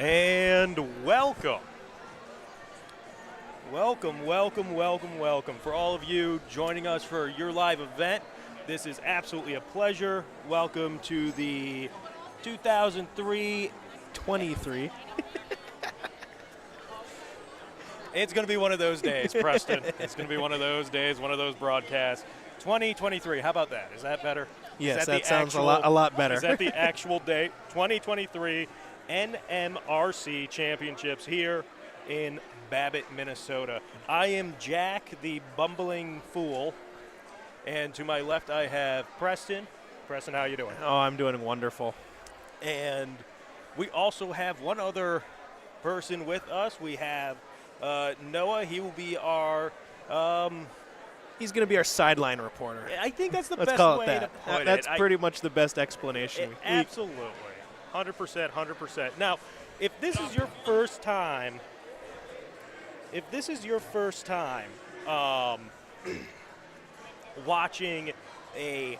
And welcome. Welcome. For all of you joining us for your live event, this is absolutely a pleasure. Welcome to the 2023. It's going to be one of those days, Preston. It's going to be one of those days, one of those broadcasts. 2023, how about that? Is that better? Yes, that sounds a lot better. Is that the actual date? 2023 NMRC Championships here in Babbitt, Minnesota. I am Jack, the bumbling fool, and to my left I have Preston. Preston, how you doing? Oh, I'm doing wonderful. And we also have one other person with us. We have Noah. He will be our he's going to be our sideline reporter. I think that's the Let's best call way it that. to put That's it. pretty much the best explanation. Absolutely. 100%. Now, if this is your first time, watching an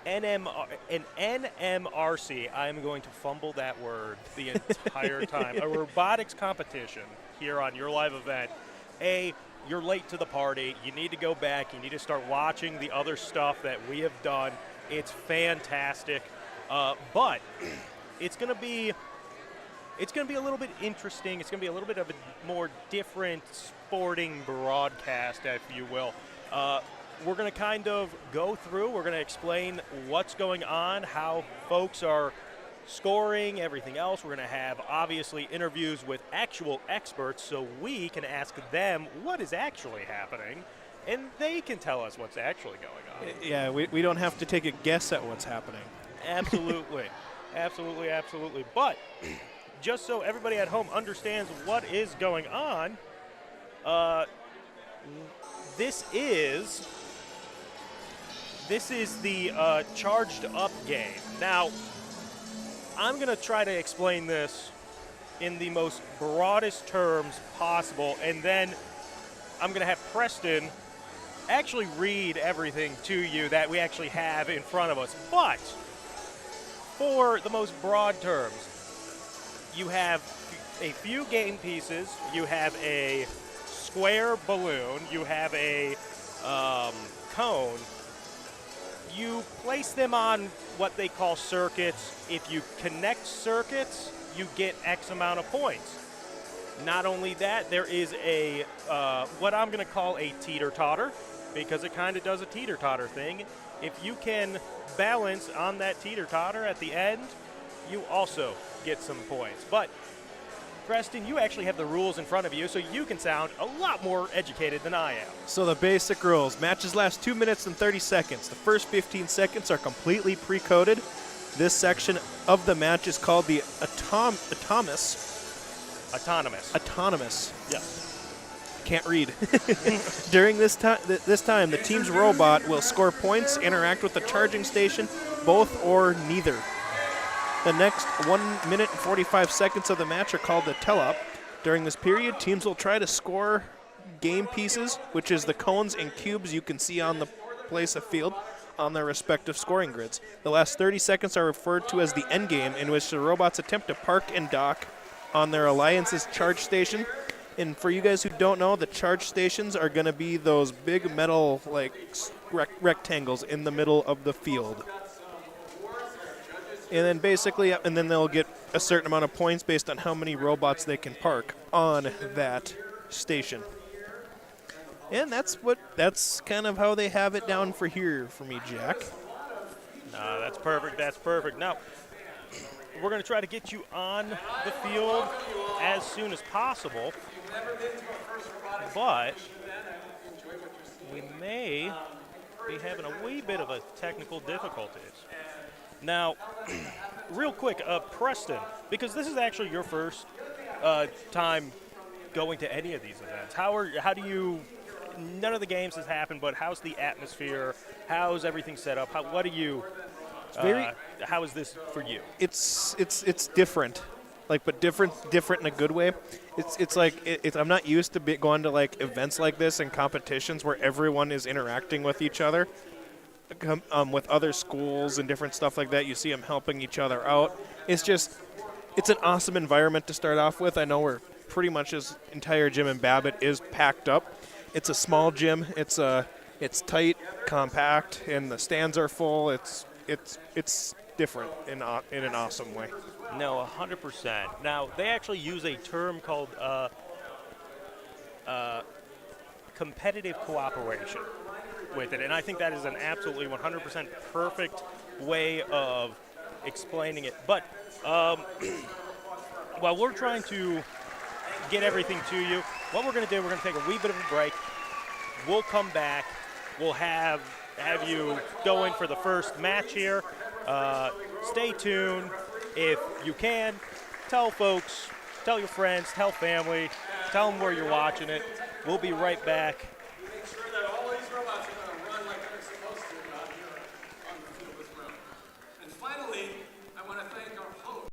NMRC, I'm going to fumble that word the entire time, a robotics competition here on your live event, you're late to the party. You need to go back. You need to start watching the other stuff that we have done. It's fantastic, but it's going to be a little bit interesting. It's going to be a little bit of a more different sporting broadcast, if you will. We're going to kind of go through. We're going to explain what's going on, how folks are scoring, everything else. We're going to have, obviously, interviews with actual experts so we can ask them what is actually happening, and they can tell us what's actually going on. Yeah, we don't have to take a guess at what's happening. Absolutely. Absolutely. But just so everybody at home understands what is going on, this is the Charged Up game. Now, I'm going to try to explain this in the most broadest terms possible, and then I'm going to have Preston actually read everything to you that we actually have in front of us. But for the most broad terms, you have a few game pieces, you have a square balloon, you have a cone. You place them on what they call circuits. If you connect circuits, you get X amount of points. Not only that, there is a what I'm going to call a teeter-totter, because it kind of does a teeter-totter thing. If you can balance on that teeter-totter at the end, you also get some points. But Preston, you actually have the rules in front of you, so you can sound a lot more educated than I am. So the basic rules. Matches last 2 minutes and 30 seconds. The first 15 seconds are completely pre-coded. This section of the match is called the Autonomous. Yes. Can't read. During this time, the team's robot will score points, interact with the charging station, both or neither. The next 1 minute and 45 seconds of the match are called the tell-up. During this period, teams will try to score game pieces, which is the cones and cubes you can see on the place of field on their respective scoring grids. The last 30 seconds are referred to as the end game, in which the robots attempt to park and dock on their Alliance's charge station. And for you guys who don't know, the charge stations are going to be those big metal rectangles in the middle of the field. And then they'll get a certain amount of points based on how many robots they can park on that station. And that's kind of how they have it down for here for me, Jack. No, that's perfect. Now, we're going to try to get you on the field as soon as possible, but we may be having a wee bit of a technical difficulties. Now, real quick, Preston, because this is actually your first time going to any of these events. How do you? None of the games has happened, but how's the atmosphere? How's everything set up? How is this for you? It's different, but different in a good way. I'm not used to going to events like this and competitions where everyone is interacting with each other. With other schools and different stuff like that. You see them helping each other out. It's just It's an awesome environment to start off with. I know we're pretty much this entire gym in Babbitt is packed up. It's a small gym. It's tight, compact, and the stands are full. It's different in an awesome way. No, 100%. Now, they actually use a term called competitive cooperation with it, and I think that is an absolutely 100% perfect way of explaining it. But while we're trying to get everything to you, what we're going to do, we're going to take a wee bit of a break. We'll come back. We'll have you go in for the first match here. Stay tuned. If you can, tell folks, tell your friends, tell family, tell them where you're watching it. We'll be right back. Make sure that all these robots are going to run like they're supposed to out here on the field this round. And finally, I want to thank our host.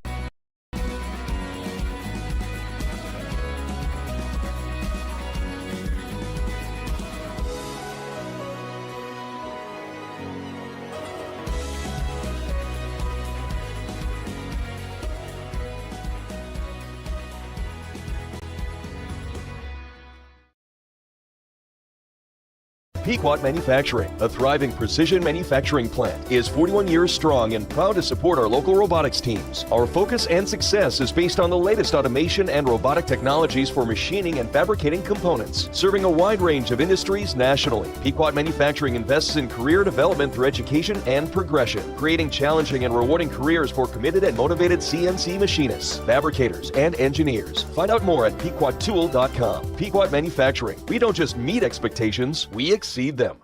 Pequot Manufacturing, a thriving precision manufacturing plant, is 41 years strong and proud to support our local robotics teams. Our focus and success is based on the latest automation and robotic technologies for machining and fabricating components, serving a wide range of industries nationally. Pequot Manufacturing invests in career development through education and progression, creating challenging and rewarding careers for committed and motivated CNC machinists, fabricators, and engineers. Find out more at pequottool.com. Pequot Manufacturing. We don't just meet expectations, we exceed them.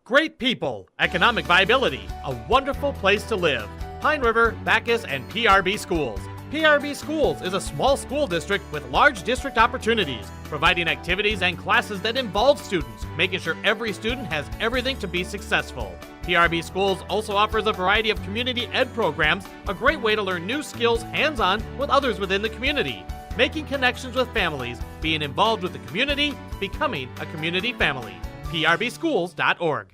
Great people, economic viability, a wonderful place to live. Pine River, Bacchus, and PRB Schools. PRB Schools is a small school district with large district opportunities, providing activities and classes that involve students, making sure every student has everything to be successful. PRB Schools also offers a variety of community ed programs, a great way to learn new skills hands-on with others within the community, making connections with families, being involved with the community, becoming a community family. PRBschools.org.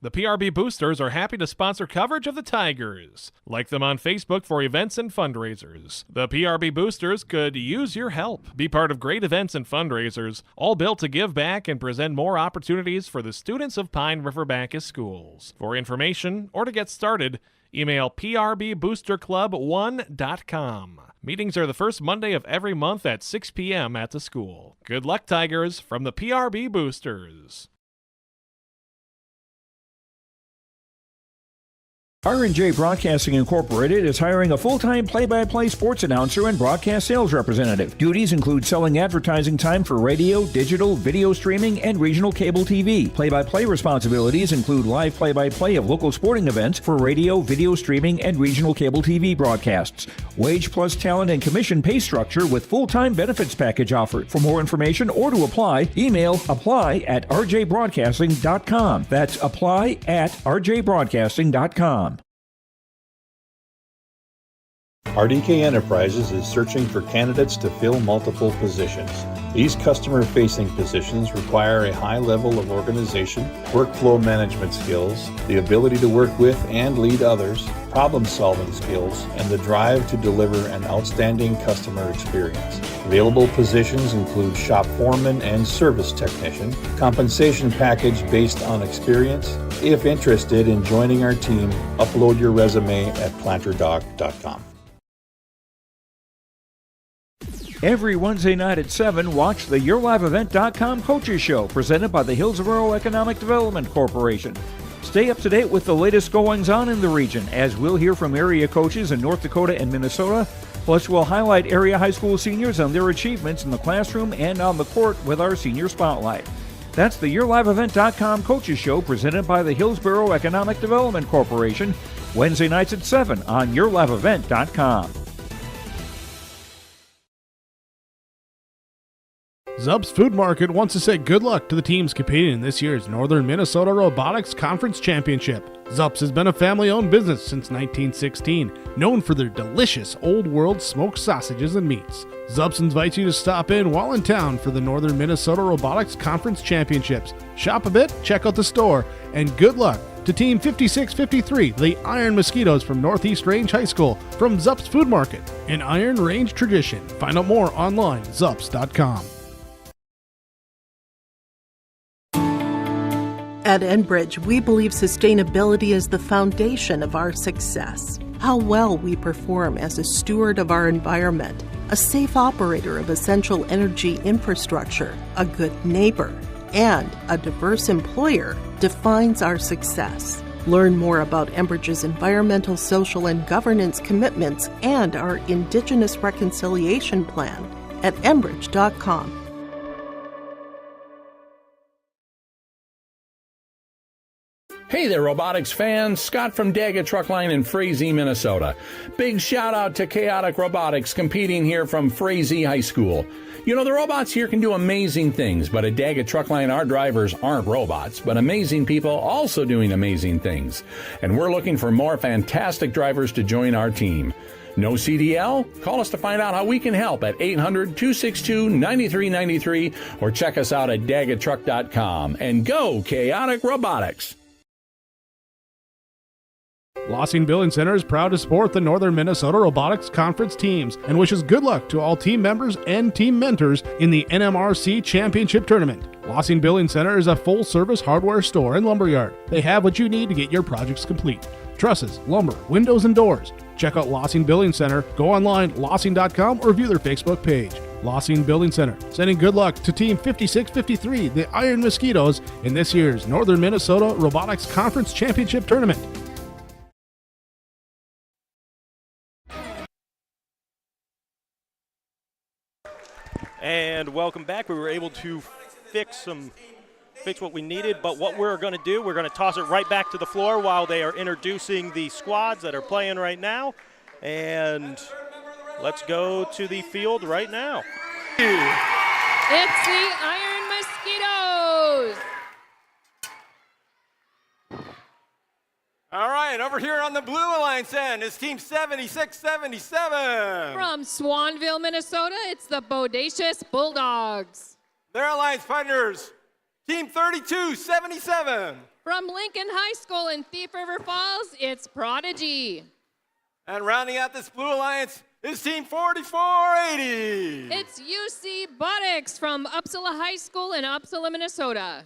The PRB Boosters are happy to sponsor coverage of the Tigers. Like them on Facebook for events and fundraisers. The PRB Boosters could use your help. Be part of great events and fundraisers, all built to give back and present more opportunities for the students of Pine River Bacchus Schools. For information or to get started, email prboosterclub1.com. Meetings are the first Monday of every month at 6 p.m. at the school. Good luck, Tigers, from the PRB Boosters. R&J Broadcasting Incorporated is hiring a full-time play-by-play sports announcer and broadcast sales representative. Duties include selling advertising time for radio, digital, video streaming, and regional cable TV. Play-by-play responsibilities include live play-by-play of local sporting events for radio, video streaming, and regional cable TV broadcasts. Wage plus talent and commission pay structure with full-time benefits package offered. For more information or to apply, email apply@rjbroadcasting.com. That's apply@rjbroadcasting.com. RDK Enterprises is searching for candidates to fill multiple positions. These customer-facing positions require a high level of organization, workflow management skills, the ability to work with and lead others, problem-solving skills, and the drive to deliver an outstanding customer experience. Available positions include shop foreman and service technician. Compensation package based on experience. If interested in joining our team, upload your resume at planterdoc.com. Every Wednesday night at 7, watch the YourLiveEvent.com Coaches Show presented by the Hillsborough Economic Development Corporation. Stay up to date with the latest goings-on in the region, as we'll hear from area coaches in North Dakota and Minnesota. Plus, we'll highlight area high school seniors and their achievements in the classroom and on the court with our Senior Spotlight. That's the YourLiveEvent.com Coaches Show presented by the Hillsborough Economic Development Corporation, Wednesday nights at 7 on YourLiveEvent.com. Zub's Food Market wants to say good luck to the teams competing in this year's Northern Minnesota Robotics Conference Championship. Zub's has been a family-owned business since 1916, known for their delicious old-world smoked sausages and meats. Zub's invites you to stop in while in town for the Northern Minnesota Robotics Conference Championships. Shop a bit, check out the store, and good luck to Team 5653, the Iron Mosquitoes from Northeast Range High School, from Zupp's Food Market, an Iron Range tradition. Find out more online, zupps.com. At Enbridge, we believe sustainability is the foundation of our success. How well we perform as a steward of our environment, a safe operator of essential energy infrastructure, a good neighbor, and a diverse employer defines our success. Learn more about Enbridge's environmental, social, and governance commitments and our Indigenous Reconciliation Plan at enbridge.com. Hey there, robotics fans. Scott from Daggett Truck Line in Frazee, Minnesota. Big shout out to Chaotic Robotics competing here from Frazee High School. You know, the robots here can do amazing things, but at Daggett Truck Line, our drivers aren't robots, but amazing people also doing amazing things. And we're looking for more fantastic drivers to join our team. No CDL? Call us to find out how we can help at 800-262-9393 or check us out at daggettruck.com. And go Chaotic Robotics! Lossing Billing Center is proud to support the Northern Minnesota Robotics Conference teams and wishes good luck to all team members and team mentors in the NMRC Championship Tournament. Lossing Billing Center is a full-service hardware store and lumberyard. They have what you need to get your projects complete. Trusses, lumber, windows, and doors. Check out Lossing Billing Center, go online, lossing.com, or view their Facebook page. Lossing Billing Center, sending good luck to Team 5653, the Iron Mosquitoes, in this year's Northern Minnesota Robotics Conference Championship Tournament. And welcome back. We were able to fix what we needed, but what we're going to do, we're going to toss it right back to the floor while they are introducing the squads that are playing right now. And let's go to the field right now. It's the Iron Mosquitoes. All right, over here on the Blue Alliance end is Team 7677. From Swanville, Minnesota, it's the Bodacious Bulldogs. Their alliance partners, Team 3277. From Lincoln High School in Thief River Falls, it's Prodigy. And rounding out this Blue Alliance is Team 4480. It's UC Robotics from Uppsala High School in Uppsala, Minnesota.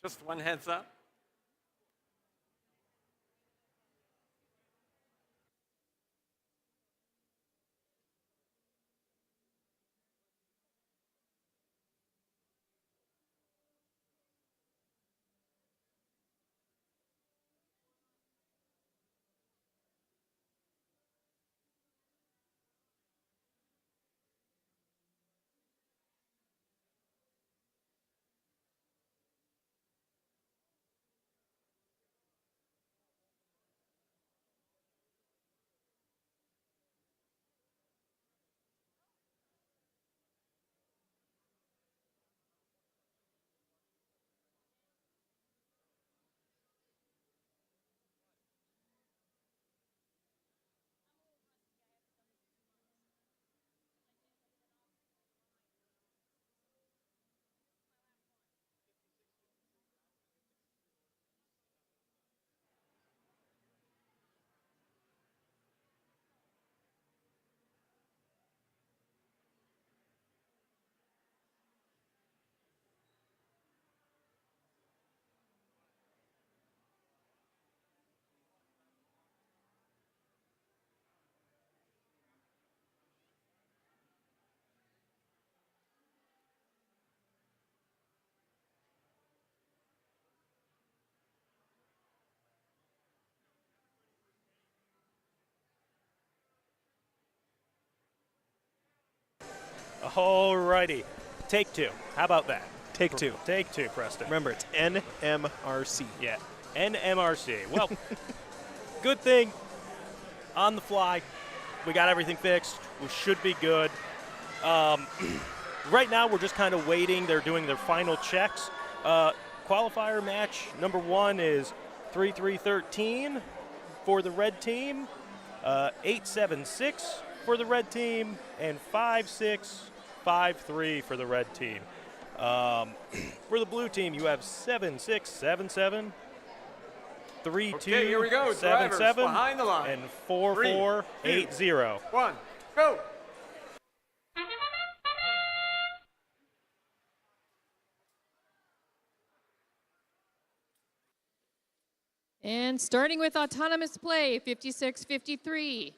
Just one heads up. Alrighty. Take two. How about that? Take two. Take two, Preston. Remember, it's NMRC. Yeah, NMRC. Well, good thing on the fly. We got everything fixed. We should be good. Right now, we're just kind of waiting. They're doing their final checks. Qualifier match number 1 is 3-3-13 for the red team, 8-7-6 for the red team, and 5-6-5-3 for the red team. For the blue team, you have 7-6-7-7, 3-2, Okay, here we go. 7-7, Drivers behind the line. and 4-4-8-0. 1, go. And starting with autonomous play, 56-53.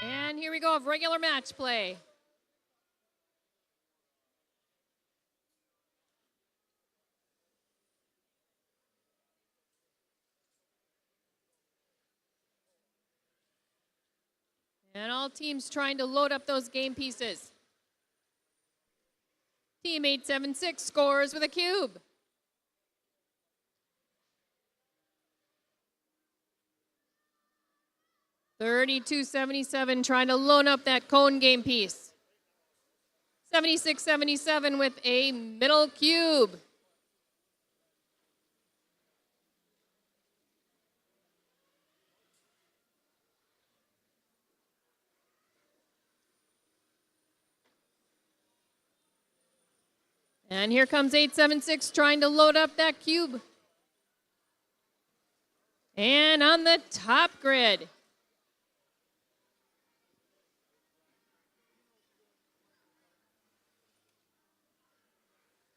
And here we go of regular match play. And all teams trying to load up those game pieces. Team 876 scores with a cube. $32.77 trying to load up that cone game piece. 76.77 with a middle cube. And here comes 876 trying to load up that cube. And on the top grid.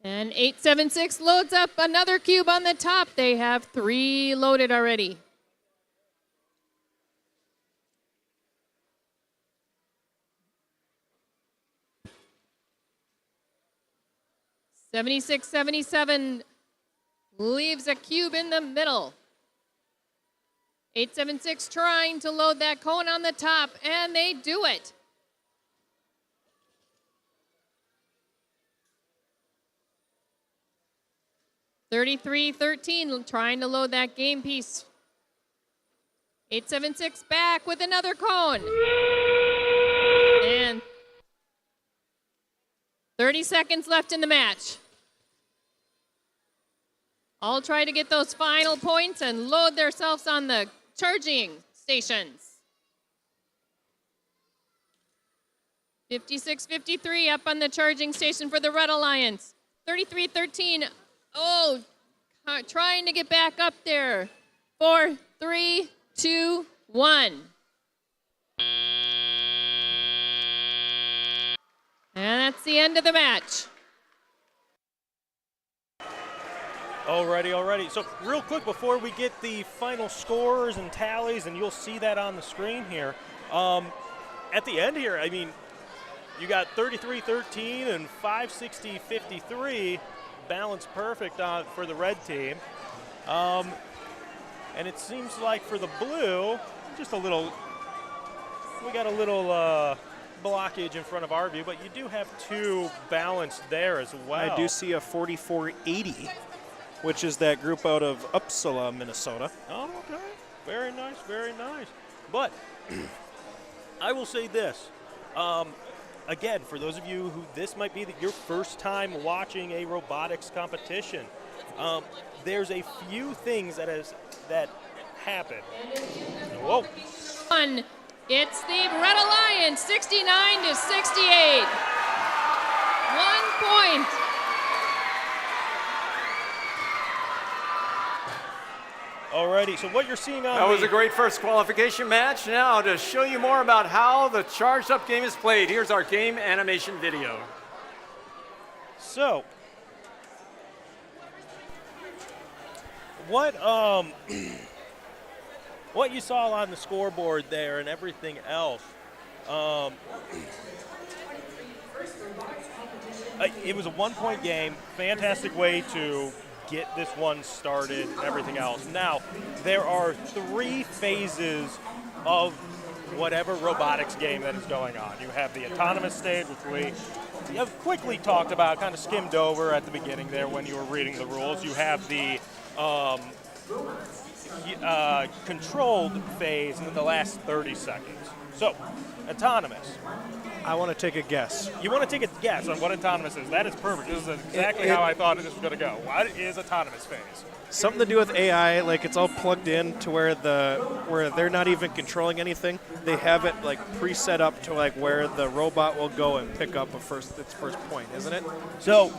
And 876 loads up another cube on the top. They have 3 loaded already. $76.77 leaves a cube in the middle. 876 trying to load that cone on the top, and they do it. $33.13 trying to load that game piece. 876 back with another cone. And 30 seconds left in the match. All try to get those final points and load themselves on the charging stations. 56-53 up on the charging station for the Red Alliance. 33-13. Oh, trying to get back up there. 4, 3, 2, 1. And that's the end of the match. Alrighty. So real quick before we get the final scores and tallies, and you'll see that on the screen here. At the end here, I mean, you got 33-13 and 560-53. Balanced perfect for the red team. And it seems like for the blue, just a little, we got a little blockage in front of our view, but you do have 2 balanced there as well. I do see a 44-80, which is that group out of Uppsala, Minnesota. Oh, okay. Very nice, very nice. But I will say this. Again, for those of you who this might be your first time watching a robotics competition, there's a few things that happen. Whoa. It's the Red Alliance, 69-68. 1 point. Alrighty, so what you're seeing on That was a great first qualification match. Now, to show you more about how the charged up game is played, here's our game animation video. So, what you saw on the scoreboard there and everything else, it was a 1-point game. Fantastic way to get this one started and everything else. Now, there are 3 phases of whatever robotics game that is going on. You have the autonomous stage, which we have quickly talked about, kind of skimmed over at the beginning there when you were reading the rules. You have the controlled phase in the last 30 seconds. So, autonomous. I want to take a guess. You want to take a guess on what autonomous is. That is perfect. This is exactly how I thought this was going to go. What is autonomous phase? Something to do with AI, like it's all plugged in to where they're not even controlling anything. They have it like preset up to like where the robot will go and pick up its first point, isn't it? So,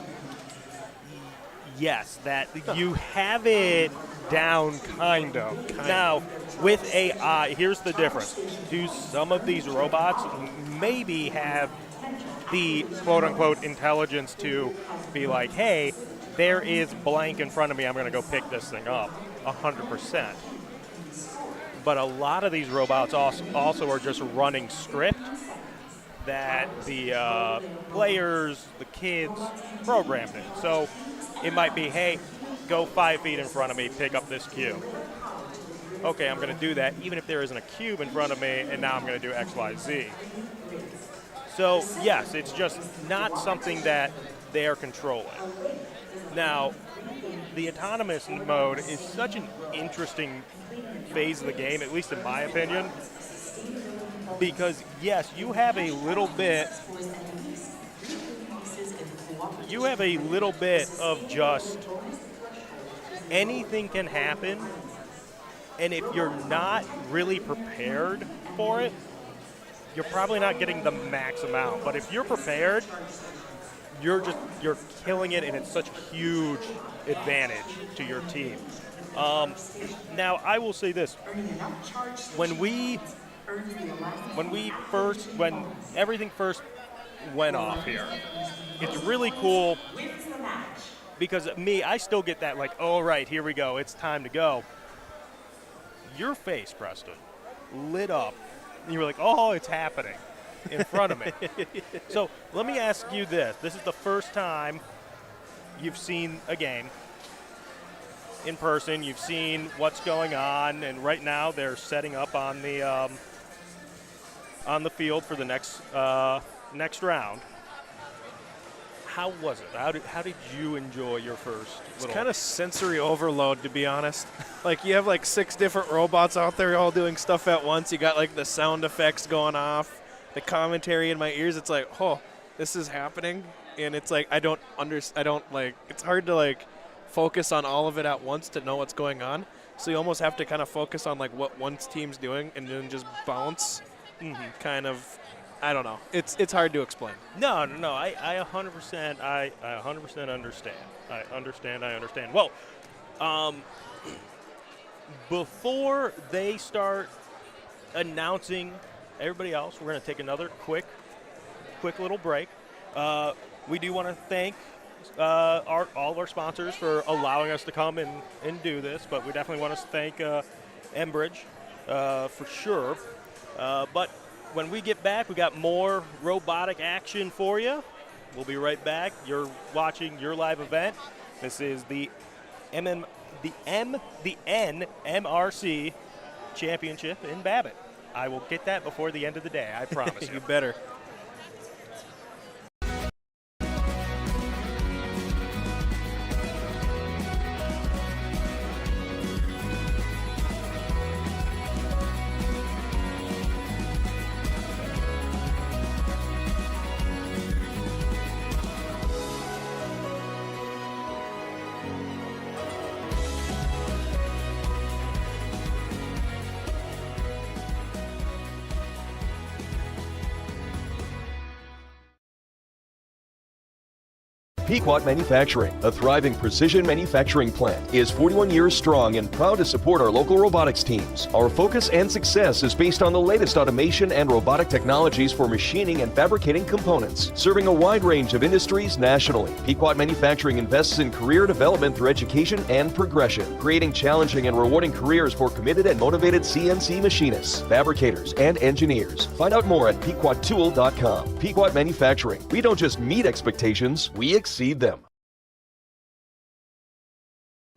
yes, that you have it down kind of. Now, with AI, here's the difference. Do some of these robots maybe have the quote-unquote intelligence to be like, hey, there is blank in front of me, I'm going to go pick this thing up 100%. But a lot of these robots also are just running script that the players, the kids, programmed it. So it might be, hey, go 5 feet in front of me, pick up this cube. Okay, I'm going to do that, even if there isn't a cube in front of me, and now I'm going to do X, Y, Z. So, yes, it's just not something that they are controlling. Now, the autonomous mode is such an interesting phase of the game, at least in my opinion, because, yes, you have a little bit of just anything can happen, and if you're not really prepared for it, you're probably not getting the max amount. But if you're prepared, you're killing it, and it's such a huge advantage to your team. Now, I will say this: when everything first went off here, it's really cool because I still get that like, oh right, here we go, it's time to go. Your face, Preston, lit up. And you were like, oh, it's happening in front of me. So let me ask you this. This is the first time you've seen a game in person. You've seen what's going on, and right now they're setting up on the field for the next round. How was it? How did you enjoy your first It's kind of sensory overload, to be honest. Like, you have like 6 different robots out there all doing stuff at once. You got like the sound effects going off, the commentary in my ears. It's like, oh, this is happening. And it's like, it's hard to like focus on all of it at once to know what's going on. So you almost have to kind of focus on like what one team's doing and then just bounce. Kind of, I don't know. It's hard to explain. No. I 100%. I 100% understand. I understand. Well, before they start announcing everybody else, we're going to take another quick little break. We do want to thank all of our sponsors for allowing us to come and do this, but we definitely want to thank Enbridge for sure. But when we get back, we got more robotic action for you. We'll be right back. You're watching your live event. This is the NMRC Championship in Babbitt. I will get that before the end of the day, I promise you. You better. Pequot Manufacturing, a thriving precision manufacturing plant, is 41 years strong and proud to support our local robotics teams. Our focus and success is based on the latest automation and robotic technologies for machining and fabricating components, serving a wide range of industries nationally. Pequot Manufacturing invests in career development through education and progression, creating challenging and rewarding careers for committed and motivated CNC machinists, fabricators, and engineers. Find out more at pequottool.com. Pequot Manufacturing. We don't just meet expectations, we exceed them.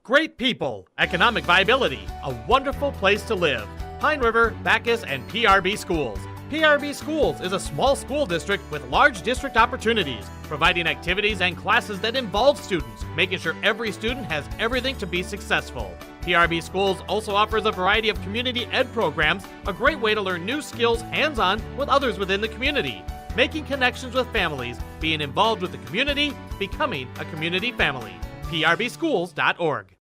Great people, economic viability, a wonderful place to live. Pine River, Bacchus, and PRB Schools. PRB Schools is a small school district with large district opportunities, providing activities and classes that involve students, making sure every student has everything to be successful. PRB Schools also offers a variety of community ed programs, a great way to learn new skills hands-on with others within the community, making connections with families, being involved with the community, becoming a community family. PRBschools.org.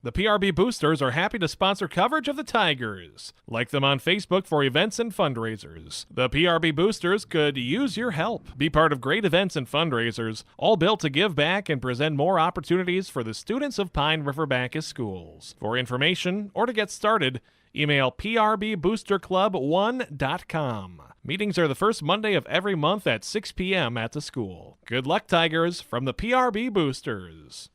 The PRB Boosters are happy to sponsor coverage of the Tigers. Like them on Facebook for events and fundraisers. The PRB Boosters could use your help. Be part of great events and fundraisers, all built to give back and present more opportunities for the students of Pine River Bacchus Schools. For information or to get started, email prboosterclub1.com. Meetings are the first Monday of every month at 6 p.m. at the school. Good luck, Tigers, from the PRB Boosters.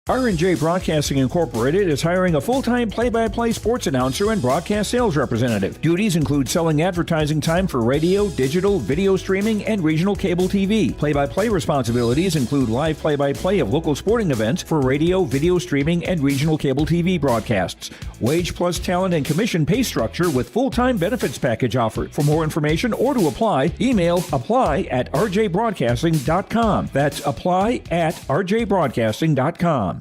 R&J Broadcasting Incorporated is hiring a full-time play-by-play sports announcer and broadcast sales representative. Duties include selling advertising time for radio, digital, video streaming, and regional cable TV. Play-by-play responsibilities include live play-by-play of local sporting events for radio, video streaming, and regional cable TV broadcasts. Wage plus talent and commission pay structure with full-time benefits package offered. For more information or to apply, email apply@rjbroadcasting.com. That's apply@rjbroadcasting.com.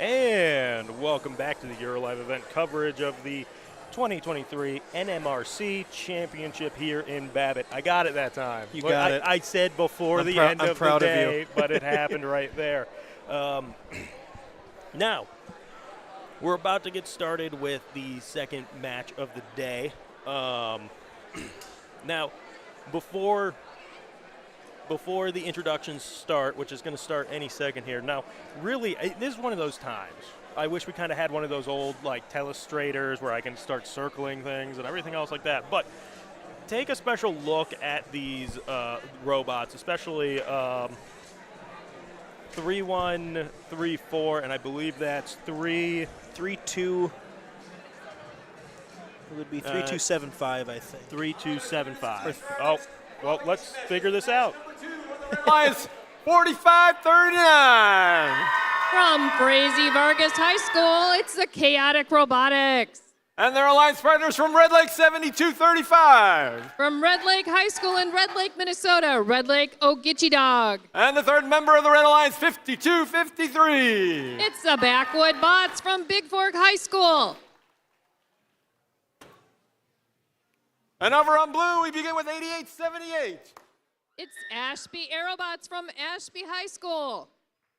And welcome back to the EuroLive event coverage of the 2023 NMRC Championship here in Babbitt. I got it that time. You got it. I said before I'm the prou- end I'm of proud the of you. day, but it happened right there. Now, we're about to get started with the second match of the day. Now, before the introductions start, which is going to start any second here. Now, really, this is one of those times. I wish we kind of had one of those old, like, telestrators where I can start circling things and everything else like that. But take a special look at these robots, especially 3134, and I believe that's 32. It would be 3275, I think. 3275. Oh, well, let's figure this out. Lions 45-39. From Frazee Vargas High School, it's the Chaotic Robotics. And their alliance partners from Red Lake 72-35. From Red Lake High School in Red Lake, Minnesota, Red Lake Ogeechee Dog. And the third member of the Red Alliance 52-53. It's the Backwood Bots from Big Fork High School. And over on blue, we begin with 88-78. It's Ashby Aerobots from Ashby High School.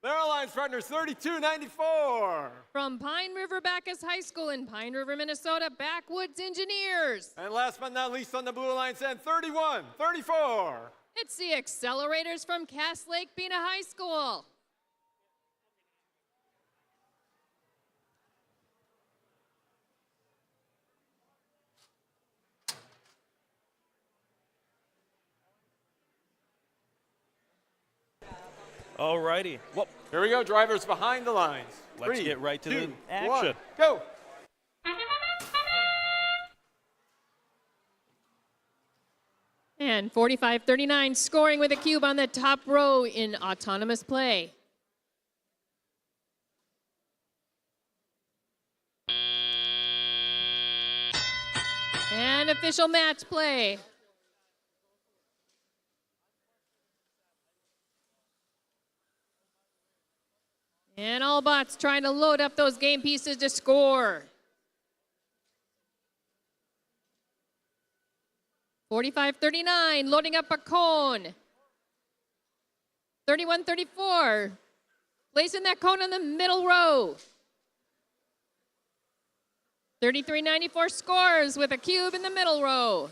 Their alliance partners 32-94. From Pine River Bacchus High School in Pine River, Minnesota, Backwoods Engineers. And last but not least on the blue alliance end, 31-34. It's the Accelerators from Cass Lake Bena High School. All righty. Well, here we go, drivers behind the lines. Let's get right to 2, the action. 1, go. And 45-39 scoring with a cube on the top row in autonomous play. And official match play. And all bots trying to load up those game pieces to score. 45-39, loading up a cone. 31-34, placing that cone on the middle row. 33-94 scores with a cube in the middle row.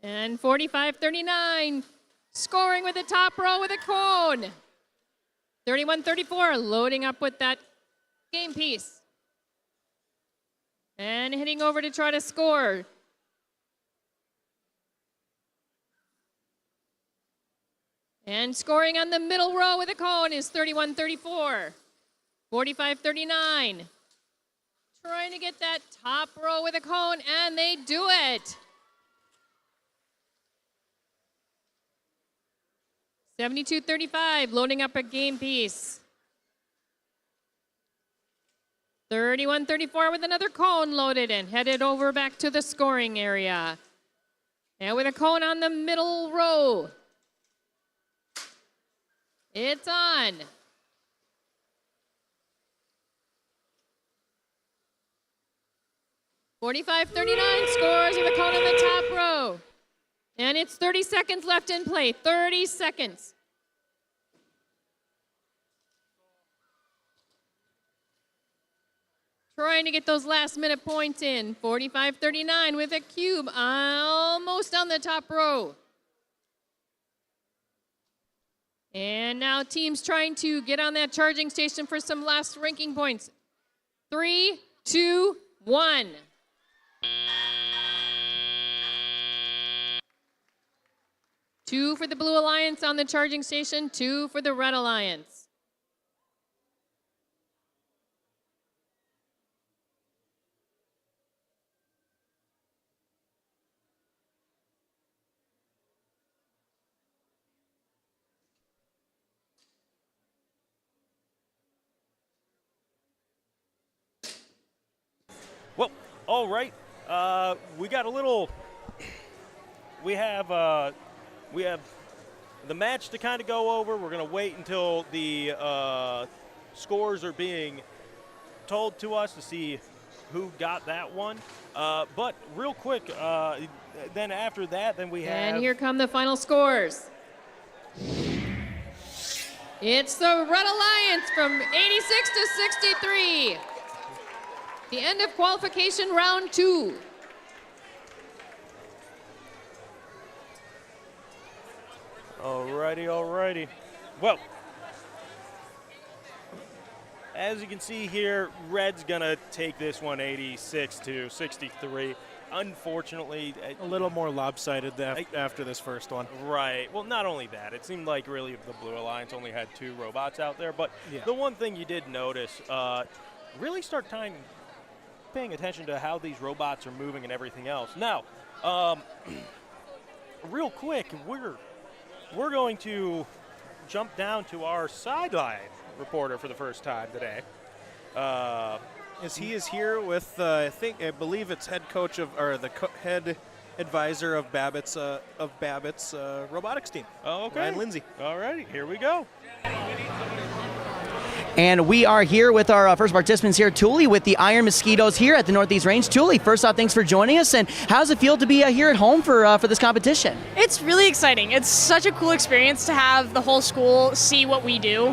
And 45-39, scoring with the top row with a cone. 31-34, loading up with that game piece. And hitting over to try to score. And scoring on the middle row with a cone is 31-34, 45-39. Trying to get that top row with a cone, and they do it. 72-35, loading up a game piece. 31-34 with another cone loaded and headed over back to the scoring area. And with a cone on the middle row. It's on. .45-39 scores with a cone on the top row. And it's 30 seconds left in play. 30 seconds. Trying to get those last minute points in. 45-39 with a cube almost on the top row. And now teams trying to get on that charging station for some last ranking points. 3, 2, 1. Two for the Blue Alliance on the charging station, 2 for the Red Alliance. Well, all right. We got a little. We have the match to kind of go over. We're going to wait until the scores are being told to us to see who got that one. But real quick, then after that, then we have. And here come the final scores. It's the Red Alliance from 86 to 63. The end of qualification round 2. Alrighty. Well, as you can see here, Red's gonna take this one 86 to 63. Unfortunately, a little more lopsided after this first one. Right. Well, not only that, it seemed like really the Blue Alliance only had 2 robots out there, but the one thing you did notice, really start paying attention to how these robots are moving and everything else. Now, real quick, we're going to jump down to our sideline reporter for the first time today. He is here with I believe it's head coach head advisor of Babbitt's robotics team. Oh, okay. Ryan Lindsay. All righty, here we go. And we are here with our first participants here, Thule, with the Iron Mosquitoes here at the Northeast Range. Thule, first off, thanks for joining us. And how does it feel to be here at home for this competition? It's really exciting. It's such a cool experience to have the whole school see what we do.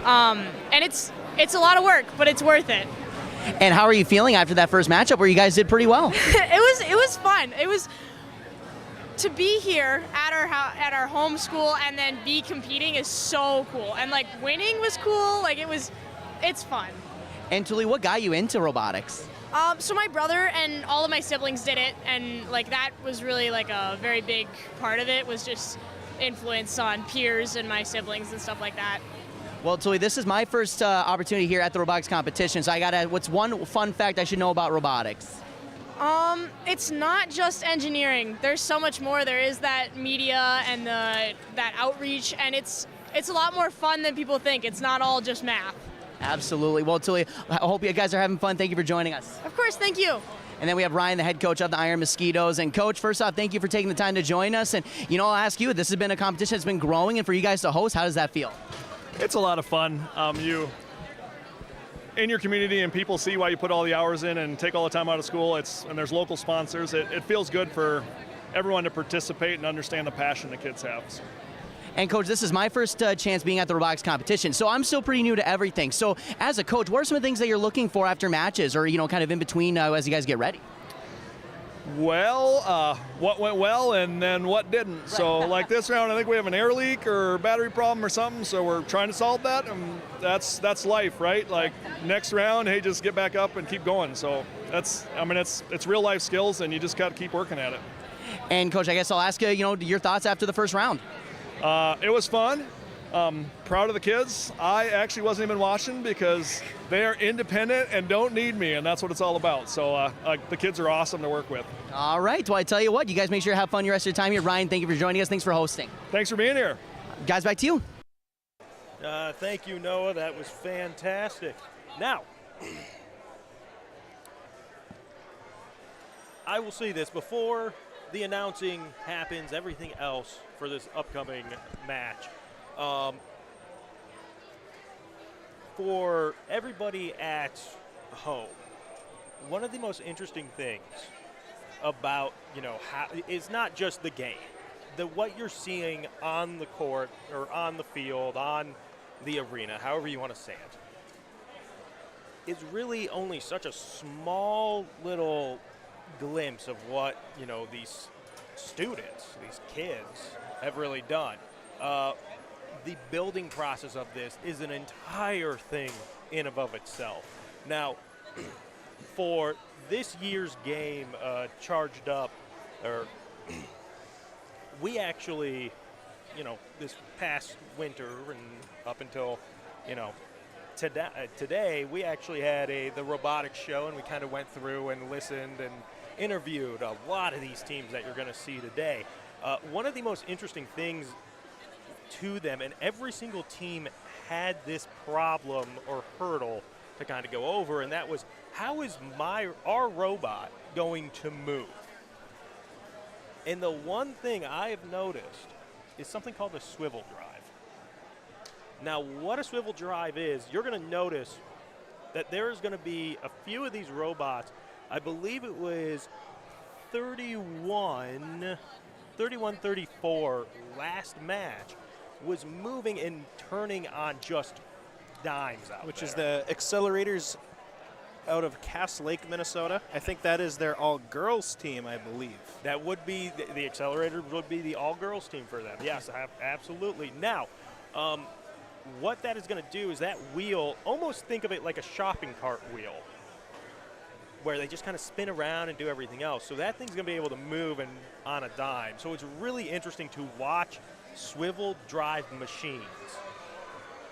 And it's a lot of work, but it's worth it. And how are you feeling after that first matchup where you guys did pretty well? It was fun. It was to be here at our home school and then be competing is so cool. And like winning was cool. Like it's fun. And Thule, what got you into robotics? So my brother and all of my siblings did it, and like that was really like a very big part of it, was just influence on peers and my siblings and stuff like that. Well, Thule, this is my first opportunity here at the robotics competition, so what's one fun fact I should know about robotics? It's not just engineering. There's so much more. There is that media and that outreach, and it's a lot more fun than people think. It's not all just math. Absolutely. Well, Thule, I hope you guys are having fun. Thank you for joining us. Of course, thank you. And then we have Ryan, the head coach of the Iron Mosquitoes. And Coach, first off, thank you for taking the time to join us. And, I'll ask you, this has been a competition that's been growing, and for you guys to host, how does that feel? It's a lot of fun. You in your community and people see why you put all the hours in and take all the time out of school. And there's local sponsors. It feels good for everyone to participate and understand the passion the kids have. And Coach, this is my first chance being at the robotics competition, so I'm still pretty new to everything. So as a coach, what are some of the things that you're looking for after matches or, kind of in between as you guys get ready? Well, what went well and then what didn't. Right. So like this round, I think we have an air leak or battery problem or something, so we're trying to solve that, and that's life, right? Like next round, hey, just get back up and keep going. So it's real life skills, and you just got to keep working at it. And Coach, I guess I'll ask you, your thoughts after the first round. It was fun. Proud of the kids. I actually wasn't even watching because they are independent and don't need me, and that's what it's all about. So the kids are awesome to work with. All right. Well, I tell you what, you guys make sure to have fun your rest of your time here. Ryan, thank you for joining us. Thanks for hosting. Thanks for being here. Guys, back to you. Thank you, Noah. That was fantastic. Now, I will say this before the announcing happens, everything else for this upcoming match. For everybody at home, one of the most interesting things about, how it's not just the game. What you're seeing on the court or on the field, on the arena, however you want to say it, is really only such a small little glimpse of what, these students, these kids have really done. The building process of this is an entire thing in and of itself. Now, for this year's game, Charged Up, we actually, this past winter and up until, today, we actually had the Robotics show, and we kind of went through and listened and interviewed a lot of these teams that you're going to see today. One of the most interesting things to them, and every single team had this problem or hurdle to kind of go over, and that was, how is our robot going to move? And the one thing I have noticed is something called a swivel drive. Now, what a swivel drive is, you're going to notice that there is going to be a few of these robots. I believe it was 31-34 last match was moving and turning on just dimes out Which there. is the accelerators out of Cass Lake, Minnesota. I think that is their all-girls team, I believe. That would be, the accelerators would be the all-girls team for them. Yes, absolutely. Now, what that is going to do is that wheel, almost think of it like a shopping cart wheel, where they just kind of spin around and do everything else. So that thing's going to be able to move and on a dime. So it's really interesting to watch swivel drive machines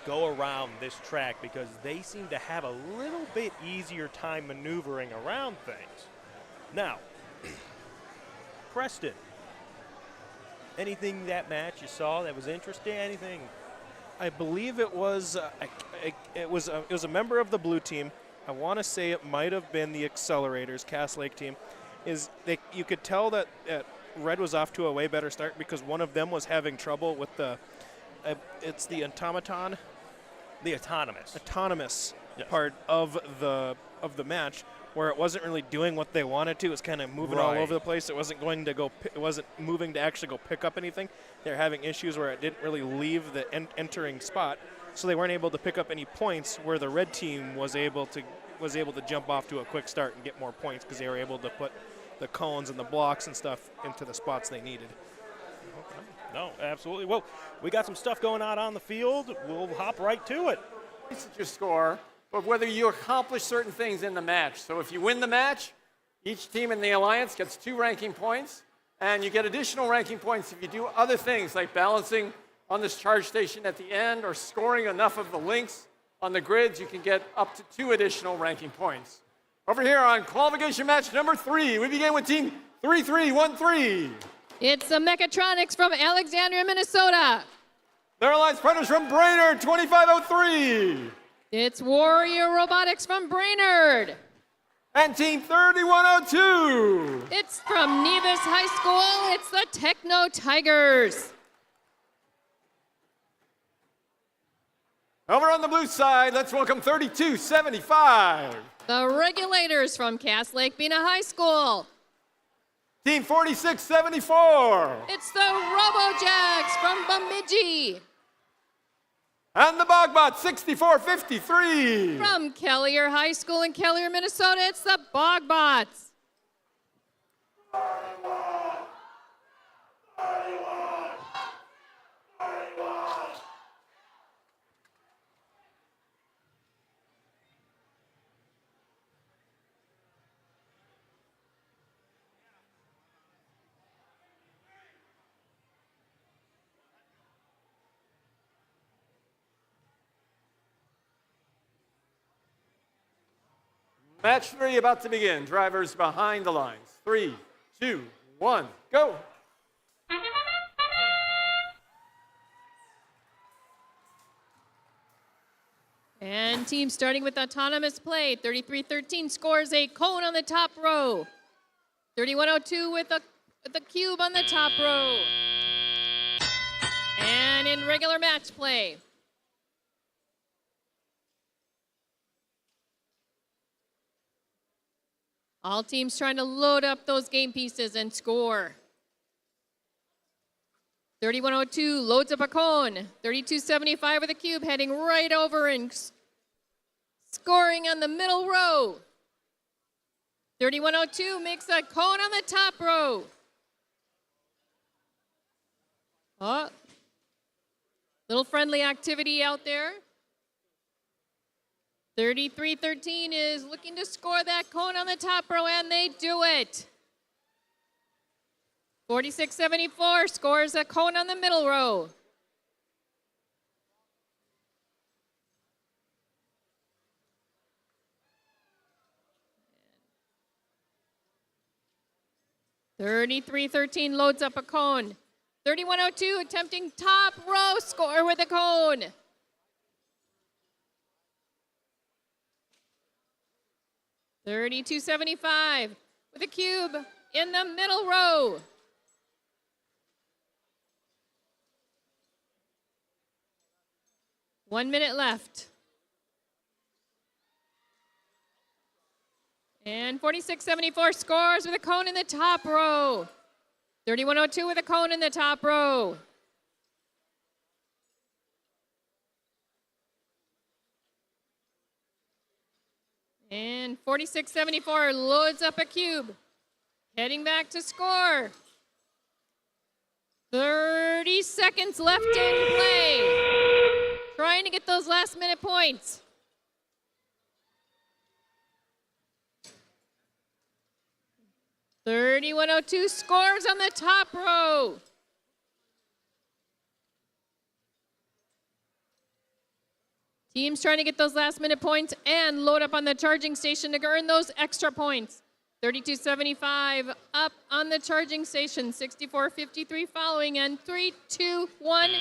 go around this track because they seem to have a little bit easier time maneuvering around things. Now, Preston, anything that match you saw that was interesting? Anything? I believe it was a member of the blue team. I want to say it might have been the accelerators, Cass Lake team. You could tell that Red was off to a way better start because one of them was having trouble with it's the automaton. The autonomous Yes. Part of the match, where it wasn't really doing what they wanted to. It was kind of moving all over the place. It wasn't going to it wasn't moving to actually go pick up anything. They're having issues where it didn't really leave the entering spot, so they weren't able to pick up any points. Where the red team was able to jump off to a quick start and get more points because they were able to put the cones and the blocks and stuff into the spots they needed. No, absolutely. Well, we got some stuff going on the field. We'll hop right to it. It's your score, but whether you accomplish certain things in the match. So if you win the match, each team in the alliance gets 2 ranking points, and you get additional ranking points if you do other things like balancing on this charge station at the end or scoring enough of the links on the grids. You can get up to 2 additional ranking points. Over here on qualification match number 3, we begin with team 3313. It's the Mechatronics from Alexandria, Minnesota. Their alliance partners from Brainerd, 2503. It's Warrior Robotics from Brainerd. And team 3102. It's from Nevis High School. It's the Techno Tigers. Over on the blue side, let's welcome 3275. The Regulators from Cass Lake Bena High School. Team 4674. It's the RoboJags from Bemidji. And the Bogbot 6453. From Kellier High School in Kellier, Minnesota, it's the Bogbots. Match 3 about to begin. Drivers behind the lines. 3, 2, 1, go. And team starting with autonomous play. 33-13 scores a cone on the top row. 3102 with a cube on the top row. And in regular match play. All teams trying to load up those game pieces and score. 3102 loads up a cone. 3275 with a cube heading right over and scoring on the middle row. 3102 makes a cone on the top row. Oh, little friendly activity out there. 3313 is looking to score that cone on the top row, and they do it. 4674 scores a cone on the middle row. $33.13 loads up a cone. 3102 attempting top row score with a cone. $32.75 with a cube in the middle row. One minute left. And 46.74 scores with a cone in the top row. 31.02 with a cone in the top row. And 46.74 loads up a cube. Heading back to score. 30 seconds left in play. Trying to get those last minute points. $31.02 scores on the top row. Teams trying to get those last minute points and load up on the charging station to earn those extra points. 32.75 up on the charging station. 64.53 following, and 3, 2, 1.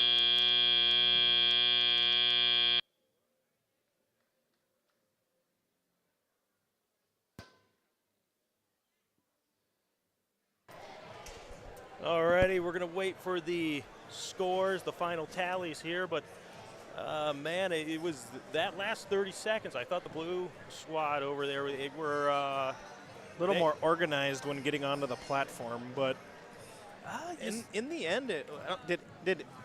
Alrighty, we're going to wait for the scores, the final tallies here, but man, it was that last 30 seconds. I thought the blue squad over there were a little more organized when getting onto the platform, but in the end,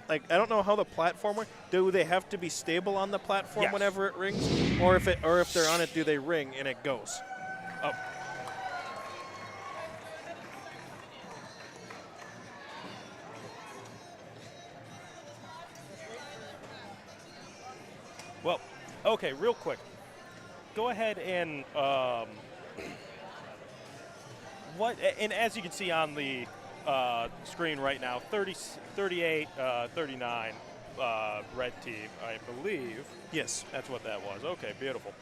I don't know how the platform works. Do they have to be stable on the platform whenever it rings, or if they're on it, do they ring and it goes up? Well, okay, real quick. Go ahead and and as you can see on the screen right now, 38, 39 red team, I believe. Yes. That's what that was. Okay, beautiful.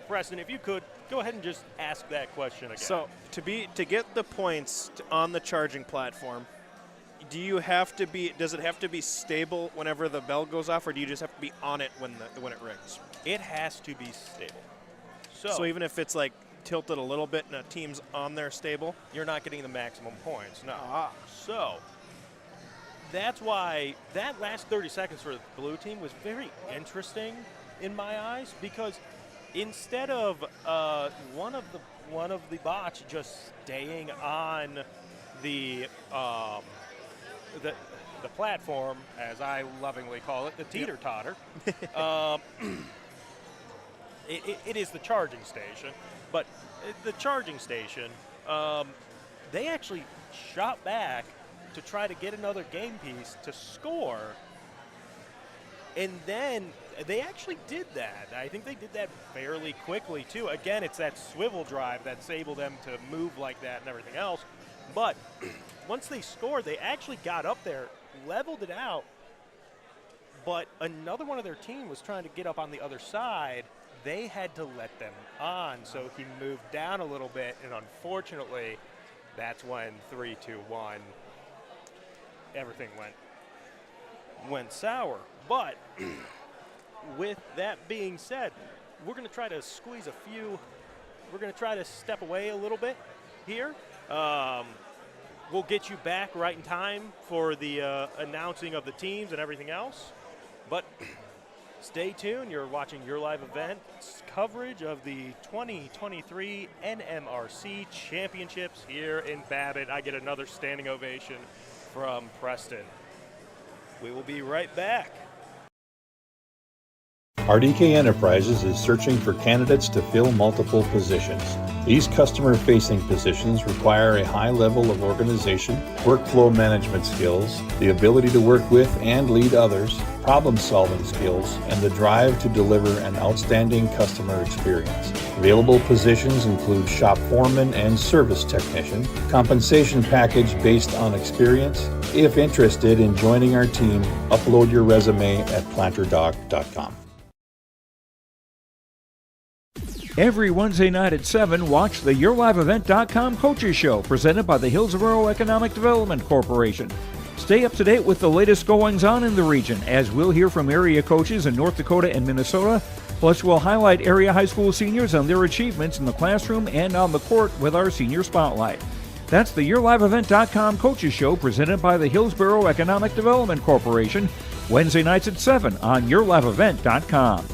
Preston, if you could, go ahead and just ask that question again. So, to get the points on the charging platform, does it have to be stable whenever the bell goes off, or do you just have to be on it when it rings? It has to be stable. So even if it's like tilted a little bit and a team's on there stable, you're not getting the maximum points. No. So that's why that last 30 seconds for the blue team was very interesting in my eyes, because instead of one of the bots just staying on the platform, as I lovingly call it, the teeter-totter. It is the charging station, but the charging station, they actually shot back to try to get another game piece to score, and then they actually did that. I think they did that fairly quickly, too. Again, it's that swivel drive that's able them to move like that and everything else, but once they scored, they actually got up there, leveled it out, but another one of their team was trying to get up on the other side, they had to let them on, so he moved down a little bit, and unfortunately, that's when 3, 2, 1, everything went sour. But with that being said, we're going to try to squeeze a few. We're going to try to step away a little bit here. We'll get you back right in time for the announcing of the teams and everything else. But stay tuned. You're watching Your Live Events coverage of the 2023 NMRC Championships here in Babbitt. I get another standing ovation from Preston. We will be right back. RDK Enterprises is searching for candidates to fill multiple positions. These customer-facing positions require a high level of organization, workflow management skills, the ability to work with and lead others, problem-solving skills, and the drive to deliver an outstanding customer experience. Available positions include shop foreman and service technician. Compensation package based on experience. If interested in joining our team, upload your resume at planterdoc.com. Every Wednesday night at 7, watch the YourLiveEvent.com Coaches Show presented by the Hillsborough Economic Development Corporation. Stay up to date with the latest goings-on in the region, as we'll hear from area coaches in North Dakota and Minnesota. Plus, we'll highlight area high school seniors and their achievements in the classroom and on the court with our Senior Spotlight. That's the YourLiveEvent.com Coaches Show presented by the Hillsborough Economic Development Corporation, Wednesday nights at 7 on YourLiveEvent.com.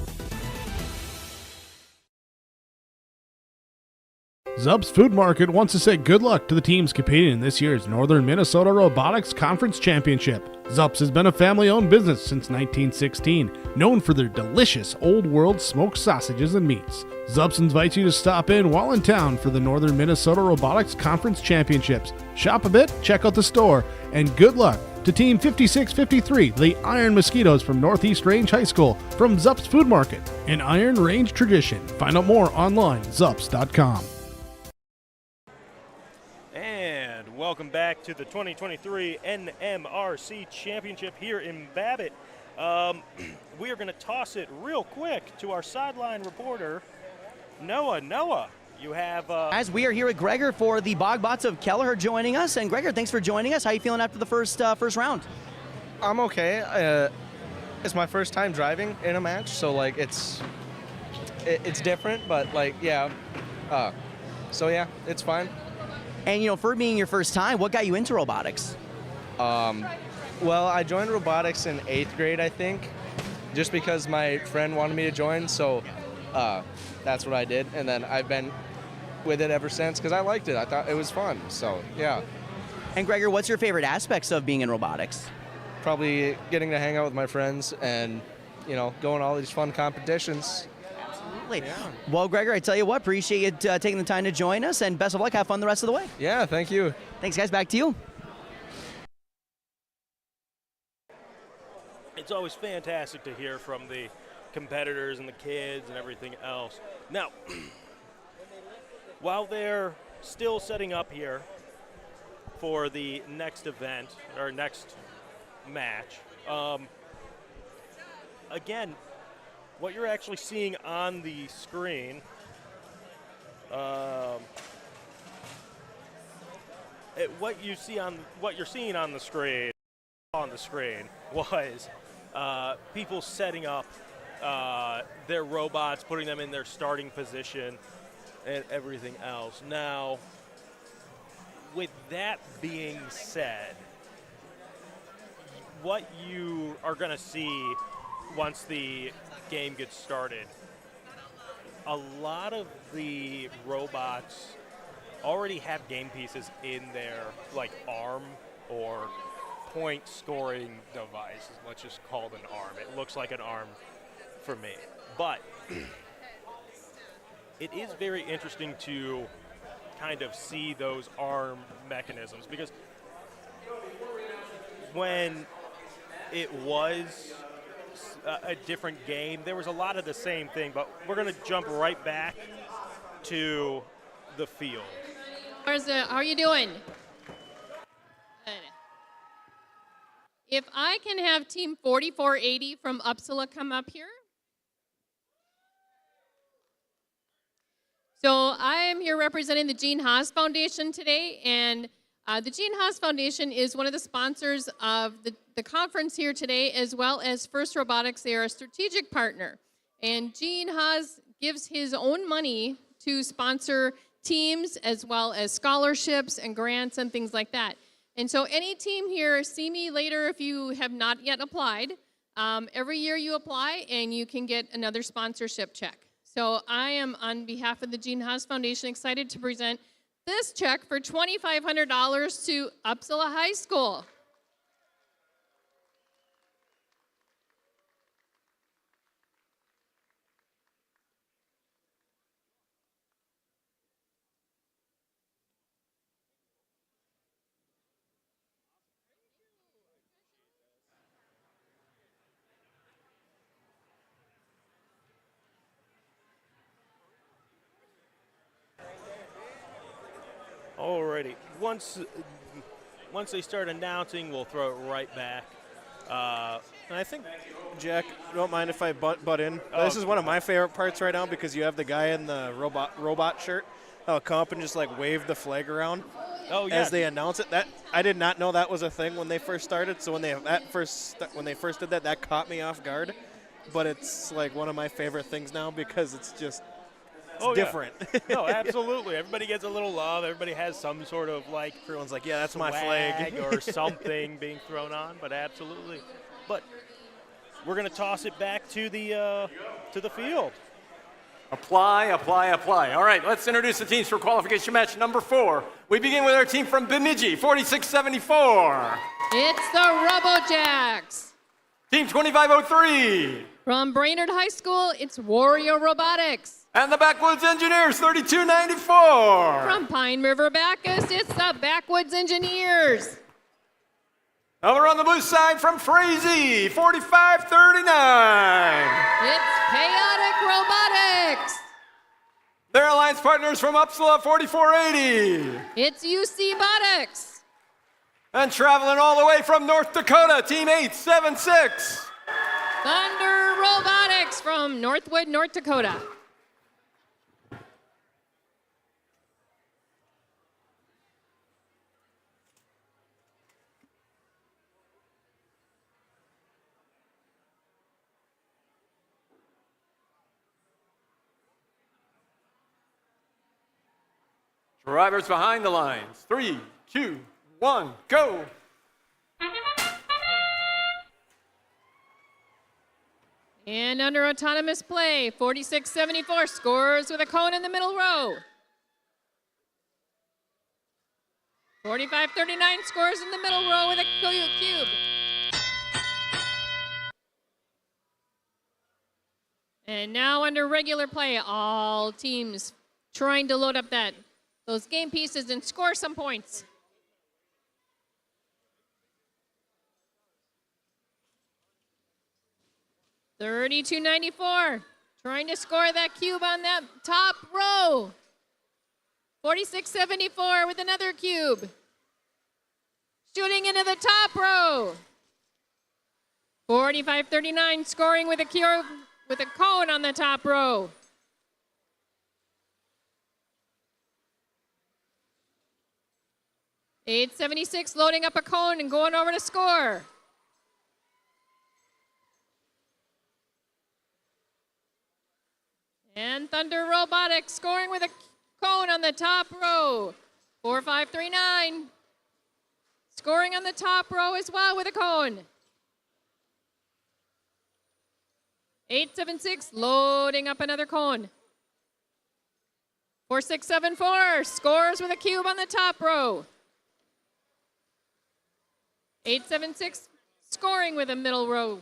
Zup's Food Market wants to say good luck to the teams competing in this year's Northern Minnesota Robotics Conference Championship. Zup's has been a family-owned business since 1916, known for their delicious old-world smoked sausages and meats. Zup's invites you to stop in while in town for the Northern Minnesota Robotics Conference Championships. Shop a bit, check out the store, and good luck to Team 5653, the Iron Mosquitoes from Northeast Range High School, from Zup's Food Market, an Iron Range tradition. Find out more online, zups.com. Welcome back to the 2023 NMRC Championship here in Babbitt. We are going to toss it real quick to our sideline reporter, Noah. Noah, you have... As we are here with Gregor for the Bogbots of Kelleher joining us. And Gregor, thanks for joining us. How are you feeling after the first round? I'm okay. It's my first time driving in a match, so like it's different, but like, yeah. So yeah, it's fine. And, you know, for being your first time, what got you into robotics? Well, I joined robotics in 8th grade, I think, just because my friend wanted me to join, so that's what I did. And then I've been with it ever since because I liked it. I thought it was fun, so yeah. And, Gregor, what's your favorite aspects of being in robotics? Probably getting to hang out with my friends and, you know, going to all these fun competitions. Yeah. Well, Gregor, I tell you what, appreciate you taking the time to join us, and best of luck. Have fun the rest of the way. Yeah, thank you. Thanks, guys. Back to you. It's always fantastic to hear from the competitors and the kids and everything else. Now, while they're still setting up here for the next event, or next match, again, what you're actually seeing on the screen, what you're seeing on the screen was people setting up their robots, putting them in their starting position, and everything else. Now, with that being said, what you are going to see once the game gets started, a lot of the robots already have game pieces in their like arm or point scoring device. Let's just call it an arm. It looks like an arm for me, but it is very interesting to kind of see those arm mechanisms, because when it was a different game, there was a lot of the same thing, but we're going to jump right back to the field. How are you doing? Good. If I can have Team 4480 from Uppsala come up here. So I am here representing the Gene Haas Foundation today, and the Gene Haas Foundation is one of the sponsors of the conference here today, as well as First Robotics. They are a strategic partner, and Gene Haas gives his own money to sponsor teams, as well as scholarships and grants and things like that. And so any team here, see me later if you have not yet applied. Every year you apply, and you can get another sponsorship check. So I am, on behalf of the Gene Haas Foundation, excited to present this check for $2,500 to Uppsala High School. Alrighty. Once they start announcing, we'll throw it right back. And I think, Jack, don't mind if I butt in. Oh. This is one of my favorite parts right now because you have the guy in the robot shirt. I'll come up and just like wave the flag around as they announce it. That I did not know that was a thing when they first started. So when they first did that, that caught me off guard. But it's like one of my favorite things now because it's just different. No, absolutely. Everybody gets a little love. Everybody has some sort of like, everyone's like, yeah, that's my flag or something being thrown on. But absolutely. But we're going to toss it back to the field. Apply, apply, apply. All right, let's introduce the teams for qualification match number 4. We begin with our team from Bemidji, 4674. It's the RoboJacks. Team 2503. From Brainerd High School, it's Wario Robotics. And the Backwoods Engineers, 3294. From Pine River Bacchus, it's the Backwoods Engineers. Over on the blue side from Frazee, 4539. It's Chaotic Robotics. Their alliance partners from Uppsala, 4480. It's UC Botics. And traveling all the way from North Dakota, Team 876. Thunder Robotics from Northwood, North Dakota. Drivers behind the lines. 3, 2, 1, go. And under autonomous play, 4674 scores with a cone in the middle row. 4539 scores in the middle row with a cube. And now under regular play, all teams trying to load up those game pieces and score some points. $32.94, trying to score that cube on that top row. 46.74 with another cube. Shooting into the top row. 45.39 scoring with a cube with a cone on the top row. $8.76 loading up a cone and going over to score. And Thunder Robotics scoring with a cone on the top row. 4539. Scoring on the top row as well with a cone. 876 loading up another cone. 4674 scores with a cube on the top row. 876 scoring with a middle row.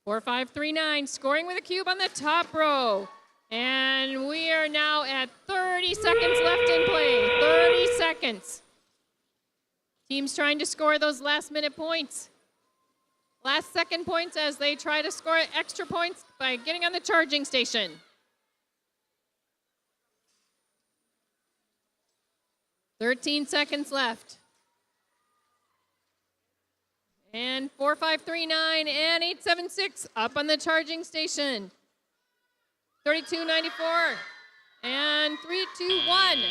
Four, 5, 3, 9, scoring with a cube on the top row. And we are now at 30 seconds left in play. 30 seconds. Teams trying to score those last minute points. Last second points as they try to score extra points by getting on the charging station. "13 seconds left. And 4.539 and 8.76 up on the charging station. 32.94 and 3.21.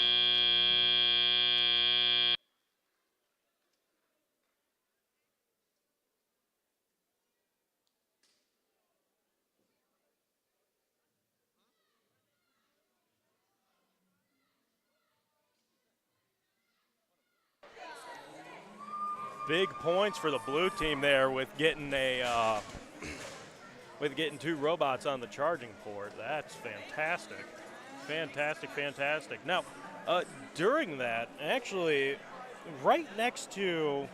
Big points for the blue team there with getting two robots on the charging port. That's fantastic. Fantastic. Now, during that, actually, right next to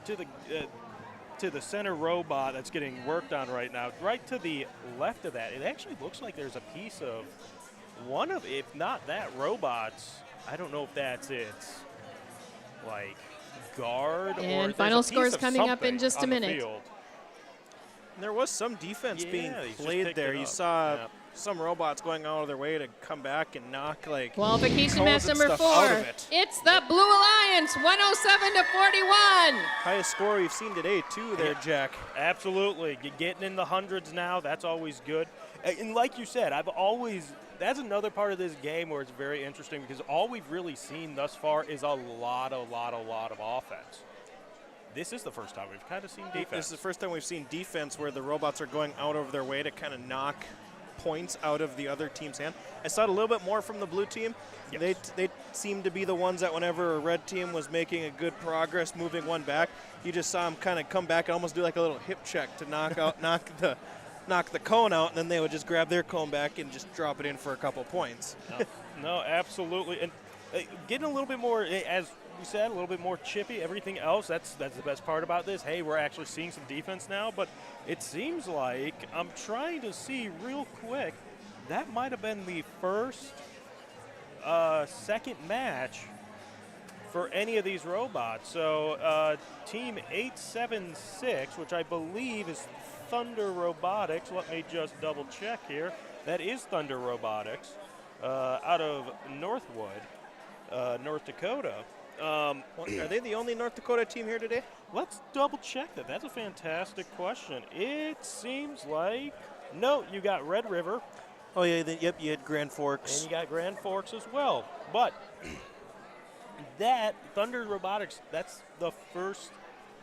the center robot that's getting worked on right now, right to the left of that, it actually looks like there's a piece of one of, if not that robot's, I don't know if that's its, like, guard and or final scores coming up in just a minute. There was some defense being played there. You saw some robots going out of their way to come back and knock like qualification match number 4. It's the Blue Alliance, 107-41. Highest score we've seen today too there, Jack. Absolutely. Getting in the hundreds now, that's always good. And like you said, that's another part of this game where it's very interesting because all we've really seen thus far is a lot of offense. This is the first time we've kind of seen defense. This is the first time we've seen defense where the robots are going out of their way to kind of knock points out of the other team's hand. I saw it a little bit more from the blue team. Yes. They seemed to be the ones that whenever a red team was making a good progress moving one back, you just saw them kind of come back and almost do like a little hip check to knock the cone out, and then they would just grab their cone back and just drop it in for a couple points. No, absolutely. And getting a little bit more, as we said, a little bit more chippy. Everything else, that's the best part about this. Hey, we're actually seeing some defense now, but it seems like I'm trying to see real quick. That might have been the first second match for any of these robots. So Team 876, which I believe is Thunder Robotics. Let me just double check here. That is Thunder Robotics out of Northwood, North Dakota. Are they the only North Dakota team here today? Let's double check that. That's a fantastic question. It seems like, no, you got Red River. Oh, yeah, yep, you had Grand Forks. And you got Grand Forks as well. But that, Thunder Robotics, that's the first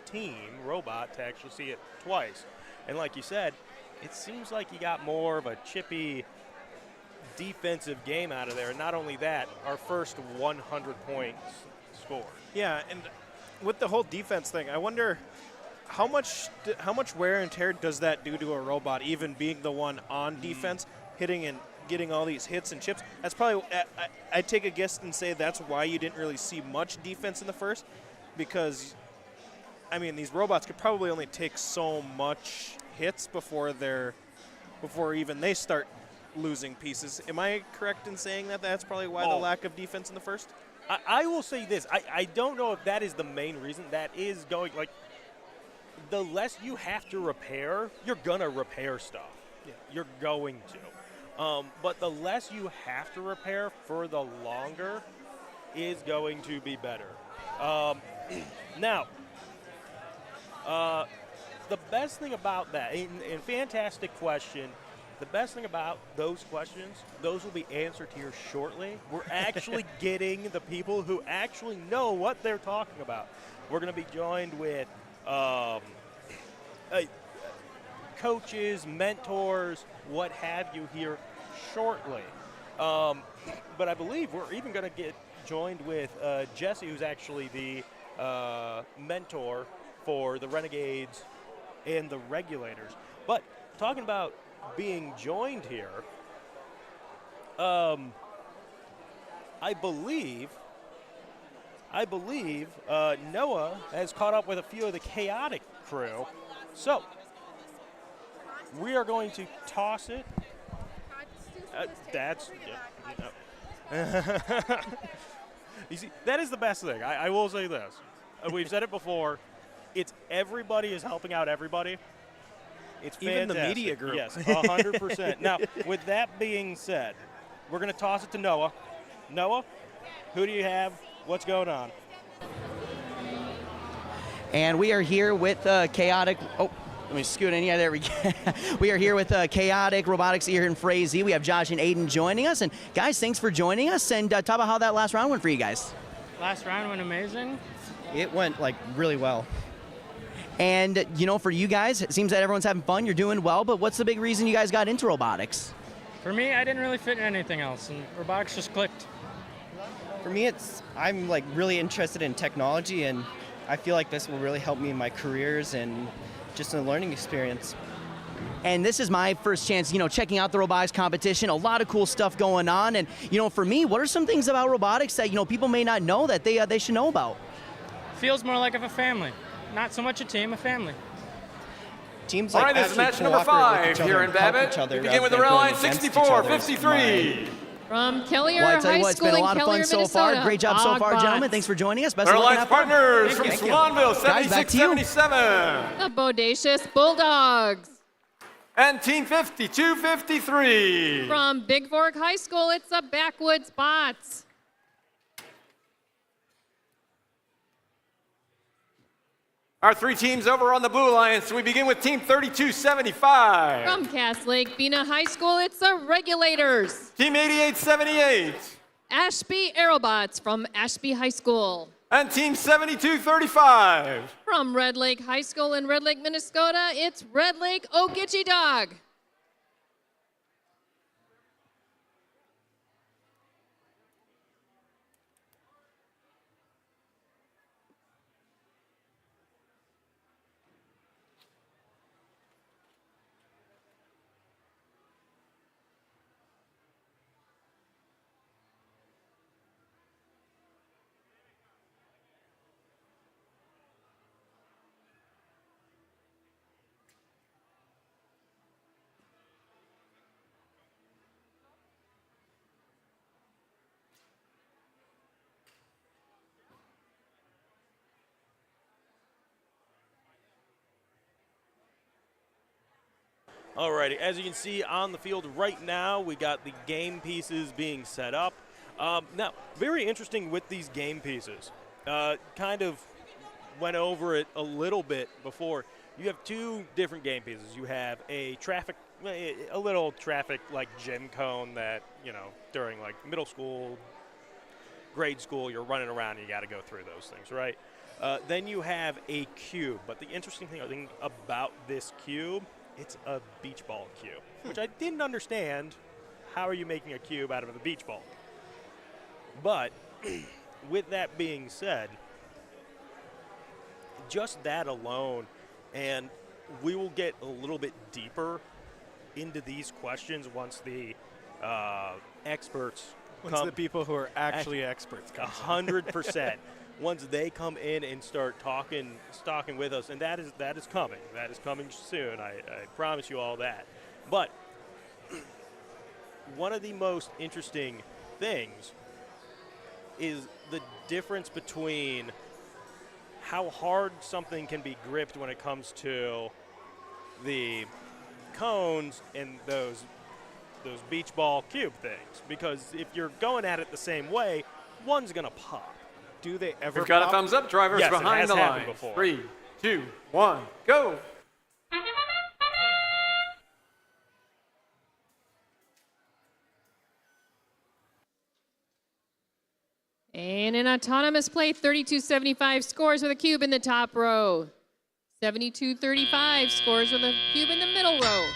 team robot to actually see it twice. And like you said, it seems like you got more of a chippy defensive game out of there. And not only that, our first 100 points scored. Yeah, and with the whole defense thing, I wonder how much wear and tear does that do to a robot, even being the one on defense, hitting and getting all these hits and chips. That's probably, I'd take a guess and say that's why you didn't really see much defense in the first, because, I mean, these robots could probably only take so much hits before even they start losing pieces. Am I correct in saying that that's probably why the lack of defense in the first? I will say this. I don't know if that is the main reason. That is going, like, the less you have to repair, you're going to repair stuff. Yeah. You're going to. But the less you have to repair for the longer is going to be better. Now, the best thing about that, and fantastic question, the best thing about those questions, those will be answered here shortly. We're actually getting the people who actually know what they're talking about. We're going to be joined with coaches, mentors, what have you here shortly. But I believe we're even going to get joined with Jesse, who's actually the mentor for the Renegades and the Regulators. But talking about being joined here, I believe Noah has caught up with a few of the Chaotic crew. So we are going to toss it. You see, that is the best thing. I will say this. We've said it before. it's everybody is helping out everybody. It's Even the fantastic. media group. Yes, 100%. Now, with that being said, we're going to toss it to Noah. Noah, who do you have? What's going on? And we are here with Chaotic. Oh, let me scoot in. Yeah, there we go. We are here with Chaotic Robotics here in Frazee. We have Josh and Aiden joining us. And guys, thanks for joining us. And talk about how that last round went for you guys. Last round went amazing. It went really well. And for you guys, it seems that everyone's having fun. You're doing well. But what's the big reason you guys got into robotics? For me, I didn't really fit in anything else, and robotics just clicked. For me, I'm really interested in technology, and I feel like this will really help me in my careers and just in a learning experience. And this is my first chance, checking out the robotics competition. A lot of cool stuff going on. And, for me, what are some things about robotics that, people may not know that they should know about? Feels more like of a family. Not so much a team, a family. Teams All right, this is match number 5 here in Babbitt. We begin with the rail line 64-53. From Kellier Well, I tell you High what, it's been School a in lot of fun Kellier, so far. Minnesota. Great job so far, Ogbots. gentlemen. Thanks for joining us. Best of luck. Airlines partners from Thank you. Swanville, Guys, back to you. 76-77. The Bodacious Bulldogs. And Team 52-53. From Big Fork High School, it's the Backwoods Bots. Our 3 teams over on the blue line, so we begin with Team 32-75. From Cass Lake Bena High School, it's the Regulators. Team 88-78. Ashby Aerobots from Ashby High School. And Team 72-35. From Red Lake High School in Red Lake, Minnesota, it's Red Lake Ogeechee Dog. Alrighty, as you can see on the field right now, we got the game pieces being set up. Now, very interesting with these game pieces. Kind of went over it a little bit before. You have 2 different game pieces. You have a little traffic like gym cone that, during like middle school, grade school, you're running around and you got to go through those things, right? Then you have a cube, but the interesting thing about this cube, it's a beach ball cube, which I didn't understand. How are you making a cube out of a beach ball? But with that being said, just that alone, and we will get a little bit deeper into these questions once the experts Once the people who are actually experts come. 100%. Once they come in and start talking with us, and that is coming. That is coming soon. I promise you all that. But one of the most interesting things is the difference between how hard something can be gripped when it comes to the cones and those beach ball cube things. Because if you're going at it the same way, one's going to pop. Do they ever We've got pop? a thumbs up. Drivers Yes, it behind has the happened line. before. 3, 2, 1, go. And an autonomous play, 32-75 scores with a cube in the top row. 72-35 scores with a cube in the middle row.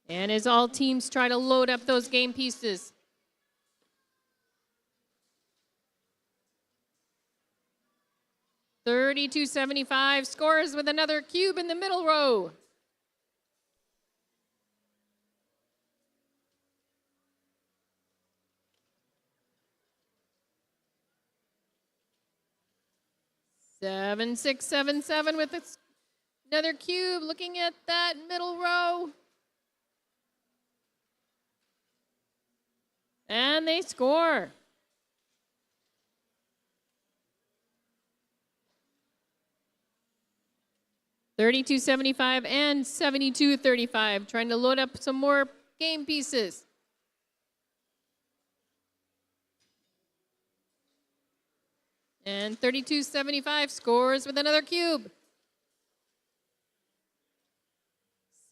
And as all teams try to load up those game pieces. $32.75 scores with another cube in the middle row. Seven, 6, 7, 7 with another cube looking at that middle row. And they score. 32-75 and 72-35. Trying to load up some more game pieces. And 32-75 scores with another cube.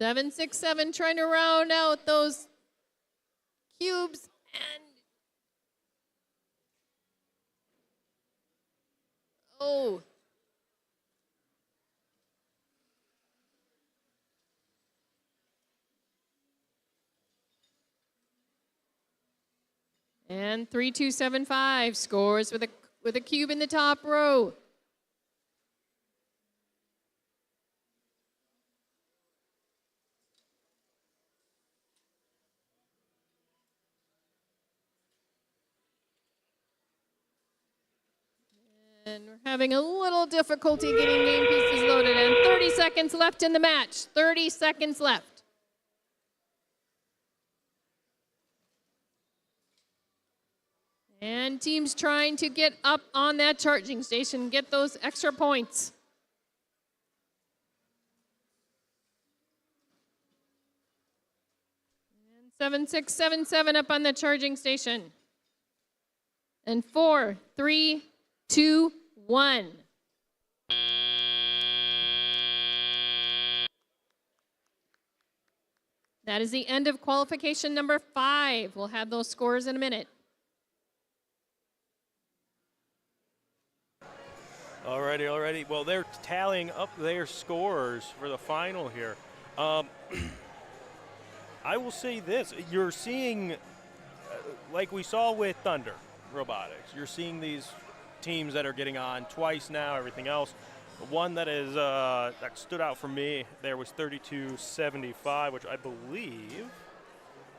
7-6-7 trying to round out those cubes. And oh. And 3275 scores with a cube in the top row. And we're having a little difficulty getting game pieces loaded. And 30 seconds left in the match. 30 seconds left. And teams trying to get up on that charging station, get those extra points. And 7-6-7-7 up on the charging station. And 4, 3, 2, 1. That is the end of qualification number 5. We'll have those scores in a minute. Alrighty. Well, they're tallying up their scores for the final here. I will say this. You're seeing, like we saw with Thunder Robotics, you're seeing these teams that are getting on twice now, everything else. The one that is that stood out for me there was 32-75, which I believe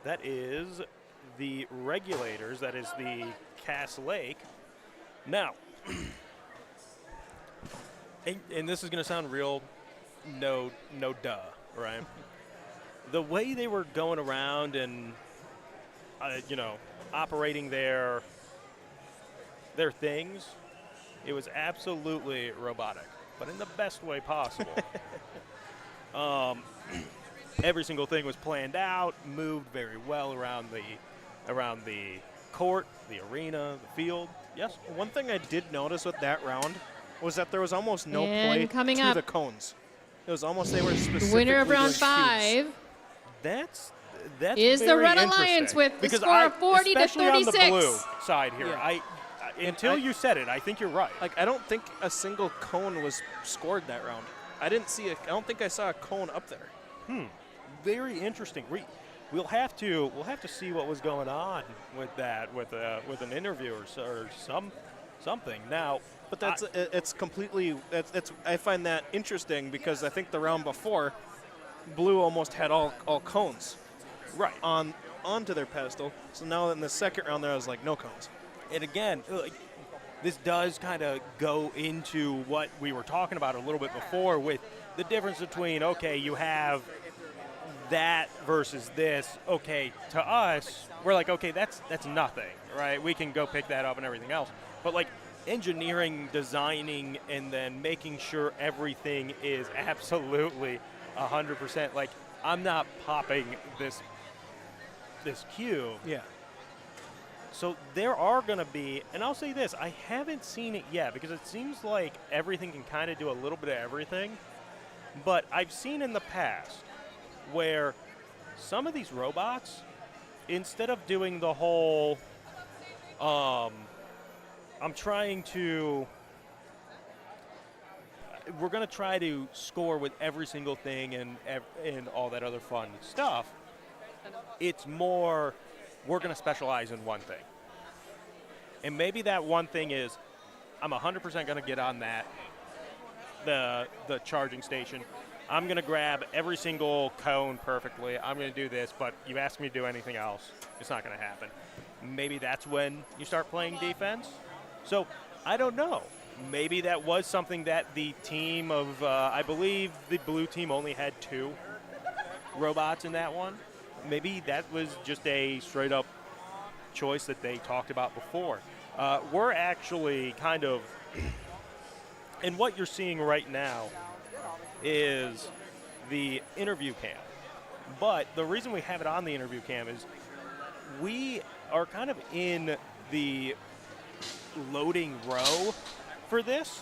that is the Regulators, that is the Cass Lake. Now, and this is going to sound real no duh, right? The way they were going around and, operating their things, it was absolutely robotic, but in the best way possible. Every single thing was planned out, moved very well around the court, the arena, the field. Yes? One thing I did notice with that round was that there was almost no And play to the cones. It was almost they were specifically Winner of round doing 5 That's is the very Red Alliance interesting. with the Because score of 40 to especially 36. on the blue side here, Yeah. until you said it, I think you're right. Like, I don't think a single cone was scored that round. I don't think I saw a cone up there. Very interesting. We'll have to see what was going on with that with an interview or something. Now, but it's completely I find that interesting because I think the round before, blue almost had all cones, right, onto their pedestal. So now in the second round there was like no cones. And again, this does kind of go into what we were talking about a little bit before with the difference between, okay, you have that versus this. Okay, to us, we're like, okay, that's nothing, right? We can go pick that up and everything else. But like engineering, designing, and then making sure everything is absolutely 100%. Like, I'm not popping this cube. Yeah. So there are going to be, and I'll say this, I haven't seen it yet because it seems like everything can kind of do a little bit of everything. But I've seen in the past where some of these robots, instead of doing the whole, we're going to try to score with every single thing and all that other fun stuff. It's more, we're going to specialize in one thing. And maybe that one thing is, I'm 100% going to get on that, the charging station. I'm going to grab every single cone perfectly. I'm going to do this, but you ask me to do anything else, it's not going to happen. Maybe that's when you start playing defense. So I don't know. Maybe that was something that the team of, I believe the blue team only had 2 robots in that one. Maybe that was just a straight up choice that they talked about before. We're actually kind of, and what you're seeing right now is the interview cam. But the reason we have it on the interview cam is we are kind of in the loading row for this.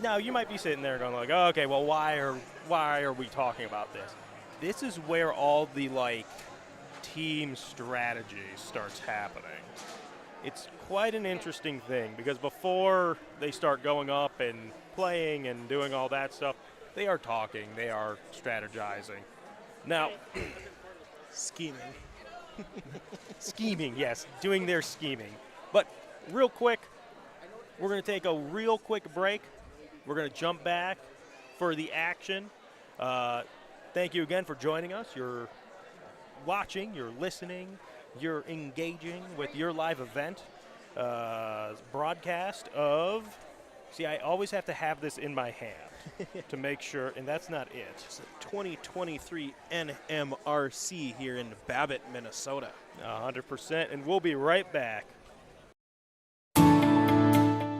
Now, you might be sitting there going like, oh, okay, well, why are we talking about this? This is where all the, like, team strategy starts happening. It's quite an interesting thing because before they start going up and playing and doing all that stuff, they are talking, they are strategizing. Now, scheming. Scheming, yes, doing their scheming. But real quick, we're going to take a real quick break. We're going to jump back for the action. Thank you again for joining us. You're watching, you're listening, you're engaging with your live event broadcast of, see, I always have to have this in my hand to make sure, and that's not it. It's a 2023 NMRC here in Babbitt, Minnesota. 100%, and we'll be right back.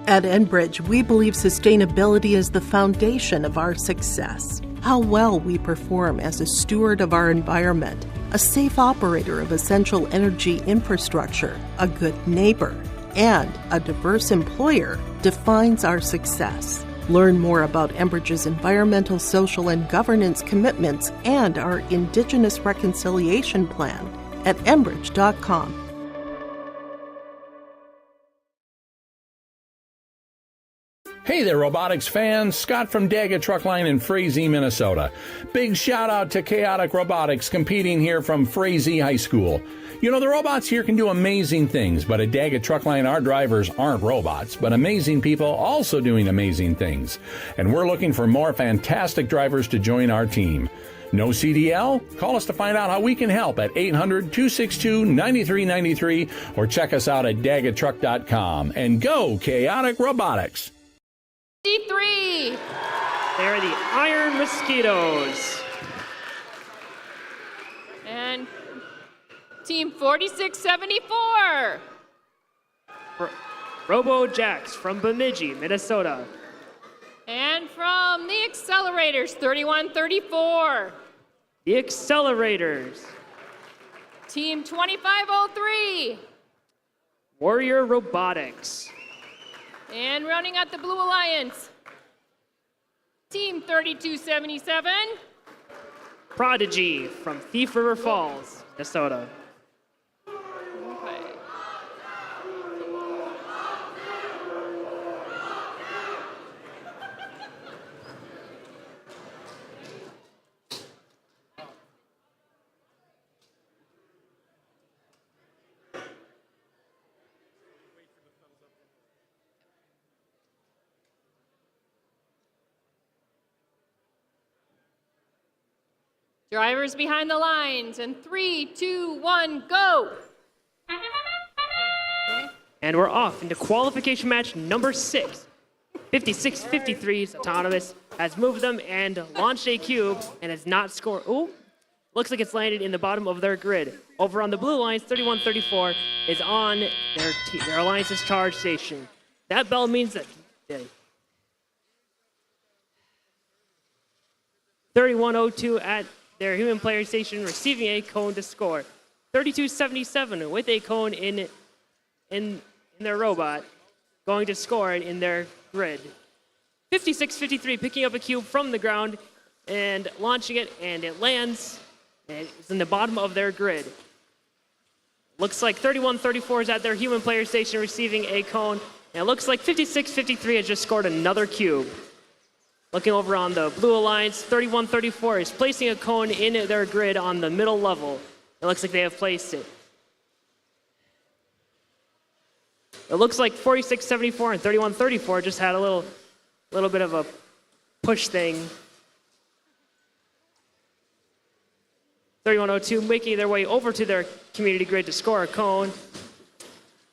At Enbridge, we believe sustainability is the foundation of our success. How well we perform as a steward of our environment, a safe operator of essential energy infrastructure, a good neighbor, and a diverse employer defines our success. Learn more about Enbridge's environmental, social, and governance commitments and our Indigenous Reconciliation Plan at enbridge.com. Hey there, robotics fans. Scott from Daggett Truck Line in Frazee, Minnesota. Big shout out to Chaotic Robotics competing here from Frazee High School. You know, the robots here can do amazing things, but at Daggett Truck Line, our drivers aren't robots, but amazing people also doing amazing things. And we're looking for more fantastic drivers to join our team. No CDL? Call us to find out how we can help at 800-262-9393 or check us out at daggettruck.com. And go Chaotic Robotics! D3. They are the Iron Mosquitoes. And team 4674. Robo-Jacks from Bemidji, Minnesota. And from the Accelerators, 3134. The Accelerators. Team 2503. Warrior Robotics. And rounding out the Blue Alliance, Team 3277. Prodigy from Thief River Falls, Minnesota. Okay. Drivers behind the lines, and 3, 2, 1, go! And we're off into qualification match number 6. 5653's Autonomous has moved them and launched a cube and has not scored. Ooh, looks like it's landed in the bottom of their grid. Over on the blue lines, 3134 is on their Alliance's charge station. That bell means that 3102 at their human player station receiving a cone to score. 3277 with a cone in their robot going to score it in their grid. 5653 picking up a cube from the ground and launching it, and it lands and it's in the bottom of their grid. Looks like 3134 is at their human player station receiving a cone, and it looks like 5653 has just scored another cube. Looking over on the Blue Alliance, 3134 is placing a cone in their grid on the middle level. It looks like they have placed it. It looks like 4674 and 3134 just had a little bit of a push thing. 3102 making their way over to their community grid to score a cone.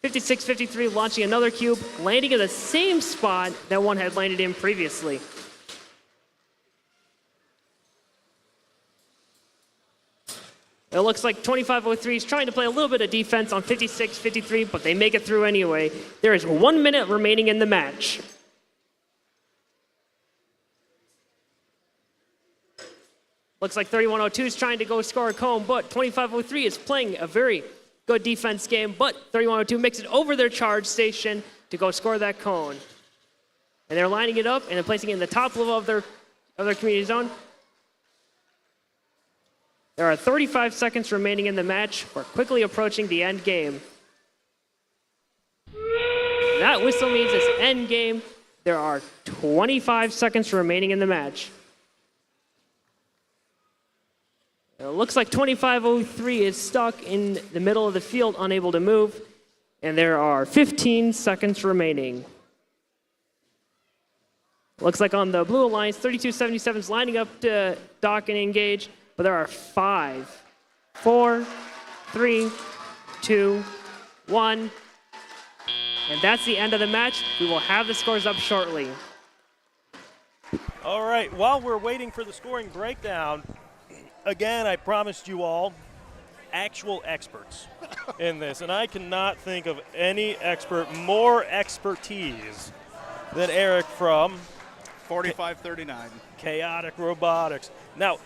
5653 launching another cube, landing in the same spot that one had landed in previously. It looks like 2503 is trying to play a little bit of defense on 5653, but they make it through anyway. There is 1 minute remaining in the match. Looks like 3102 is trying to go score a cone, but 2503 is playing a very good defense game, but 3102 makes it over their charge station to go score that cone. And they're lining it up and they're placing it in the top level of their community zone. There are 35 seconds remaining in the match. We're quickly approaching the end game. That whistle means it's end game. There are 25 seconds remaining in the match. It looks like 2503 is stuck in the middle of the field, unable to move. And there are 15 seconds remaining. Looks like on the Blue Alliance, 3277 is lining up to dock and engage. But there are 5, 4, 3, 2, 1. And that's the end of the match. We will have the scores up shortly. All right, while we're waiting for the scoring breakdown, again, I promised you all actual experts in this, and I cannot think of any expert, more expertise than Eric from 4539. Chaotic Robotics. Now,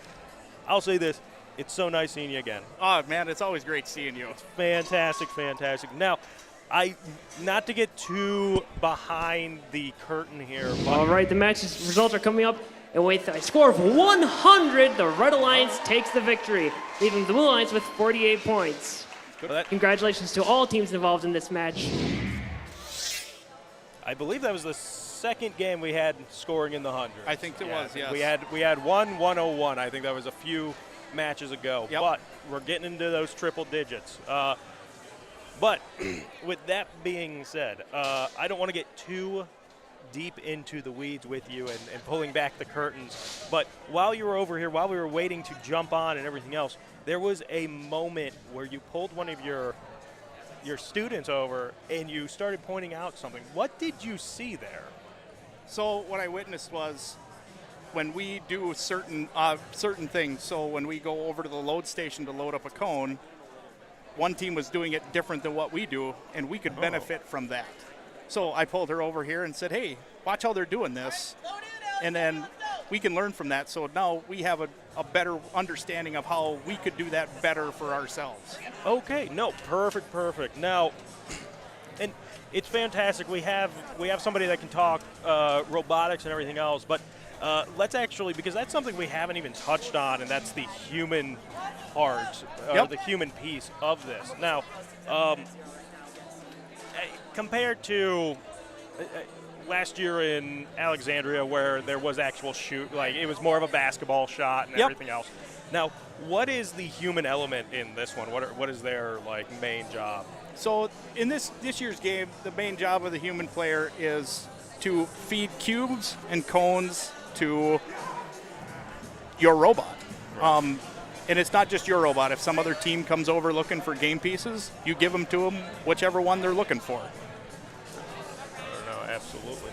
I'll say this, it's so nice seeing you again. Oh, man, it's always great seeing you. It's fantastic, fantastic. Now, not to get too behind the curtain here. All right, the match's results are coming up. And with a score of 100, the Red Alliance takes the victory, leaving the Blue Alliance with 48 points. Congratulations to all teams involved in this match. I believe that was the second game we had scoring in the 100. I think it was, yes. We had 101. I think that was a few matches ago. Yep. But we're getting into those triple digits. But with that being said, I don't want to get too deep into the weeds with you and pulling back the curtains. But while you were over here, while we were waiting to jump on and everything else, there was a moment where you pulled one of your students over and you started pointing out something. What did you see there? So what I witnessed was when we do certain things, so when we go over to the load station to load up a cone, one team was doing it different than what we do, and we could benefit from that. So I pulled her over here and said, hey, watch how they're doing this. And then we can learn from that. So now we have a better understanding of how we could do that better for ourselves. Okay, no, perfect. Now, and it's fantastic. We have somebody that can talk robotics and everything else, but let's actually, because that's something we haven't even touched on, and that's the human part, the human piece of this. Now, compared to last year in Alexandria where there was actual shoot, like it was more of a basketball shot and everything else. Now, what is the human element in this one? What is their main job? So in this year's game, the main job of the human player is to feed cubes and cones to your robot. Right. And it's not just your robot. If some other team comes over looking for game pieces, you give them to them, whichever one they're looking for. No, absolutely.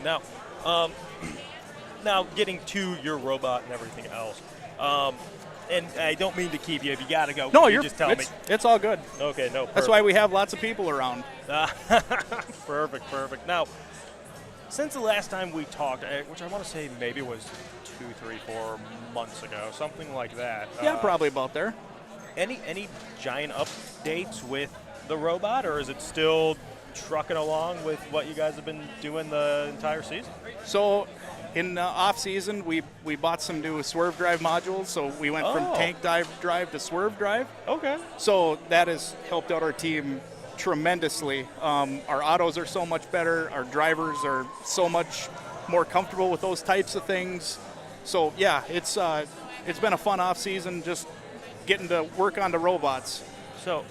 Now getting to your robot and everything else. And I don't mean to keep you. If you got to go, no, you just tell me. It's all good. Okay, no, perfect. That's why we have lots of people around. Perfect. Now, since the last time we talked, which I want to say maybe was 2, 3, 4 months ago, something like that. Yeah, probably about there. Any giant updates with the robot, or is it still trucking along with what you guys have been doing the entire season? So, in off season, we bought some new swerve drive modules. So we went from tank drive to swerve drive. Okay. So that has helped out our team tremendously. Our autos are so much better. Our drivers are so much more comfortable with those types of things. So yeah, it's been a fun off season, just getting to work on the robots. So,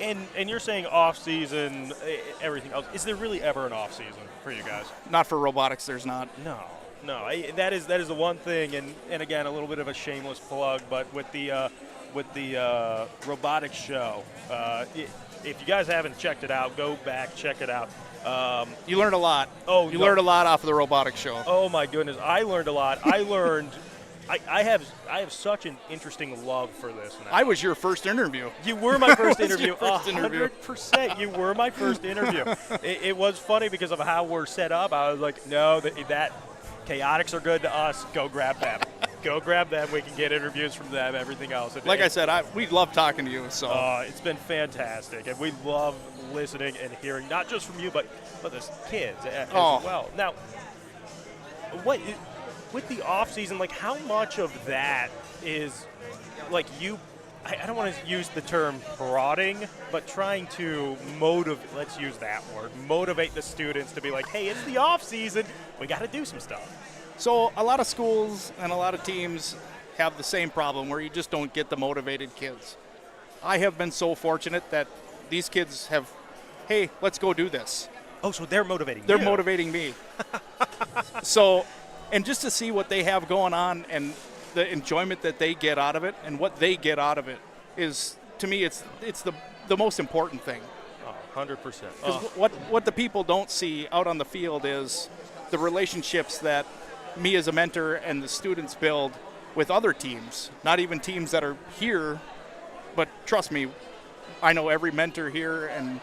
and you're saying off season, everything else. Is there really ever an off season for you guys? Not for robotics. There's not. No. That is the one thing, and again, a little bit of a shameless plug, but with the robotics show, if you guys haven't checked it out, go back, check it out. You learned a lot. You learned a lot off of the robotics show. Oh my goodness, I learned a lot. I have such an interesting love for this now. I was your first interview. You were my first interview. 100%. You were my first interview. It was funny because of how we're set up. I was like, no, that Chaotics are good to us. Go grab them. Go grab them. We can get interviews from them, everything else. Like I said, we love talking to you. So it's been fantastic, and we love listening and hearing not just from you, but the kids as well. Now, with the off season, like how much of that is like you? I don't want to use the term prodding, but trying to let's use that word, motivate the students to be like, hey, it's the off season, we got to do some stuff. So a lot of schools and a lot of teams have the same problem where you just don't get the motivated kids. I have been so fortunate that these kids have, hey, let's go do this. Oh, so they're motivating They're motivating me. So, and just to see what they have going on and the enjoyment that they get out of it and what they get out of it is, to me, it's the most important thing. 100%. Because what the people don't see out on the field is the relationships that me as a mentor and the students build with other teams, not even teams that are here, but trust me, I know every mentor here, and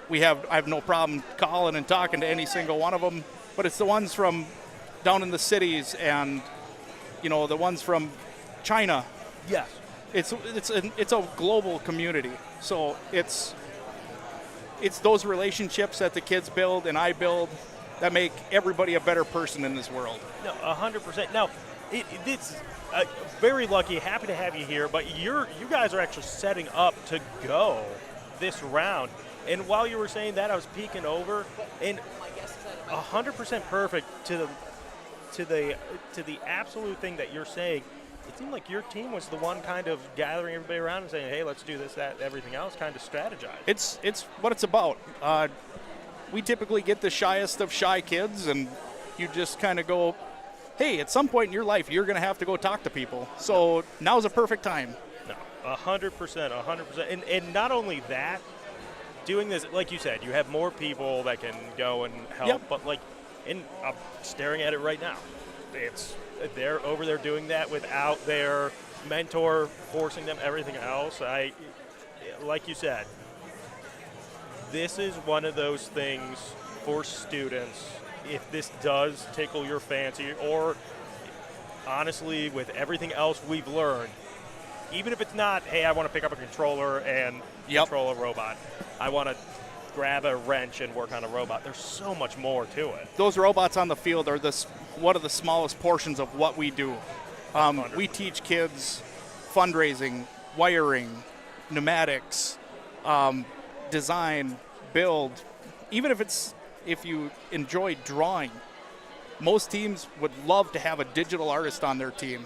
I have no problem calling and talking to any single one of them, but it's the ones from down in the cities and the ones from China. Yes. It's a global community. So it's those relationships that the kids build and I build that make everybody a better person in this world. No, 100%. Now, it's very lucky, happy to have you here, but you guys are actually setting up to go this round. And while you were saying that, I was peeking over, and 100% perfect to the absolute thing that you're saying. It seemed like your team was the one kind of gathering everybody around and saying, hey, let's do this, that, everything else, kind of strategize. It's what it's about. We typically get the shyest of shy kids, and you just kind of go, hey, at some point in your life, you're going to have to go talk to people. So now's a perfect time. No, 100%. And not only that, doing this, like you said, you have more people that can go and help, but I'm staring at it right now. They're over there doing that without their mentor forcing them, everything else. Like you said, this is one of those things for students, if this does tickle your fancy, or honestly, with everything else we've learned, even if it's not, hey, I want to pick up a controller and control a robot. I want to grab a wrench and work on a robot. There's so much more to it. Those robots on the field are one of the smallest portions of what we do. We teach kids fundraising, wiring, pneumatics, design, build. Even if you enjoy drawing, most teams would love to have a digital artist on their team.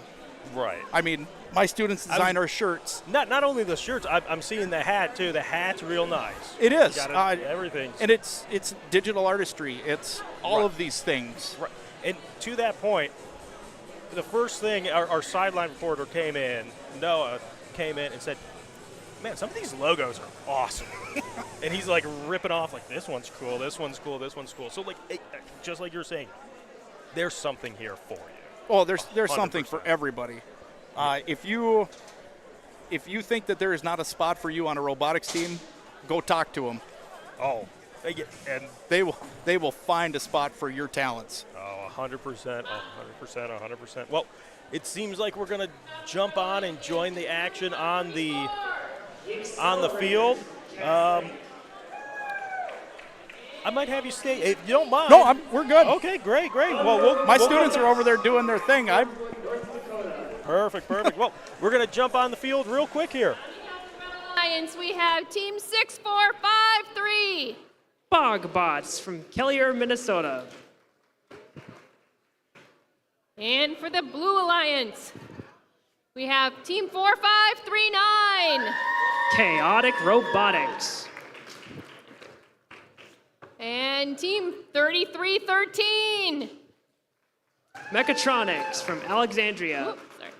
Right. I mean, my students design our shirts. Not only the shirts, I'm seeing the hat too. The hat's real nice. It is. Everything. And it's digital artistry. It's all of these things. Right. And to that point, the first thing our sideline reporter came in, Noah came in and said, man, some of these logos are awesome. And he's like ripping off like, this one's cool, this one's cool, this one's cool. So just like you're saying, there's something here for you. Oh, there's something for everybody. If you think that there is not a spot for you on a robotics team, go talk to them. Oh, and they will find a spot for your talents. Oh, 100%. Well, it seems like we're going to jump on and join the action on the field. I might have you stay if you don't mind. No, we're good. Okay, great. Well, my students are over there doing their thing. Perfect. Well, we're going to jump on the field real quick here. Lions, we have Team 6453. Bogbots from Kelliher, Minnesota. And for the Blue Alliance, we have Team 4539. Chaotic Robotics. And Team 3313. Mechatronics from Alexandria. Oops, sorry.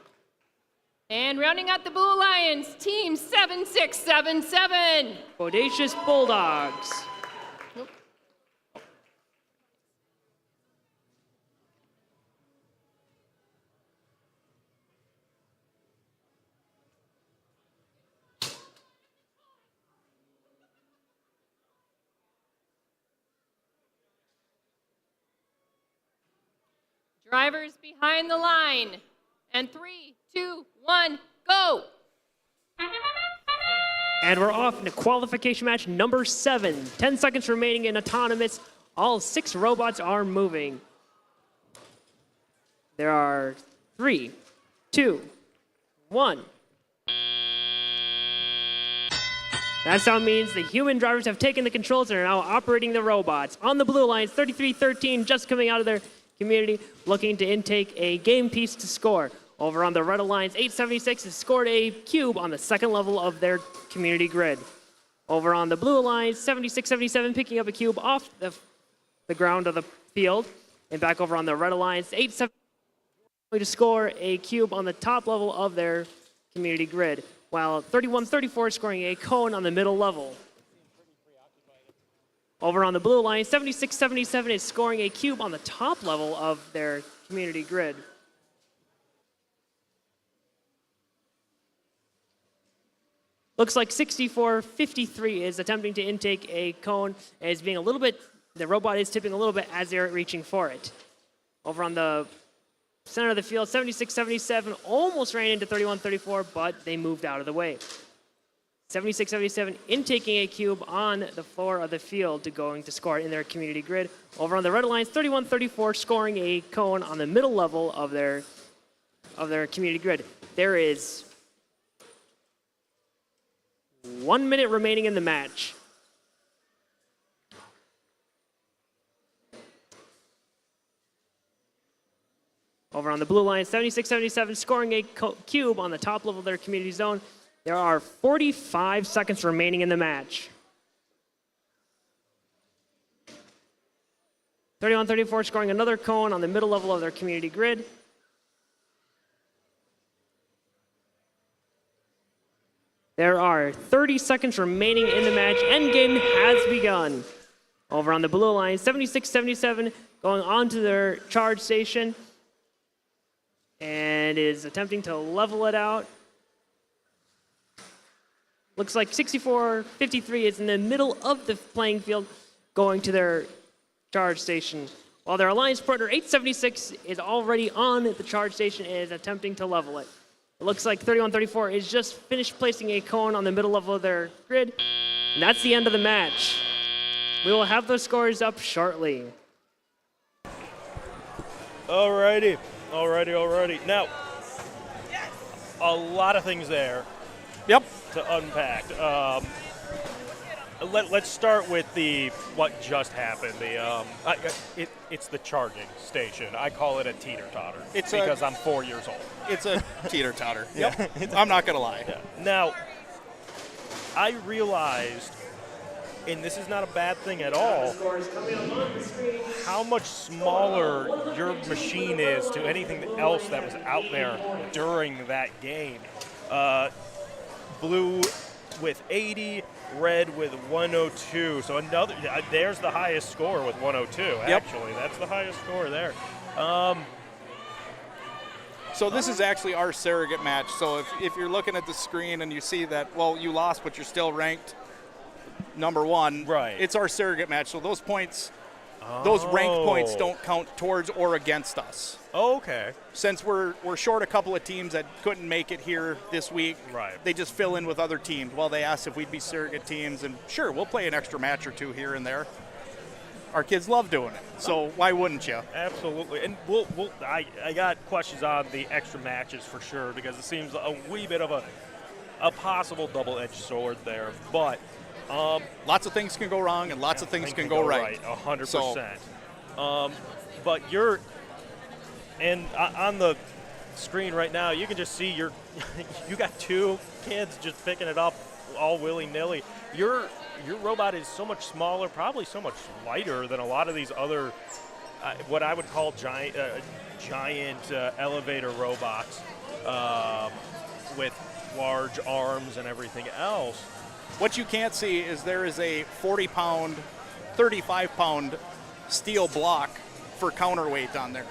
And rounding out the Blue Alliance, Team 7677. Bodacious Bulldogs. Nope. Drivers behind the line. And 3, 2, 1, go! And we're off into qualification match number 7. 10 seconds remaining in autonomous. All 6 robots are moving. There are 3, 2, 1. That sound means the human drivers have taken the controls and are now operating the robots. On the blue lines, 33-13, just coming out of their community, looking to intake a game piece to score. Over on the red alliance, 876 has scored a cube on the second level of their community grid. Over on the blue alliance, 7677 picking up a cube off the ground of the field. And back over on the red alliance, 877 to score a cube on the top level of their community grid, while 3134 is scoring a cone on the middle level. Over on the blue line, 7677 is scoring a cube on the top level of their community grid. Looks like 6453 is attempting to intake a cone and is being a little bit, the robot is tipping a little bit as they're reaching for it. Over on the center of the field, 7677 almost ran into 3134, but they moved out of the way. 7677 intaking a cube on the floor of the field to going to score in their community grid. Over on the red alliance, 3134 scoring a cone on the middle level of their community grid. There is 1 minute remaining in the match. Over on the blue line, 7677 scoring a cube on the top level of their community zone. There are 45 seconds remaining in the match. 3134 scoring another cone on the middle level of their community grid. There are 30 seconds remaining in the match. Endgame has begun. Over on the blue line, 7677 going on to their charge station and is attempting to level it out. Looks like 6453 is in the middle of the playing field going to their charge station, while their alliance partner 876 is already on the charge station and is attempting to level it. It looks like 3134 is just finished placing a cone on the middle level of their grid, and that's the end of the match. We will have those scores up shortly. Alrighty. Now, a lot of things there. Yep. To unpack. Let's start with what just happened. It's the charging station. I call it a teeter-totter because I'm 4 years old. It's a teeter-totter. Yeah. Yep. I'm not going to lie. Yeah. Now, I realized, and this is not a bad thing at all, how much smaller your machine is to anything else that was out there during that game. Blue with 80, red with 102. So there's the highest score with 102, actually. That's the highest score there. So this is actually our surrogate match. So if you're looking at the screen and you see that, well, you lost, but you're still ranked number 1. Right. It's our surrogate match. So those points, those rank points don't count towards or against us. Oh, okay. Since we're short a couple of teams that couldn't make it here this week, right, they just fill in with other teams. Well, they asked if we'd be surrogate teams, and sure, we'll play an extra match or two here and there. Our kids love doing it, so why wouldn't you? Absolutely. And I got questions on the extra matches for sure, because it seems a wee bit of a possible double-edged sword there. But lots of things can go wrong, and lots of things can go right. 100%. But you're, and on the screen right now, you can just see you got 2 kids just picking it up all willy-nilly. Your robot is so much smaller, probably so much lighter than a lot of these other, what I would call giant elevator robots with large arms and everything else. What you can't see is there is a 40-pound, 35-pound steel block for counterweight on there.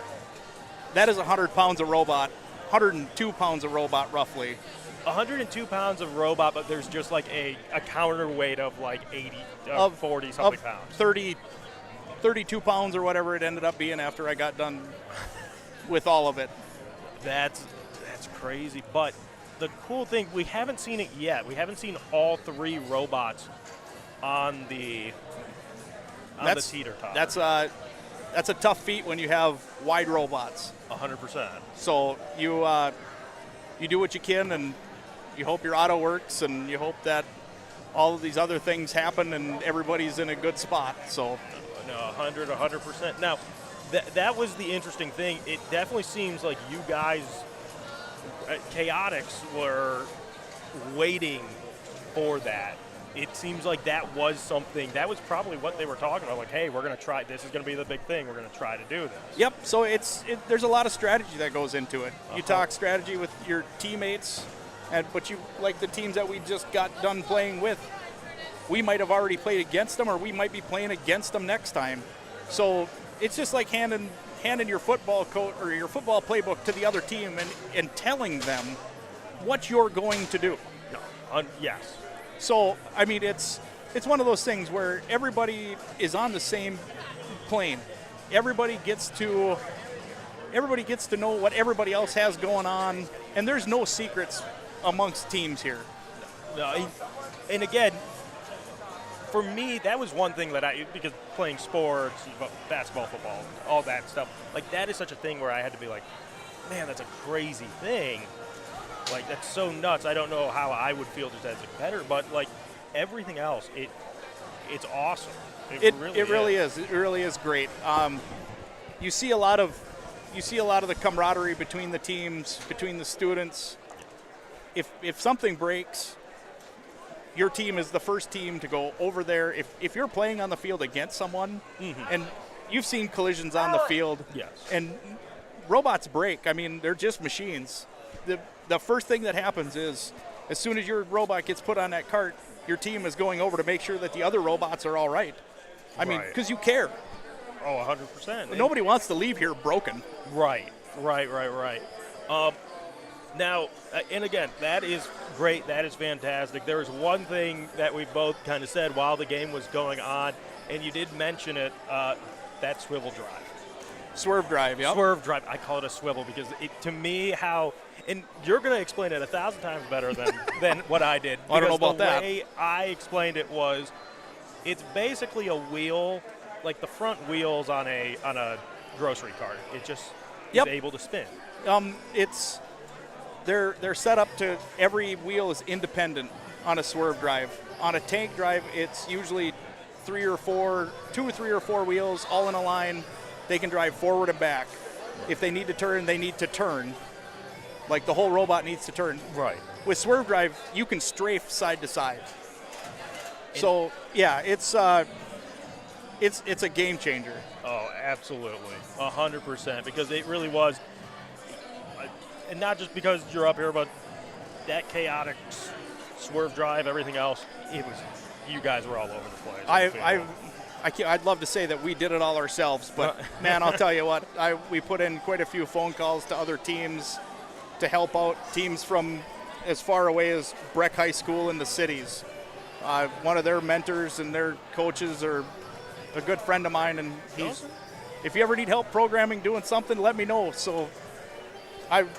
That is 100 pounds of robot, 102 pounds of robot roughly. 102 pounds of robot, but there's just like a counterweight of like 80, 40 something pounds. 32 pounds or whatever it ended up being after I got done with all of it. That's That's crazy. But the cool thing, we haven't seen it yet. We haven't seen all 3 robots on the teeter top. That's a tough feat when you have wide robots. 100%. So you do what you can, and you hope your auto works, and you hope that all of these other things happen, and everybody's in a good spot. So, no, 100%. Now, that was the interesting thing. It definitely seems like you guys, Chaotix, were waiting for that. It seems like that was something, that was probably what they were talking about. Like, hey, we're going to try, this is going to be the big thing. We're going to try to do this. Yep. So there's a lot of strategy that goes into it. You talk strategy with your teammates, but you, like the teams that we just got done playing with, we might have already played against them, or we might be playing against them next time. So it's just like handing your football coach or your football playbook to the other team and telling them what you're going to do. Yes. So, I mean, it's one of those things where everybody is on the same plane. Everybody gets to know what everybody else has going on, and there's no secrets amongst teams here. No, and again, for me, that was one thing that because playing sports, basketball, football, all that stuff, like that is such a thing where I had to be like, man, that's a crazy thing. Like, that's so nuts. I don't know how I would feel just as a competitor, but like everything else, it's awesome. It really is. It really is great. You see a lot of the camaraderie between the teams, between the students. If something breaks, your team is the first team to go over there. If you're playing on the field against someone, and you've seen collisions on the field, yes, and robots break. I mean, they're just machines. The first thing that happens is, as soon as your robot gets put on that cart, your team is going over to make sure that the other robots are all right. I mean, because you care. Oh, 100%. Nobody wants to leave here broken. Right. Now, and again, that is great. That is fantastic. There was one thing that we both kind of said while the game was going on, and you did mention it, that swivel drive. Swerve drive, yeah. Swerve drive. I call it a swivel because to me, and you're going to explain it 1,000 times better than what I did. I don't know about that. The way I explained it was, it's basically a wheel, like the front wheels on a grocery cart. It just is able to spin. They're set up to, every wheel is independent on a swerve drive. On a tank drive, it's usually 2 or 3 or 4 wheels all in a line. They can drive forward and back. If they need to turn, they need to turn. Like the whole robot needs to turn. Right. With swerve drive, you can strafe side to side. So yeah, it's a game changer. Oh, absolutely, 100%. Because it really was, and not just because you're up here, but that chaotic swerve drive, everything else. It was, you guys were all over the place. I'd love to say that we did it all ourselves, but man, I'll tell you what, we put in quite a few phone calls to other teams to help out teams from as far away as Breck High School in the cities. One of their mentors and their coaches are a good friend of mine, and if you ever need help programming, doing something, let me know. So I've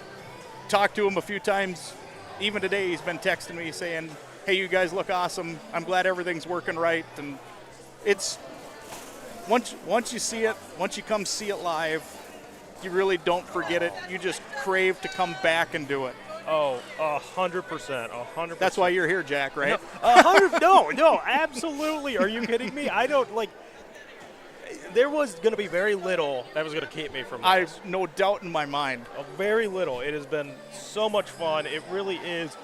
talked to him a few times. Even today, he's been texting me saying, hey, you guys look awesome. I'm glad everything's working right. And it's, once you see it, once you come see it live, you really don't forget it. You just crave to come back and do it. Oh, 100%. That's why you're here, Jack, right? No, absolutely. Are you kidding me? I don't, there was going to be very little that was going to keep me from this. I've no doubt in my mind. Very little. It has been so much fun. It really is.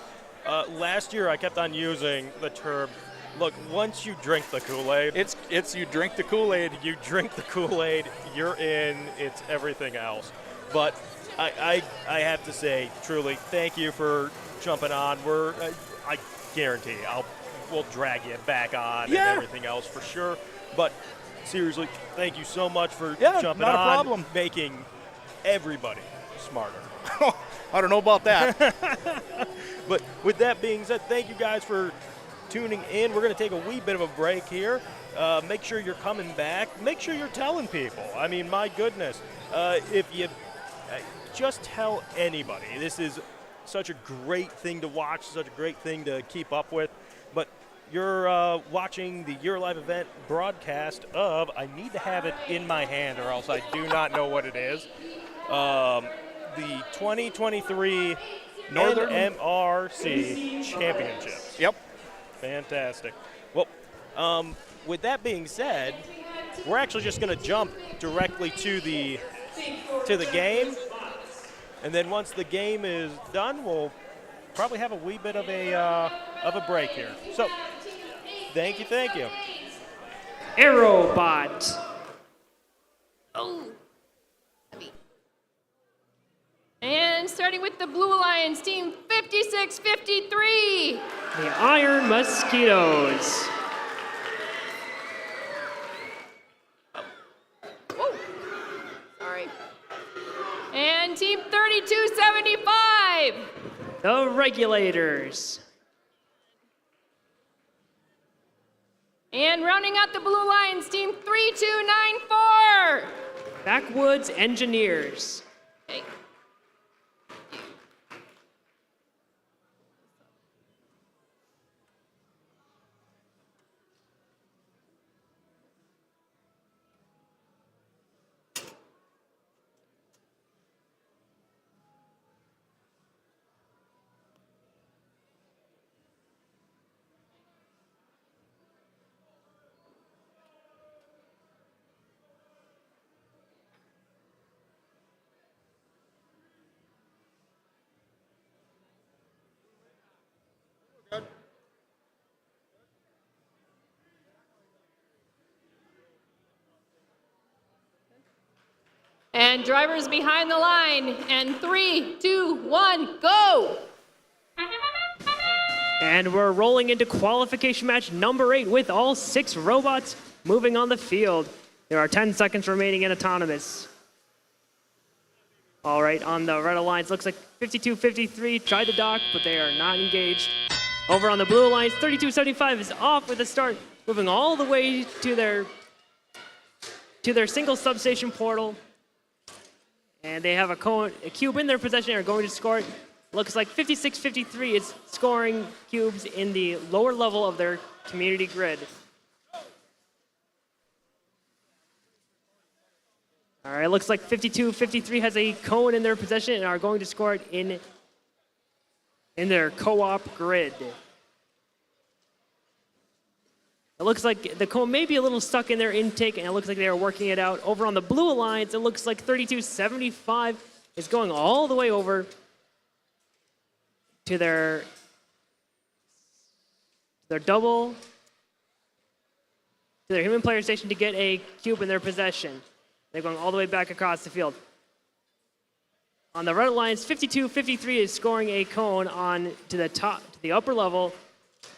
Last year I kept on using the term, look, once you drink the Kool-Aid. It's you drink the Kool-Aid. You drink the Kool-Aid, you're in, it's everything else. But I have to say, truly, thank you for jumping on. I guarantee we'll drag you back on and everything else for sure. But seriously, thank you so much for jumping not on. A problem. Making everybody smarter. I don't know about that. But with that being said, thank you guys for tuning in. We're going to take a wee bit of a break here. Make sure you're coming back. Make sure you're telling people. I mean, my goodness. If you just tell anybody. This is such a great thing to watch, such a great thing to keep up with. But you're watching the Your Live event broadcast of, I need to have it in my hand or else I do not know what it is, the 2023 Northern NMRC Championships. Yep. Fantastic. Well, with that being said, we're actually just going to jump directly to the game, and then once the game is done, we'll probably have a wee bit of a break here. So, thank you. Aerobot. Oh. And starting with the Blue Alliance team, 56-53. The Iron Mosquitoes. Sorry. And team 32-75. The Regulators. And rounding out the Blue Lions, team 3294. Backwoods Engineers. Okay. And drivers behind the line. And 3, 2, 1, go! And we're rolling into qualification match number 8 with all 6 robots moving on the field. There are 10 seconds remaining in autonomous. All right, on the red alliance, looks like 52-53 tried to dock, but they are not engaged. Over on the blue alliance, 32-75 is off with a start, moving all the way to their single substation portal. And they have a cube in their possession and are going to score it. Looks like 56-53 is scoring cubes in the lower level of their community grid. All right, looks like 52-53 has a cone in their possession and are going to score it in their co-op grid. It looks like the cone may be a little stuck in their intake, and it looks like they are working it out. Over on the blue alliance, it looks like 32-75 is going all the way over to their human player station to get a cube in their possession. They're going all the way back across the field. On the red alliance, 52-53 is scoring a cone on to the upper level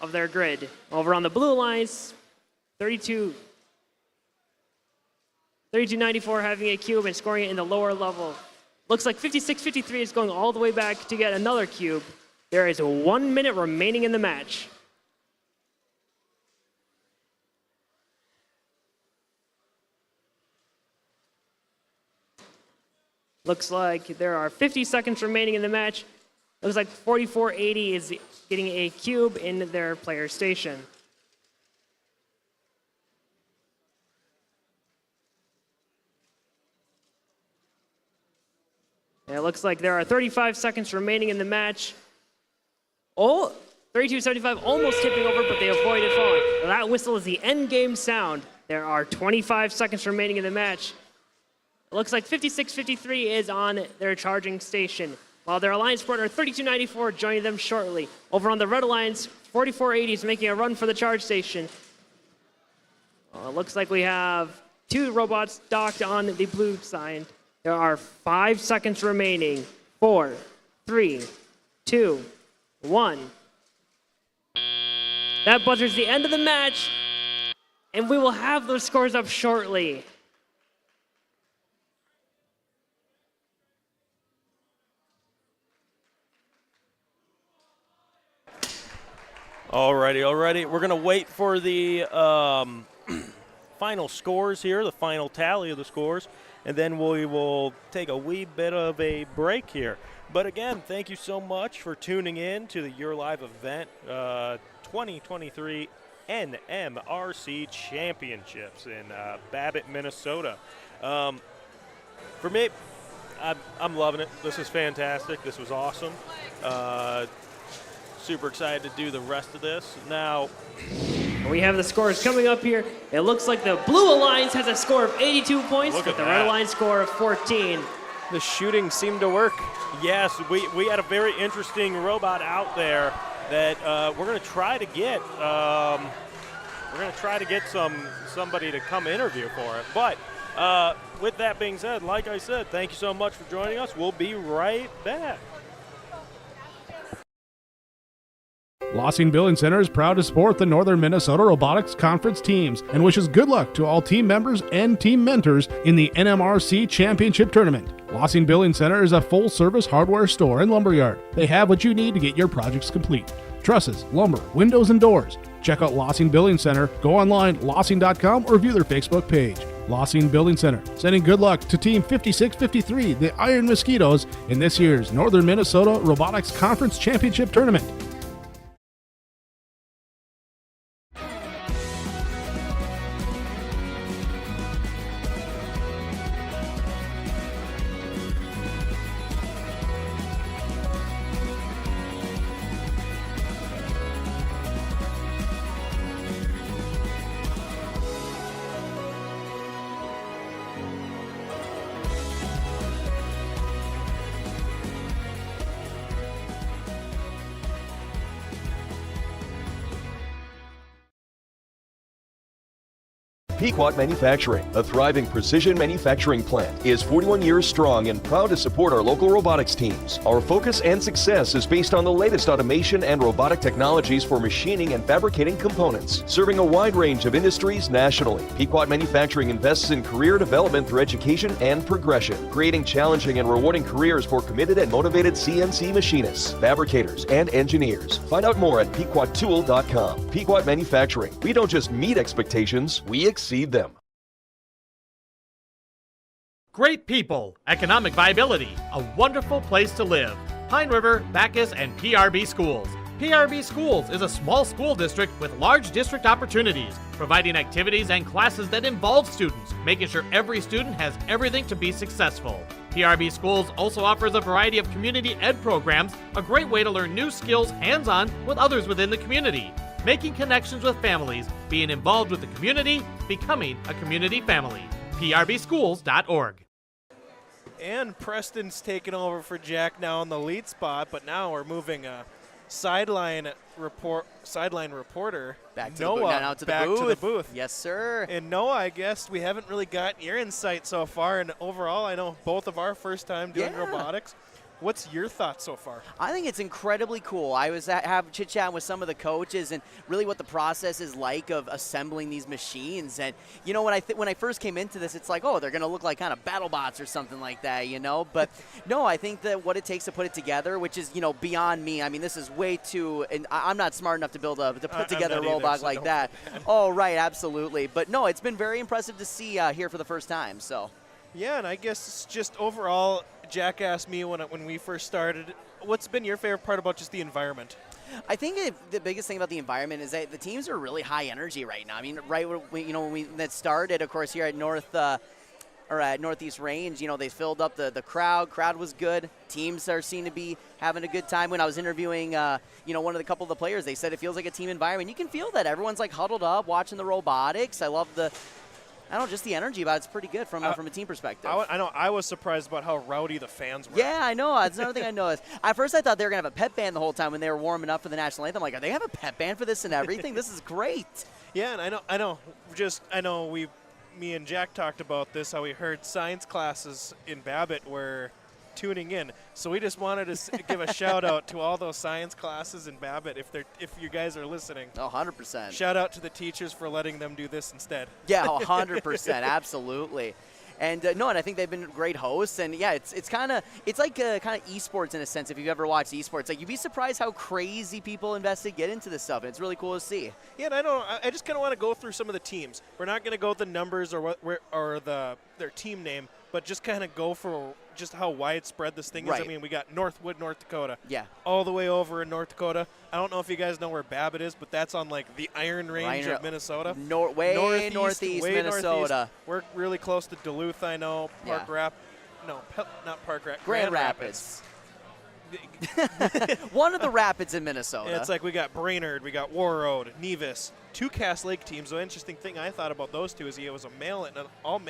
of their grid. Over on the blue alliance, 32-94 having a cube and scoring it in the lower level. Looks like 56-53 is going all the way back to get another cube. There is 1 minute remaining in the match. Looks like there are 50 seconds remaining in the match. Looks like 4480 is getting a cube in their player station. And it looks like there are 35 seconds remaining in the match. Oh, 32-75 almost tipping over, but they avoided falling. That whistle is the end game sound. There are 25 seconds remaining in the match. It looks like 56-53 is on their charging station, while their alliance partner 32-94 joining them shortly. Over on the red alliance, 44-80 is making a run for the charge station. It looks like we have 2 robots docked on the blue side. There are 5 seconds remaining. 4, 3, 2, 1. That buzzers the end of the match, and we will have those scores up shortly. Alrighty. We're gonna wait for the final scores here, the final tally of the scores, and then we will take a wee bit of a break here. But again, thank you so much for tuning in to the Your Live event 2023 NMRC Championships in Babbitt, Minnesota. For me, I'm loving it. This is fantastic. This was awesome. Super excited to do the rest of this. Now, we have the scores coming up here. It looks like the Blue Alliance has a score of 82 points with the Red Alliance score of 14. The shooting seemed to work. Yes, we had a very interesting robot out there that we're going to try to get. We're going to try to get somebody to come interview for it. But with that being said, like I said, thank you so much for joining us. We'll be right back. Lossing Billing Center is proud to support the Northern Minnesota Robotics Conference teams and wishes good luck to all team members and team mentors in the NMRC Championship Tournament. Lossing Billing Center is a full-service hardware store and lumberyard. They have what you need to get your projects complete. Trusses, lumber, windows, and doors. Check out Lossing Billing Center, go online, lossing.com, or view their Facebook page. Lossing Billing Center, sending good luck to Team 5653, the Iron Mosquitoes, in this year's Northern Minnesota Robotics Conference Championship Tournament. Pequot Manufacturing, a thriving precision manufacturing plant, is 41 years strong and proud to support our local robotics teams. Our focus and success is based on the latest automation and robotic technologies for machining and fabricating components, serving a wide range of industries nationally. Pequot Manufacturing invests in career development through education and progression, creating challenging and rewarding careers for committed and motivated CNC machinists, fabricators, and engineers. Find out more at pequottool.com. Pequot Manufacturing. We don't just meet expectations, we exceed them. Great people, economic viability, a wonderful place to live. Pine River, Bacchus, and PRB Schools. PRB Schools is a small school district with large district opportunities, providing activities and classes that involve students, making sure every student has everything to be successful. PRB Schools also offers a variety of community ed programs, a great way to learn new skills hands-on with others within the community. Making connections with families, being involved with the community, becoming a community family. PRBschools.org. And Preston's taken over for Jack now in the lead spot, but now we're moving a sideline reporter Back to Noah to the booth. Yes, sir. And Noah, I guess we haven't really gotten your insight so far, and overall, I know both of our first time doing robotics. What's your thoughts so far? I think it's incredibly cool. I was have chit-chatting with some of the coaches and really what the process is like of assembling these machines. And, you know, when I first came into this, it's like, oh, they're going to look like kind of battle bots or something like that, you know. But, no, I think that what it takes to put it together, which is, you know, beyond me. I mean, this is way too – and I'm not smart enough to put together a robot like that. Oh, right, absolutely. But, no, it's been very impressive to see here for the first time, so. Yeah, and I guess it's just overall – Jack asked me when we first started, what's been your favorite part about just the environment? I think the biggest thing about the environment is that the teams are really high energy right now. I mean, right when we started, of course, here at Northeast Range, you know, they filled up the crowd. Crowd was good. Teams seem to be having a good time. When I was interviewing, you know, couple of the players, they said it feels like a team environment. You can feel that everyone's like huddled up watching the robotics. I love just the energy about it's pretty good from a team perspective. I know. I was surprised about how rowdy the fans were. Yeah, I know. That's another thing I noticed. At first, I thought they were going to have a pep band the whole time when they were warming up for the national anthem. Like, are they have a pep band for this and everything? This is great. Yeah, and I know. Me and Jack talked about this, how we heard science classes in Babbitt were tuning in. So we just wanted to give a shout out to all those science classes in Babbitt if you guys are listening. 100%. Shout out to the teachers for letting them do this instead. Yeah, 100%, absolutely. And no, and I think they've been great hosts. And yeah, it's like kind of esports in a sense. If you've ever watched esports, like you'd be surprised how crazy people invested get into this stuff. And it's really cool to see. Yeah, and I just kind of want to go through some of the teams. We're not going to go with the numbers or their team name, but just kind of go for just how widespread this thing is. I mean, we got Northwood, North Dakota. Yeah. All the way over in North Dakota. I don't know if you guys know where Babbitt is, but that's on like the Iron Range of Minnesota. Way northeast Minnesota. We're really close to Duluth, I know. Not Park Rapids. Grand Rapids. One of the rapids in Minnesota. It's like we got Brainerd, we got Warroad, Nevis, 2 Cass Lake teams. The interesting thing I thought about those two is it was a male and an all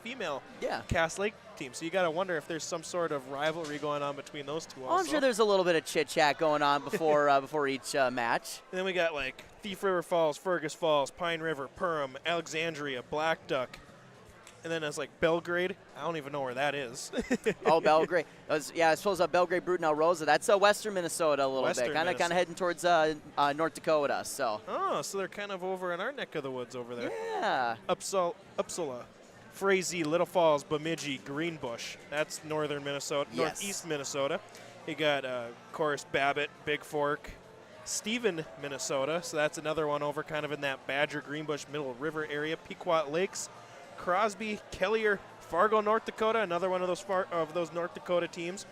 female Cass Lake team. So you got to wonder if there's some sort of rivalry going on between those two. I'm sure there's a little bit of chit chat going on before each match. And then we got like Thief River Falls, Fergus Falls, Pine River, Perham, Alexandria, Black Duck. And then it's like Belgrade. I don't even know where that is. Oh, Belgrade. I suppose Belgrade, Bruton, Rosa. That's western Minnesota a little bit. Kind of heading towards North Dakota. So. Oh, so they're kind of over in our neck of the woods over there. Yeah. Upsala, Frazee, Little Falls, Bemidji, Greenbush. That's northern Minnesota, northeast Minnesota. You got, of course, Babbitt, Big Fork, Stephen, Minnesota. So that's another one over kind of in that Badger, Greenbush, Middle River area. Pequot Lakes. Crosby, Kellier, Fargo, North Dakota, another one of those North Dakota teams.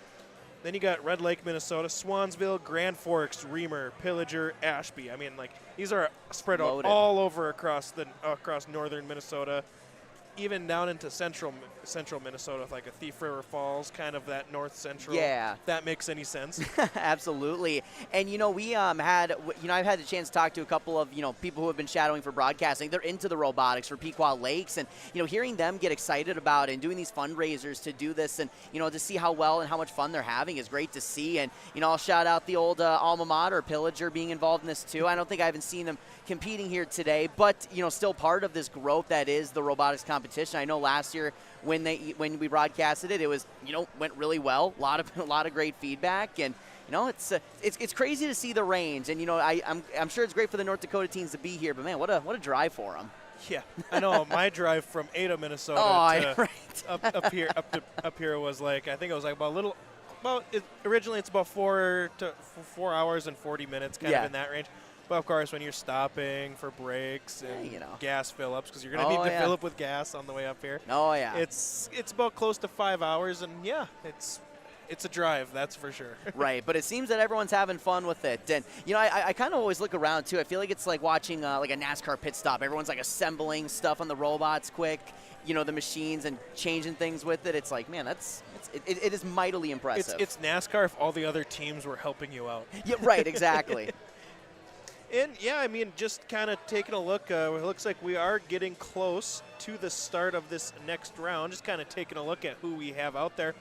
Then you got Red Lake, Minnesota, Swansville, Grand Forks, Reamer, Pillager, Ashby. I mean, like these are spread out all over across northern Minnesota, even down into central Minnesota, with like a Thief River Falls, kind of that north central. Yeah. If that makes any sense. Absolutely. And we I've had the chance to talk to a couple of people who have been shadowing for broadcasting. They're into the robotics for Pequot Lakes, and hearing them get excited about it and doing these fundraisers to do this, and to see how well and how much fun they're having is great to see. And I'll shout out the old alma mater, Pillager, being involved in this too. I don't think I haven't seen them competing here today, but still part of this growth that is the robotics competition. I know last year when we broadcasted it, it was went really well. A lot of great feedback, and it's crazy to see the range. And I'm sure it's great for the North Dakota teams to be here, but man, what a drive for them. Yeah, I know. My drive from Ada, Minnesota up here was like, I think it was like originally it's about 4 hours and 40 minutes, kind of in that range. But of course, when you're stopping for breaks and gas fill-ups, because you're going to need to fill up with gas on the way up here. Oh yeah. It's about close to 5 hours, and yeah, it's a drive, that's for sure. Right, but it seems that everyone's having fun with it. And I kind of always look around too. I feel like it's like watching like a NASCAR pit stop. Everyone's like assembling stuff on the robots quick, the machines, and changing things with it. It's like, man, it is mightily impressive. It's NASCAR if all the other teams were helping you out. Yeah, right, exactly. And, yeah, I mean, just kind of taking a look, it looks like we are getting close to the start of this next round. Just kind of taking a look at who we have out there.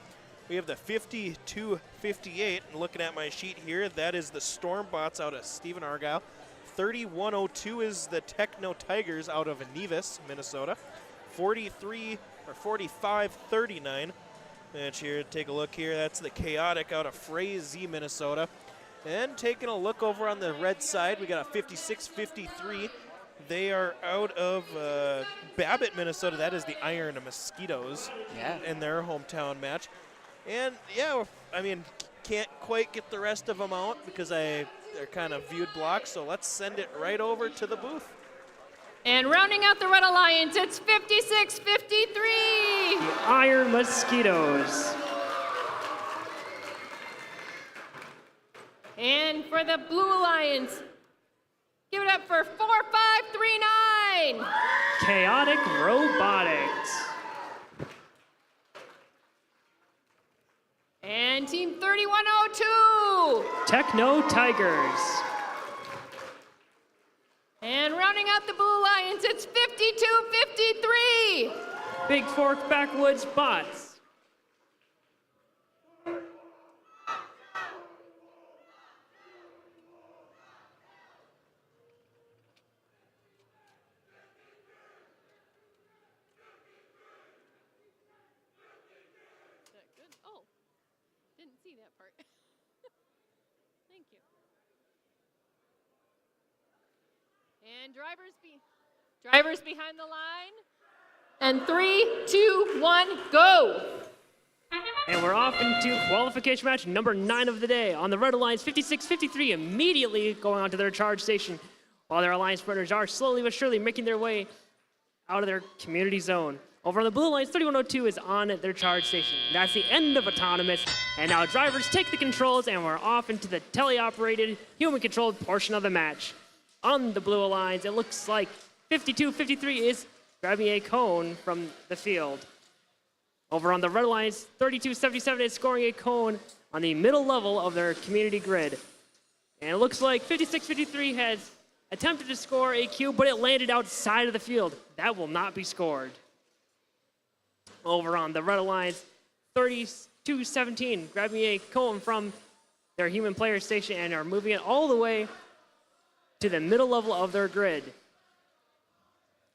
We have the 50-58, and looking at my sheet here, that is the Stormbots out of Stephen Argyle. 3102 is the Techno Tigers out of Nevis, Minnesota. 45-39. And here, take a look here, that's the Chaotic out of Frazee, Minnesota. And taking a look over on the red side, we got a 56-53. They are out of Babbitt, Minnesota. That is the Iron Mosquitoes in their hometown match. And, yeah, I mean, can't quite get the rest of them out because they're kind of viewed blocks. So let's send it right over to the booth. And rounding out the Red Alliance, it's 56-53. The Iron Mosquitoes. And for the Blue Alliance, give it up for 4539. Chaotic Robotics. And Team 3102. Techno Tigers. And rounding out the Blue Alliance, it's 52-53. Big Fork Backwoods Bots. Thank you. And drivers behind the line. And 3, 2, 1, go! And we're off into qualification match number 9 of the day. On the Red Alliance, 56-53 immediately going on to their charge station, while their Alliance partners are slowly but surely making their way out of their community zone. Over on the Blue Alliance, 3102 is on their charge station. That's the end of autonomous. And now drivers take the controls, and we're off into the teleoperated, human-controlled portion of the match. On the Blue Alliance, it looks like 52-53 is grabbing a cone from the field. Over on the Red Alliance, 32-77 is scoring a cone on the middle level of their community grid. And it looks like 56-53 has attempted to score a cube, but it landed outside of the field. That will not be scored. Over on the Red Alliance, 32-17, grabbing a cone from their human player station and are moving it all the way to the middle level of their grid.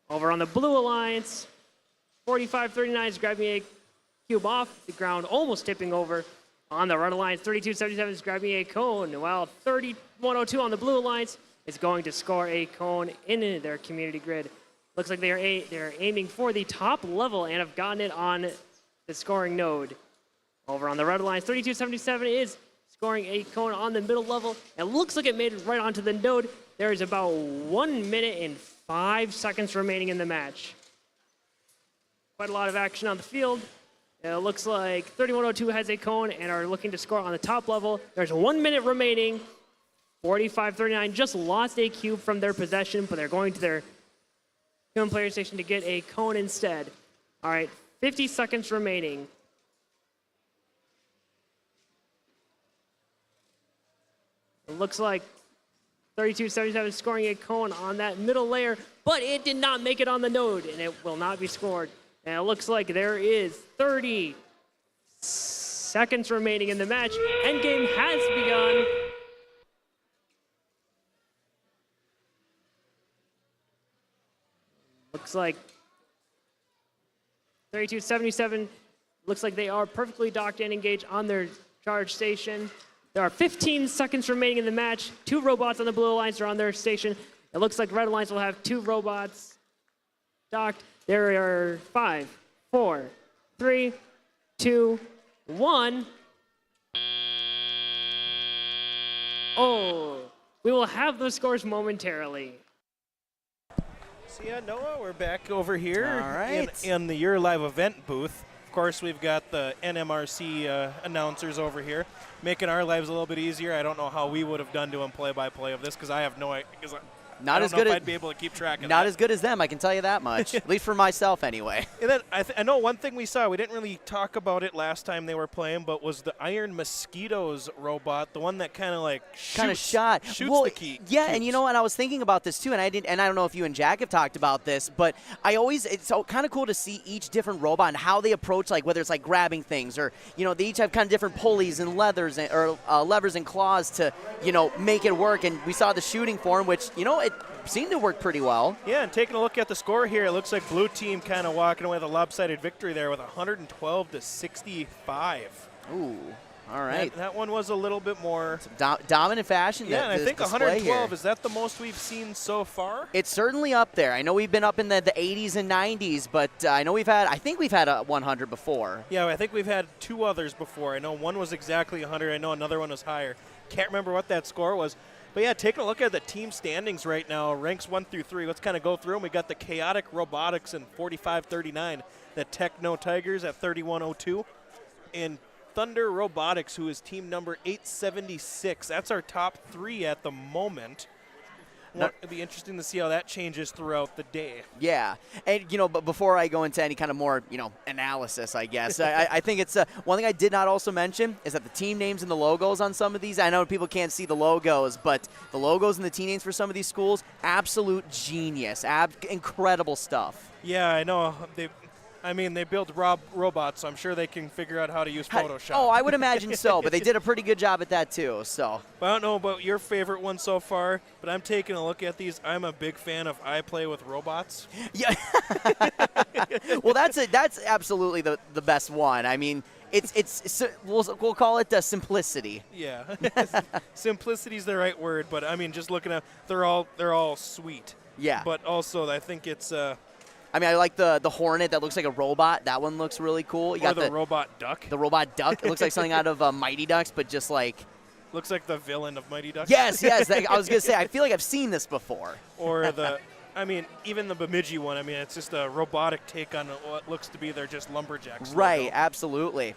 Over on the Blue Alliance, 45-39 is grabbing a cube off the ground, almost tipping over. On the Red Alliance, 32-77 is grabbing a cone, while 31-02 on the Blue Alliance is going to score a cone in their community grid. Looks like they're aiming for the top level and have gotten it on the scoring node. Over on the Red Alliance, 32-77 is scoring a cone on the middle level. It looks like it made it right onto the node. There is about 1 minute and 5 seconds remaining in the match. Quite a lot of action on the field. It looks like 3102 has a cone and are looking to score on the top level. There's 1 minute remaining. 45-39 just lost a cube from their possession, but they're going to their human player station to get a cone instead. All right, 50 seconds remaining. It looks like 32-77 scoring a cone on that middle layer, but it did not make it on the node, and it will not be scored. And it looks like there is 30 seconds remaining in the match. Endgame has begun. Looks like 32-77 looks like they are perfectly docked and engaged on their charge station. There are 15 seconds remaining in the match. 2 robots on the Blue Alliance are on their station. It looks like Red Alliance will have 2 robots docked. There are 5, 4, 3, 2, 1. Oh, we will have those scores momentarily. So yeah, Noah, we're back over here All right. in the Your Live event booth. Of course, we've got the NMRC announcers over here, making our lives a little bit easier. I don't know how we would have done doing play-by-play of this because I have no idea. Not I as don't know good if as I'd be able to keep track of that. Not as good as them, I can tell you that much. At least for myself, anyway. And then I know one thing we saw, we didn't really talk about it last time they were playing, but was the Iron Mosquitoes robot, the one that kind of like shoots the key. Yeah, and you know what? I was thinking about this too, and I don't know if you and Jack have talked about this, but it's so kind of cool to see each different robot and how they approach, like whether it's like grabbing things or they each have kind of different pulleys and levers and claws to make it work. And we saw the shooting form, which it seemed to work pretty well. Yeah, and taking a look at the score here, it looks like blue team kind of walking away with a lopsided victory there with 112-65. Ooh, all right. That one was a little bit more dominant fashion. Yeah, and I think 112 here. Is that the most we've seen so far? It's certainly up there. I know we've been up in the 80s and 90s, but I think we've had a 100 before. Yeah, I think we've had 2 others before. I know one was exactly 100. I know another one was higher. Can't remember what that score was. But yeah, taking a look at the team standings right now, ranks 1 through 3. Let's kind of go through them. We got the Chaotic Robotics in 45-39, the Techno Tigers at 31-02, and Thunder Robotics, who is team number 876. That's our top 3 at the moment. It'd be interesting to see how that changes throughout the day. Yeah, and but before I go into any kind of more analysis, I guess I think it's one thing I did not also mention is that the team names and the logos on some of these. I know people can't see the logos, but the logos and the team names for some of these schools, absolute genius, incredible stuff. Yeah, I know. They build robots, so I'm sure they can figure out how to use Photoshop. Oh, I would imagine so, but they did a pretty good job at that too. So. But I don't know about your favorite one so far, but I'm taking a look at these. I'm a big fan of I Play with Robots. Yeah. Well, that's absolutely the best one. I mean, we'll call it the simplicity. Yeah, simplicity's the right word, but I mean, just looking at they're all sweet. Yeah. But also, I think it's. I mean, I like the Hornet that looks like a robot. That one looks really cool. You or got the robot duck. The robot duck. It looks like something out of Mighty Ducks, but just like. Looks like the villain of Mighty Ducks. Yes. I was gonna say. I feel like I've seen this before. Or even the Bemidji one. I mean, it's just a robotic take on what looks to be their just lumberjacks. Right. Logo. Absolutely.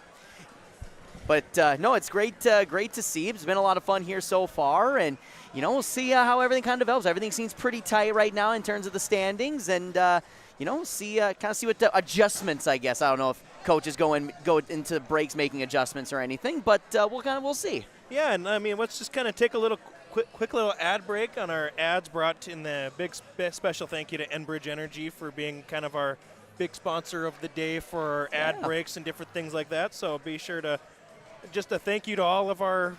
But no, it's great to see. It's been a lot of fun here so far, and we'll see how everything kind of develops. Everything seems pretty tight right now in terms of the standings, and see what the adjustments. I guess I don't know if coaches go into breaks making adjustments or anything, but we'll see. Yeah, and I mean, let's just kind of take a little quick little ad break on our ads. Brought in the big special thank you to Enbridge Energy for being kind of our big sponsor of the day for our ad breaks and different things like that. So be sure to just a thank you to all of our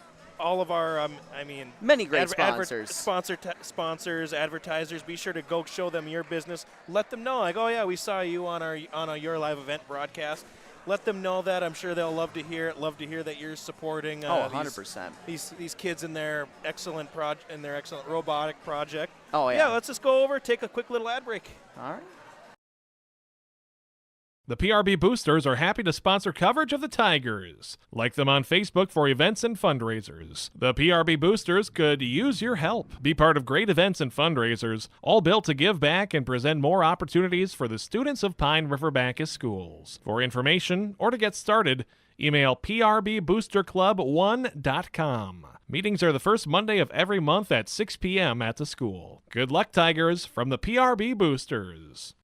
many great sponsors. Sponsors, advertisers. Be sure to go show them your business. Let them know, like, oh yeah, we saw you on a Your Live event broadcast. Let them know that. I'm sure they'll love to hear it. Love to hear that you're supporting 100%. These kids in their excellent robotic project. Oh yeah. Yeah, let's just go over, take a quick little ad break. All right. The PRB Boosters are happy to sponsor coverage of the Tigers. Like them on Facebook for events and fundraisers. The PRB Boosters could use your help. Be part of great events and fundraisers, all built to give back and present more opportunities for the students of Pine River Backus schools. For information or to get started, email prboosterclub1.com. Meetings are the first Monday of every month at 6 p.m. at the school. Good luck, Tigers, from the PRB Boosters.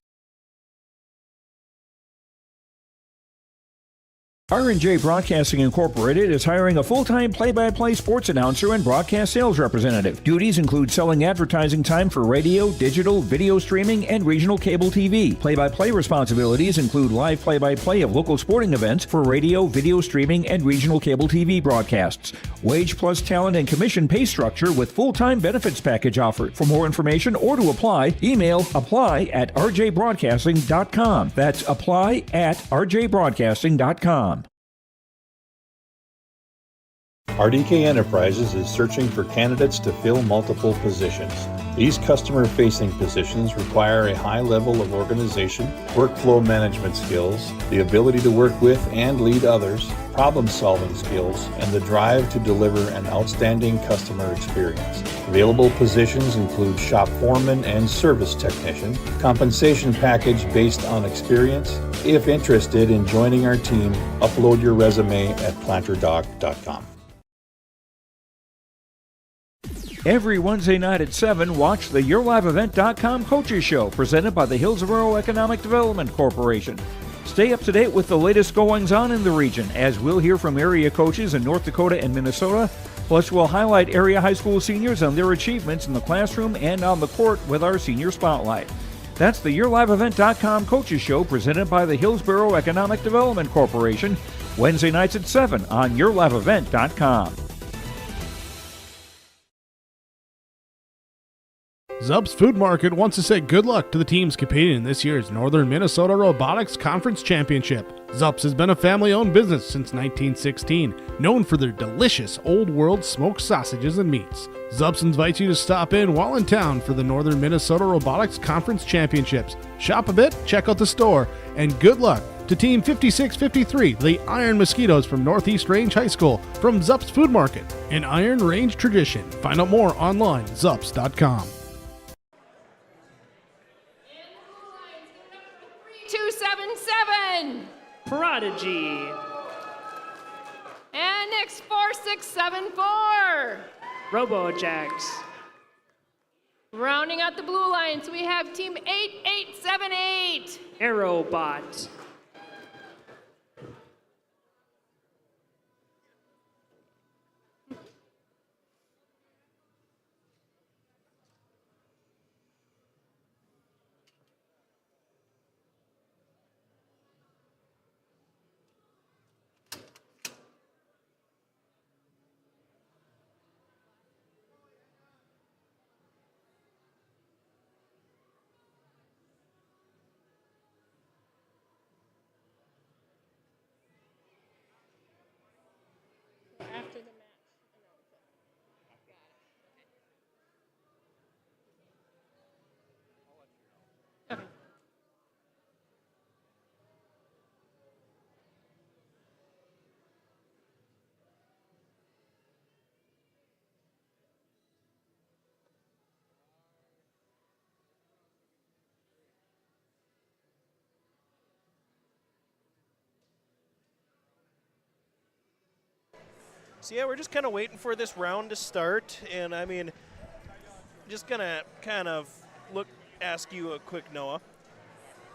R&J Broadcasting Incorporated is hiring a full-time play-by-play sports announcer and broadcast sales representative. Duties include selling advertising time for radio, digital, video streaming, and regional cable TV. Play-by-play responsibilities include live play-by-play of local sporting events for radio, video streaming, and regional cable TV broadcasts. Wage plus talent and commission pay structure with full-time benefits package offered. For more information or to apply, email apply@rjbroadcasting.com. That's apply@rjbroadcasting.com. RDK Enterprises is searching for candidates to fill multiple positions. These customer-facing positions require a high level of organization, workflow management skills, the ability to work with and lead others, problem-solving skills, and the drive to deliver an outstanding customer experience. Available positions include shop foreman and service technician. Compensation package based on experience. If interested in joining our team, upload your resume at planterdoc.com. Every Wednesday night at 7, watch the YourLiveEvent.com Coaches Show, presented by the Hillsborough Economic Development Corporation. Stay up to date with the latest goings-on in the region, as we'll hear from area coaches in North Dakota and Minnesota. Plus, we'll highlight area high school seniors and their achievements in the classroom and on the court with our Senior Spotlight. That's the YourLiveEvent.com Coaches Show, presented by the Hillsborough Economic Development Corporation, Wednesday nights at 7 on YourLiveEvent.com. Zup's Food Market wants to say good luck to the teams competing in this year's Northern Minnesota Robotics Conference Championship. Zup's has been a family-owned business since 1916, known for their delicious old-world smoked sausages and meats. Zup's invites you to stop in while in town for the Northern Minnesota Robotics Conference Championships. Shop a bit, check out the store, and good luck to Team 5653, the Iron Mosquitoes from Northeast Range High School, from Zup's Food Market, an Iron Range tradition. Find out more online, zups.com. 277. Prodigy. And next 4674. Robojacks. Rounding out the blue lines, we have team 8878. Aerobot. So yeah, we're just kind of waiting for this round to start, and I mean, just gonna kind of ask you a quick, Noah.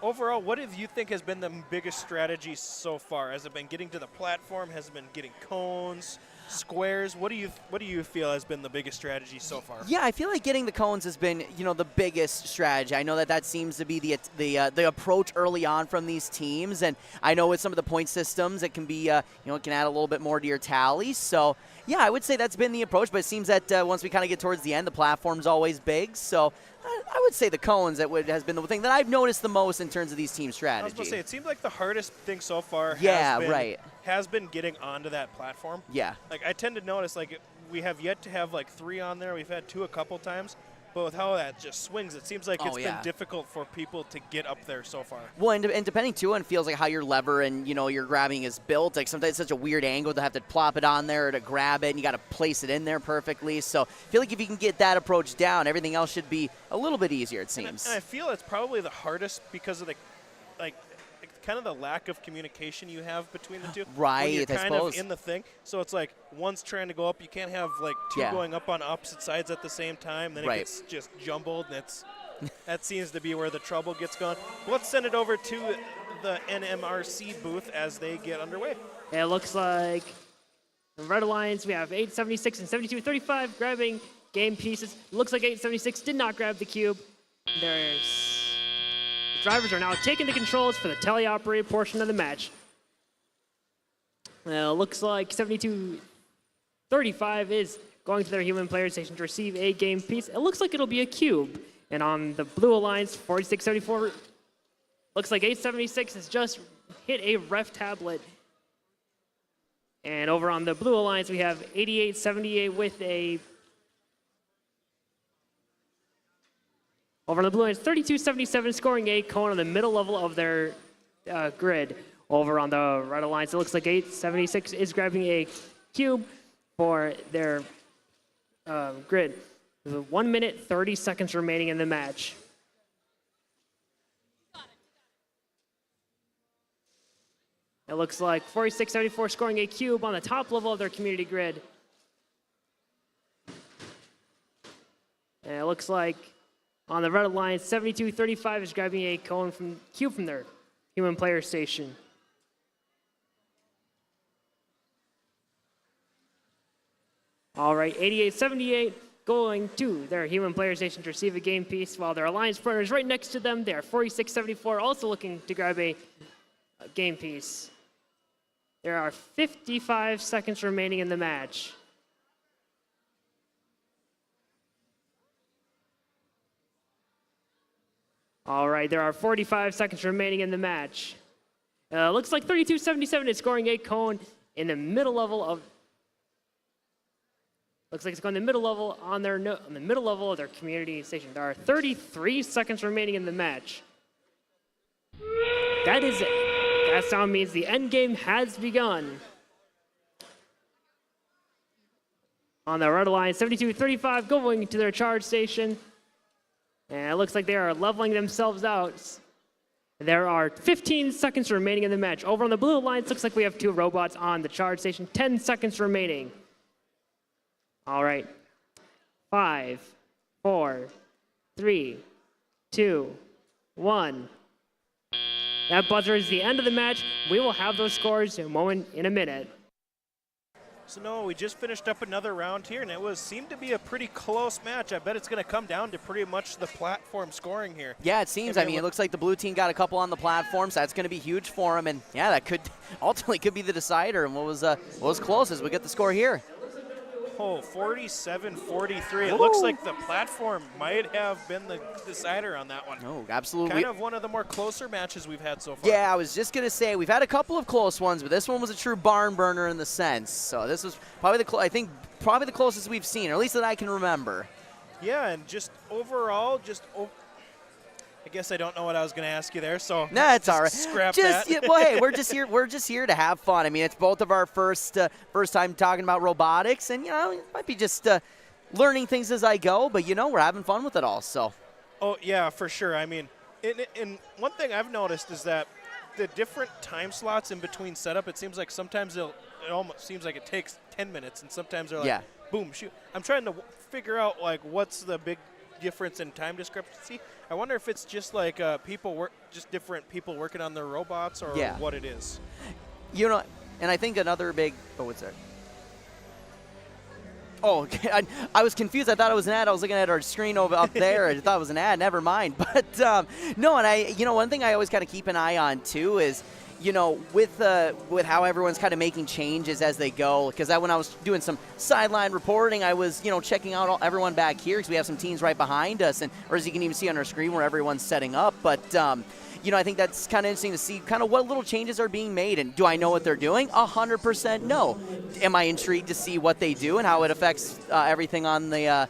Overall, what do you think has been the biggest strategy so far? Has it been getting to the platform? Has it been getting cones, squares? What do you feel has been the biggest strategy so far? Yeah, I feel like getting the cones has been, the biggest strategy. I know that seems to be the approach early on from these teams, and I know with some of the point systems, it can be, it can add a little bit more to your tally. So, yeah, I would say that's been the approach, but it seems that once we kind of get towards the end, the platform's always big. So I would say the cones has been the thing that I've noticed the most in terms of these team strategy. I was going to say, it seems like the hardest thing so far has been getting onto that platform. Yeah. Like, I tend to notice, like, we have yet to have, like, 3 on there. We've had 2 a couple times. But with how that just swings, it seems like it's been difficult for people to get up there so far. Well, and depending, too, on feels like how your lever and, your grabbing is built. Like, sometimes it's such a weird angle to have to plop it on there or to grab it, and you got to place it in there perfectly. So I feel like if you can get that approach down, everything else should be a little bit easier, it seems. And I feel it's probably the hardest because of the, kind of the lack of communication you have between the two. Right, when you're I kind suppose. of in the thing. So it's like one's trying to go up. You can't have like 2 going up on opposite sides at the same time. Then it gets just jumbled, and that seems to be where the trouble gets gone. Let's send it over to the NMRC booth as they get underway. It looks like the Red Alliance, we have 876 and 7235 grabbing game pieces. Looks like 876 did not grab the cube. The drivers are now taking the controls for the teleoperated portion of the match. Looks like 7235 is going to their human player station to receive a game piece. It looks like it'll be a cube. And on the Blue Alliance, 4674, looks like 876 has just hit a ref tablet. And over on the Blue Alliance, we have 8878 with a... Over on the Blue Alliance, 3277 scoring a cone on the middle level of their grid. Over on the Red Alliance, it looks like 876 is grabbing a cube for their grid. With 1 minute, 30 seconds remaining in the match. It looks like 4674 scoring a cube on the top level of their community grid. And it looks like on the Red Alliance, 7235 is grabbing a cube from their human player station. All right, 8878 going to their human player station to receive a game piece, while their Alliance partners right next to them, they're 4674 also looking to grab a game piece. There are 55 seconds remaining in the match. All right, there are 45 seconds remaining in the match. Looks like 3277 is scoring a cone in the middle level of... Looks like it's going the middle level on the middle level of their community station. There are 33 seconds remaining in the match. That is it. That sound means the end game has begun. On the Red Alliance, 7235 going to their charge station. And it looks like they are leveling themselves out. There are 15 seconds remaining in the match. Over on the Blue Alliance, looks like we have 2 robots on the charge station. 10 seconds remaining. All right. 5, 4, 3, 2, 1. That buzzer is the end of the match. We will have those scores in a minute. So Noah, we just finished up another round here, and it seemed to be a pretty close match. I bet it's going to come down to pretty much the platform scoring here. Yeah, it seems. I mean, it looks like the blue team got a couple on the platform, so that's going to be huge for them. And yeah, that could ultimately be the decider. And what was close as we get the score here. Oh, 47-43. It looks like the platform might have been the decider on that one. Oh, absolutely. Kind of one of the more closer matches we've had so far. Yeah, I was just going to say, we've had a couple of close ones, but this one was a true barn burner in the sense. So this was probably the closest we've seen, or at least that I can remember. Yeah, and just overall, I guess I don't know what I was going to ask you there, so nah, it's all right. Scrap that. Well, hey, we're just here to have fun. I mean, it's both of our first time talking about robotics, and it might be just learning things as I go, but we're having fun with it all. So. Oh yeah, for sure. I mean, and one thing I've noticed is that the different time slots in between setup, it seems like sometimes it almost seems like it takes 10 minutes, and sometimes they're like, Yeah. boom, shoot. I'm trying to figure out like what's the big difference in time discrepancy. I wonder if it's just like just different people working on their robots, or Yeah. what it is. You know, and I think another big. Oh, what's that? Oh, okay. I was confused. I thought it was an ad. I was looking at our screen over up there. I thought it was an ad. Never mind. But no, and one thing I always kind of keep an eye on too is, with how everyone's kind of making changes as they go. Because when I was doing some sideline reporting, I was checking out everyone back here because we have some teams right behind us, or as you can even see on our screen where everyone's setting up. But I think that's kind of interesting to see kind of what little changes are being made. And do I know what they're doing? 100% no. Am I intrigued to see what they do and how it affects everything on the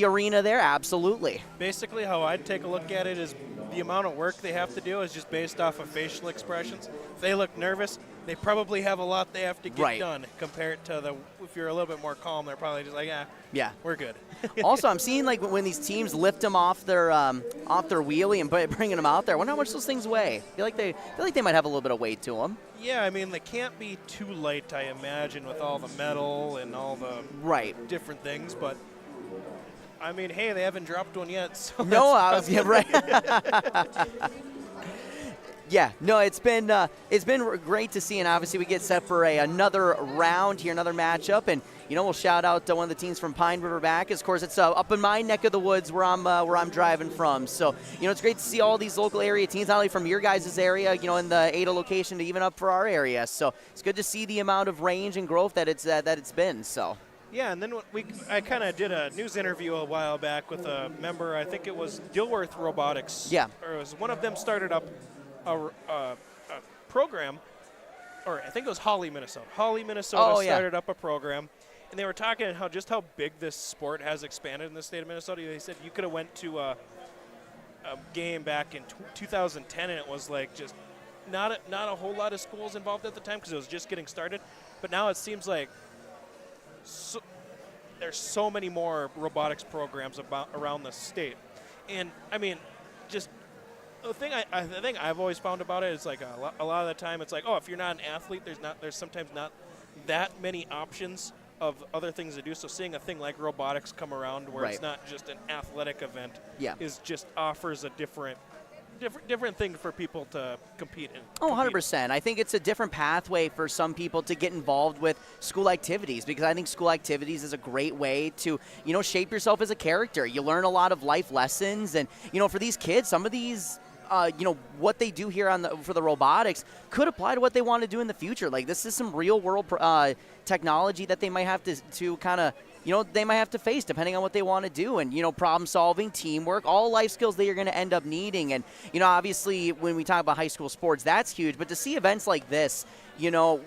arena there? Absolutely. Basically, how I'd take a look at it is the amount of work they have to do is just based off of facial expressions. If they look nervous, they probably have a lot they have to get done compared to if you're a little bit more calm, they're probably just like, yeah, we're good. Also, I'm seeing like when these teams lift them off their wheelie and bringing them out there. I wonder how much those things weigh. I feel like they might have a little bit of weight to them. Yeah, I mean, they can't be too light, I imagine, with all the metal and all the different things, but I mean, hey, they haven't dropped one yet. So no, right. Yeah, no, it's been great to see, and obviously we get set for another round here, another matchup, and we'll shout out one of the teams from Pine River Backus. Of course, it's up in my neck of the woods where I'm driving from. So it's great to see all these local area teams, not only from your guys' area, in the Ada location, to even up for our area. So it's good to see the amount of range and growth that it's been. So. Yeah, and then I kind of did a news interview a while back with a member. I think it was Dilworth Robotics. Yeah. Or it was one of them started up a program, or I think it was Holly, Minnesota. Holly, Minnesota started up a program, and they were talking how big this sport has expanded in the state of Minnesota. They said you could have went to a game back in 2010, and it was like just not a whole lot of schools involved at the time because it was just getting started. But now it seems like there's so many more robotics programs around the state, and I mean, just the thing I think I've always found about it is like a lot of the time it's like, if you're not an athlete, there's sometimes not that many options of other things to do. So seeing a thing like robotics come around where it's not just an athletic event, offers a different thing for people to compete in. Oh, 100%. I think it's a different pathway for some people to get involved with school activities, because I think school activities is a great way to, shape yourself as a character. You learn a lot of life lessons, and, for these kids, some of these what they do here for the robotics could apply to what they want to do in the future. Like, this is some real world technology that they might have to kind of, they might have to face depending on what they want to do. And, problem solving, teamwork, all life skills that you're going to end up needing. And, obviously when we talk about high school sports, that's huge. But to see events like this,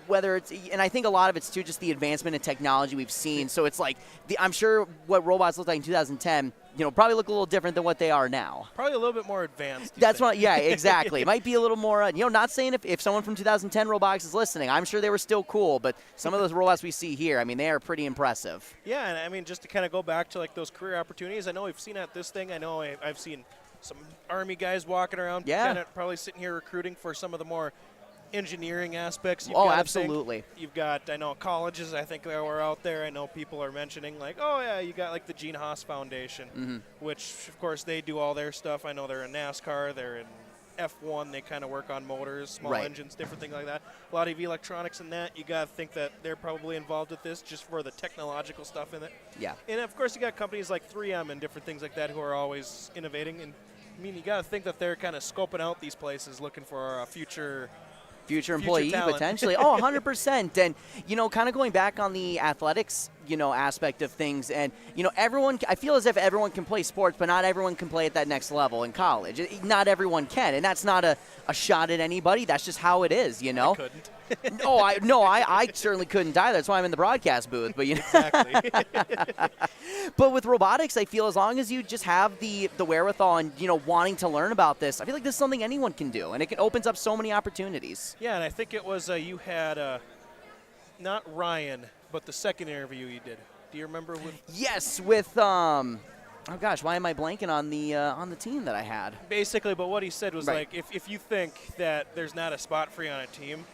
whether it's, and I think a lot of it's too just the advancement in technology we've seen. So it's like, I'm sure what robots looked like in 2010, probably look a little different than what they are now. Probably a little bit more advanced. That's what, yeah, exactly. It might be a little more, not saying if someone from 2010 Robotics is listening, I'm sure they were still cool, but some of those robots we see here, I mean, they are pretty impressive. Yeah, and I mean, just to kind of go back to like those career opportunities, I know we've seen at this thing, I know I've seen some Army guys walking around, kind of probably sitting here recruiting for some of the more engineering aspects. Absolutely. You've got, I know, colleges, I think, that were out there. I know people are mentioning, like, you got, like, the Gene Haas Foundation, which, of course, they do all their stuff. I know they're in NASCAR. They're in F1. They kind of work on motors, small engines, different things like that. A lot of electronics in that. You got to think that they're probably involved with this just for the technological stuff in it. Yeah. And, of course, you got companies like 3M and different things like that who are always innovating. And, I mean, you got to think that they're kind of scoping out these places looking for a future employee potentially. 100%. And, kind of going back on the athletics, aspect of things. And, everyone, I feel as if everyone can play sports, but not everyone can play at that next level in college. Not everyone can. And that's not a shot at anybody. That's just how it is, I couldn't. I certainly couldn't either. That's why I'm in the broadcast booth. But Exactly. But with robotics, I feel as long as you just have the wherewithal and wanting to learn about this, I feel like this is something anyone can do, and it opens up so many opportunities. Yeah, and I think it was you had not Ryan, but the second interview you did. Do you remember with? Yes, with oh gosh, why am I blanking on the team that I had? Basically, but what he said was like, if you think that there's not a spot for you on a team,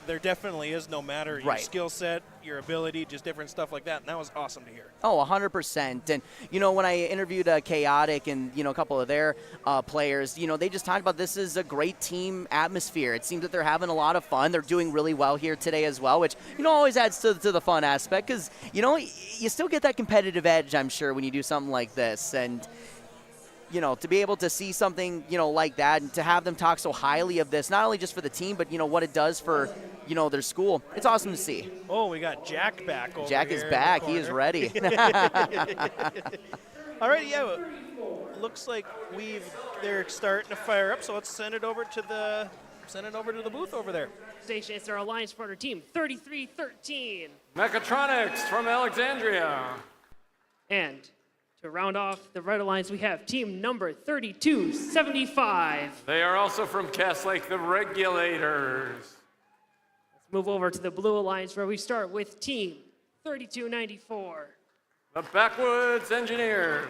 there definitely is, no matter your Right. skill set, your ability, just different stuff like that. And that was awesome to hear. Oh, 100%. And, when I interviewed Chaotic and, a couple of their players, they just talked about this is a great team atmosphere. It seems that they're having a lot of fun. They're doing really well here today as well, which, always adds to the fun aspect because, you still get that competitive edge, I'm sure, when you do something like this. And, to be able to see something, like that and to have them talk so highly of this, not only just for the team, but, what it does for, their school. It's awesome to see. Oh, we got Jack back over Jack here is in the back. He is corner. ready. All right, yeah. Looks like they're starting to fire up, so let's send it over to the booth over there. Station, it's our Alliance partner team, 33-13. Mechatronics from Alexandria. And to round off the Red Alliance, we have team number 3275. They are also from Cass Lake, the Regulators. Let's move over to the Blue Alliance where we start with team 3294. The Backwoods Engineers.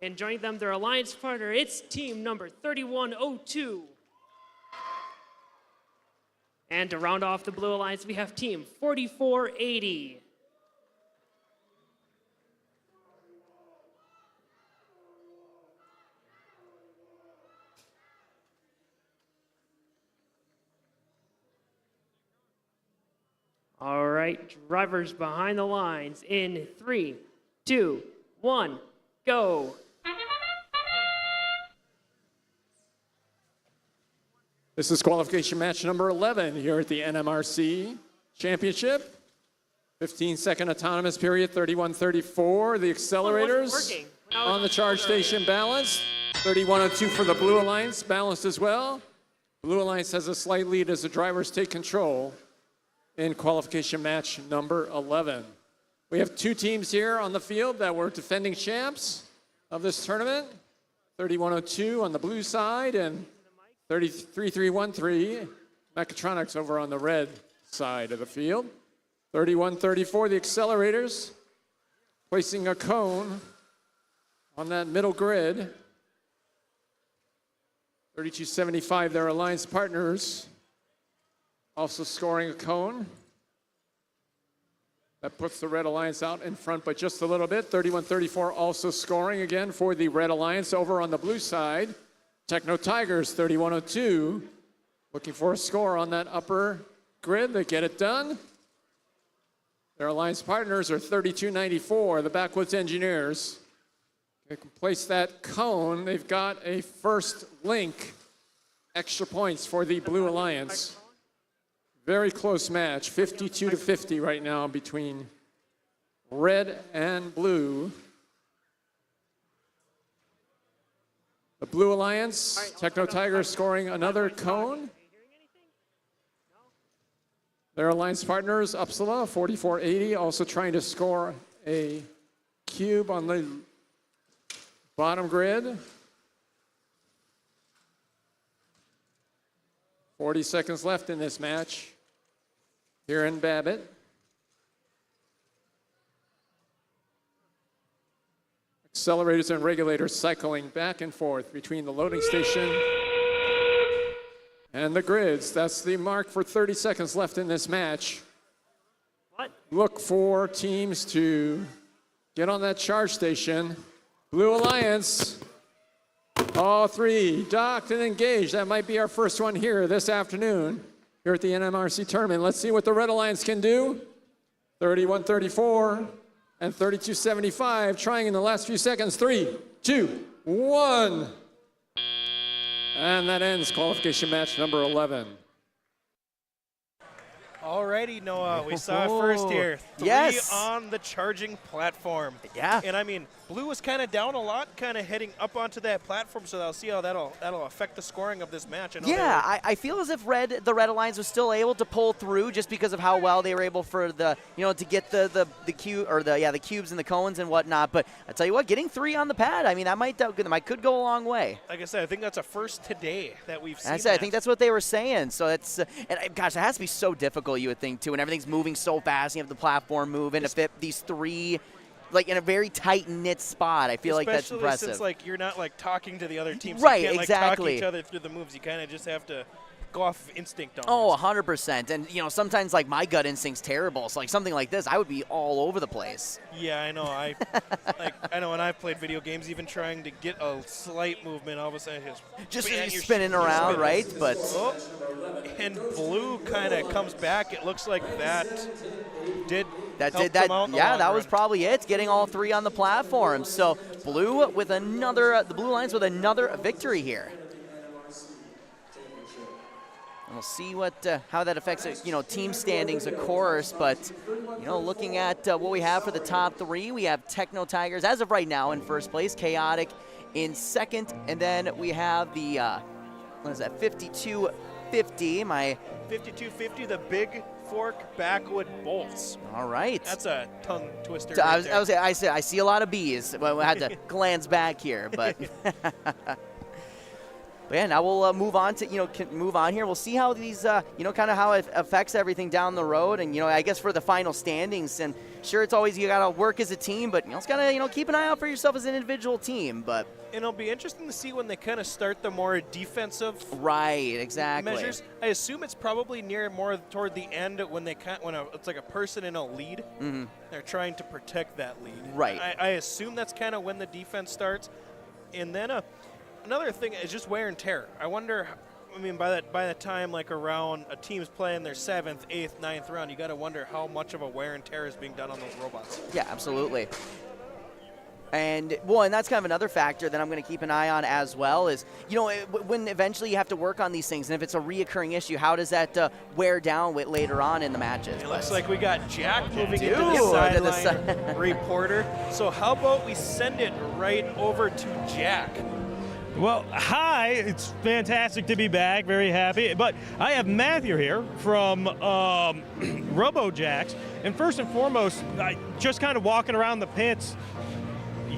And joining them, their Alliance partner, it's team number 3102. And to round off the Blue Alliance, we have team 4480. All right, drivers behind the lines in 3, 2, 1, go. This is qualification match number 11 here at the NMRC Championship. 15-second autonomous period, 31:34. The accelerators on the charge station balanced. 31:02 for the Blue Alliance, balanced as well. Blue Alliance has a slight lead as the drivers take control in qualification match number 11. We have two teams here on the field that were defending champs of this tournament. 31:02 on the blue side and 33:13 Mechatronics over on the red side of the field. 31:34 the accelerators, placing a cone on that middle grid. 32:75 their alliance partners, also scoring a cone. That puts the Red Alliance out in front by just a little bit. 31:34 also scoring again for the Red Alliance over on the blue side. Techno Tigers, 31:02, looking for a score on that upper grid. They get it done. Their alliance partners are 32:94, the Backwoods Engineers. They can place that cone. They've got a first link. Extra points for the Blue Alliance. Very close match, 52-50 right now between red and blue. The Blue Alliance, Techno Tigers scoring another cone. Their alliance partners, Uppsala, 44:80, also trying to score a cube on the bottom grid. 40 seconds left in this match here in Babbitt. Accelerators and regulators cycling back and forth between the loading station and the grids. That's the mark for 30 seconds left in this match. Look for teams to get on that charge station. Blue Alliance, all three docked and engaged. That might be our first one here this afternoon here at the NMRC tournament. Let's see what the Red Alliance can do. 31:34 and 32:75, trying in the last few seconds. 3, 2, 1. And that ends qualification match number 11. Alrighty, Noah, we saw it first here. 3 Yes. on the charging platform. Yeah. And I mean, blue was kind of down a lot, kind of heading up onto that platform, so I'll see how that'll affect the scoring of this match. I know Yeah, I feel as if the Red Alliance was still able to pull through just because of how well they were able for the to get the cube or the cubes and the cones and whatnot. But I tell you what, getting 3 on the pad, I mean that could go a long way. Like I said, I think that's a first today that we've seen. I think that's what they were saying. So that's and gosh, it has to be so difficult, you would think too, and everything's moving so fast. You have the platform moving to fit these 3. Like in a very tight knit spot, I feel like that's impressive. Especially since like you're not like talking to the other teams, right? You can't, exactly. Like, talk each other through the moves. You kind of just have to go off of instinct on Oh, 100%. And, sometimes, like, my gut instinct's terrible. So, like, something like this, I would be all over the place. Yeah, I know. I know when I've played video games, even trying to get a slight movement, all of a sudden just spinning around, right? But and blue kind of comes back. It looks like that did that help did them that. out in the Yeah, long that run. was probably it. Getting all three on the platform. So blue with another. The Blue Lions with another victory here. We'll see how that affects team standings, of course. But looking at what we have for the top three, we have Techno Tigers as of right now in first place, Chaotic in second, and then we have the 5250. My 5250, the big fork backwood bolts. All right. That's a tongue twister. I see a lot of B's. But I had to glance back here, but. But yeah, now we'll move on to move on here. We'll see how these kind of how it affects everything down the road, and I guess for the final standings. And sure, it's always you gotta work as a team, but it's gotta keep an eye out for yourself as an individual team. But and it'll be interesting to see when they kind of start the more defensive exactly measures. I assume it's probably more toward the end when it's like a person in a lead. Mm-hmm. They're trying to protect that lead. Right. I assume that's kind of when the defense starts, and then another thing is just wear and tear. I wonder. I mean, by the time like around a team's playing their 7th, 8th, 9th round, you got to wonder how much of a wear and tear is being done on those robots. Yeah, absolutely. And that's kind of another factor that I'm going to keep an eye on as well is, when eventually you have to work on these things, and if it's a reoccurring issue, how does that wear down later on in the matches? It looks like we got Jack moving into the sideline reporter. So how about we send it right over to Jack? Well, hi, it's fantastic to be back, very happy. But I have Matthew here from RoboJax. And first and foremost, just kind of walking around the pits,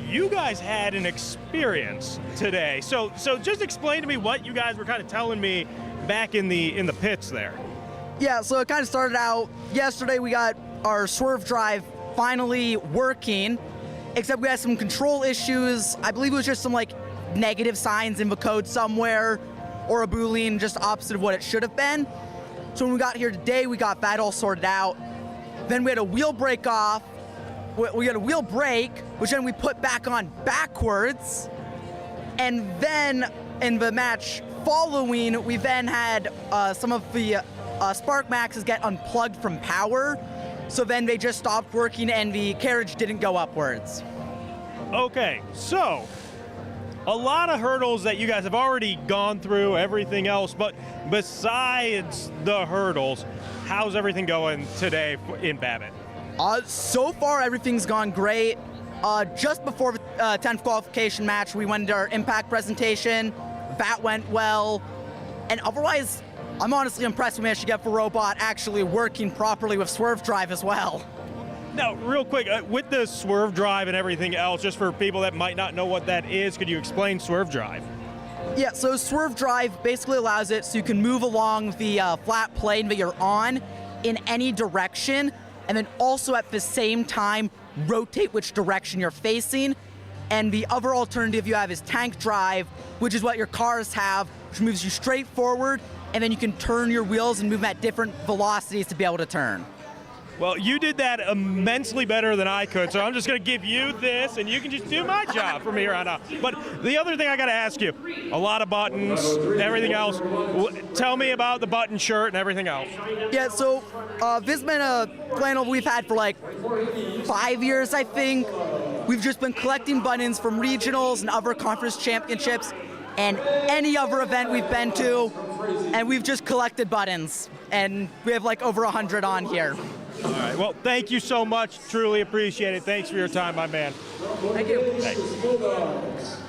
you guys had an experience today. So just explain to me what you guys were kind of telling me back in the pits there. Yeah, so it kind of started out yesterday. We got our swerve drive finally working, except we had some control issues. I believe it was just some negative signs in the code somewhere, or a Boolean just opposite of what it should have been. So when we got here today, we got that all sorted out. Then we had a wheel break off. We had a wheel break, which then we put back on backwards. And then in the match following, we then had some of the Spark Maxes get unplugged from power. So then they just stopped working and the carriage didn't go upwards. Okay, so a lot of hurdles that you guys have already gone through, everything else, but besides the hurdles, how's everything going today in Babbitt? So far, everything's gone great. Just before the 10th qualification match, we went into our impact presentation. That went well. And otherwise, I'm honestly impressed we managed to get the robot actually working properly with swerve drive as well. Now, real quick, with the swerve drive and everything else, just for people that might not know what that is, could you explain swerve drive? Yeah, so swerve drive basically allows it so you can move along the flat plane that you're on in any direction, and then also at the same time rotate which direction you're facing. And the other alternative you have is tank drive, which is what your cars have, which moves you straight forward, and then you can turn your wheels and move at different velocities to be able to turn. Well, you did that immensely better than I could, so I'm just going to give you this, and you can just do my job from here on out. But the other thing I got to ask you, a lot of buttons, everything else. Tell me about the button shirt and everything else. Yeah, so this has been a plan we've had for 5 years, I think. We've just been collecting buttons from regionals and other conference championships and any other event we've been to, and we've just collected buttons, and we have over 100 on here. All right, well, thank you so much. Truly appreciate it. Thanks for your time, my man. Thank you. Thanks.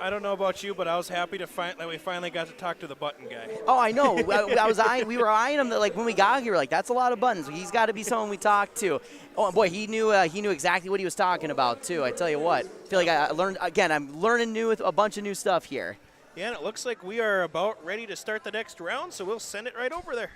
I don't know about you, but I was happy that we finally got to talk to the button guy. Oh, I know. We were eyeing him when we got here. That's a lot of buttons. He's got to be someone we talked to. Oh boy, he knew exactly what he was talking about too. I tell you what, I feel like I learned again. I'm learning a bunch of new stuff here. Yeah, and it looks like we are about ready to start the next round, so we'll send it right over there.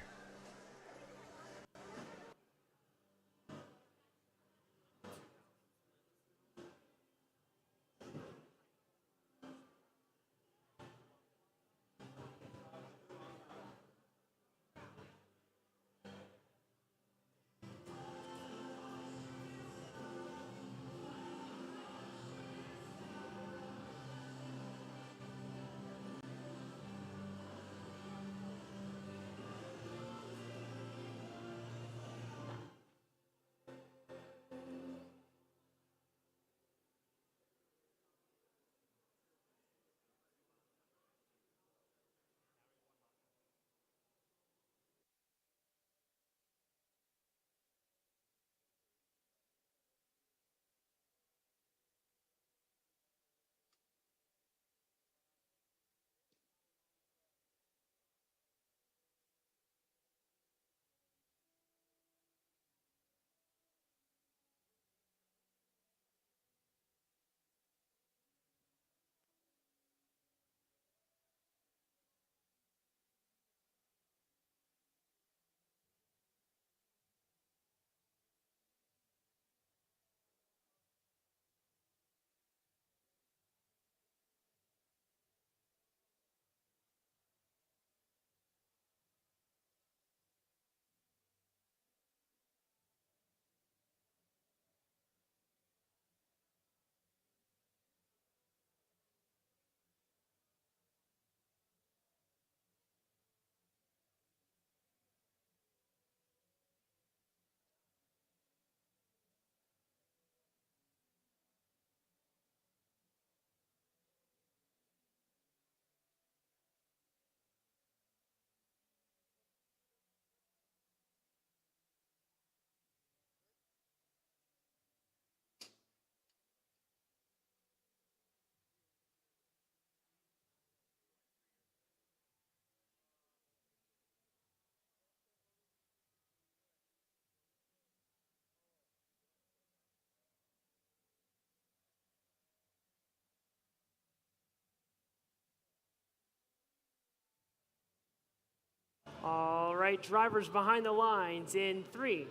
All right, drivers behind the lines in 3,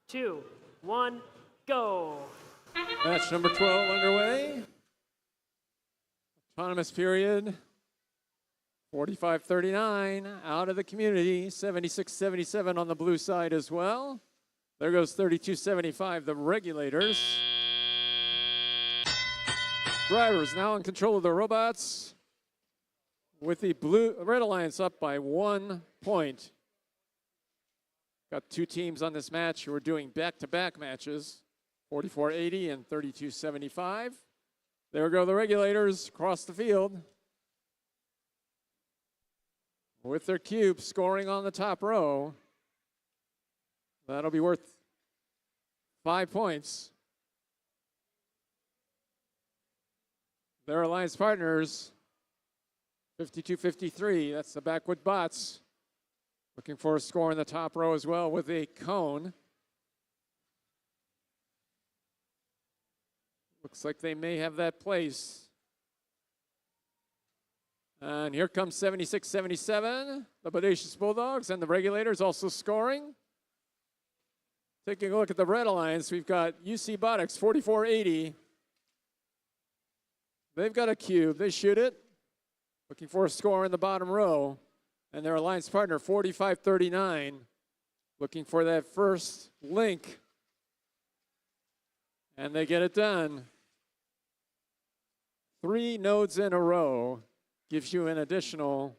2, 1, go. Match number 12 underway. Autonomous period. 45-39 out of the community. 76-77 on the blue side as well. There goes 32-75, the regulators. Drivers now in control of the robots, with the Red Alliance up by 1 point. Got 2 teams on this match who are doing back-to-back matches, 44-80 and 32-75. There go the regulators across the field with their cube scoring on the top row. That'll be worth 5 points. Their alliance partners, 52-53. That's the Backwood Bots. Looking for a score in the top row as well with a cone. Looks like they may have that place. And here comes 76-77. The Bodacious Bulldogs and the regulators also scoring. Taking a look at the Red Alliance, we've got UC Robotics 44-80. They've got a cube. They shoot it. Looking for a score in the bottom row. And their alliance partner, 45-39. Looking for that first link. And they get it done. 3 nodes in a row gives you an additional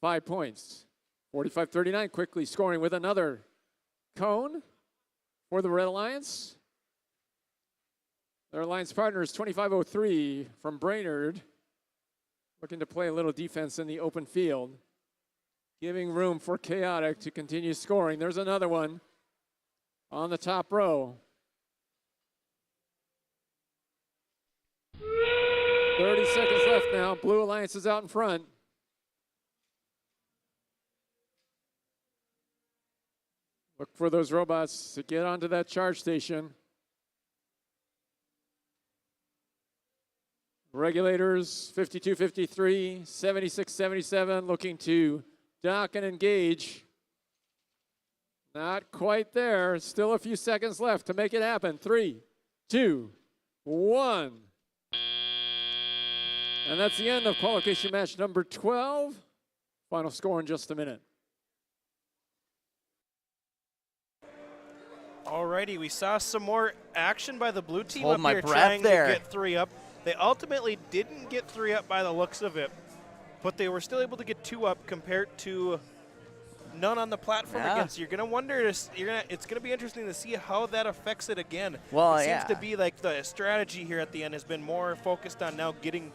5 points. 45-39, quickly scoring with another cone for the Red Alliance. Their alliance partner is 25-03 from Brainerd, looking to play a little defense in the open field, giving room for Chaotic to continue scoring. There's another one on the top row. 30 seconds left now. Blue Alliance is out in front. Look for those robots to get onto that charge station. Regulators, 52-53, 76-77, looking to dock and engage. Not quite there. Still a few seconds left to make it happen. 3, 2, 1. And that's the end of qualification match number 12. Final score in just a minute. Alrighty, we saw some more action by the blue team Hold up my here breath trying there. to get 3 up. They ultimately didn't get 3 up by the looks of it, but they were still able to get 2 up compared to none on the platform against. You're gonna wonder. It's gonna be interesting to see how that affects it again. Well, it seems to be like the strategy here at the end has been more focused on now getting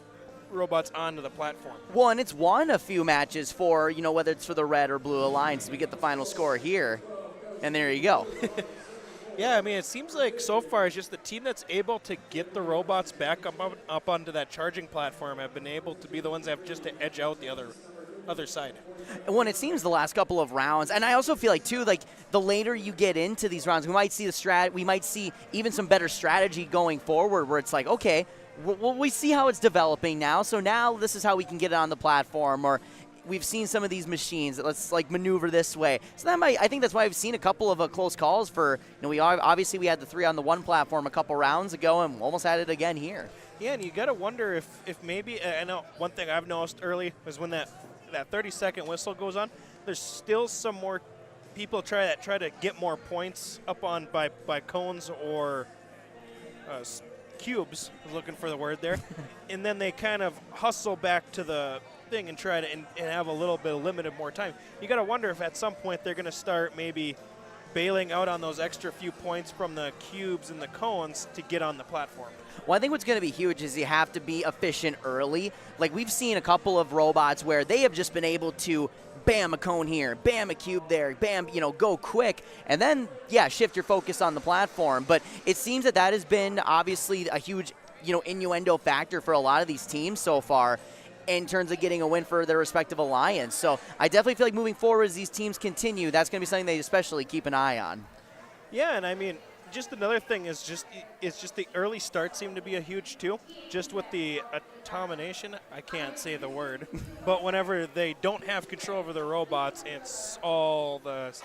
robots onto the platform. Well, and it's won a few matches for, you know, whether it's for the Red or Blue Alliance. We get the final score here, and there you go. Yeah, I mean, it seems like so far it's just the team that's able to get the robots back up onto that charging platform have been able to be the ones that have just to edge out the other side. When it seems the last couple of rounds, and I also feel like too, like the later you get into these rounds, we might see we might see even some better strategy going forward, where it's like, okay, we see how it's developing now, so now this is how we can get it on the platform, or we've seen some of these machines that let's like maneuver this way. So that I think that's why I've seen a couple of close calls for, you know, obviously we had the 3 on the 1 platform a couple rounds ago and almost had it again here. Yeah, and you got to wonder if maybe, I know one thing I've noticed early was when that 30-second whistle goes on, there's still some more people try to get more points up on by cones or cubes, I was looking for the word there, and then they kind of hustle back to the thing and try to and have a little bit of limited more time. You got to wonder if at some point they're going to start maybe bailing out on those extra few points from the cubes and the cones to get on the platform. Well, I think what's going to be huge is you have to be efficient early. Like we've seen a couple of robots where they have just been able to bam, a cone here, bam, a cube there, bam, you know, go quick, and then, yeah, shift your focus on the platform. But it seems that has been obviously a huge, you know, innuendo factor for a lot of these teams so far in terms of getting a win for their respective alliance. So I definitely feel like moving forward as these teams continue, that's going to be something they especially keep an eye on. Yeah, and I mean, just another thing is just the early start seemed to be a huge too. Just with the automation, I can't say the word, but whenever they don't have control over their robots, it's all the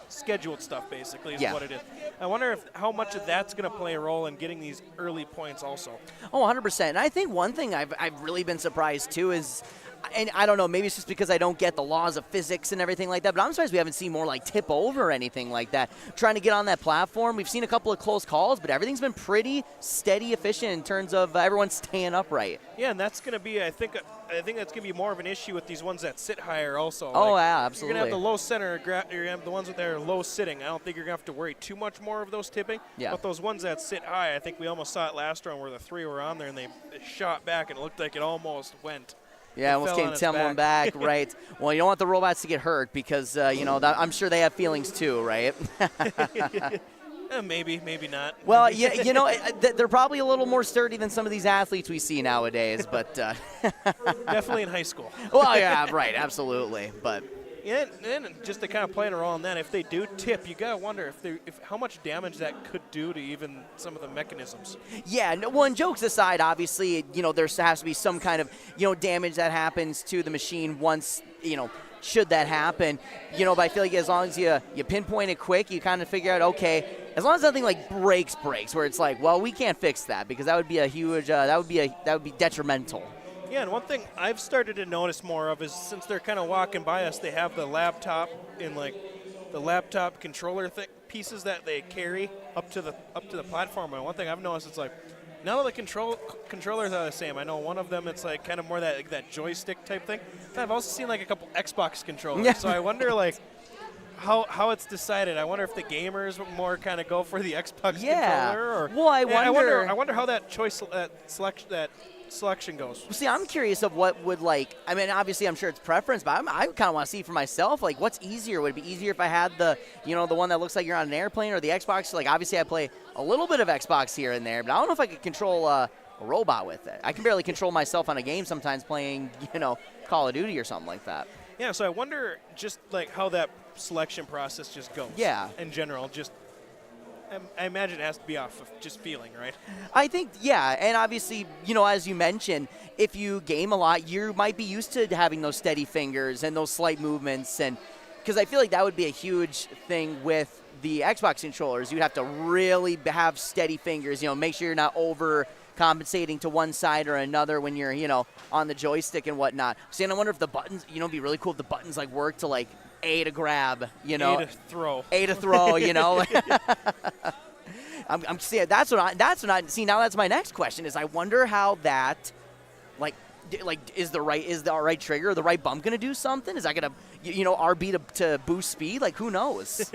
scheduled stuff basically is what it is. I wonder how much of that's going to play a role in getting these early points also. Oh, 100%. And I think one thing I've really been surprised too is, and I don't know, maybe it's just because I don't get the laws of physics and everything like that, but I'm surprised we haven't seen more like tip over or anything like that. Trying to get on that platform, we've seen a couple of close calls, but everything's been pretty steady, efficient in terms of everyone staying upright. Yeah, and that's going to be, I think that's going to be more of an issue with these ones that sit higher also. Oh, yeah, absolutely. You're going to have the low center, you're going to have the ones that are low sitting. I don't think you're going to have to worry too much more of those tipping. Yeah. But those ones that sit high, I think we almost saw it last round where the 3 were on there and they shot back and it looked like it almost went. Yeah, almost came tumbling back, right. Well, you don't want the robots to get hurt because, I'm sure they have feelings too, right? Maybe not. Well, yeah, they're probably a little more sturdy than some of these athletes we see nowadays, but definitely in high school. Well, yeah, right, absolutely, but. Yeah, and just to kind of play a role in that, if they do tip, you gotta wonder if how much damage that could do to even some of the mechanisms. Yeah, well, and jokes aside, obviously, there has to be some kind of, damage that happens to the machine once, should that happen. But I feel like as long as you pinpoint it quick, you kind of figure out, okay, as long as nothing like breaks, where it's like, well, we can't fix that because that would be a huge, that would be detrimental. Yeah, and one thing I've started to notice more of is since they're kind of walking by us, they have the laptop in like the laptop controller pieces that they carry up to the platform. And one thing I've noticed, it's like none of the controllers are the same. I know one of them, it's like kind of more that joystick type thing. And I've also seen like a couple Xbox controllers. Yeah. So I wonder like how it's decided. I wonder if the gamers more kind of go for the Xbox controller. Or, well, I wonder how that selection goes. See, I'm curious of what would obviously I'm sure it's preference, but I kind of want to see for myself, like what's easier? Would it be easier if I had the one that looks like you're on an airplane or the Xbox? Like obviously I play a little bit of Xbox here and there, but I don't know if I could control a robot with it. I can barely control myself on a game sometimes playing, Call of Duty or something like that. Yeah, so I wonder just like how that selection process just goes. Yeah. In general, just I imagine it has to be off of just feeling, right? I think, yeah, and obviously, as you mentioned, if you game a lot, you might be used to having those steady fingers and those slight movements, and because I feel like that would be a huge thing with the Xbox controllers. You'd have to really have steady fingers, make sure you're not overcompensating to one side or another when you're, on the joystick and whatnot. See, and I wonder if the buttons, it'd be really cool if the buttons work to A to grab, A to throw. A to throw, I'm seeing that's what I see. Now that's my next question is I wonder how that, is the right trigger or the right bump going to do something? Is that going to, RB to boost speed? Like, who knows?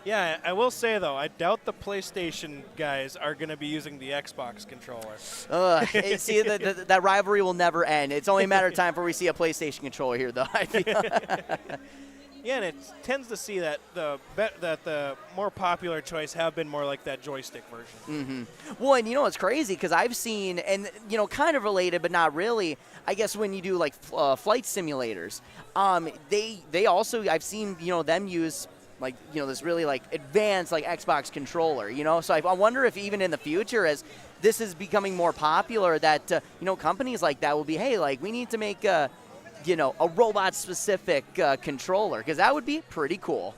Yeah, I will say, though, I doubt the PlayStation guys are going to be using the Xbox controller. See, that rivalry will never end. It's only a matter of time before we see a PlayStation controller here, though, I feel. Yeah, and it tends to see that the more popular choice have been more like that joystick version. Mm-hmm. Well, and it's crazy because I've seen, and kind of related but not really, I guess when you do flight simulators, they also, I've seen, them use this really advanced Xbox controller, so I wonder if even in the future as this is becoming more popular that, companies like that will be, hey, we need to make a robot-specific controller, because that would be pretty cool.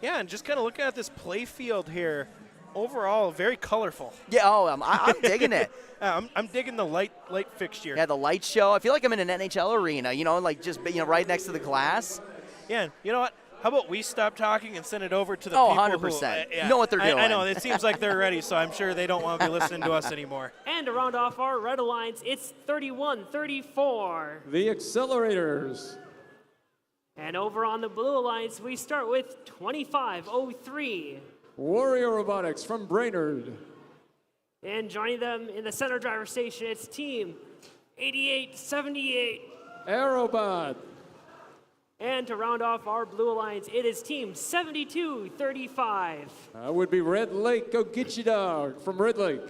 Yeah, and just kind of looking at this play field here, overall, very colorful. Yeah, I'm digging it. I'm digging the light fixture. Yeah, the light show. I feel like I'm in an NHL arena, just right next to the glass. Yeah, and you know what? How about we stop talking and send it over to the people 100%. You know what they're doing. I know. It seems like they're ready, so I'm sure they don't want to be listening to us anymore. And to round off our Red Alliance, it's 31-34. The Accelerators. And over on the Blue Alliance, we start with 25-03. Warrior Robotics from Brainerd. And joining them in the center driver station, it's team 88-78. Aerobot. And to round off our Blue Alliance, it is team 72-35. That would be Red Lake. Go get you, dog, from Red Lake.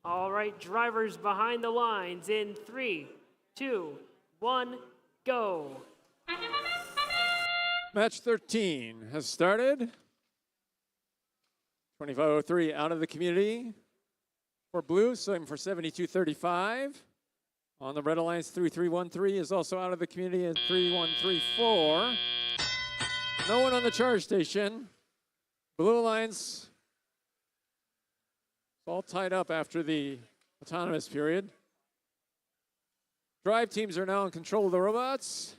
All right, drivers behind the lines in 3, 2, 1, go. Match 13 has started. 2503 out of the community for blue, same for 7235. On the red alliance, 3313 is also out of the community at 3134. No one on the charge station. Blue alliance all tied up after the autonomous period. Drive teams are now in control of the robots.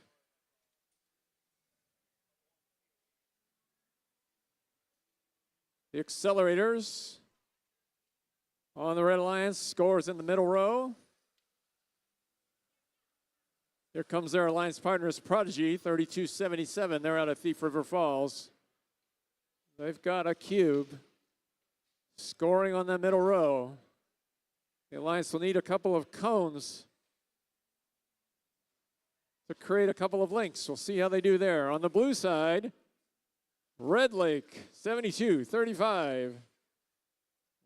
The accelerators on the red alliance, scores in the middle row. Here comes their alliance partners, Prodigy, 3277. They're out of Thief River Falls. They've got a cube scoring on that middle row. The alliance will need a couple of cones to create a couple of links. We'll see how they do there. On the blue side, Red Lake, 7235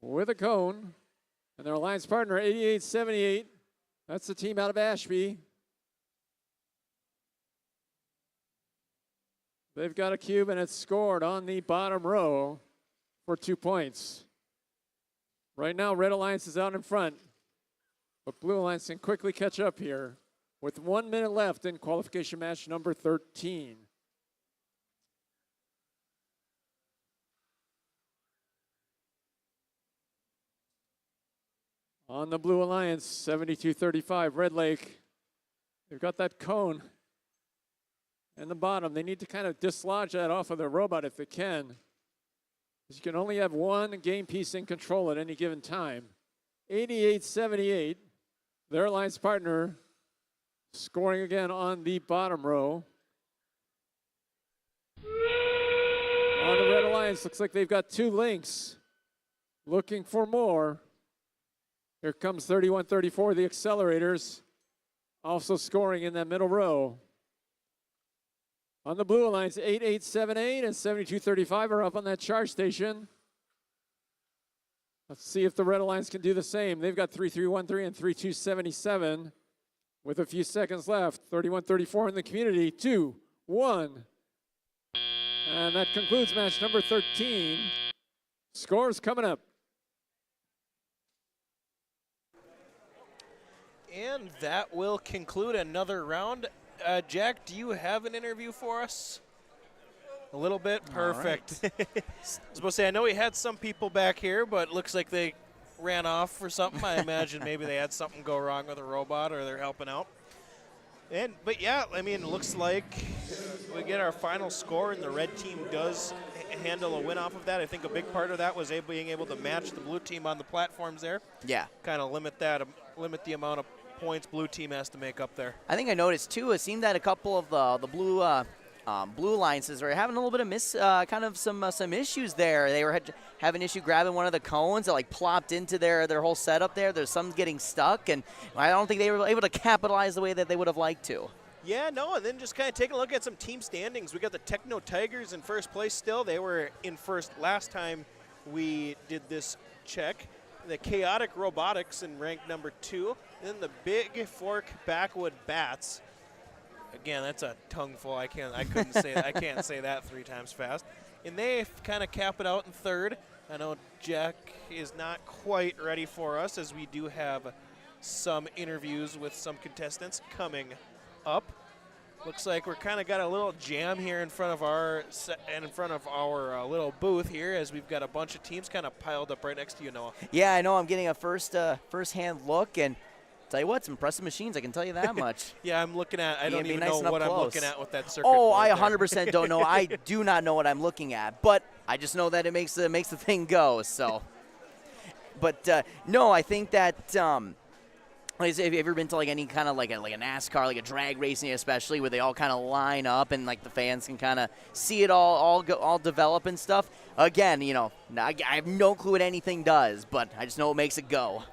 with a cone. And their alliance partner, 8878. That's the team out of Ashby. They've got a cube, and it's scored on the bottom row for 2 points. Right now, Red Alliance is out in front, but Blue Alliance can quickly catch up here with 1 minute left in qualification match number 13. On the Blue Alliance, 7235, Red Lake. They've got that cone in the bottom. They need to kind of dislodge that off of their robot if they can. Because you can only have one game piece in control at any given time. 8878, their alliance partner, scoring again on the bottom row. On the Red Alliance, looks like they've got 2 links. Looking for more. Here comes 3134, the accelerators, also scoring in that middle row. On the Blue Alliance, 8878 and 7235 are up on that charge station. Let's see if the Red Alliance can do the same. They've got 3313 and 3277 with a few seconds left. 3134 in the community, 2, 1. And that concludes match number 13. Scores coming up. And that will conclude another round. Jack, do you have an interview for us? A little bit? Perfect. I was supposed to say, I know we had some people back here, but looks like they ran off for something. I imagine maybe they had something go wrong with a robot or they're helping out. But yeah, I mean, it looks like we get our final score and the red team does handle a win off of that. I think a big part of that was being able to match the blue team on the platforms there. Yeah. Kind of limit the amount of points blue team has to make up there. I think I noticed too. It seemed that a couple of the blue alliances were having a little bit of some issues there. They were having an issue grabbing one of the cones that like plopped into their whole setup there. There's some getting stuck, and I don't think they were able to capitalize the way that they would have liked to. Yeah, no, and then just kind of taking a look at some team standings. We got the Techno Tigers in first place still. They were in first last time we did this check. The Chaotic Robotics in rank number 2. Then the Big Fork Backwood Bats. Again, that's a tongueful. I couldn't say I can't say that 3 times fast. And they kind of cap it out in third. I know Jack is not quite ready for us, as we do have some interviews with some contestants coming up. Looks like we're kind of got a little jam here in front of our little booth here, as we've got a bunch of teams kind of piled up right next to you, Noah. Yeah, I know. I'm getting a first-hand look, and tell you what, some impressive machines. I can tell you that much. Yeah, I'm looking at. I don't even know what I'm looking at with that circuit. Oh, I 100% don't know. I do not know what I'm looking at, but I just know that it makes the thing go. So, but no, I think that. Have you ever been to like any kind of like a NASCAR, like a drag racing, especially where they all kind of line up and like the fans can kind of see it all develop and stuff? Again, I have no clue what anything does, but I just know it makes it go.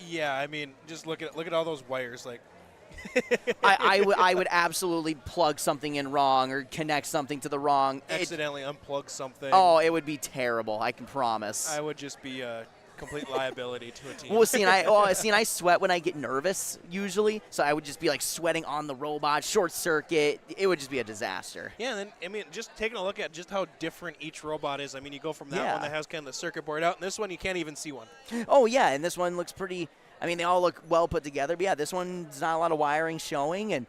Yeah, I mean, just look at all those wires. Like, I would absolutely plug something in wrong or connect something to the wrong. Accidentally unplug something. Oh, it would be terrible. I can promise. I would just be complete liability to a team. Well, see, and I sweat when I get nervous usually, so I would just be like sweating on the robot, short circuit. It would just be a disaster. Yeah, and then, I mean, just taking a look at just how different each robot is. I mean, you go from that one that has kind of the circuit board out, and this one you can't even see one. Oh, yeah, and this one looks pretty, I mean, they all look well put together, but yeah, this one's not a lot of wiring showing, and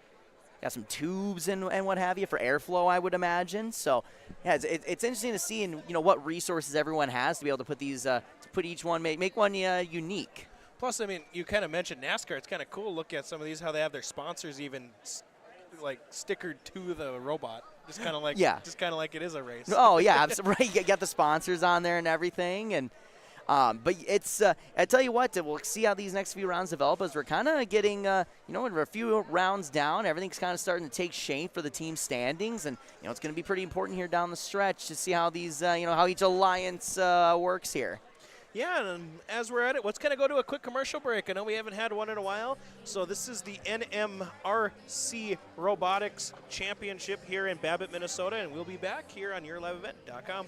got some tubes and what have you for airflow, I would imagine. So, yeah, it's interesting to see, and what resources everyone has to be able to put these, to put each one, make one unique. Plus, I mean, you kind of mentioned NASCAR. It's kind of cool to look at some of these, how they have their sponsors even like stickered to the robot, just kind of like it is a race. Oh yeah, right. You got the sponsors on there and everything, and but it's I tell you what, we'll see how these next few rounds develop as we're kind of getting we're a few rounds down. Everything's kind of starting to take shape for the team standings, and it's going to be pretty important here down the stretch to see how these how each alliance works here. Yeah, and as we're at it, let's kind of go to a quick commercial break. I know we haven't had one in a while. So this is the NMRC Robotics Championship here in Babbitt, Minnesota, and we'll be back here on YourLiveEvent.com.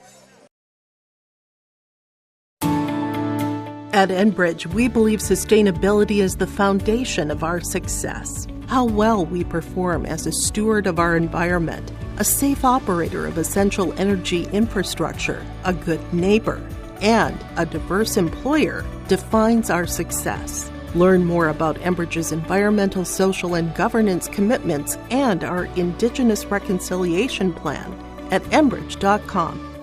At Enbridge, we believe sustainability is the foundation of our success. How well we perform as a steward of our environment, a safe operator of essential energy infrastructure, a good neighbor, and a diverse employer defines our success. Learn more about Enbridge's environmental, social, and governance commitments and our Indigenous Reconciliation Plan at Enbridge.com.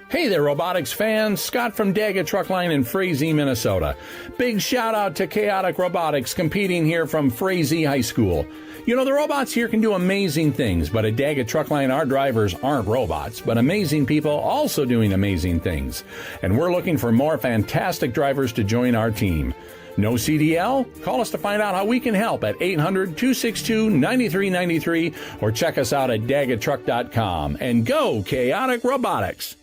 Hey there, robotics fans. Scott from Daggett Truck Line in Frazee, Minnesota. Big shout out to Chaotic Robotics competing here from Frazee High School. The robots here can do amazing things, but at Daggett Truck Line, our drivers aren't robots, but amazing people also doing amazing things. And we're looking for more fantastic drivers to join our team. No CDL? Call us to find out how we can help at 800-262-9393 or check us out at daggettruck.com. And go Chaotic Robotics!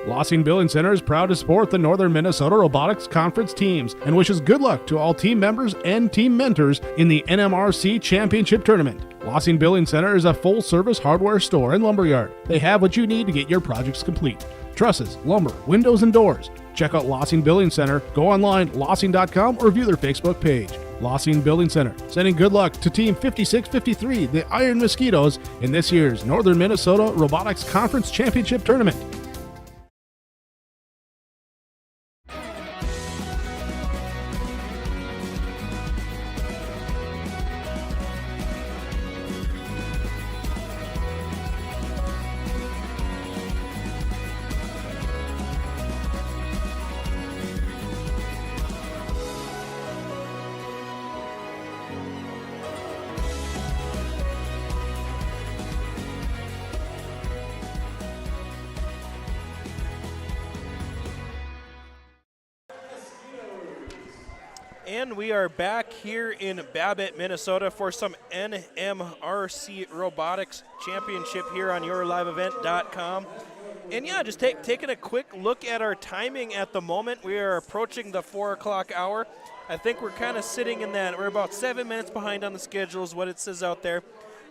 Lossing Billing Center is proud to support the Northern Minnesota Robotics Conference teams and wishes good luck to all team members and team mentors in the NMRC Championship Tournament. Lossing Billing Center is a full-service hardware store and lumberyard. They have what you need to get your projects complete. Trusses, lumber, windows, and doors. Check out Lossing Billing Center, go online, lossing.com, or view their Facebook page. Lossing Billing Center, sending good luck to Team 5653, the Iron Mosquitoes, in this year's Northern Minnesota Robotics Conference Championship Tournament. And we are back here in Babbitt, Minnesota for some NMRC Robotics Championship here on YourLiveEvent.com. And yeah, just taking a quick look at our timing at the moment. We are approaching the 4 o'clock hour. I think we're kind of sitting in that. We're about 7 minutes behind on the schedule is what it says out there.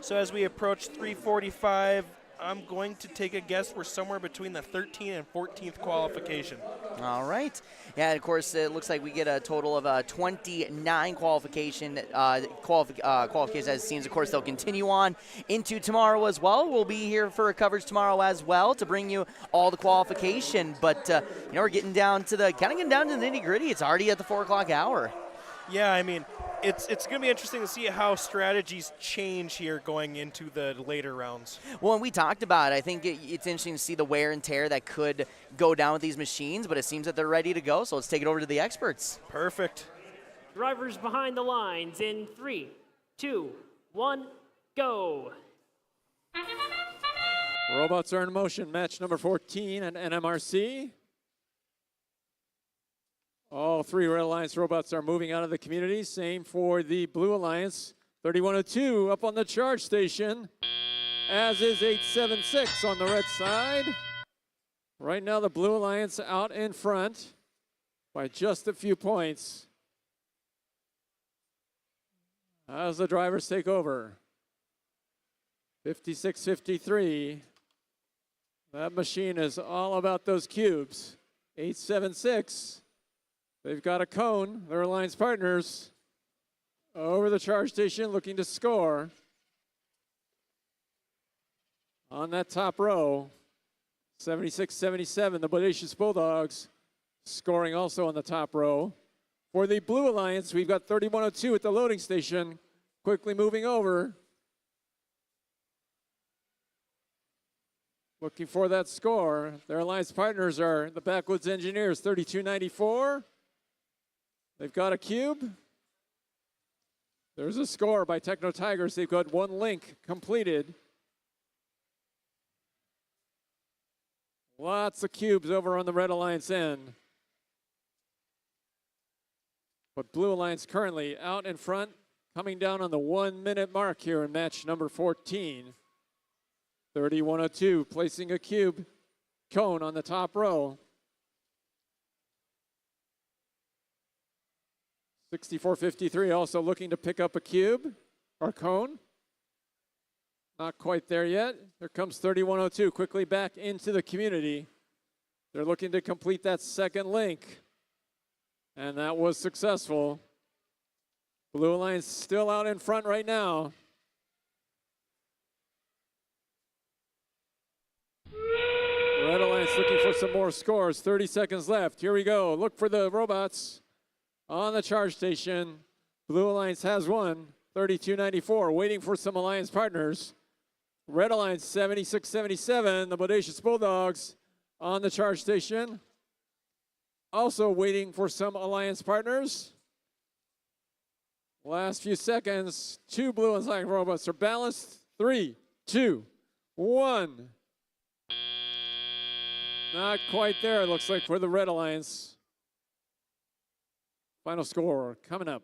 So as we approach 3:45, I'm going to take a guess we're somewhere between the 13th and 14th qualification. All right. Yeah, of course, it looks like we get a total of 29 qualifications as it seems. Of course, they'll continue on into tomorrow as well. We'll be here for coverage tomorrow as well to bring you all the qualification. But, we're getting down to the nitty-gritty. It's already at the 4 o'clock hour. Yeah, I mean, it's going to be interesting to see how strategies change here going into the later rounds. Well, and we talked about it. I think it's interesting to see the wear and tear that could go down with these machines, but it seems that they're ready to go, so let's take it over to the experts. Perfect. Drivers behind the lines in 3, 2, 1, go. Robots are in motion. Match number 14 at NMRC. All three Red Alliance robots are moving out of the community. Same for the Blue Alliance. 3102 up on the charge station, as is 876 on the red side. Right now, the Blue Alliance out in front by just a few points as the drivers take over. 56-53. That machine is all about those cubes. 876. They've got a cone. Their alliance partners over the charge station looking to score. On that top row, 76-77, the Bodacious Bulldogs scoring also on the top row. For the Blue Alliance, we've got 3102 at the loading station, quickly moving over. Looking for that score. Their alliance partners are the Backwoods Engineers, 3294. They've got a cube. There's a score by Techno Tigers. They've got one link completed. Lots of cubes over on the Red Alliance end. But Blue Alliance currently out in front, coming down on the 1 minute mark here in match number 14. 3102, placing a cube cone on the top row. 64-53 also looking to pick up a cube or cone. Not quite there yet. Here comes 3102 quickly back into the community. They're looking to complete that second link. And that was successful. Blue Alliance still out in front right now. Red Alliance looking for some more scores. 30 seconds left. Here we go. Look for the robots on the charge station. Blue Alliance has one. 3294. Waiting for some alliance partners. Red Alliance 76-77. The Bodacious Bulldogs on the charge station. Also waiting for some alliance partners. Last few seconds. Two Blue and Black robots are balanced. 3, 2, 1. Not quite there, it looks like, for the Red Alliance. Final score coming up.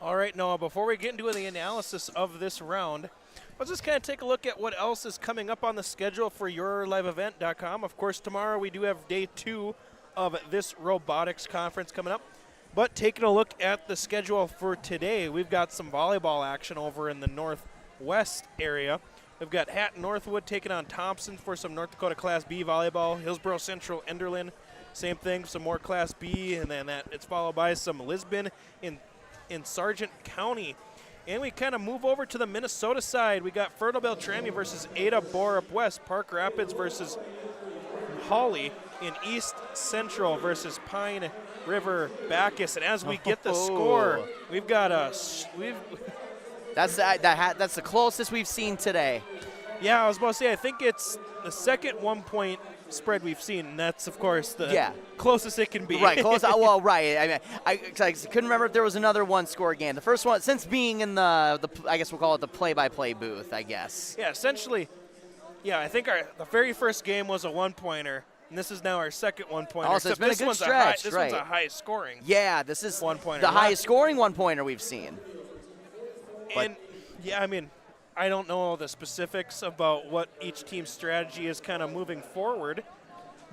All right, Noah, before we get into the analysis of this round, let's just kind of take a look at what else is coming up on the schedule for yourliveevent.com. Of course, tomorrow we do have day 2 of this robotics conference coming up. But taking a look at the schedule for today, we've got some volleyball action over in the northwest area. We've got Hatton Northwood taking on Thompson for some North Dakota Class B volleyball. Hillsboro Central Enderlin, same thing, some more Class B, and then it's followed by some Lisbon in Sargent County. And we kind of move over to the Minnesota side. We got Fertile Beltrami versus Ada Borup West, Park Rapids versus Hawley in East Central versus Pine River Bacchus. And as we get the score, we've got That's the closest we've seen today. Yeah, I was about to say, I think it's the second 1 point spread we've seen, and that's, of course, the closest it can be. Right, close. Well, right. I mean, I couldn't remember if there was another one-score game. The first one, since being in the I guess we'll call it the play-by-play booth, I guess. Yeah, essentially, yeah, I think the very first game was a one-pointer, and this is now our second one-pointer. Also, it's been a good stretch, this right. one's a high-scoring. Yeah, this is one-pointer. The highest-scoring one-pointer we've seen. And, yeah, I mean, I don't know all the specifics about what each team's strategy is kind of moving forward,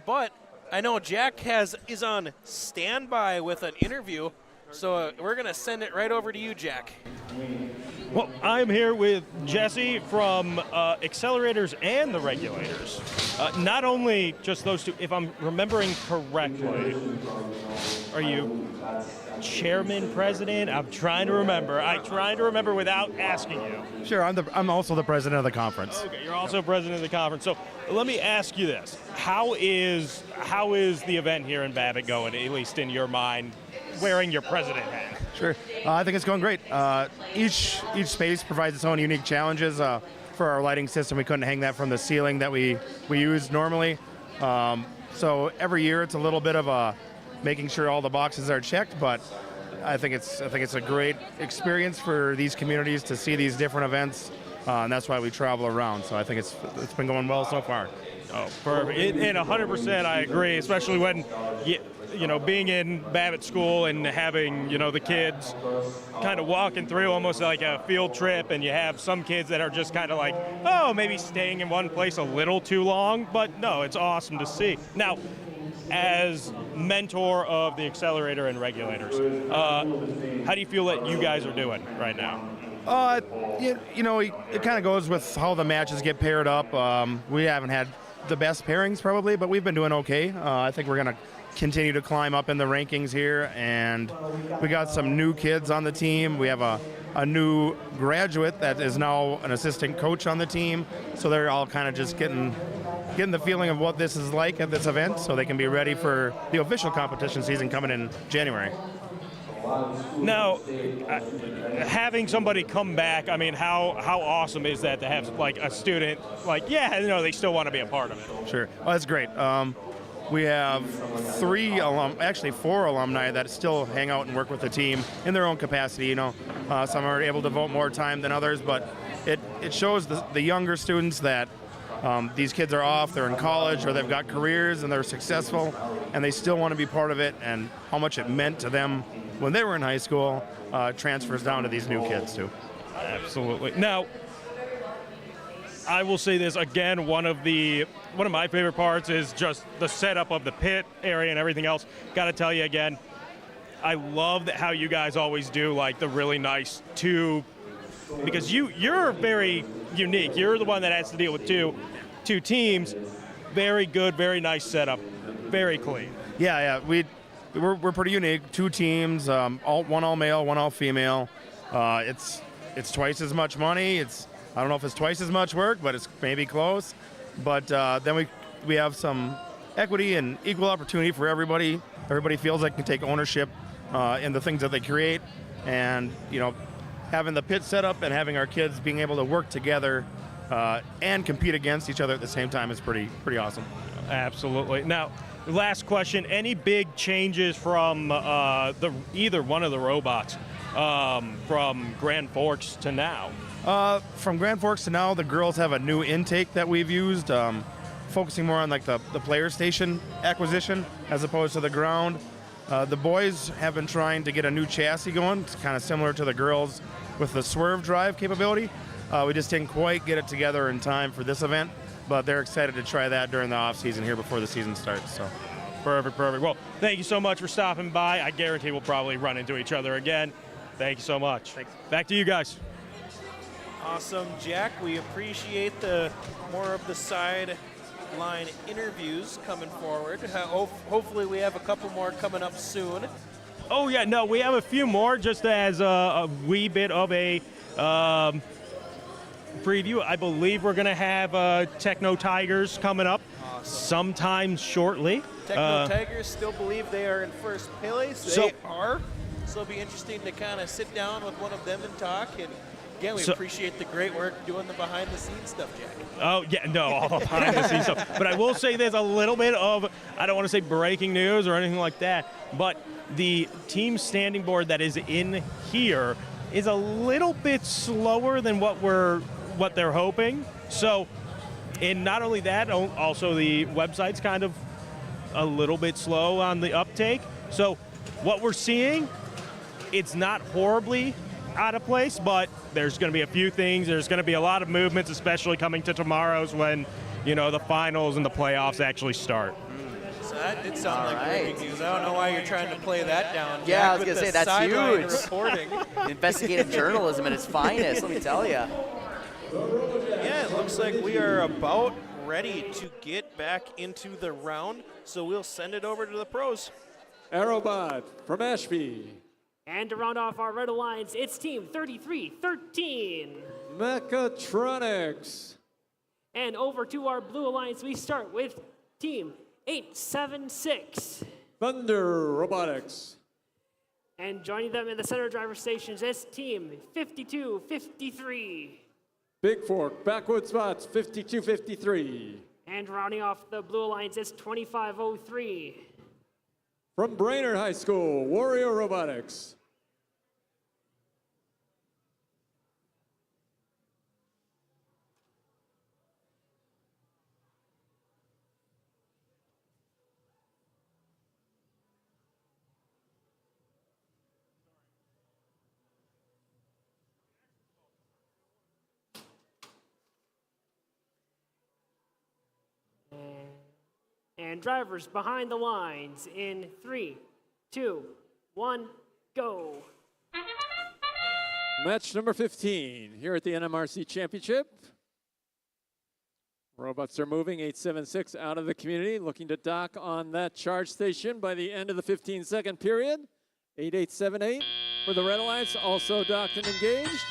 but I know Jack is on standby with an interview, so we're going to send it right over to you, Jack. Well, I'm here with Jesse from Accelerators and the Regulators. Not only just those two, if I'm remembering correctly, are you chairman, president? I'm trying to remember. I'm trying to remember without asking you. Sure, I'm also the president of the conference. Okay, you're also president of the conference. So let me ask you this: How is the event here in Babbitt going? At least in your mind, wearing your president hat. Sure, I think it's going great. Each space provides its own unique challenges. For our lighting system, we couldn't hang that from the ceiling that we use normally. So every year, it's a little bit of making sure all the boxes are checked, but I think it's a great experience for these communities to see these different events, and that's why we travel around. So I think it's been going well so far. Oh, perfect. And 100% I agree, especially when being in Babbitt School and having the kids kind of walking through almost like a field trip, and you have some kids that are just kind of like, oh, maybe staying in one place a little too long, but no, it's awesome to see. Now, as mentor of the Accelerator and Regulators, how do you feel that you guys are doing right now? It kind of goes with how the matches get paired up. We haven't had the best pairings probably, but we've been doing okay. I think we're going to continue to climb up in the rankings here, and we got some new kids on the team. We have a new graduate that is now an assistant coach on the team, so they're all kind of just getting the feeling of what this is like at this event, so they can be ready for the official competition season coming in January. Now, having somebody come back, I mean, how awesome is that to have like a student like, they still want to be a part of it? Sure. Well, that's great. We have 4 alumni that still hang out and work with the team in their own capacity. Some are able to devote more time than others, but it shows the younger students that these kids are off, they're in college, or they've got careers and they're successful, and they still want to be part of it, and how much it meant to them when they were in high school transfers down to these new kids too. Absolutely. Now, I will say this again, one of my favorite parts is just the setup of the pit area and everything else. Got to tell you again, I love how you guys always do like the really nice tube, because you're very unique. You're the one that has to deal with two teams. Very good, very nice setup, very clean. Yeah, we're pretty unique. 2 teams, one all male, one all female. It's twice as much money. I don't know if it's twice as much work, but it's maybe close. But then we have some equity and equal opportunity for everybody. Everybody feels like they can take ownership in the things that they create, and having the pit set up and having our kids being able to work together and compete against each other at the same time is pretty awesome. Absolutely. Now, last question: any big changes from either one of the robots from Grand Forks to now? From Grand Forks to now, the girls have a new intake that we've used, focusing more on like the player station acquisition as opposed to the ground. The boys have been trying to get a new chassis going. It's kind of similar to the girls with the swerve drive capability. We just didn't quite get it together in time for this event, but they're excited to try that during the off season here before the season starts. So. Perfect. Well, thank you so much for stopping by. I guarantee we'll probably run into each other again. Thank you so much. Thanks. Back to you guys. Awesome, Jack. We appreciate the more of the sideline interviews coming forward. Hopefully we have a couple more coming up soon. Oh, yeah, no, we have a few more just as a wee bit of a preview. I believe we're going to have Techno Tigers coming up sometime shortly. Techno Tigers still believe they are in first place. They are. So it'll be interesting to kind of sit down with one of them and talk. And again, we appreciate the great work doing the behind-the-scenes stuff, Jack. Oh, yeah, no, all the behind-the-scenes stuff. But I will say there's a little bit of, I don't want to say breaking news or anything like that, but the team standing board that is in here is a little bit slower than what they're hoping. So, and not only that, also the website's kind of a little bit slow on the uptake. So what we're seeing, it's not horribly out of place, but there's going to be a few things. There's going to be a lot of movements, especially coming to tomorrow's when, the finals and the playoffs actually start. So that did sound like breaking news. I don't know why you're trying to play that down. Yeah, Jack, I was going to say, that's huge. Reporting. Investigative journalism at its finest, let me tell you. Yeah, it looks like we are about ready to get back into the round, so we'll send it over to the pros. Aerobot from Ashby. And to round off our Red Alliance, it's Team 3313. Mechatronics. And over to our Blue Alliance, we start with Team 876. Thunder Robotics. And joining them in the center driver stations is Team 5253. Big Fork, backward spots, 5253. And rounding off the Blue Alliance is 2503. From Brainerd High School, Warrior Robotics. And drivers behind the lines in 3, 2, 1, go. Match number 15 here at the NMRC Championship. Robots are moving 876 out of the community, looking to dock on that charge station by the end of the 15-second period. 8878 for the Red Alliance, also docked and engaged.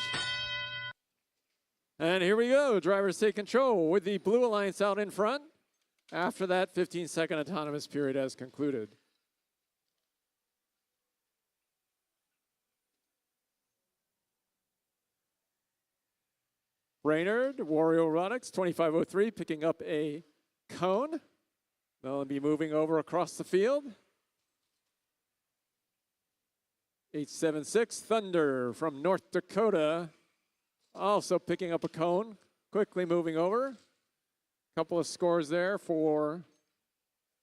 And here we go. Drivers take control with the Blue Alliance out in front after that 15-second autonomous period has concluded. Brainerd, Wario Robotics, 2503, picking up a cone. They'll be moving over across the field. 876, Thunder from North Dakota, also picking up a cone, quickly moving over. Couple of scores there for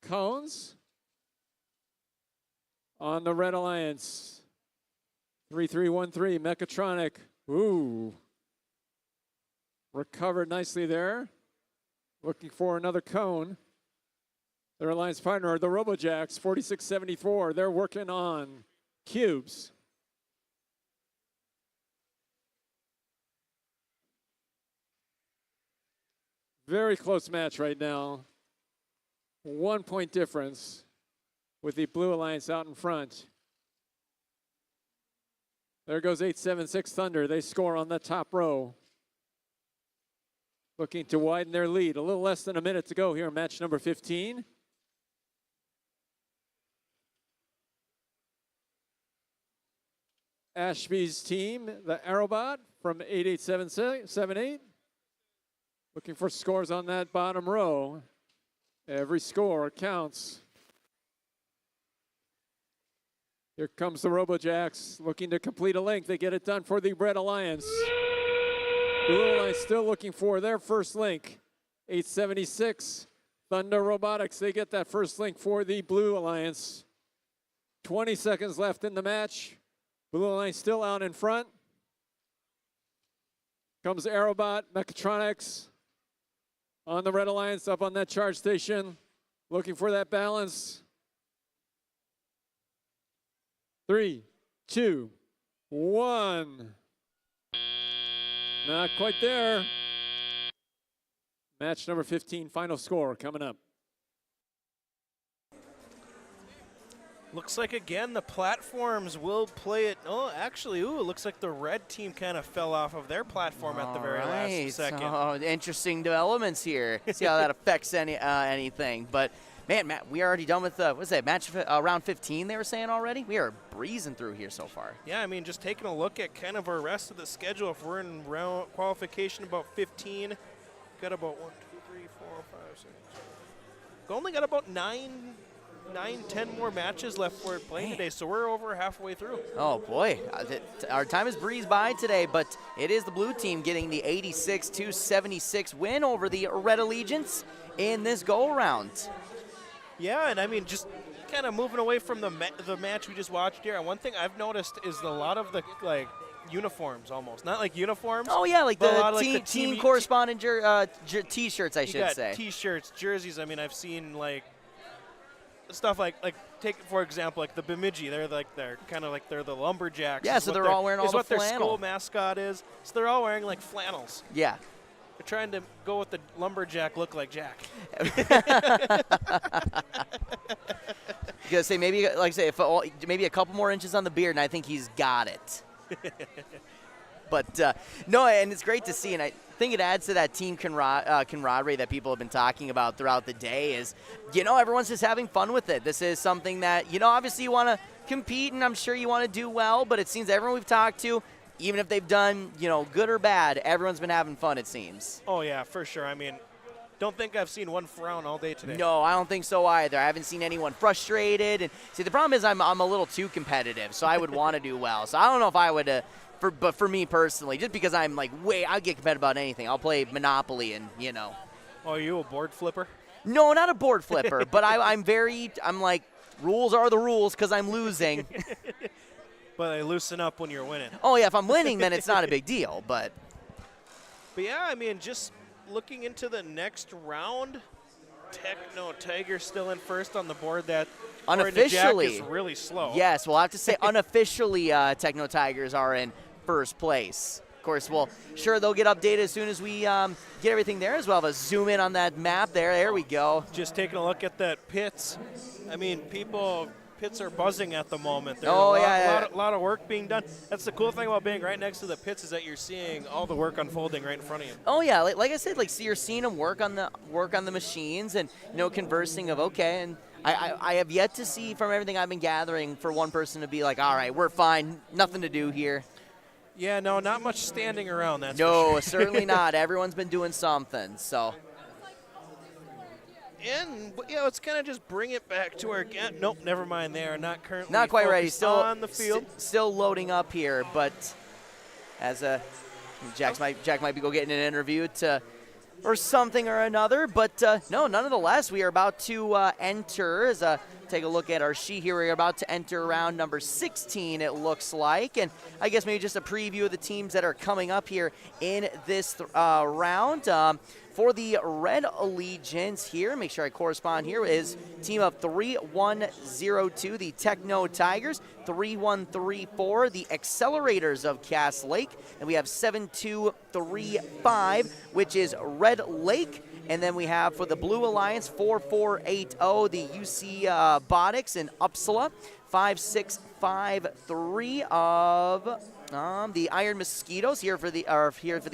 cones. On the Red Alliance, 3313, Mechatronic, ooh. Recovered nicely there. Looking for another cone. Their alliance partner, the Robojacks, 4674. They're working on cubes. Very close match right now. 1 point difference with the Blue Alliance out in front. There goes 876 Thunder. They score on the top row. Looking to widen their lead. A little less than a minute to go here in match number 15. Ashby's team, the Aerobot from 8878. Looking for scores on that bottom row. Every score counts. Here comes the Robojacks looking to complete a link. They get it done for the Red Alliance. Blue Alliance still looking for their first link. 876, Thunder Robotics. They get that first link for the Blue Alliance. 20 seconds left in the match. Blue Alliance still out in front. Comes Aerobot, Mechatronics on the Red Alliance up on that charge station. Looking for that balance. 3, 2, 1. Not quite there. Match number 15, final score coming up. Looks like, again, the platforms will play it. Oh, actually, it looks like the red team kind of fell off of their platform at the very last second. Oh, interesting developments here. See how that affects anything. But, man, Matt, we are already done with, what's that, match round 15 they were saying already? We are breezing through here so far. Yeah, I mean, just taking a look at kind of our rest of the schedule, if we're in round qualification about 15, got about 1, 2, 3, 4, 5, 6. Only got about 9, 10 more matches left for playing today, so we're over halfway through. Oh, boy. Our time has breezed by today, but it is the blue team getting the 86-76 win over the Red Allegiance in this go-around. Yeah, and I mean, just kind of moving away from the match we just watched here, one thing I've noticed is a lot of the, like, uniforms almost. Not like uniforms. Oh, yeah, like the team, team correspondent T-shirts, I should say. T-shirts, jerseys. I mean, I've seen, like, stuff like take, for example, like the Bemidji. They're kind of like they're the Lumberjacks. Yeah, so they're all wearing all the flannel. Is what their school mascot is. So they're all wearing, like, flannels. Yeah. They're trying to go with the Lumberjack look like Jack. Gonna say maybe, like I say, if maybe a couple more inches on the beard, and I think he's got it. But no, and it's great to see, and I think it adds to that team camaraderie that people have been talking about throughout the day. Is, you know, everyone's just having fun with it. This is something that, you know, obviously you want to compete, and I'm sure you want to do well. But it seems everyone we've talked to, even if they've done, you know, good or bad, everyone's been having fun, it seems. Oh yeah, for sure. I mean, don't think I've seen one frown all day today. No, I don't think so either. I haven't seen anyone frustrated. And see, the problem is I'm a little too competitive, so I would want to do well. So I don't know if I would, but for me personally, just because I'm like I get competitive about anything. I'll play Monopoly and, you know. Oh, are you a board flipper? No, not a board flipper, but I'm like, rules are the rules because I'm losing. But they loosen up when you're winning. Oh, yeah, if I'm winning, then it's not a big deal, but yeah, I mean, just looking into the next round, Techno Tiger still in first on the board. That unofficially Jack is really slow. Yes, we'll have to say unofficially Techno Tigers are in first place. Of course, they'll get updated as soon as we get everything there as well. Have a zoom in on that map there. There we go. Just taking a look at that pits. I mean, pits are buzzing at the moment. There's a lot of work being done. That's the cool thing about being right next to the pits is that you're seeing all the work unfolding right in front of you. Oh yeah, like I said, you're seeing them work on the machines and conversing of okay. And I have yet to see from everything I've been gathering for one person to be like, all right, we're fine, nothing to do here. Yeah, no, not much standing around. That's no, for sure. certainly not. Everyone's been doing something. So. And let's kind of just bring it back to our. Nope, never mind. They are not currently not quite ready. Still on the field. Still loading up here, but as Jack might be go getting an interview or something or another. But no, nonetheless, we are about to enter. Take a look at our sheet here. We're about to enter round number 16. It looks like, and I guess maybe just a preview of the teams that are coming up here in this round. For the Red Allegiance here, make sure I correspond here, is team of 3102, the Techno Tigers, 3134, the Accelerators of Cass Lake, and we have 7235, which is Red Lake. And then we have for the Blue Alliance 4480, the UC Robotics in Uppsala, 5653 of the Iron Mosquitoes here for the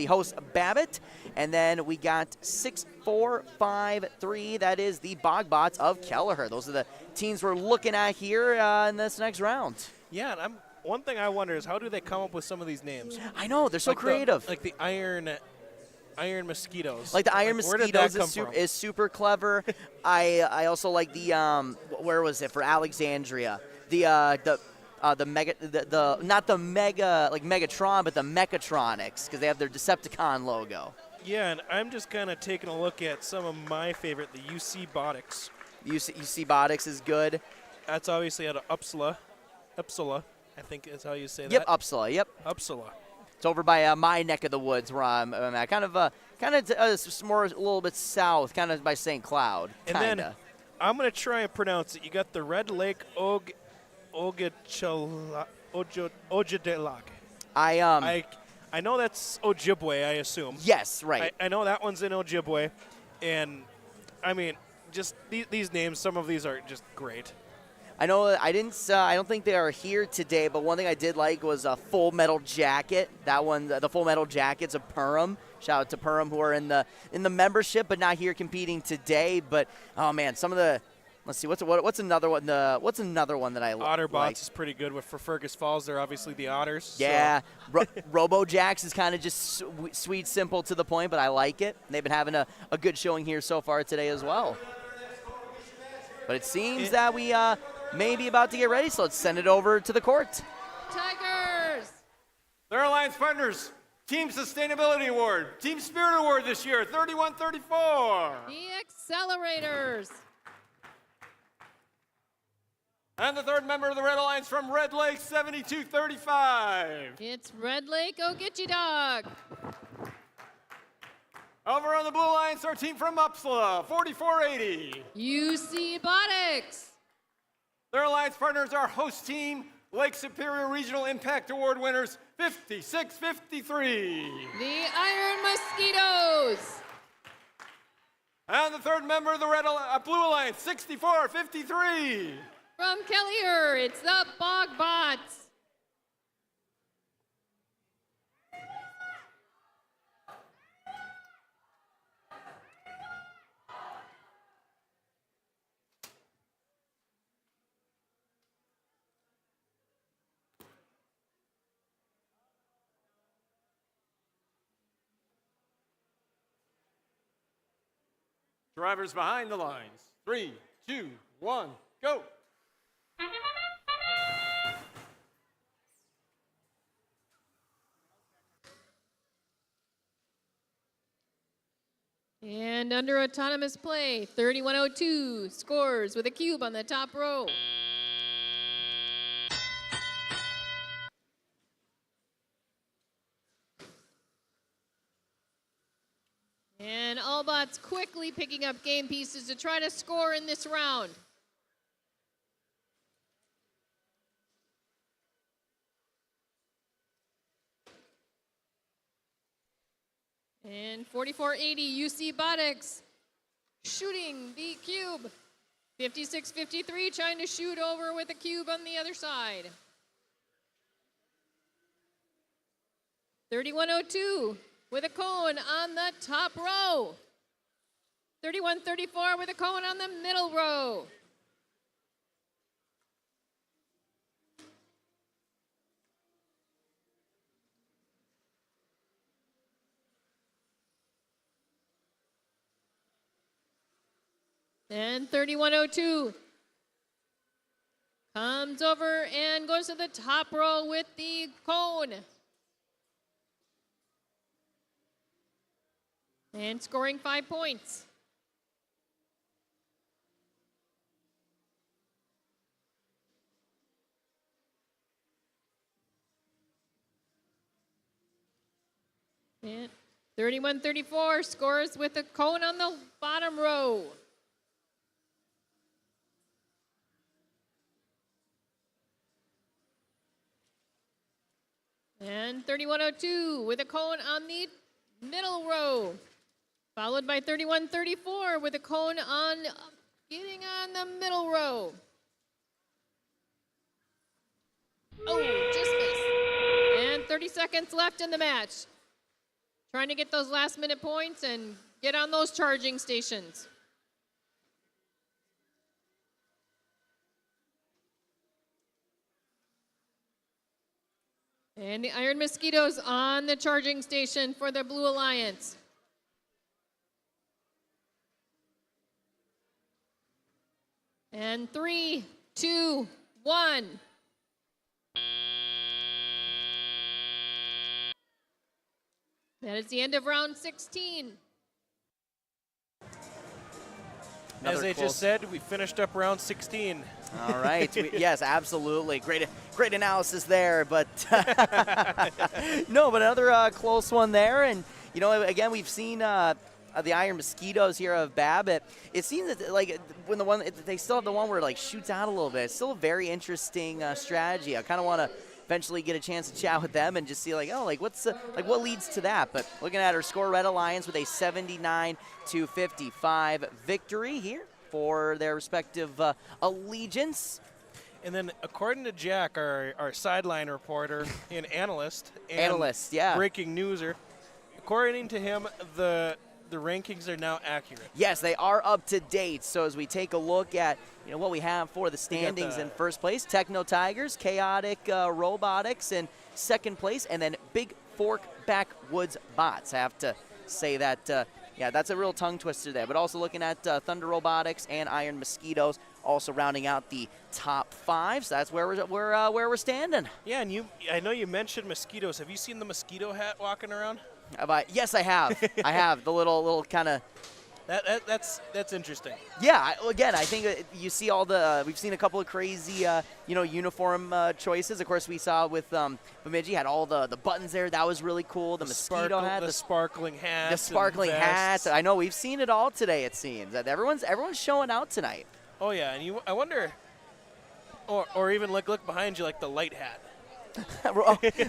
host Babbitt, and then we got 6453. That is the Bogbots of Kelleher. Those are the teams we're looking at here in this next round. Yeah, and one thing I wonder is how do they come up with some of these names? I know they're so creative. Like the Iron Mosquitoes. Like the Iron Mosquitoes is super clever. I also like the where was it for Alexandria? The Megatron, but the Mechatronics, because they have their Decepticon logo. Yeah, and I'm just kind of taking a look at some of my favorite, the UC Robotics. UC Robotics is good. That's obviously out of Uppsala, I think is how you say that. Yep, Uppsala. Yep. Uppsala. It's over by my neck of the woods where I'm at. Kind of more a little bit south, kind of by St. Cloud. Kinda. And then I'm going to try and pronounce it. You got the Red Lake Ogedelak. I know that's Ojibwe, I assume. Yes, right. I know that one's in Ojibwe. And, I mean, just these names, some of these are just great. I know I don't think they are here today, but one thing I did like was a Full Metal Jacket. That one, the Full Metal Jacket's a Perham. Shout out to Perham who are in the membership, but not here competing today. But oh man, some of the let's see what's another one. What's another one that I Otterbots like? is pretty good. For Fergus Falls, they're obviously the Otters. Yeah, so. RoboJax is kind of just sweet, simple, to the point, but I like it. They've been having a good showing here so far today as well. But it seems that we may be about to get ready, so let's send it over to the court. Tigers! Their Alliance partners, Team Sustainability Award, Team Spirit Award this year, 31-34. The Accelerators. And the third member of the Red Alliance from Red Lake, 72-35. It's Red Lake Ogeechee Dog. Over on the Blue Alliance, our team from Uppsala, 4480. UC Robotics. Their alliance partners are host team, Lake Superior Regional Impact Award winners, 56-53. The Iron Mosquitoes. And the third member of the Blue Alliance, 64-53. From Kelleher, it's the Bogbots. Drivers behind the lines. 3, 2, 1, go. And under autonomous play, 3102 scores with a cube on the top row. And Allbots quickly picking up game pieces to try to score in this round. And 4480 UC Robotics shooting the cube. 5653 trying to shoot over with a cube on the other side. 3102 with a cone on the top row. 3134 with a cone on the middle row. And 3102 comes over and goes to the top row with the cone. And scoring 5 points. And 3134 scores with a cone on the bottom row. And 3102 with a cone on the middle row. Followed by 3134 with a cone on getting on the middle row. Oh, just missed. And 30 seconds left in the match. Trying to get those last minute points and get on those charging stations. And the Iron Mosquitoes on the charging station for the Blue Alliance. And 3, 2, 1. That is the end of round 16. As they just said, we finished up round 16. All right. Yes, absolutely. Great analysis there. But no, but another close one there. And, you know, again, we've seen the Iron Mosquitoes here of Babbitt. It seems that, like, when they still have the one where it, like, shoots out a little bit. It's still a very interesting strategy. I kind of want to eventually get a chance to chat with them and just see, like, oh, like, what leads to that? But looking at our score, Red Alliance with a 79-55 victory here for their respective allegiance. And then, according to Jack, our sideline reporter and analyst, yeah, breaking newser, according to him, the rankings are now accurate. Yes, they are up to date. So as we take a look at what we have for the standings in first place, Techno Tigers, Chaotic Robotics in second place, and then Big Fork Backwoods Bots. I have to say that, yeah, that's a real tongue twister there. But also looking at Thunder Robotics and Iron Mosquitoes, also rounding out the top 5. So that's where we're standing. Yeah, and I know you mentioned mosquitoes. Have you seen the mosquito hat walking around? Yes, I have. I have the little kind of. That's interesting. Yeah. Again, I think you see all the. We've seen a couple of crazy, uniform choices. Of course, we saw with Bemidji had all the buttons there. That was really cool. The mosquito hat, the sparkling hats, the sparkling hats. I know we've seen it all today. It seems that everyone's showing out tonight. Oh yeah, and I wonder, or even look behind you, like the light hat.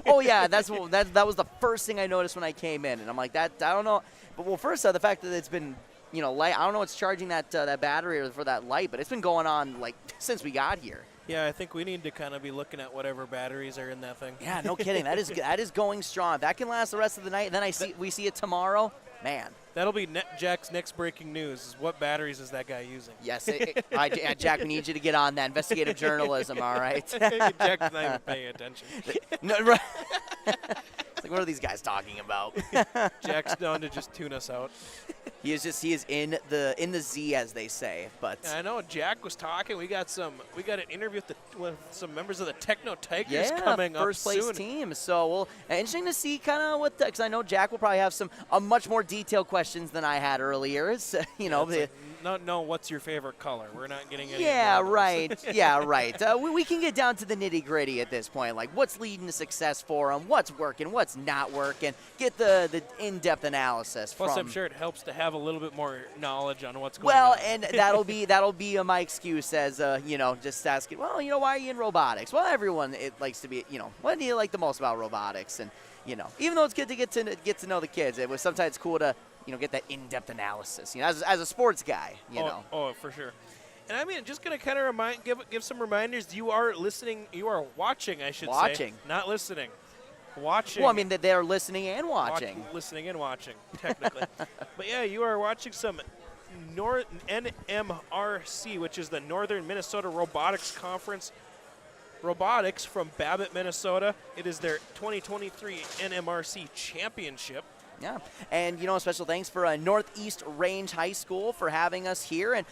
Oh yeah, that was the first thing I noticed when I came in, and I'm like, that I don't know. But well, first the fact that it's been light. I don't know what's charging that battery for that light, but it's been going on like since we got here. Yeah, I think we need to kind of be looking at whatever batteries are in that thing. Yeah, no kidding. That is going strong. If that can last the rest of the night, then we see it tomorrow. Man, that'll be Jack's next breaking news. Is what batteries is that guy using? Yes, Jack, we need you to get on that investigative journalism. All right. Jack's not even paying attention. No, right. It's like, what are these guys talking about? Jack's down to just tune us out. He is in the Z, as they say. But I know Jack was talking. We got an interview with some members of the Techno Tigers coming up soon. First place team. So interesting to see kind of what because I know Jack will probably have some much more detailed questions than I had earlier. So, no, what's your favorite color? We're not getting any. Yeah, right. Yeah, right. We can get down to the nitty gritty at this point, like what's leading to success for them, what's working, what's not working. Get the in-depth analysis. Plus, I'm sure it helps to have a little bit more knowledge on what's going on. Well, and that'll be my excuse as just asking. Well, why are you in robotics? Well, everyone likes to be. What do you like the most about robotics? And even though it's good to get to know the kids, it was sometimes cool to get that in-depth analysis. As a sports guy, Oh, for sure. And I mean, just gonna kind of give some reminders. You are listening. You are watching, I should say. Watching. Not listening. Watching. Well, I mean, they're listening and watching. Listening and watching, technically. But yeah, you are watching some NMRC, which is the Northern Minnesota Robotics Conference. Robotics from Babbitt, Minnesota. It is their 2023 NMRC Championship. Yeah, and special thanks for Northeast Range High School for having us here, and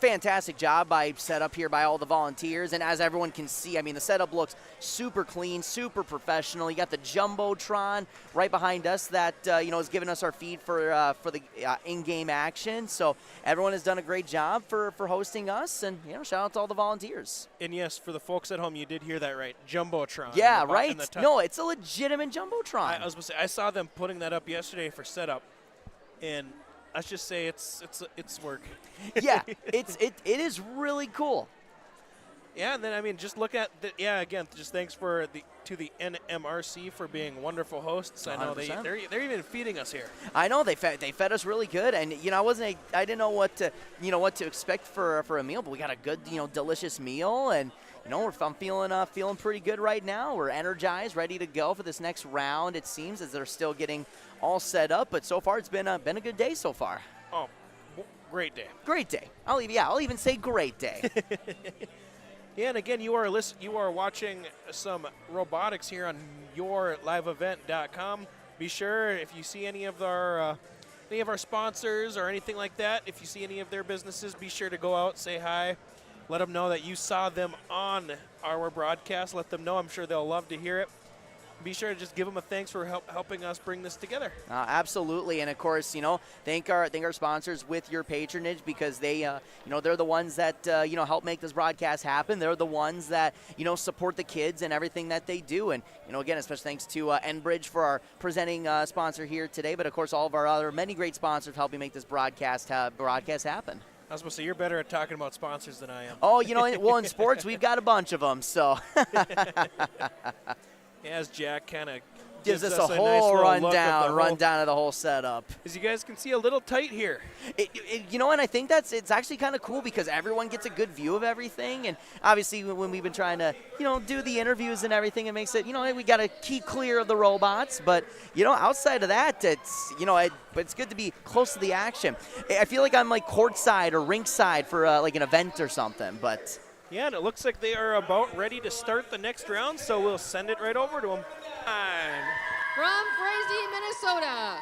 fantastic job set up here by all the volunteers. And as everyone can see, I mean, the setup looks super clean, super professional. You got the Jumbotron right behind us that is giving us our feed for the in-game action. So everyone has done a great job for hosting us, and shout out to all the volunteers. And yes, for the folks at home, you did hear that right, Jumbotron. Yeah, right. No, it's a legitimate Jumbotron. I was going to say, I saw them putting that up yesterday for setup, and let's just say it's work. Yeah, it is really cool. Yeah, and then I mean, just look at again, just thanks to the NMRC for being wonderful hosts. I know 100%. they're even feeding us here. I know they fed us really good, and I didn't know what to expect for a meal, but we got a good delicious meal, and I'm feeling pretty good right now. We're energized, ready to go for this next round. It seems as they're still getting all set up, but so far it's been a good day so far. Oh, great day. Great day. I'll even say great day. Yeah, and again, you are watching some robotics here on yourliveevent.com. Be sure if you see any of our sponsors or anything like that, if you see any of their businesses, be sure to go out, say hi, let them know that you saw them on our broadcast. Let them know. I'm sure they'll love to hear it. Be sure to just give them a thanks for helping us bring this together. Absolutely, and of course, thank our sponsors with your patronage, because they, they're the ones that help make this broadcast happen. They're the ones that support the kids and everything that they do. And again, especially thanks to Enbridge for our presenting sponsor here today. But of course, all of our other many great sponsors helping make this broadcast happen. I was supposed to say, you're better at talking about sponsors than I am. Oh, well, in sports, we've got a bunch of them, so. As Jack kind of gives us a whole rundown of the whole setup. As you guys can see, a little tight here. And I think it's actually kind of cool because everyone gets a good view of everything. And obviously, when we've been trying to, do the interviews and everything, it makes it, we got to keep clear of the robots. But, outside of that, it's, but it's good to be close to the action. I feel like I'm like courtside or rinkside for like an event or something, but. Yeah, and it looks like they are about ready to start the next round, so we'll send it right over to them. From Frazee, Minnesota.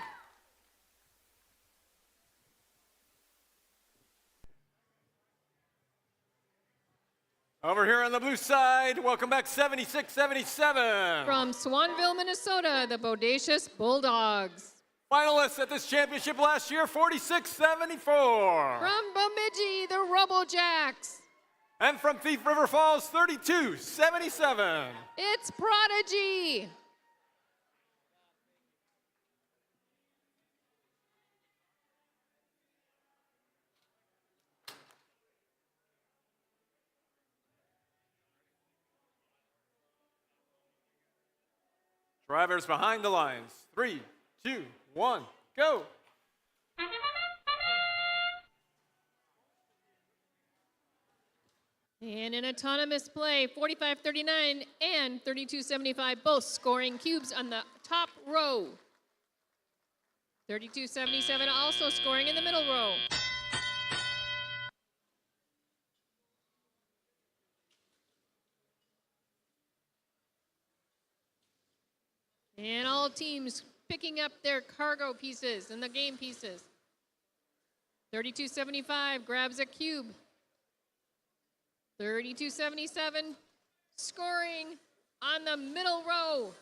Over here on the blue side, welcome back 76-77. From Swanville, Minnesota, the Bodacious Bulldogs. Finalists at this championship last year, 46-74. From Bemidji, the Robojacks. And from Thief River Falls, 32-77. It's Prodigy. Drivers behind the lines. 3, 2, 1, go. And an autonomous play, 45-39 and 32-75, both scoring cubes on the top row. 32-77 also scoring in the middle row. And all teams picking up their cargo pieces and the game pieces. 32-75 grabs a cube. 32-77 scoring on the middle row.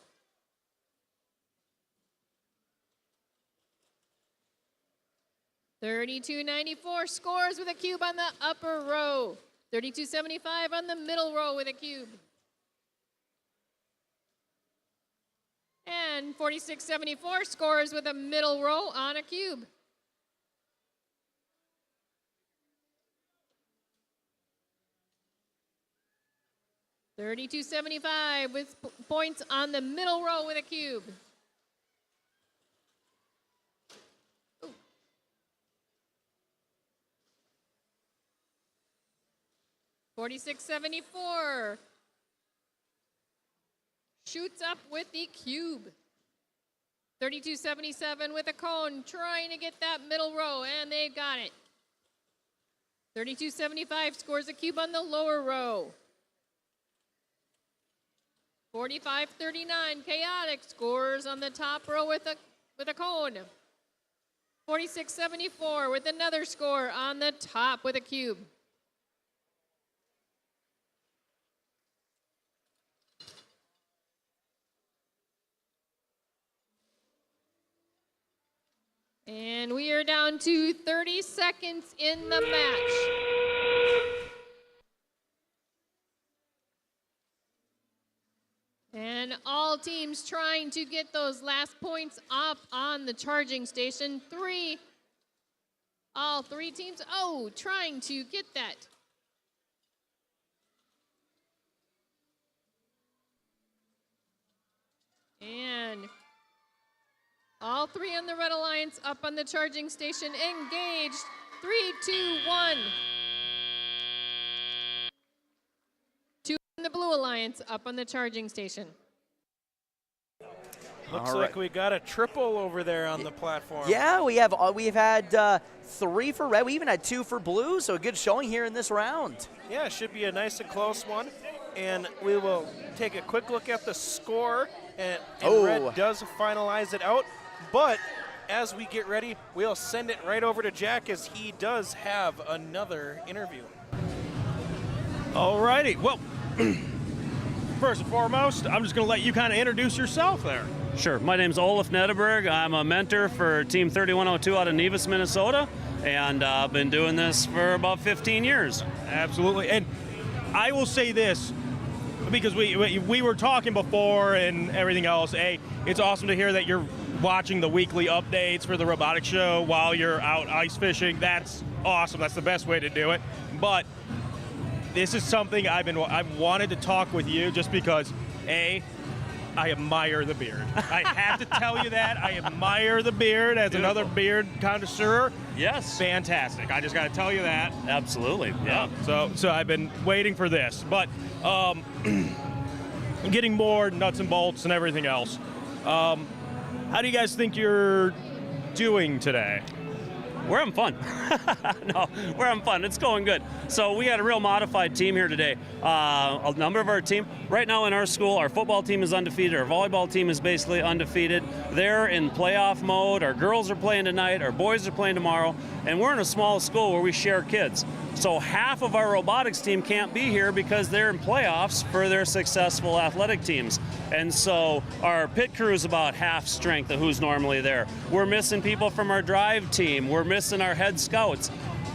32-94 scores with a cube on the upper row. 32-75 on the middle row with a cube. And 46-74 scores with a middle row on a cube. $32.75 with points on the middle row with a cube. 46-74. Shoots up with the cube. 32-77 with a cone, trying to get that middle row, and they've got it. 32-75 scores a cube on the lower row. 45-39, Chaotic scores on the top row with a cone. 46-74 with another score on the top with a cube. And we are down to 30 seconds in the match. And all teams trying to get those last points up on the charging station. All three teams, trying to get that. And all three on the Red Alliance up on the charging station, engaged. 3, 2, 1. 2 on the Blue Alliance up on the charging station. Looks like we got a triple over there on the platform. Yeah, we've had 3 for red. We even had 2 for blue, so a good showing here in this round. Yeah, it should be a nice and close one. And we will take a quick look at the score, and red does finalize it out. But as we get ready, we'll send it right over to Jack as he does have another interview. All righty. Well, first and foremost, I'm just going to let you kind of introduce yourself there. Sure. My name's Olaf Nedeberg. I'm a mentor for Team 3102 out of Nevis, Minnesota, and I've been doing this for about 15 years. Absolutely. And I will say this, because we were talking before and everything else. It's awesome to hear that you're watching the weekly updates for the Robotics show while you're out ice fishing. That's awesome. That's the best way to do it. But this is something I've wanted to talk with you just because, I admire the beard. I have to tell you that. I admire the beard as another beard connoisseur. Yes. Fantastic. I just got to tell you that. Absolutely. Yeah. So I've been waiting for this. But getting more nuts and bolts and everything else. How do you guys think you're doing today? We're having fun. No, we're having fun. It's going good. So we had a real modified team here today. A number of our team, right now in our school, our football team is undefeated. Our volleyball team is basically undefeated. They're in playoff mode. Our girls are playing tonight. Our boys are playing tomorrow. And we're in a small school where we share kids. So half of our robotics team can't be here because they're in playoffs for their successful athletic teams. And so our pit crew is about half strength of who's normally there. We're missing people from our drive team. We're missing our head scouts.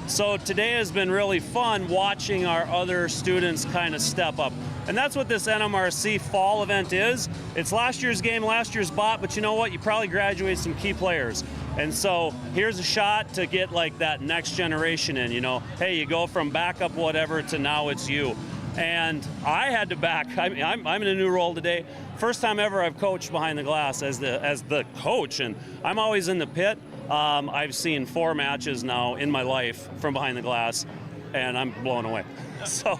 So today has been really fun watching our other students kind of step up. And that's what this NMRC fall event is. It's last year's game, last year's bot, but you know what? You probably graduate some key players. And so here's a shot to get like that next generation in, Hey, you go from backup whatever to now it's you. And I had to I'm in a new role today. First time ever I've coached behind the glass as the coach, and I'm always in the pit. I've seen 4 matches now in my life from behind the glass, and I'm blown away. So,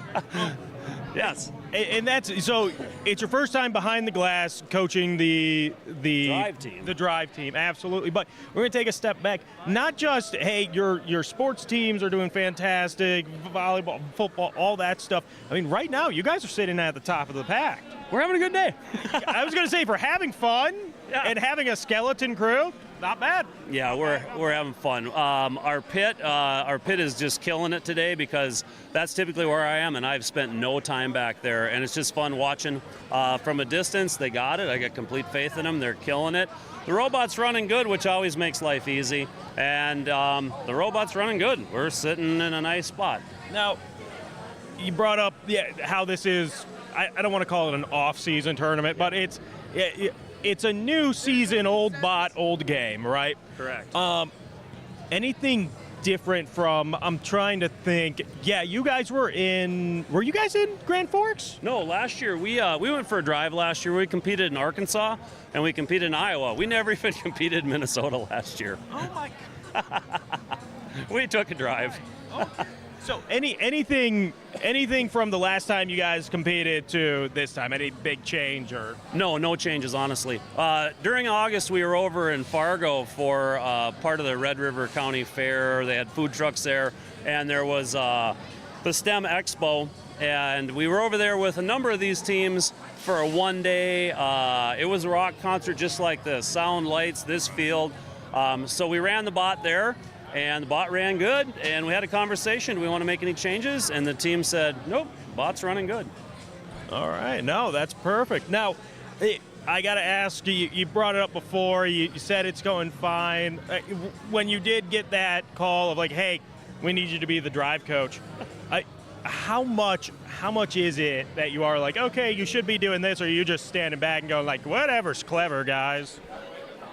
yes. And that's so. It's your first time behind the glass coaching the drive team. The drive team, absolutely. But we're going to take a step back. Not just your sports teams are doing fantastic, volleyball, football, all that stuff. I mean, right now you guys are sitting at the top of the pack. We're having a good day. I was going to say, for having fun and having a skeleton crew, not bad. Yeah, we're having fun. Our pit is just killing it today because that's typically where I am, and I've spent no time back there, and it's just fun watching from a distance. They got it. I got complete faith in them. They're killing it. The robot's running good, which always makes life easy, and the robot's running good. We're sitting in a nice spot. Now, you brought up how this is. I don't want to call it an off-season tournament, but it's a new season, old bot, old game, right? Correct. Anything different from, I'm trying to think, you guys were you guys in Grand Forks? No, last year, we went for a drive last year. We competed in Arkansas, and we competed in Iowa. We never even competed in Minnesota last year. Oh, my We took a drive. So anything from the last time you guys competed to this time? Any big change or? No changes, honestly. During August, we were over in Fargo for part of the Red River County Fair. They had food trucks there, and there was the STEM Expo, and we were over there with a number of these teams for a one-day. It was a rock concert just like this, sound, lights, this field. So we ran the bot there. And the bot ran good, and we had a conversation. Do we want to make any changes? And the team said, nope, bot's running good. All right, no, that's perfect. Now, I got to ask you, you brought it up before, you said it's going fine. When you did get that call of like, hey, we need you to be the drive coach, how much is it that you are like, okay, you should be doing this, or are you just standing back and going like, whatever's clever, guys?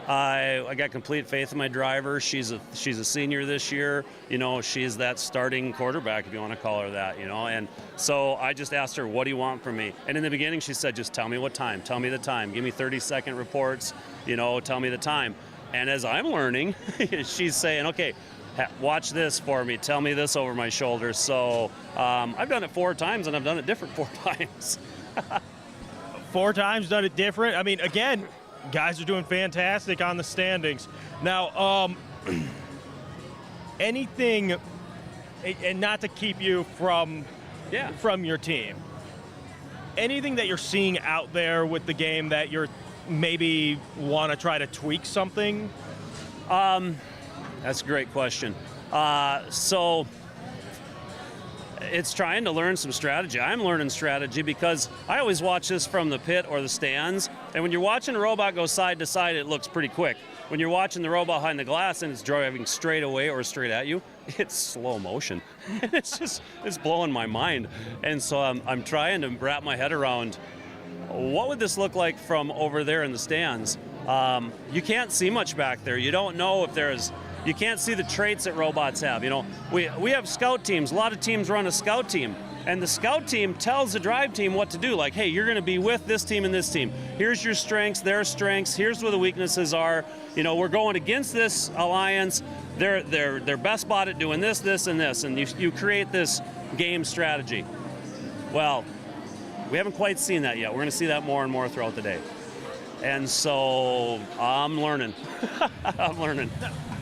I got complete faith in my driver. She's a senior this year. You know, she's that starting quarterback, if you want to call her that, you know. And so I just asked her, what do you want from me? And in the beginning, she said, just tell me what time. Tell me the time. Give me 30-second reports. You know, tell me the time. And as I'm learning, she's saying, okay, watch this for me. Tell me this over my shoulder. So I've done it 4 times, and I've done it different 4 times. 4 times, done it different? I mean, again, guys are doing fantastic on the standings. Now, anything, and not to keep you from your team, anything that you're seeing out there with the game that you're maybe want to try to tweak something? That's a great question. So it's trying to learn some strategy. I'm learning strategy because I always watch this from the pit or the stands. And when you're watching a robot go side to side, it looks pretty quick. When you're watching the robot behind the glass and it's driving straight away or straight at you, it's slow motion. It's blowing my mind. And so I'm trying to wrap my head around, what would this look like from over there in the stands? You can't see much back there. You don't know if you can't see the traits that robots have. You know, we have scout teams. A lot of teams run a scout team, and the scout team tells the drive team what to do. Like, hey, you're going to be with this team and this team. Here's your strengths, their strengths. Here's where the weaknesses are. You know, we're going against this alliance. They're best bot at doing this, this, and this, and you create this game strategy. Well, we haven't quite seen that yet. We're going to see that more and more throughout the day. And so I'm learning. I'm learning.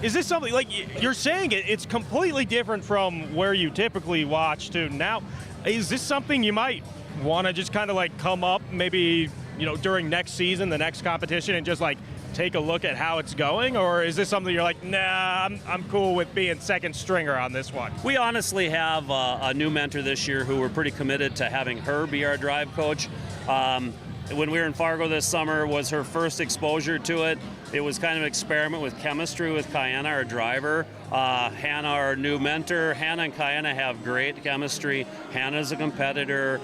Is this something, like you're saying it's completely different from where you typically watch to now? Is this something you might want to just kind of like come up maybe, you know, during next season, the next competition, and just like take a look at how it's going? Or is this something you're like, nah, I'm cool with being second stringer on this one? We honestly have a new mentor this year who we're pretty committed to having her be our drive coach. When we were in Fargo this summer, was her first exposure to it. It was kind of an experiment with chemistry with Kiana, our driver. Hannah, our new mentor. Hannah and Kiana have great chemistry. Hannah's a competitor.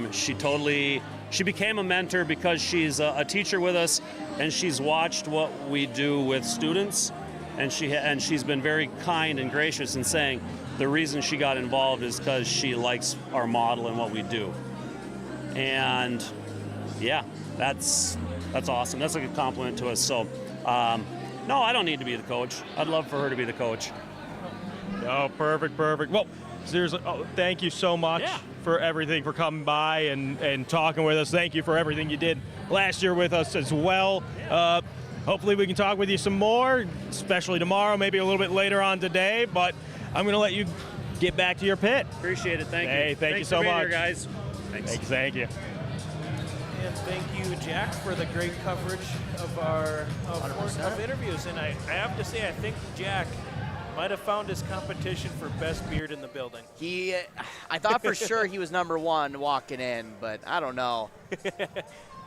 She became a mentor because she's a teacher with us, and she's watched what we do with students, and she's been very kind and gracious in saying the reason she got involved is because she likes our model and what we do. And yeah, that's awesome. That's a good compliment to us. So, no, I don't need to be the coach. I'd love for her to be the coach. Oh, perfect. Well, seriously, thank you so much for everything, for coming by and talking with us. Thank you for everything you did last year with us as well. Hopefully we can talk with you some more, especially tomorrow, maybe a little bit later on today. But I'm going to let you get back to your pit. Appreciate it. Thank you. Hey, thank you so much. Here, guys. Thanks. Thank you. And thank you, Jack, for the great coverage of our of interviews. And I have to say, I think Jack might have found his competition for best beard in the building. I thought for sure he was number 1 walking in, but I don't know.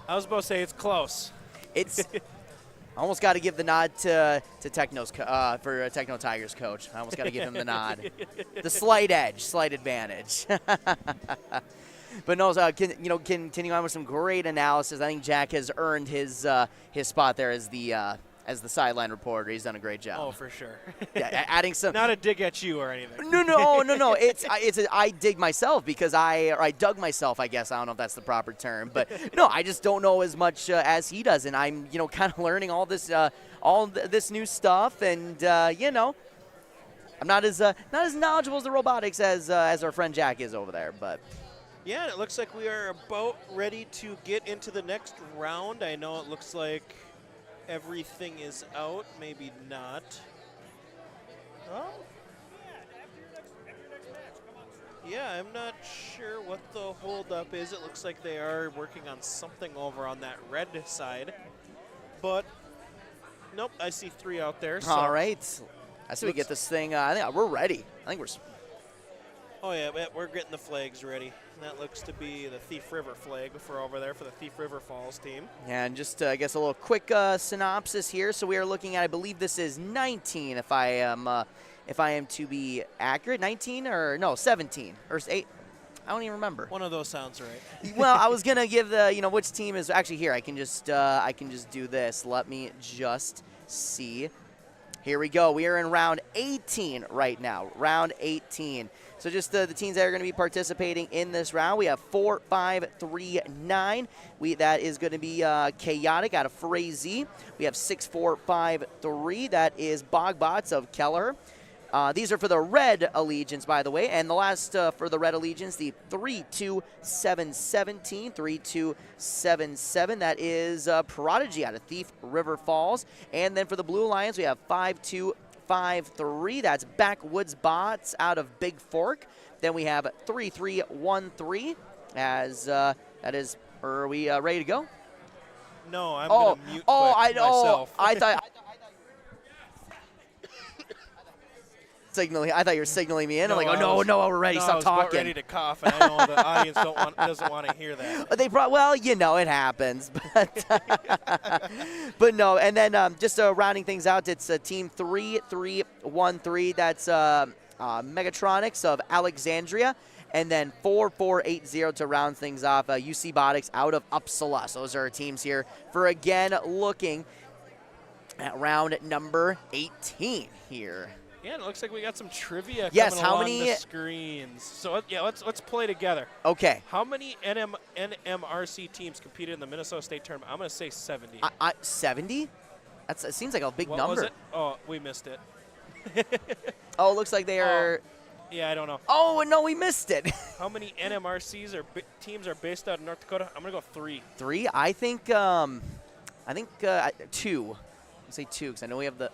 I was about to say it's close. It's I almost got to give the nod to Techno's for Techno Tigers coach. I almost got to give him the nod. The slight edge, slight advantage. But no, continuing on with some great analysis. I think Jack has earned his spot there as the sideline reporter. He's done a great job. Oh, for sure. Yeah, adding some. Not a dig at you or anything. No. I dig myself because I dug myself. I guess I don't know if that's the proper term, but no, I just don't know as much as he does, and I'm kind of learning all this new stuff, and I'm not as knowledgeable as the robotics as our friend Jack is over there, but. Yeah, and it looks like we are about ready to get into the next round. I know it looks like everything is out, maybe not. Oh. Yeah, I'm not sure what the holdup is. It looks like they are working on something over on that red side. But, nope, I see 3 out there. So all right. I say we get this thing. I think we're ready. I think we're. Oh, yeah, we're getting the flags ready. And that looks to be the Thief River flag for over there for the Thief River Falls team. Yeah, and just, I guess, a little quick synopsis here. So we are looking at, I believe this is 19, if I am to be accurate. 19 or, no, 17 or 8. I don't even remember. One of those sounds right. Well, I was going to give the, which team is actually here. I can just do this. Let me just see. Here we go. We are in round 18 right now. Round 18. So just the teams that are going to be participating in this round, we have 4, 5, 3, 9. That is going to be Chaotic out of Frazee. We have 6, 4, 5, 3. That is Bogbots of Keller. These are for the Red Allegiance, by the way. And the last for the Red Allegiance, the 3-2-7-17. 3-2-7-7. That is Prodigy out of Thief River Falls. And then for the Blue Alliance, we have 5-2-5-3. That's Backwoods Bots out of Big Fork. Then we have 3-3-1-3. As that is, are we ready to go? No, I'm going to mute myself. I thought signaling. I thought you were signaling me in. No, I'm like, oh no, we're ready. No, Stop I was about talking. ready to cough, and I know the audience doesn't want to hear that. Well, it happens, but no. And then just rounding things out, it's team 3-3-1-3. That's Megatronics of Alexandria, and then 4-4-8-0 to round things off. UC Botics out of Uppsala. So those are our teams here for again looking at round number 18 here. Yeah, and it looks like we got some trivia yes, coming along the screens. So, yeah, let's play together. Okay. How many NMRC teams competed in the Minnesota State Tournament? I'm going to say 70. 70? It seems like a big number. What was it? Oh, we missed it. Oh, it looks like they are. Yeah, I don't know. Oh, no, we missed it. How many NMRCs or teams are based out of North Dakota? I'm going to go 3. 3? I think 2. Say 2 because I know we have the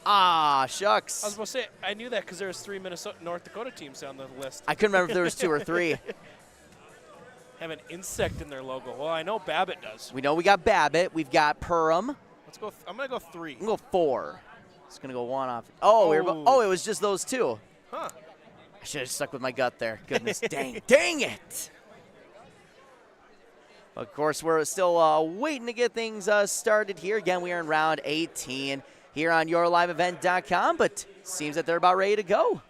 shucks. I was supposed to say I knew that because there was 3 North Dakota teams on the list. I couldn't remember if there was 2 or 3. Have an insect in their logo. Well, I know Babbitt does. We know we got Babbitt. We've got Purim. Let's go. I'm gonna go 3. I'm gonna go 4. It's gonna go 1 off. Oh, it was just those 2. Huh. I should have stuck with my gut there. Goodness, dang it. Of course, we're still waiting to get things started here. Again, we are in round 18 here on yourliveevent.com, but seems that they're about ready to go.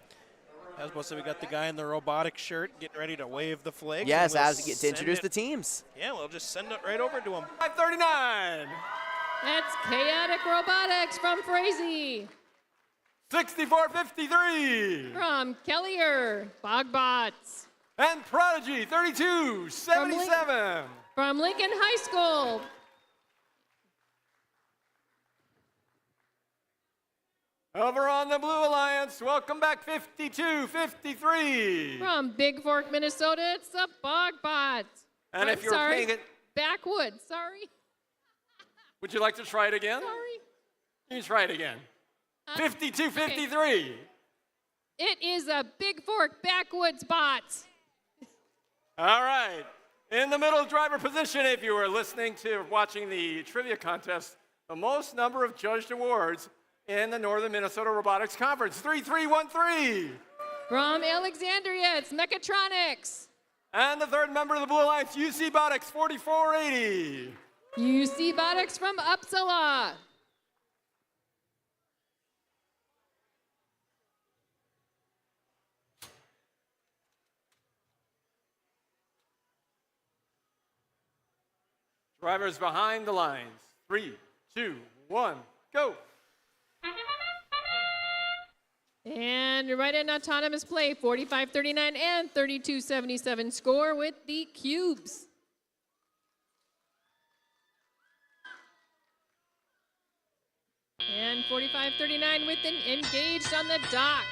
I was supposed to say we got the guy in the robotic shirt getting ready to wave the flag. Yes, as we get to introduce the teams. Yeah, we'll just send it right over to him. 539. That's Chaotic Robotics from Frazee. 6453. From Kellier, Bogbots. And Prodigy, 3277. From Lincoln High School. Over on the Blue Alliance, welcome back 5253. From Big Fork, Minnesota, it's the Bogbots. And if you're paying it, Backwoods, sorry. Would you like to try it again? Sorry. You can try it again. 5253. It is a Big Fork Backwoods Bots. All right. In the middle driver position, if you were listening to watching the trivia contest, the most number of judged awards in the Northern Minnesota Robotics Conference, 3313. From Alexandria, it's Mechatronics. And the third member of the Blue Alliance, UC Botics, 4480. UC Botics from Uppsala. Drivers behind the lines. 3, 2, 1, go. And right in autonomous play, 45-39 and 32-77 score with the cubes. And 45-39 with an engaged on the dock.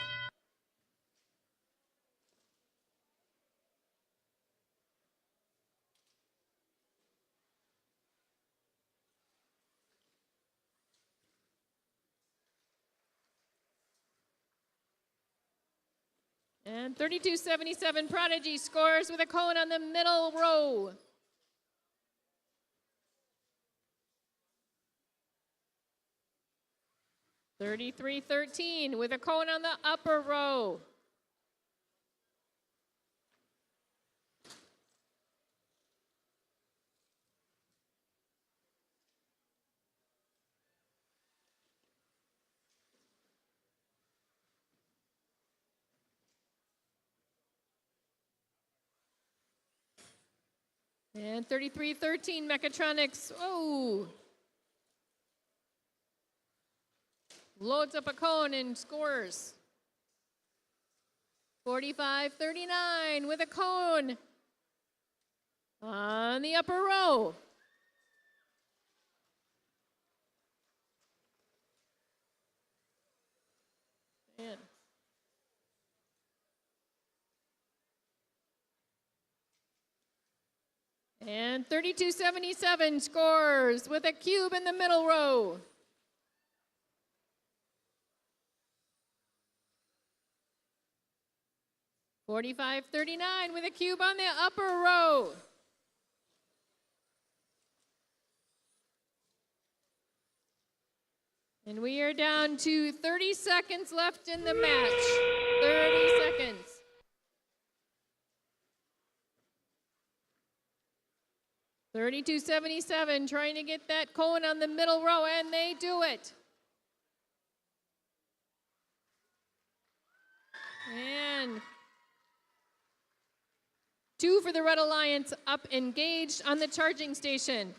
And 32-77, Prodigy scores with a cone on the middle row. (33-13) with a cone on the upper row. And 33-13, Mechatronics, loads up a cone and scores. 45-39 with a cone on the upper row. Man. And 32-77 scores with a cube in the middle row. (45-39) with a cube on the upper row. And we are down to 30 seconds left in the match. 30 seconds. (32-77) trying to get that cone on the middle row, and they do it. And 2 for the Red Alliance up engaged on the charging station.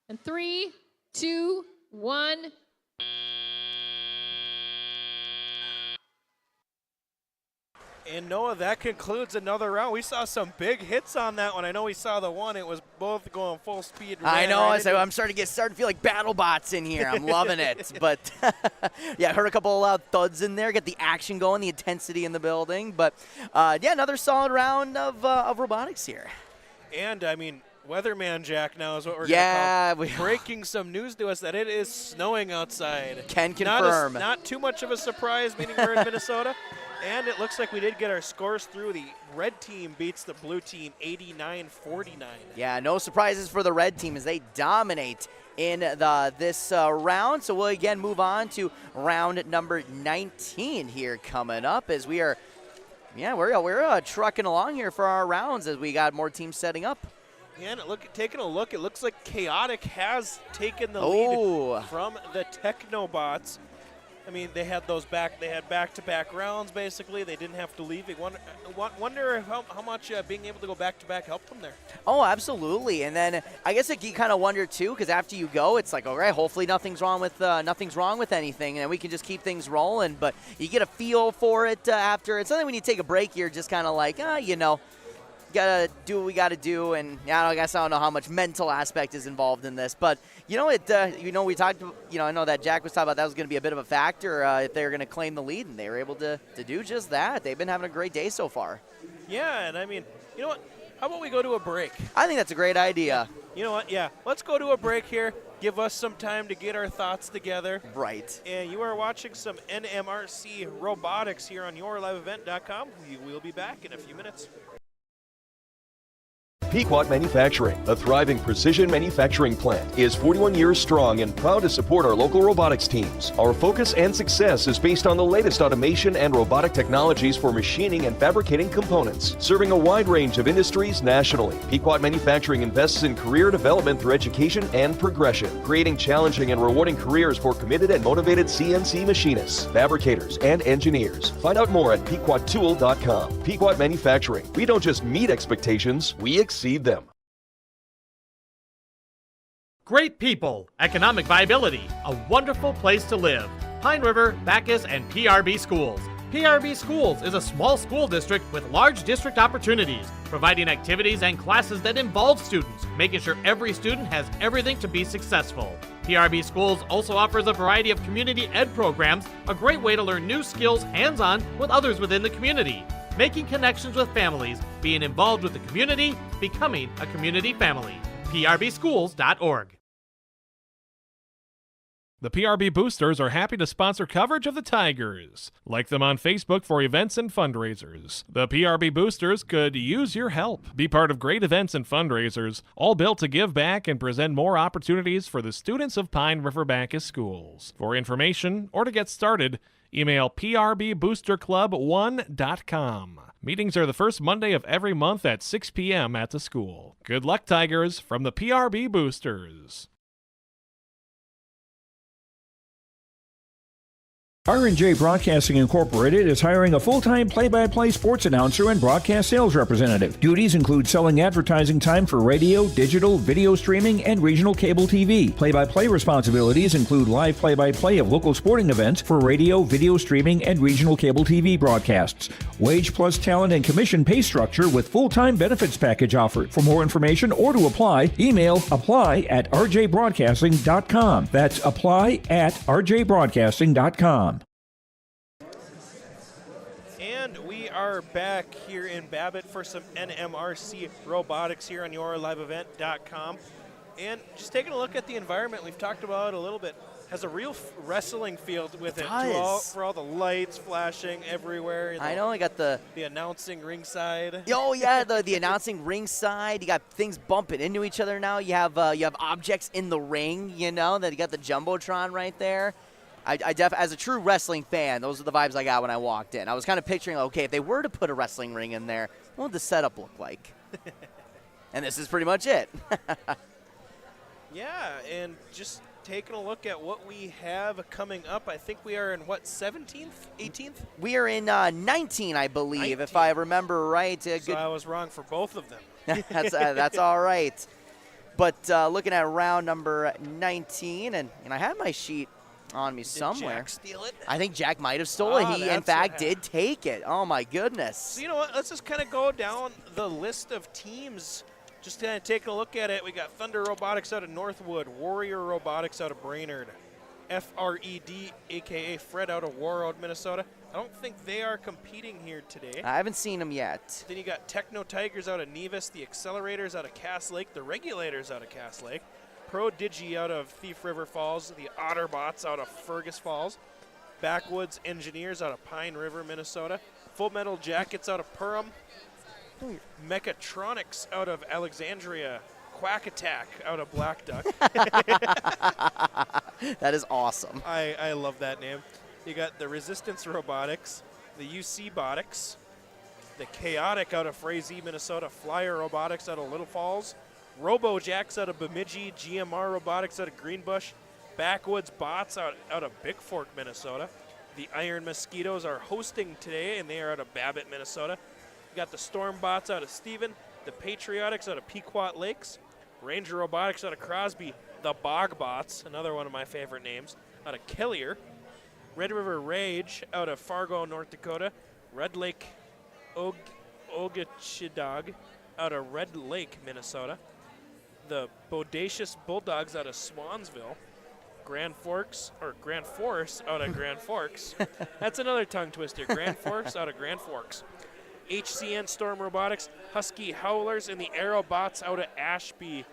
And 3, 2, 1. And Noah, that concludes another round. We saw some big hits on that one. I know we saw the one. It was both going full speed. I know. I'm starting to feel like battle bots in here. I'm loving it. But yeah, I heard a couple of loud thuds in there. Get the action going, the intensity in the building. But yeah, another solid round of robotics here. And I mean, Weatherman Jack now is what we're going to call breaking some news to us that it is snowing outside. Can confirm. Not too much of a surprise, meaning we're in Minnesota. And it looks like we did get our scores through. The red team beats the blue team 89-49. Yeah, no surprises for the red team as they dominate in this round. So we'll again move on to round number 19 here coming up as we are, we're trucking along here for our rounds as we got more teams setting up. And taking a look, it looks like Chaotic has taken the lead from the Technobots. I mean, they had back-to-back rounds, basically. They didn't have to leave. Wonder how much being able to go back-to-back helped them there. Oh, absolutely. And then I guess you kind of wonder, too, because after you go, it's like, all right, hopefully nothing's wrong with anything, and we can just keep things rolling. But you get a feel for it after. It's something when you take a break, you're just kind of like, gotta do what we gotta do, and I guess I don't know how much mental aspect is involved in this, but we talked, I know that Jack was talking about that was going to be a bit of a factor if they were going to claim the lead, and they were able to do just that. They've been having a great day so far. Yeah, and I mean, you know what? How about we go to a break? I think that's a great idea. You know what? Yeah, let's go to a break here. Give us some time to get our thoughts together. Right. And you are watching some NMRC Robotics here on YourLiveEvent.com. We will be back in a few minutes. Pequot Manufacturing, a thriving precision manufacturing plant, is 41 years strong and proud to support our local robotics teams. Our focus and success is based on the latest automation and robotic technologies for machining and fabricating components, serving a wide range of industries nationally. Pequot Manufacturing invests in career development through education and progression, creating challenging and rewarding careers for committed and motivated CNC machinists, fabricators, and engineers. Find out more at pequottool.com. Pequot Manufacturing. We don't just meet expectations, we exceed them. Great people, economic viability, a wonderful place to live. Pine River, Bacchus, and PRB Schools. PRB Schools is a small school district with large district opportunities, providing activities and classes that involve students, making sure every student has everything to be successful. PRB Schools also offers a variety of community ed programs, a great way to learn new skills hands-on with others within the community, making connections with families, being involved with the community, becoming a community family. PRBschools.org. The PRB Boosters are happy to sponsor coverage of the Tigers. Like them on Facebook for events and fundraisers. The PRB Boosters could use your help. Be part of great events and fundraisers, all built to give back and present more opportunities for the students of Pine River Backus schools. For information or to get started, email prboosterclub1.com. Meetings are the first Monday of every month at 6 p.m. at the school. Good luck, Tigers, from the PRB Boosters. R&J Broadcasting Incorporated is hiring a full-time play-by-play sports announcer and broadcast sales representative. Duties include selling advertising time for radio, digital, video streaming, and regional cable TV. Play-by-play responsibilities include live play-by-play of local sporting events for radio, video streaming, and regional cable TV broadcasts. Wage plus talent and commission pay structure with full-time benefits package offered. For more information or to apply, email apply@rjbroadcasting.com. That's apply@rjbroadcasting.com. And we are back here in Babbitt for some NMRC robotics here on yourliveevent.com. And just taking a look at the environment, we've talked about it a little bit, has a real wrestling field with it. For all the lights flashing everywhere. I know, I got the announcing ringside. Oh yeah, the announcing ringside. You got things bumping into each other now. You have objects in the ring. You know that you got the jumbotron right there. As a true wrestling fan, those are the vibes I got when I walked in. I was kind of picturing, okay, if they were to put a wrestling ring in there, what would the setup look like? And this is pretty much it. Yeah, and just taking a look at what we have coming up, I think we are in, what, 17th, 18th? We are in 19, I believe, 19. If I remember right. So I was wrong for both of them. That's all right. But looking at round number 19, and I had my sheet on me somewhere. Did Jack steal it? I think Jack might have stolen it. He, in fact, did take it. Oh, my goodness. So you know what? Let's just kind of go down the list of teams. Just kind of taking a look at it. We got Thunder Robotics out of Northwood, Warrior Robotics out of Brainerd, FRED, a.k.a. Fred, out of Warroad, Minnesota. I don't think they are competing here today. I haven't seen them yet. Then you got Techno Tigers out of Nevis, the Accelerators out of Cass Lake, the Regulators out of Cass Lake, Pro Digi out of Thief River Falls, the Otterbots out of Fergus Falls, Backwoods Engineers out of Pine River, Minnesota, Full Metal Jackets out of Perham, Mechatronics out of Alexandria, Quack Attack out of Black Duck. That is awesome. I love that name. You got the Resistance Robotics, the UC Botics, the Chaotic out of Frazee, Minnesota, Flyer Robotics out of Little Falls, RoboJacks out of Bemidji, GMR Robotics out of Greenbush, Backwoods Bots out of Big Fork, Minnesota. The Iron Mosquitoes are hosting today, and they are out of Babbitt, Minnesota. You got the Storm Bots out of Stephen, the Patriotics out of Pequot Lakes, Ranger Robotics out of Crosby, the Bog Bots, another one of my favorite names, out of Killier, Red River Rage out of Fargo, North Dakota, Red Lake Ogeechobee out of Red Lake, Minnesota, the Bodacious Bulldogs out of Swansville, Grand Forks out of Grand Forks. That's another tongue twister. Grand Forks out of Grand Forks. HCN Storm Robotics, Husky Howlers, and the Aerobots out of Ashby.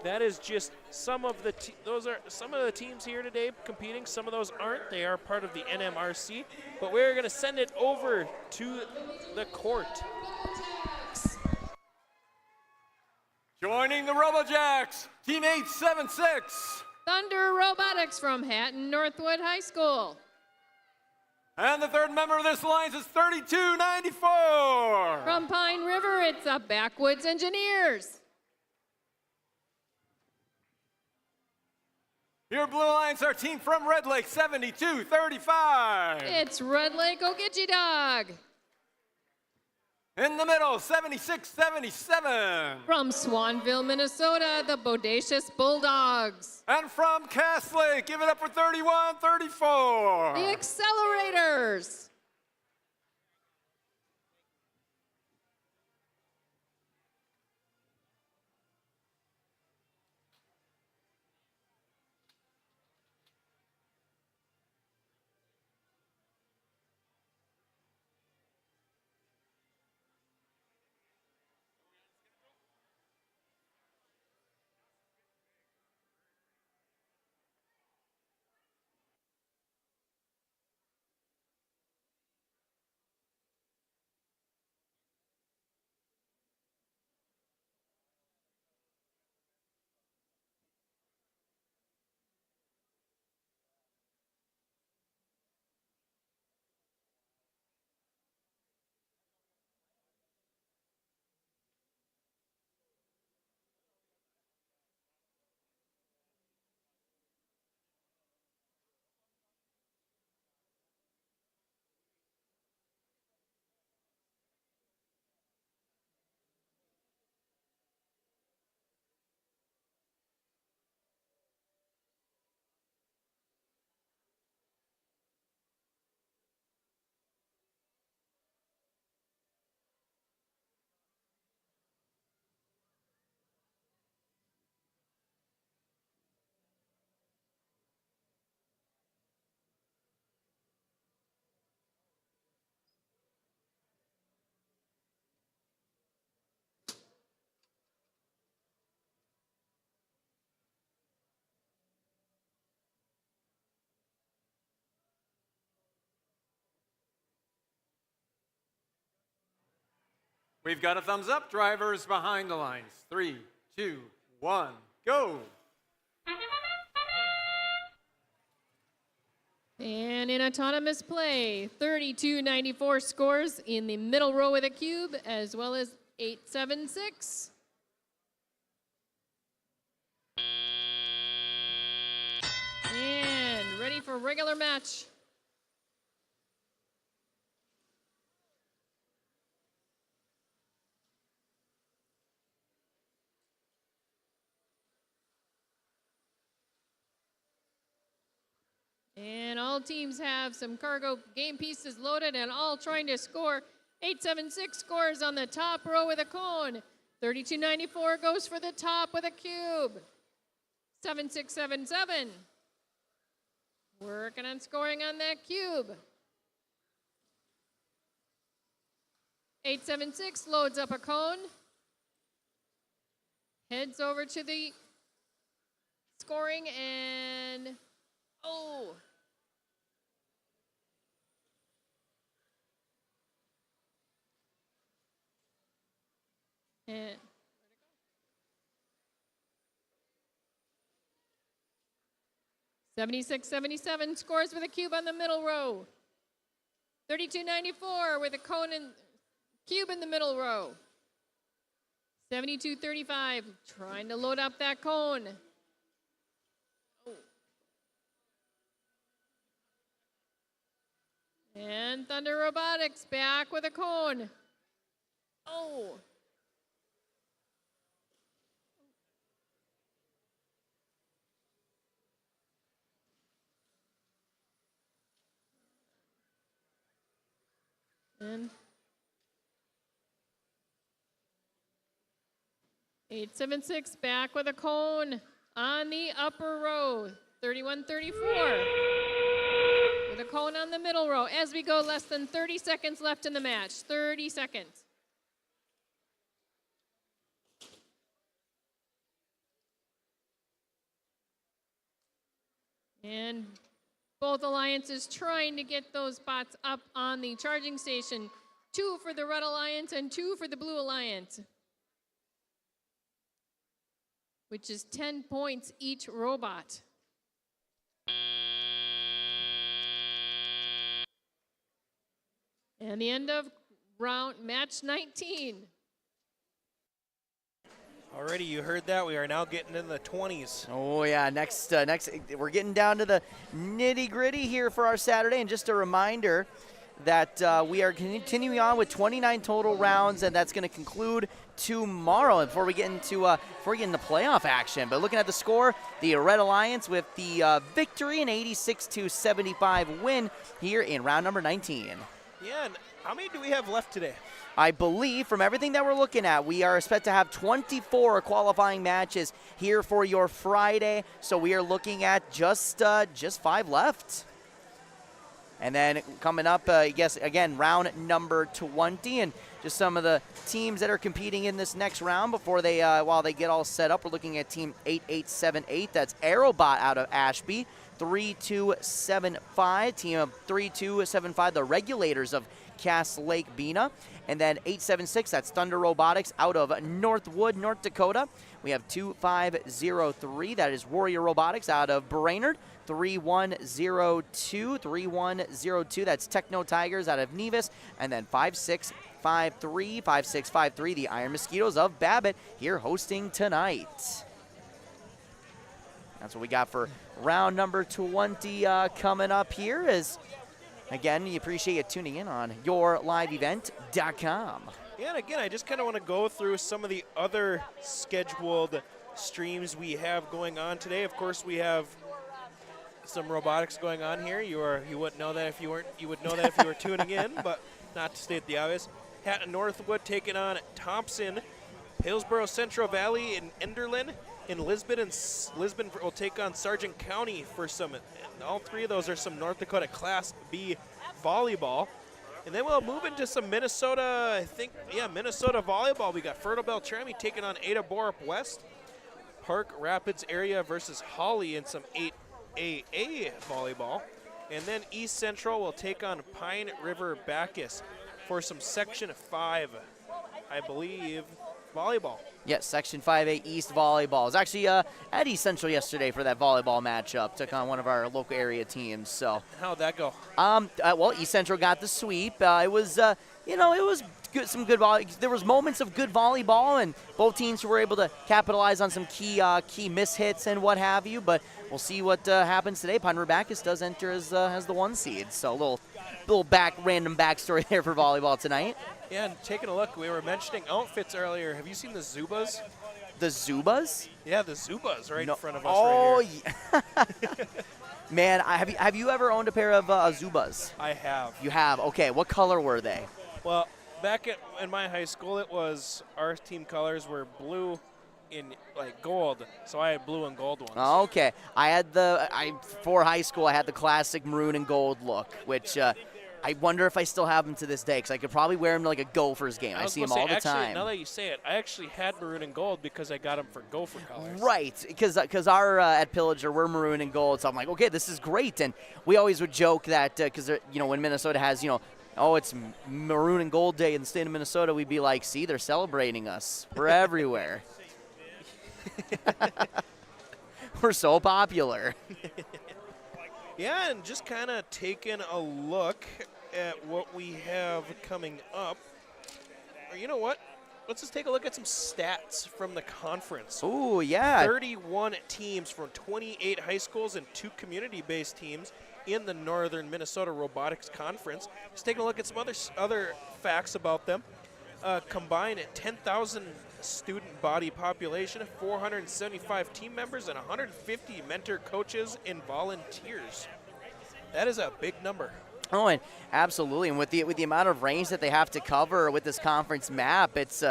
That is just some of the those are some of the teams here today competing. Some of those aren't. They are part of the NMRC. But we're going to send it over to the court. Joining the RoboJacks, Team 876. Thunder Robotics from Hatton Northwood High School. And the third member of this alliance is 3294. From Pine River, it's the Backwoods Engineers. Your Blue Alliance, our team from Red Lake, 7235. It's Red Lake Ogeechobee. In the middle, 7677. From Swanville, Minnesota, the Bodacious Bulldogs. And from Cass Lake, give it up for 3134. The Accelerators. We've got a thumbs up. Drivers behind the lines. 3, 2, 1, go. And in autonomous play, 3294 scores in the middle row with a cube, as well as 876. And ready for regular match. And all teams have some cargo game pieces loaded and all trying to score. 876 scores on the top row with a cone. 3294 goes for the top with a cube. 7677. Working on scoring on that cube. 876 loads up a cone. Heads over to the scoring and oh. And 7677 scores with a cube on the middle row. 3294 with a cone and cube in the middle row. 7235 trying to load up that cone. Oh. And Thunder Robotics back with a cone. Oh. And 876 back with a cone on the upper row. 3134 with a cone on the middle row. As we go, less than 30 seconds left in the match. 30 seconds. And both alliances trying to get those spots up on the charging station. 2 for the Red Alliance and 2 for the Blue Alliance, which is 10 points each robot. And the end of match 19. Already, you heard that. We are now getting into the 20s. Oh yeah, next we're getting down to the nitty-gritty here for our Saturday, and just a reminder that we are continuing on with 29 total rounds, and that's going to conclude tomorrow. And before we get into playoff action, but looking at the score, the Red Alliance with the victory, an 86-75 win here in round number 19. Yeah, and how many do we have left today? I believe from everything that we're looking at, we are expected to have 24 qualifying matches here for your Friday. So we are looking at just 5 left. And then coming up, I guess, again, round number 20. And just some of the teams that are competing in this next round before they, while they get all set up, we're looking at team 8878. That's Aerobot out of Ashby. 3275, team of 3275, the Regulators of Cass Lake Bena. And then 876, that's Thunder Robotics out of Northwood, North Dakota. We have 2503, that is Warrior Robotics out of Brainerd. 3102, that's Techno Tigers out of Nevis. And then 5653, the Iron Mosquitoes of Babbitt here hosting tonight. That's what we got for round number 20 coming up here. Is again, we appreciate you tuning in on yourliveevent.com. Yeah, and again, I just kind of want to go through some of the other scheduled streams we have going on today. Of course, we have some robotics going on here. You wouldn't know that if you weren't. You would know that if you were tuning in, but not to state the obvious. Hatton Northwood taking on Thompson. Hillsborough Central Valley and Enderlin. In Lisbon will take on Sargent County for some. And all 3 of those are some North Dakota Class B volleyball. And then we'll move into some Minnesota, Minnesota volleyball. We got Fertile Beltrami taking on Ada Borup West. Park Rapids area versus Holly in some 8AA volleyball. And then East Central will take on Pine River Bacchus for some Section 5 I believe, volleyball. Yes, Section 5A East volleyball. I was actually at East Central yesterday for that volleyball matchup. Took on one of our local area teams. So how'd that go? Well, East Central got the sweep. It was it was good, some good volley. There was moments of good volleyball, and both teams were able to capitalize on some key mishits and what have you. But we'll see what happens today. Pine River Bacchus does enter as the 1 seed. So a little random backstory there for volleyball tonight. Yeah, and taking a look, we were mentioning outfits earlier. Have you seen the Zubas? The Zubas? Yeah, the Zubas right in front of us right here. Yeah. Man, have you ever owned a pair of Zubas? I have. You have? Okay, what color were they? Well, back in my high school, it was our team colors were blue in like gold, so I had blue and gold ones. Oh, okay. For high school, I had the classic maroon and gold look, which I wonder if I still have them to this day, because I could probably wear them to like a Gophers game. I see them all the time. Now that you say it, I actually had maroon and gold because I got them for Gopher colors. Right, because our at Pillager, we're maroon and gold, so I'm like, okay, this is great. And we always would joke that because when Minnesota has it's maroon and gold day in the state of Minnesota, we'd be like, see, they're celebrating us. We're everywhere. We're so popular. Yeah, and just kind of taking a look at what we have coming up. Or you know what? Let's just take a look at some stats from the conference. Ooh, yeah. 31 teams from 28 high schools and 2 community-based teams in the Northern Minnesota Robotics Conference. Just taking a look at some other facts about them. Combined 10,000 student body population, 475 team members, and 150 mentor coaches and volunteers. That is a big number. Oh, and absolutely, and with the amount of range that they have to cover with this conference map, it's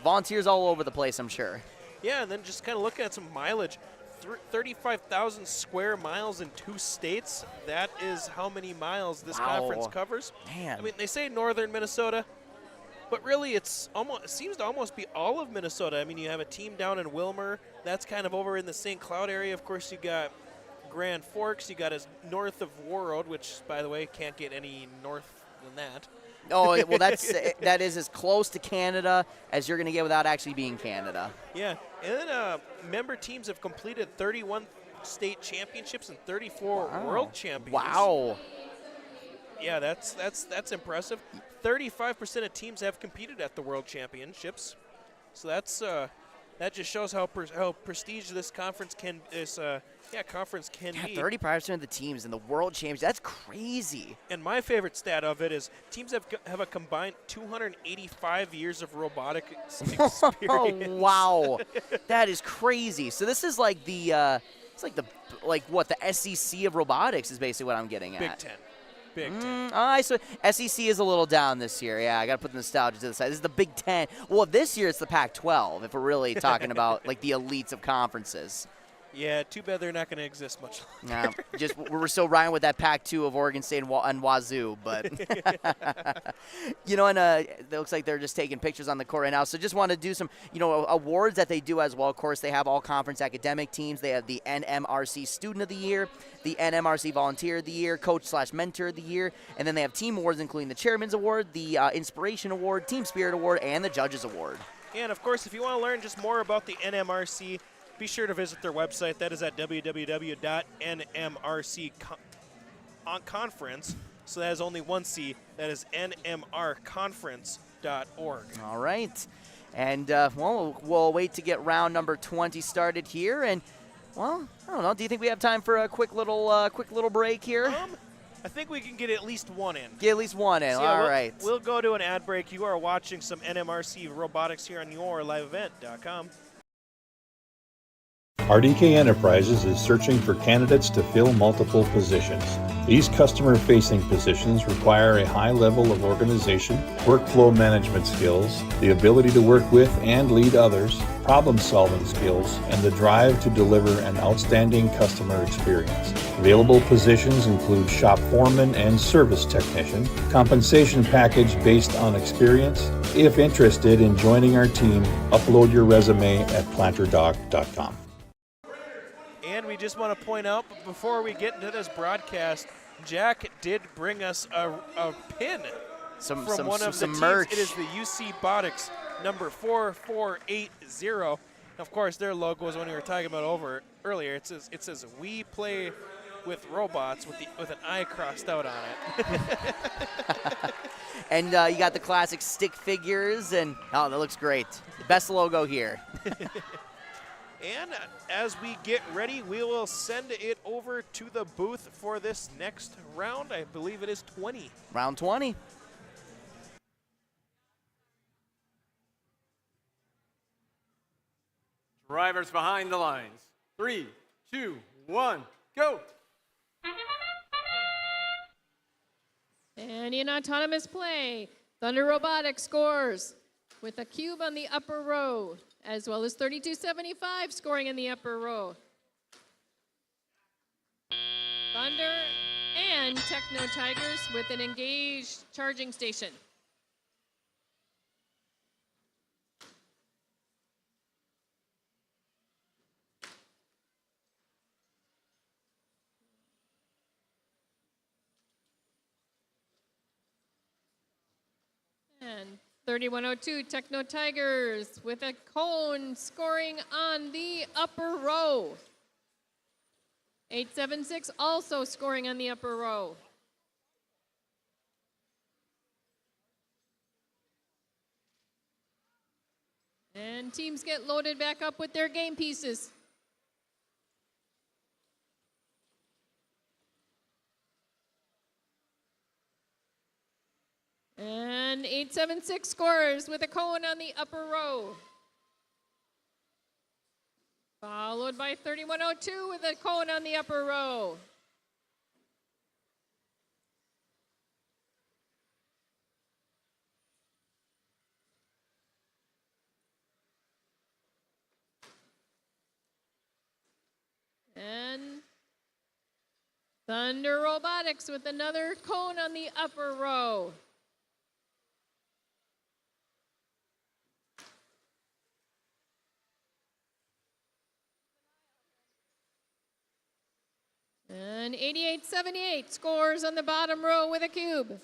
volunteers all over the place, I'm sure. Yeah, and then just kind of looking at some mileage. 35,000 square miles in 2 states. That is how many miles this conference covers. Man. I mean, they say northern Minnesota, but really it seems to almost be all of Minnesota. I mean, you have a team down in Wilmer. That's kind of over in the St. Cloud area. Of course, you got Grand Forks. You got as north of Warroad, which, by the way, can't get any north than that. Oh, well, that is as close to Canada as you're going to get without actually being Canada. Yeah, and then member teams have completed 31 state championships and 34 world championships. Wow. Yeah, that's impressive. 35% of teams have competed at the world championships, so that just shows how prestigious this conference can conference can be. 35% of the teams in the world championships. That's crazy. And my favorite stat of it is teams have a combined 285 years of robotic experience. Oh, wow. That is crazy. So this is like the SEC of robotics is basically what I'm getting at. Big Ten. Big Ten. So SEC is a little down this year. Yeah, I got to put the nostalgia to the side. This is the Big Ten. Well, this year it's the Pac-12 if we're really talking about like the elites of conferences. Yeah, too bad they're not going to exist much longer. We're still riding with that Pac-2 of Oregon State and Wazoo, but it looks like they're just taking pictures on the court right now. So just want to do some, awards that they do as well. Of course, they have all conference academic teams. They have the NMRC Student of the Year, the NMRC Volunteer of the Year, Coach/Mentor of the Year, and then they have team awards including the Chairman's Award, the Inspiration Award, Team Spirit Award, and the Judges Award. And of course, if you want to learn just more about the NMRC, be sure to visit their website. That is at www.nmrcconference. So that is only one C. That is nmrconference.org. All right. And, we'll wait to get round number 20 started here. And, well, I don't know. Do you think we have time for a quick little break here? I think we can get at least one in. Get at least one in. So All right. We'll go to an ad break. You are watching some NMRC Robotics here on yourliveevent.com. RDK Enterprises is searching for candidates to fill multiple positions. These customer-facing positions require a high level of organization, workflow management skills, the ability to work with and lead others, problem-solving skills, and the drive to deliver an outstanding customer experience. Available positions include shop foreman and service technician. Compensation package based on experience. If interested in joining our team, upload your resume at planterdoc.com. And we just want to point out, before we get into this broadcast, Jack did bring us a pin Some one of the merch. teams. It is the UC Robotics number 4480. Of course, their logo is one we were talking about earlier. It says "We play with robots" with an I crossed out on it. And you got the classic stick figures, and that looks great. The best logo here. And as we get ready, we will send it over to the booth for this next round. I believe it is 20. Round 20. Drivers behind the lines. 3, 2, 1, go. And in autonomous play, Thunder Robotics scores with a cube on the upper row, as well as 3275 scoring in the upper row. Thunder and Techno Tigers with an engaged charging station. And 3102 Techno Tigers with a cone scoring on the upper row. 876 also scoring on the upper row. And teams get loaded back up with their game pieces. And 876 scores with a cone on the upper row. Followed by 3102 with a cone on the upper row. And Thunder Robotics with another cone on the upper row. And 8878 scores on the bottom row with a cube.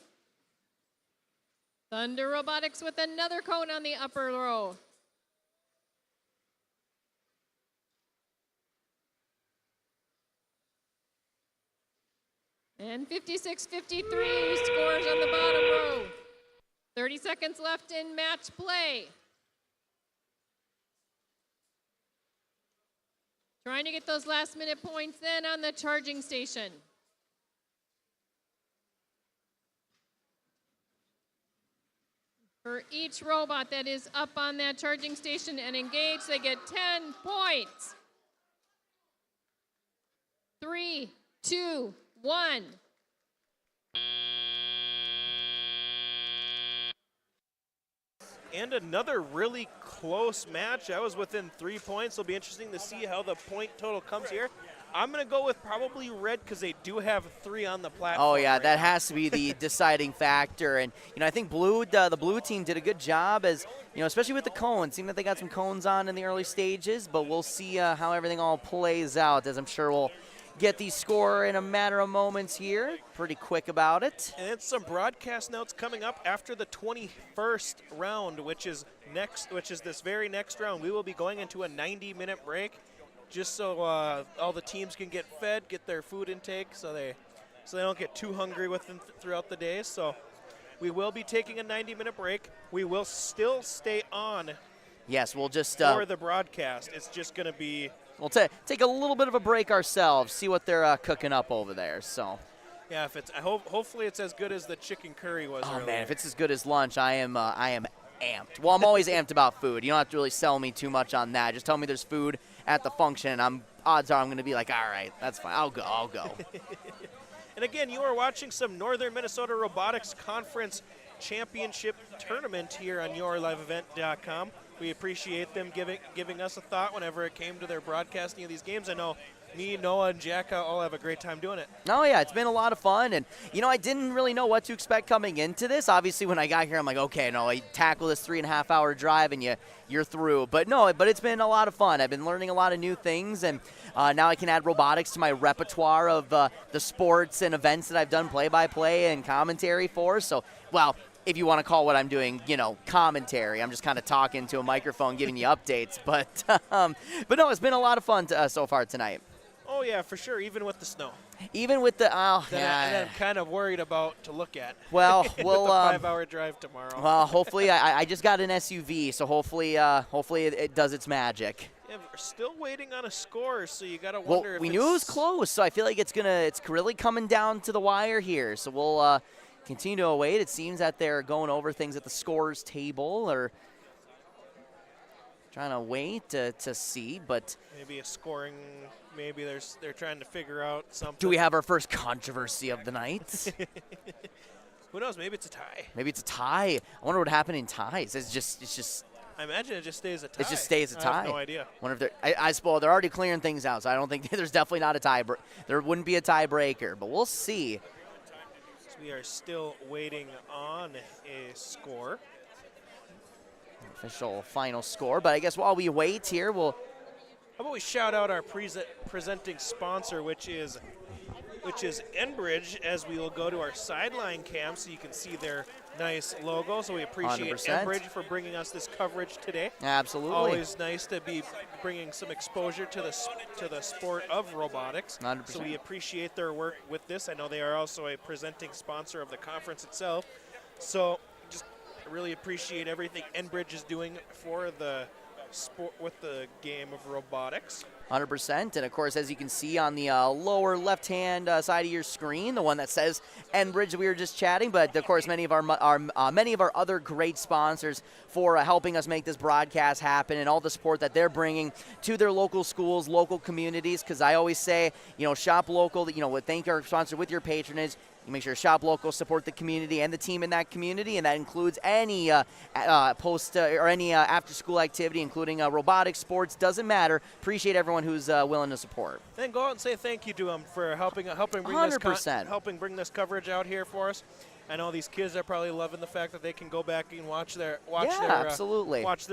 Thunder Robotics with another cone on the upper row. And 5653 scores on the bottom row. 30 seconds left in match play. Trying to get those last minute points in on the charging station. For each robot that is up on that charging station and engaged, they get 10 points. 3, 2, 1. And another really close match. That was within 3 points. It'll be interesting to see how the point total comes here. I'm going to go with probably red because they do have 3 on the platform. Oh, yeah, right that now. has to be the deciding factor. And, I think the blue team did a good job as, especially with the cones. Seemed that they got some cones on in the early stages, but we'll see how everything all plays out, as I'm sure we'll get the score in a matter of moments here. Pretty quick about it. And it's some broadcast notes coming up after the 21st round, which is this very next round. We will be going into a 90-minute break, just so all the teams can get fed, get their food intake, so they don't get too hungry with them throughout the day. So we will be taking a 90-minute break. We will still stay on. Yes, we'll just for the broadcast. It's just going to be. We'll take a little bit of a break ourselves, see what they're cooking up over there. So. Yeah, if it's hopefully it's as good as the chicken curry was. Oh earlier. man, if it's as good as lunch, I am amped. Well, I'm always amped about food. You don't have to really sell me too much on that. Just tell me there's food at the function, and odds are I'm going to be like, all right, that's fine. I'll go. And again, you are watching some Northern Minnesota Robotics Conference Championship Tournament here on yourliveevent.com. We appreciate them giving us a thought whenever it came to their broadcasting of these games. I know me, Noah, and Jacka all have a great time doing it. Oh, yeah, it's been a lot of fun. And, I didn't really know what to expect coming into this. Obviously, when I got here, I'm like, okay, no, I tackle this 3.5-hour drive and you're through. But it's been a lot of fun. I've been learning a lot of new things, and now I can add robotics to my repertoire of the sports and events that I've done play-by-play and commentary for. So, well, if you want to call what I'm doing, commentary. I'm just kind of talking to a microphone, giving you updates. But no, it's been a lot of fun so far tonight. Oh, yeah, for sure, even with the snow. Even with the that I'm kind of worried about to look at. Well, with we'll the 5-hour drive tomorrow. Well, hopefully, I just got an SUV, so hopefully it does its magic. Yeah, we're still waiting on a score, so you got to wonder if we knew it was close, so I feel like it's really coming down to the wire here. So we'll continue to await. It seems that they're going over things at the scores table or trying to wait to see, but maybe a scoring. Maybe they're trying to figure out something. Do we have our first controversy of the night? Who knows? Maybe it's a tie. Maybe it's a tie. I wonder what happened in ties. It's just. I imagine it just stays a tie. It just stays a tie. I have no idea. Wonder if I suppose they're already clearing things out, so I don't think there's definitely not a tie. There wouldn't be a tiebreaker, but we'll see. So we are still waiting on a score. Official final score, but I guess while we wait here, how about we shout out our presenting sponsor, which is Enbridge, as we will go to our sideline cam so you can see their nice logo. So we appreciate 100%. Enbridge for bringing us this coverage today. Absolutely. Always nice to be bringing some exposure to the sport of robotics. 100%. So we appreciate their work with this. I know they are also a presenting sponsor of the conference itself. So just really appreciate everything Enbridge is doing for the sport with the game of robotics. 100%, and of course, as you can see on the lower left-hand side of your screen, the one that says Enbridge, we were just chatting, but of course, many of our other great sponsors for helping us make this broadcast happen, and all the support that they're bringing to their local schools, local communities. Because I always say, shop local. Thank our sponsor with your patronage. You make sure to shop local, support the community and the team in that community, and that includes any post or any after-school activity, including robotics, sports. Doesn't matter. Appreciate everyone who's willing to support. Then go out and say thank you to them for helping bring 100%. helping bring this coverage out here for us. I know these kids are probably loving the fact that they can go back and watch their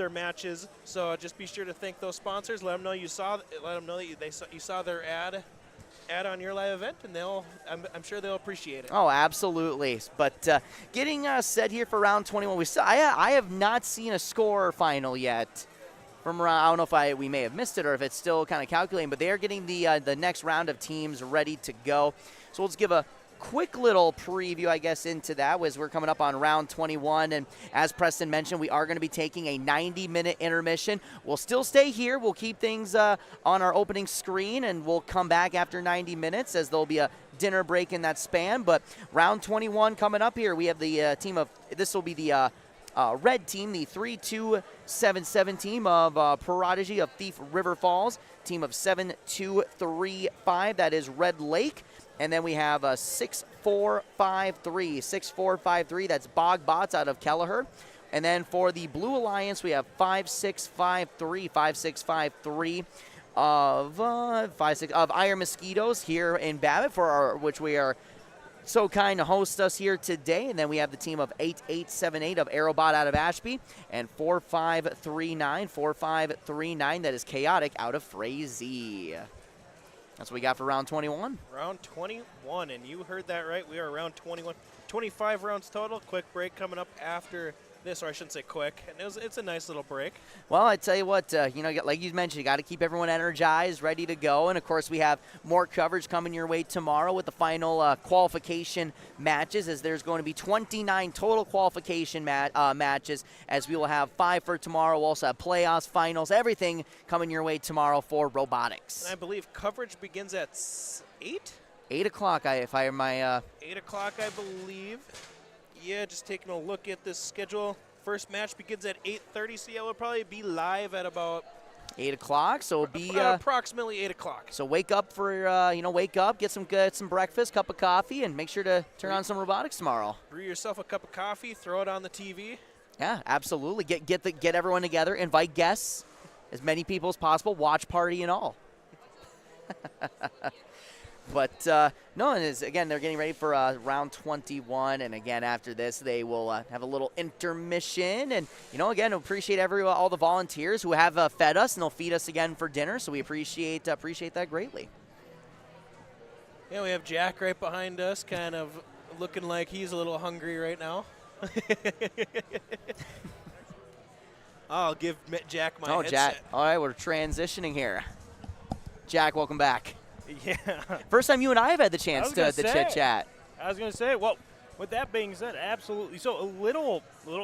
matches. So just be sure to thank those sponsors. Let them know you saw. Let them know that you saw their ad on your live event, and I'm sure they'll appreciate it. Oh, absolutely. But getting set here for round 21, I have not seen a score final yet from around. I don't know if we may have missed it or if it's still kind of calculating, but they are getting the next round of teams ready to go. So let's give a quick little preview, I guess, into that as we're coming up on round 21. And as Preston mentioned, we are going to be taking a 90-minute intermission. We'll still stay here. We'll keep things on our opening screen, and we'll come back after 90 minutes as there'll be a dinner break in that span. But round 21 coming up here, we have the team of, this will be the red team, the 3-2-7-7 team of Prodigy of Thief River Falls, team of 7-2-3-5, that is Red Lake. And then we have a 6-4-5-3. 6-4-5-3, that's Bog Bots out of Kelleher. And then for the Blue Alliance, we have 5-6-5-3. 5-6-5-3 of Iron Mosquitoes here in Babbitt, which we are so kind to host us here today. And then we have the team of 8-8-7-8 of Aerobot out of Ashby. And 4-5-3-9. 4-5-3-9, that is Chaotic out of Frazee. That's what we got for round 21. Round 21, and you heard that right. We are around 21. 25 rounds total. Quick break coming up after this, or I shouldn't say quick. And it's a nice little break. Well, I tell you what, like you mentioned, you got to keep everyone energized, ready to go. And, of course, we have more coverage coming your way tomorrow with the final qualification matches, as there's going to be 29 total qualification matches, as we will have 5 for tomorrow. We'll also have playoffs, finals, everything coming your way tomorrow for robotics. And I believe coverage begins at 8? 8 o'clock, if I am my... 8 o'clock, I believe. Yeah, just taking a look at this schedule. First match begins at 8:30, so yeah, we'll probably be live at about 8 o'clock. So it'll be approximately 8 o'clock. So wake up for wake up, get some breakfast, cup of coffee, and make sure to turn on some robotics tomorrow. Brew yourself a cup of coffee, throw it on the TV. Yeah, absolutely. Get everyone together, invite guests, as many people as possible, watch party and all. But, no, and again, they're getting ready for round 21. And, again, after this, they will have a little intermission. And, again, appreciate all the volunteers who have fed us, and they'll feed us again for dinner. So we appreciate that greatly. Yeah, we have Jack right behind us, kind of looking like he's a little hungry right now. I'll give Jack my headset. Jack. All right, we're transitioning here. Jack, welcome back. Yeah. First time you and I have had the chance to chit chat. I was going to say, well, with that being said, absolutely. So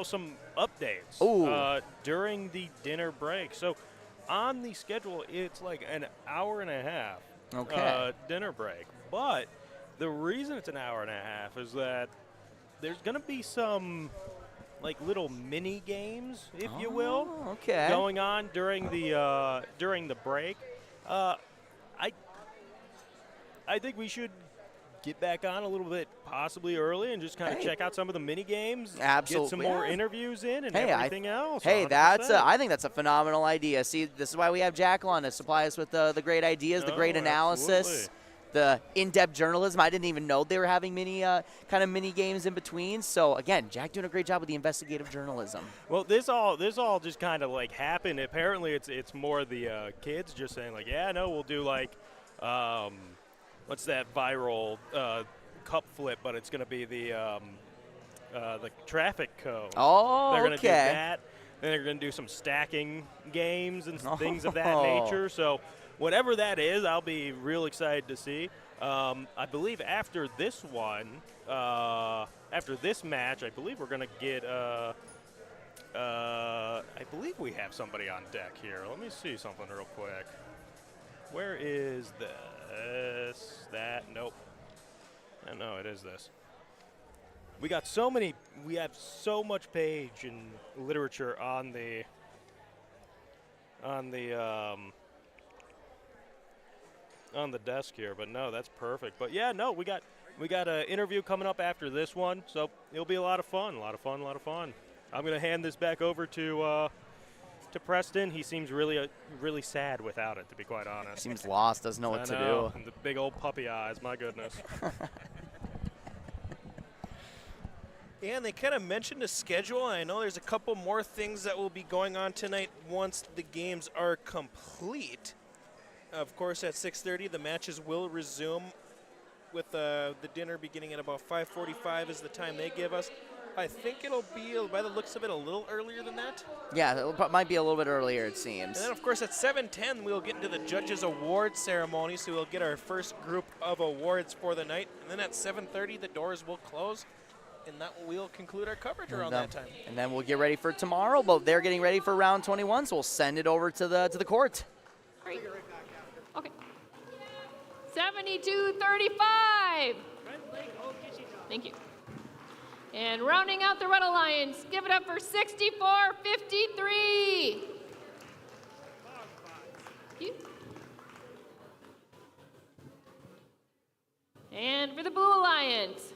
some updates during the dinner break. So on the schedule, it's like an hour and a half dinner break. But the reason it's an hour and a half is that there's going to be some like little mini games, if you will, going on during the break. I think we should get back on a little bit, possibly early, and just kind of check out some of the mini games. Absolutely, get some more interviews in and everything else. Hey, 100%. I think that's a phenomenal idea. See, this is why we have Jack on to supply us with the great ideas, the great analysis. Absolutely. The in-depth journalism. I didn't even know they were having mini games in between. So again, Jack doing a great job with the investigative journalism. Well, this all just kind of like happened. Apparently, it's more the kids just saying like, yeah, no, we'll do like, what's that viral cup flip? But it's going to be the traffic code. Oh, they're going to do that. Then they're going to do some stacking games and things of that nature. So. Whatever that is, I'll be real excited to see. I believe after this one, after this match, I believe we're going to get I believe we have somebody on deck here. Let me see something real quick. Where is this? That? Nope. No, it is this. We got so many. We have so much page and literature on the desk here, but no, that's perfect. But yeah, no, we got an interview coming up after this one, so it'll be a lot of fun. I'm gonna hand this back over to Preston. He seems really sad without it, to be quite honest. Seems lost, doesn't know what to do. And the big old puppy eyes, my goodness. Yeah, and they kind of mentioned a schedule. I know there's a couple more things that will be going on tonight once the games are complete. Of course, at 6:30, the matches will resume with the dinner beginning at about 5:45 is the time they give us. I think it'll be, by the looks of it, a little earlier than that. Yeah, it might be a little bit earlier, it seems. And then, of course, at 7:10, we'll get into the judges' award ceremony, so we'll get our first group of awards for the night. And then at 7:30, the doors will close, and we'll conclude our coverage around that time. And then we'll get ready for tomorrow, but they're getting ready for round 21, so we'll send it over to the court. Great. Okay. 72-35. Thank you. And rounding out the Red Alliance, give it up for 64-53. Thank you. And for the Blue Alliance,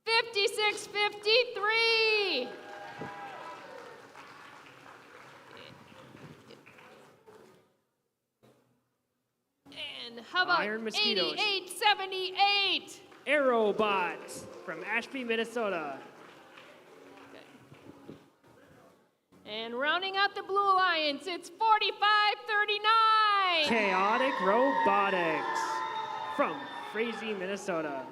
56-53. And how about Iron Mosquitoes. 88-78? Aerobots from Ashby, Minnesota. And rounding out the Blue Alliance, it's 45-39. Chaotic Robotics from Frazee, Minnesota.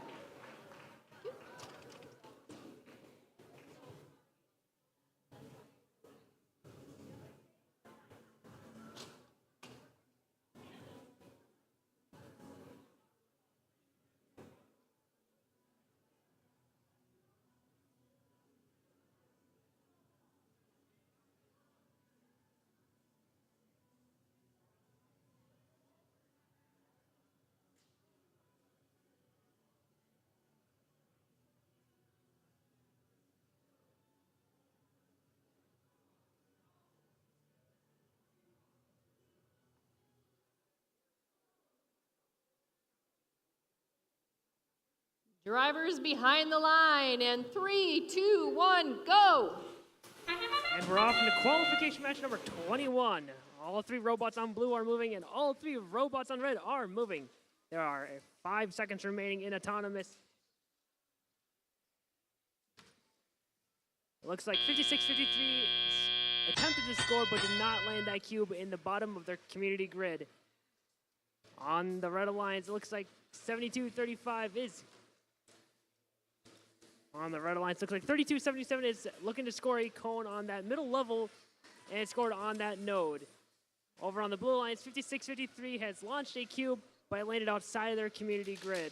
Drivers behind the line, and 3, 2, 1, go! And we're off into qualification match number 21. All three robots on blue are moving, and all three robots on red are moving. There are 5 seconds remaining in autonomous. It looks like 56-53 attempted to score, but did not land that cube in the bottom of their community grid. On the Red Alliance, it looks like 72-35 is On the red alliance, looks like 3277 is looking to score a cone on that middle level, and it scored on that node. Over on the blue alliance, 5653 has launched a cube, but it landed outside of their community grid.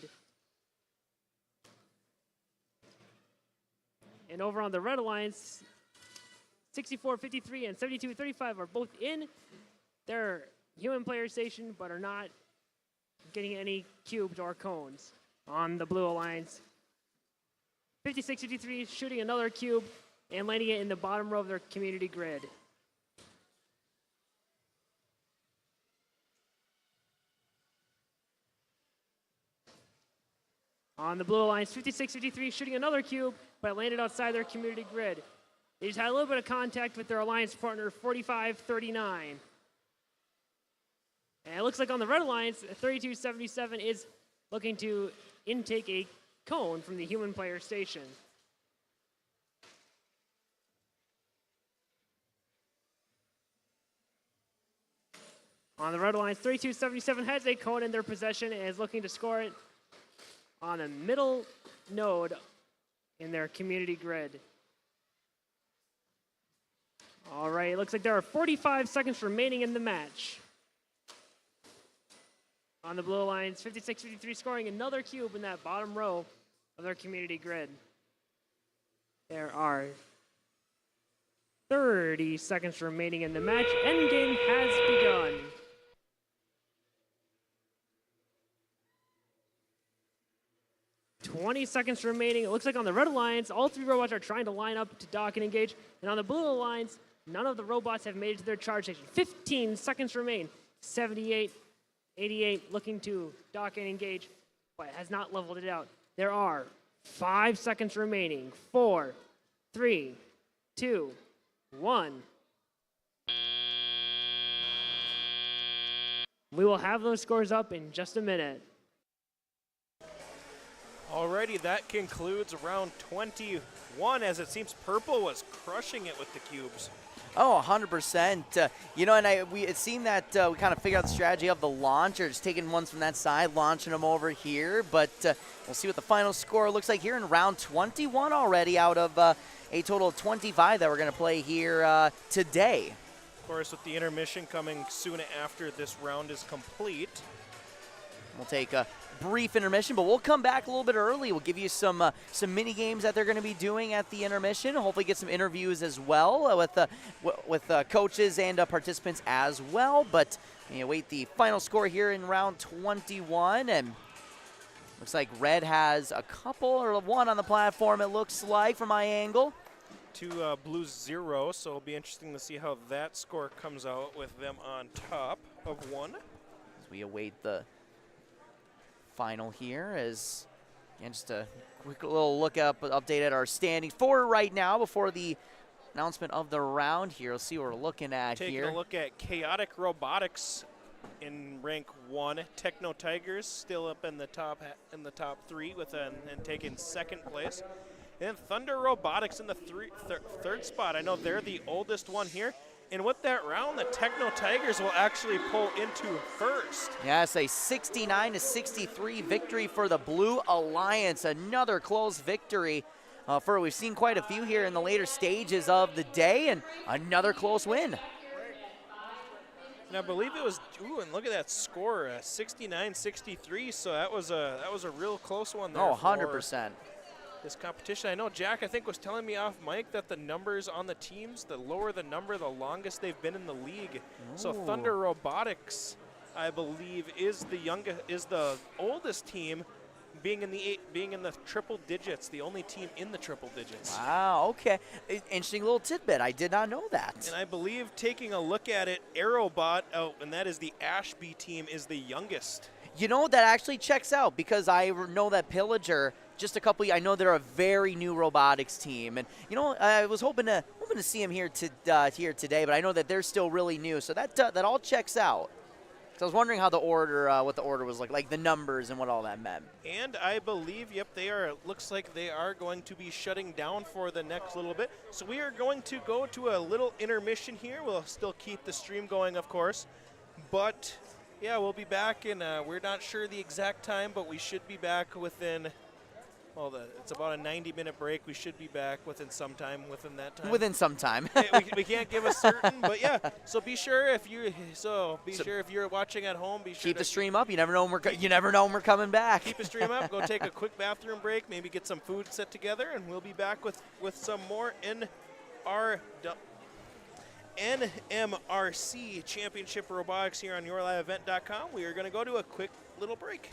And over on the red alliance, 6453 and 7235 are both in their human player station, but are not getting any cubes or cones. On the blue alliance, 5653 shooting another cube and landing it in the bottom row of their community grid. On the blue alliance, 5653 shooting another cube, but it landed outside their community grid. They just had a little bit of contact with their alliance partner, 4539. And it looks like on the red alliance, 3277 is looking to intake a cone from the human player station. On the red alliance, 3277 has a cone in their possession and is looking to score it on the middle node in their community grid. All right, it looks like there are 45 seconds remaining in the match. On the blue alliance, 5653 scoring another cube in that bottom row of their community grid. There are 30 seconds remaining in the match. Endgame has begun. $20 seconds remaining. It looks like on the red alliance, all three robots are trying to line up to dock and engage. And on the blue alliance, none of the robots have made it to their charge station. 15 seconds remain. 78, 88 looking to dock and engage, but has not leveled it out. There are 5 seconds remaining. 4, 3, 2, 1. We will have those scores up in just a minute. Alrighty, that concludes round 21, as it seems Purple was crushing it with the cubes. Oh, 100%. It seemed that we kind of figured out the strategy of the launcher, just taking ones from that side, launching them over here. But we'll see what the final score looks like here in round 21 already out of a total of 25 that we're going to play here today. Of course, with the intermission coming soon after this round is complete. We'll take a brief intermission, but we'll come back a little bit early. We'll give you some mini games that they're going to be doing at the intermission. Hopefully, get some interviews as well with coaches and participants as well. But wait the final score here in round 21, and looks like Red has a couple or one on the platform. It looks like from my angle. To Blue's 0, so it'll be interesting to see how that score comes out with them on top of 1. As we await the final here, as again, just a quick little update at our standings for right now before the announcement of the round here. Let's see what we're looking at here. Taking a look at Chaotic Robotics in rank 1. Techno Tigers still up in the top 3 and taking second place. And Thunder Robotics in the third spot. I know they're the oldest one here. And with that round, the Techno Tigers will actually pull into first. Yes, a 69-63 victory for the Blue Alliance. Another close victory. We've seen quite a few here in the later stages of the day, and another close win. And I believe it was, and look at that score, 69-63. So that was a real close one there. Oh, 100%. This competition. I know Jack, I think, was telling me off mic that the numbers on the teams, the lower the number, the longest they've been in the league. Ooh. So Thunder Robotics, I believe, is the oldest team, being in the triple digits, the only team in the triple digits. Wow, okay. Interesting little tidbit. I did not know that. And I believe, taking a look at it, Aerobot, and that is the Ashby team, is the youngest. That actually checks out, because I know that Pillager, just I know they're a very new robotics team, and I was hoping to see him here today, but I know that they're still really new, so that all checks out. So I was wondering how what the order was like the numbers and what all that meant. And I believe, yep, it looks like they are going to be shutting down for the next little bit. So we are going to go to a little intermission here. We'll still keep the stream going, of course, but yeah, we'll be back, and we're not sure the exact time, but we should be back within Well, it's about a 90-minute break. We should be back within some time within that time. Within some time. we can't give a certain, but yeah. So be sure if you're watching at home, be sure Keep to the stream up. You never know when we're coming back. keep the stream up. Go take a quick bathroom break. Maybe get some food set together, and we'll be back with some more NMRC Championship Robotics here on YourLiveEvent.com. We are going to go to a quick little break.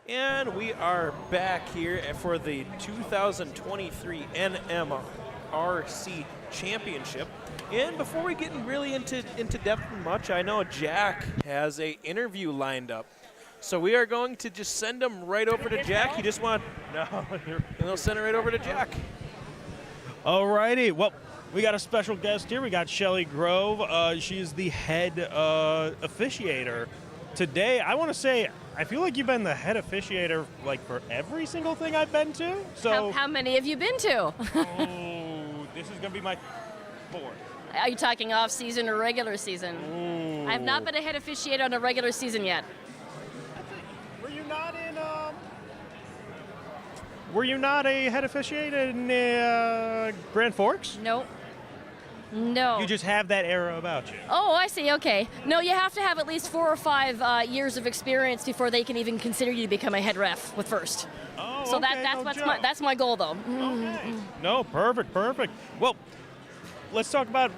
And we are back here for the 2023 NMRC Championship. And before we get really into depth much, I know Jack has a interview lined up. So we are going to just send him right over to Jack. You just want, and they'll send it right over to Jack. All righty. Well, we got a special guest here. We got Shelly Grove. She's the head officiator today. I want to say, I feel like you've been the head officiator like for every single thing I've been to. So how many have you been to? This is going to be my fourth. Are you talking off season or regular season? I have not been a head officiator on a regular season yet. Were you not a head officiator in Grand Forks? Nope. No. You just have that era about you. Oh, I see. Okay. No, you have to have at least 4 or 5 years of experience before they can even consider you to become a head ref with first. Oh, so okay, that's my goal, though. Okay. No, perfect. Well, let's talk about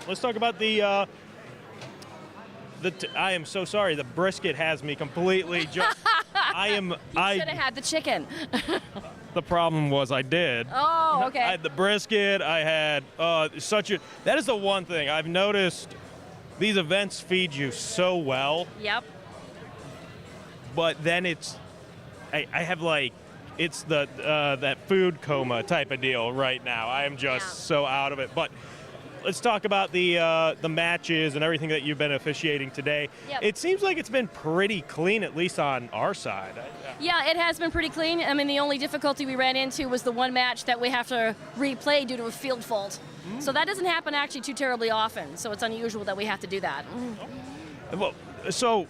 let's talk about the. I am so sorry. The brisket has me completely. You should have had the chicken. The problem was I did. Oh, okay. I had the brisket. I had that is the one thing I've noticed. These events feed you so well. Yep. But then I have it's the that food coma type of deal right now. I am just so out of it. But let's talk about the matches and everything that you've been officiating today. Yep. It seems like it's been pretty clean, at least on our side. Yeah, it has been pretty clean. I mean, the only difficulty we ran into was the one match that we have to replay due to a field fault. So that doesn't happen actually too terribly often. So it's unusual that we have to do that. Well, so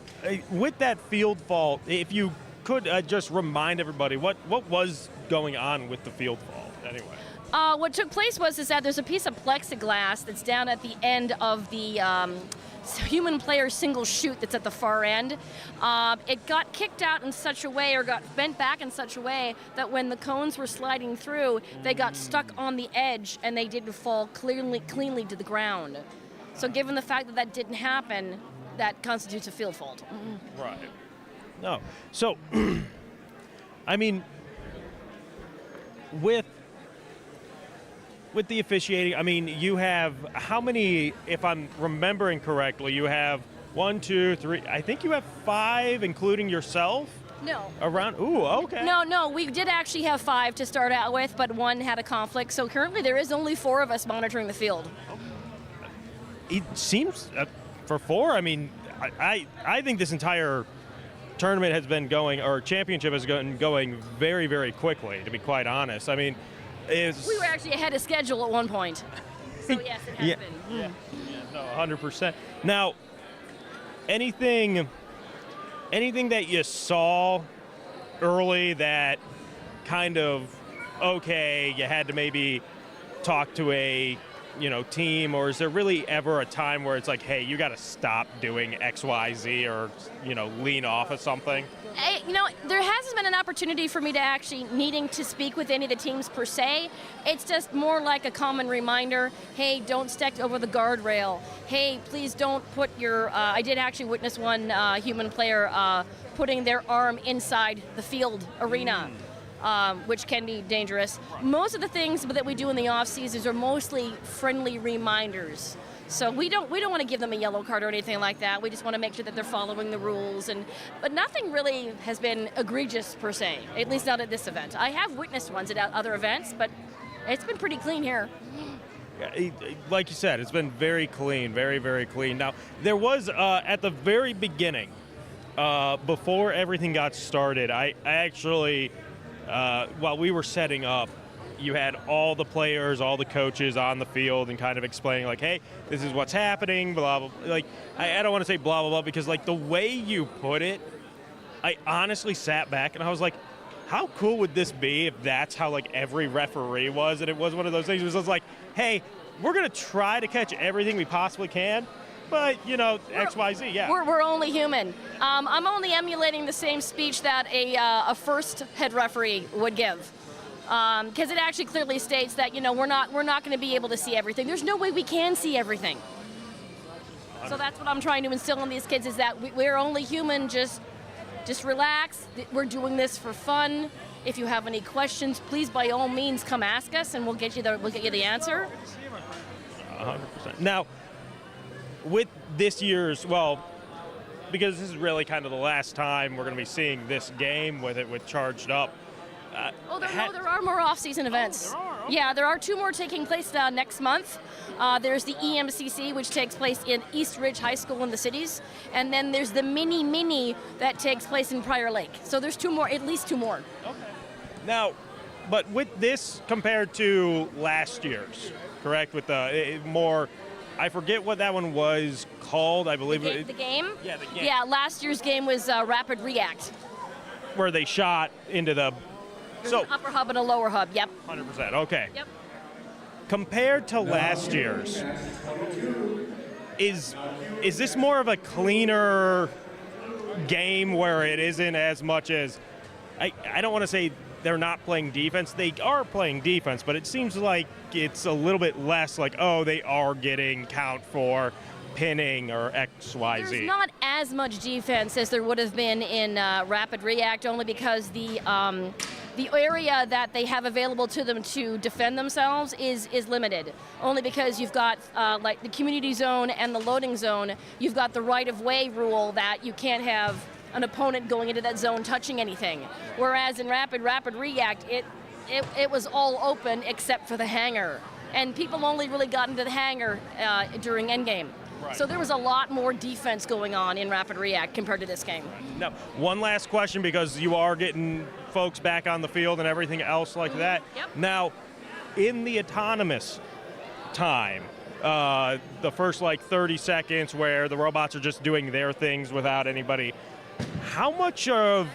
with that field fault, if you could just remind everybody what was going on with the field fault anyway. What took place was that there's a piece of plexiglass that's down at the end of the human player single chute that's at the far end. It got kicked out in such a way, or got bent back in such a way, that when the cones were sliding through, they got stuck on the edge and they didn't fall cleanly to the ground. So given the fact that that didn't happen, that constitutes a field fault. Right. No. So, I mean, with the officiating, I mean, you have how many, if I'm remembering correctly, you have 1, 2, 3, I think you have 5, including yourself? No. Around, ooh, okay. No, we did actually have 5 to start out with, but one had a conflict. So currently there is only 4 of us monitoring the field. It seems, for 4, I mean, I think this entire tournament has been going, or championship has been going very, very quickly, to be quite honest. I mean, we were actually ahead of schedule at one point. So yes, it has been. Yeah, no, 100%. Now, anything that you saw early that kind of, okay, you had to maybe talk to a team, or is there really ever a time where it's like, hey, you got to stop doing X, Y, Z, or lean off of something? There hasn't been an opportunity for me to actually needing to speak with any of the teams per se. It's just more like a common reminder, hey, don't step over the guardrail. Hey, please don't put your, I did actually witness one human player putting their arm inside the field arena. Which can be dangerous. Most of the things that we do in the off seasons are mostly friendly reminders. So we don't want to give them a yellow card or anything like that. We just want to make sure that they're following the rules. But nothing really has been egregious per se, at least not at this event. I have witnessed ones at other events, but it's been pretty clean here. Like you said, it's been very clean, very, very clean. Now, there was at the very beginning, before everything got started, I actually, while we were setting up, you had all the players, all the coaches on the field and kind of explaining, like, hey, this is what's happening, blah, blah, blah. Like, I don't want to say blah, blah, blah, because, like, the way you put it, I honestly sat back and I was like, how cool would this be if that's how, like, every referee was? And it was one of those things. It was just like, hey, we're going to try to catch everything we possibly can, but, X, Y, Z, yeah. We're only human. I'm only emulating the same speech that a first head referee would give. Because it actually clearly states that, we're not going to be able to see everything. There's no way we can see everything. So that's what I'm trying to instill in these kids, is that we're only human, just just relax. We're doing this for fun. If you have any questions, please by all means come ask us, and we'll get you the answer. 100%. Now, with this year's, because this is really kind of the last time we're going to be seeing this game with Charged Up. There are more off-season events. Yeah, there are 2 more taking place next month. There's the EMCC, which takes place in East Ridge High School in the cities, and then there's the mini that takes place in Prior Lake. So there's 2 more, at least 2 more. Okay. Now, but with this compared to last year's, correct? With the more, I forget what that one was called. I believe the game. Yeah, the game. Yeah, last year's game was Rapid React, where they shot into the. There's an upper hub and a lower hub. Yep. 100%. Okay. Yep. Compared to last year's, is this more of a cleaner game where it isn't as much as I don't want to say they're not playing defense. They are playing defense, but it seems like it's a little bit less like, oh, they are getting count for pinning or XYZ. There's not as much defense as there would have been in Rapid React, only because the area that they have available to them to defend themselves is limited. Only because you've got like the community zone and the loading zone, you've got the right-of-way rule that you can't have an opponent going into that zone touching anything. Whereas in Rapid React, it was all open except for the hangar. And people only really got into the hangar during endgame. Right. So there was a lot more defense going on in Rapid React compared to this game. Now, one last question, because you are getting folks back on the field and everything else like that. Yep. Now, in the autonomous time, the first 30 seconds where the robots are just doing their things without anybody, how much of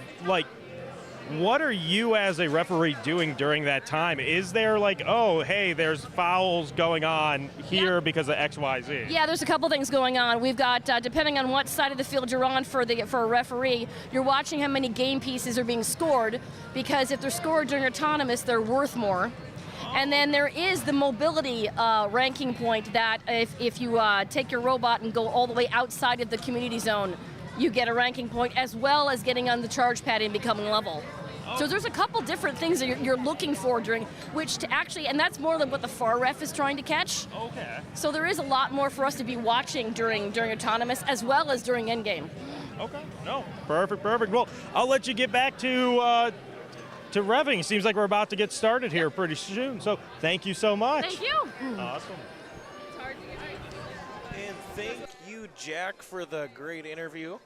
what are you as a referee doing during that time? Is there oh, hey, there's fouls going on here because of XYZ? Yeah, there's a couple things going on. We've got, depending on what side of the field you're on for a referee, you're watching how many game pieces are being scored, because if they're scored during autonomous, they're worth more. And then there is the mobility ranking point that if you take your robot and go all the way outside of the community zone, you get a ranking point, as well as getting on the charge pad and becoming level. So there's a couple different things that you're looking for during, which to actually, and that's more than what the FAR ref is trying to catch. Okay. So there is a lot more for us to be watching during autonomous, as well as during endgame. Okay. No. Perfect. Well, I'll let you get back to revving. Seems like we're about to get started here pretty soon. So thank you so much. Thank you. Awesome. And thank you, Jack, for the great interview.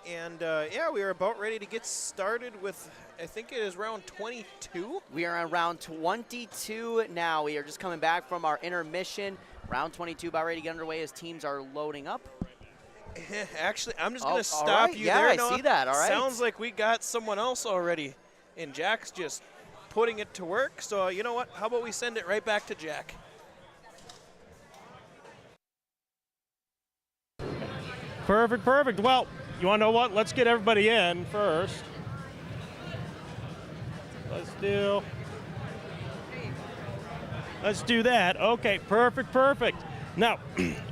And we are about ready to get started with, I think it is round 22. We are on round 22 now. We are just coming back from our intermission. Round 22 about ready to get underway as teams are loading up. Actually, I'm just going to stop you yeah, there. I Noah. see that. All right. Sounds like we got someone else already, and Jack's just putting it to work. So you know what? How about we send it right back to Jack? Perfect. Well, you want to know what? Let's get everybody in first. Let's do that. Okay, perfect. Now,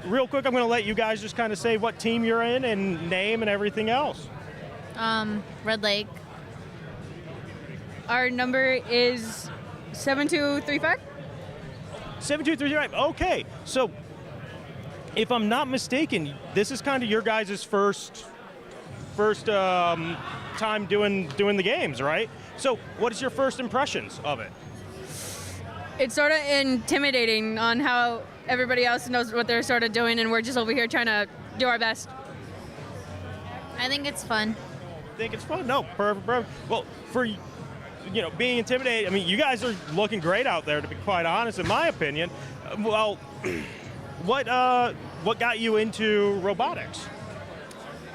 real quick, I'm going to let you guys just kind of say what team you're in and name and everything else. Red Lake. Our number is 7235. 7235. Okay, so if I'm not mistaken, this is kind of your guys' first time doing the games, right? So what is your first impressions of it? It's sort of intimidating on how everybody else knows what they're sort of doing, and we're just over here trying to do our best. I think it's fun. No, perfect. Well, for being intimidated, I mean, you guys are looking great out there, to be quite honest, in my opinion. Well, what got you into robotics?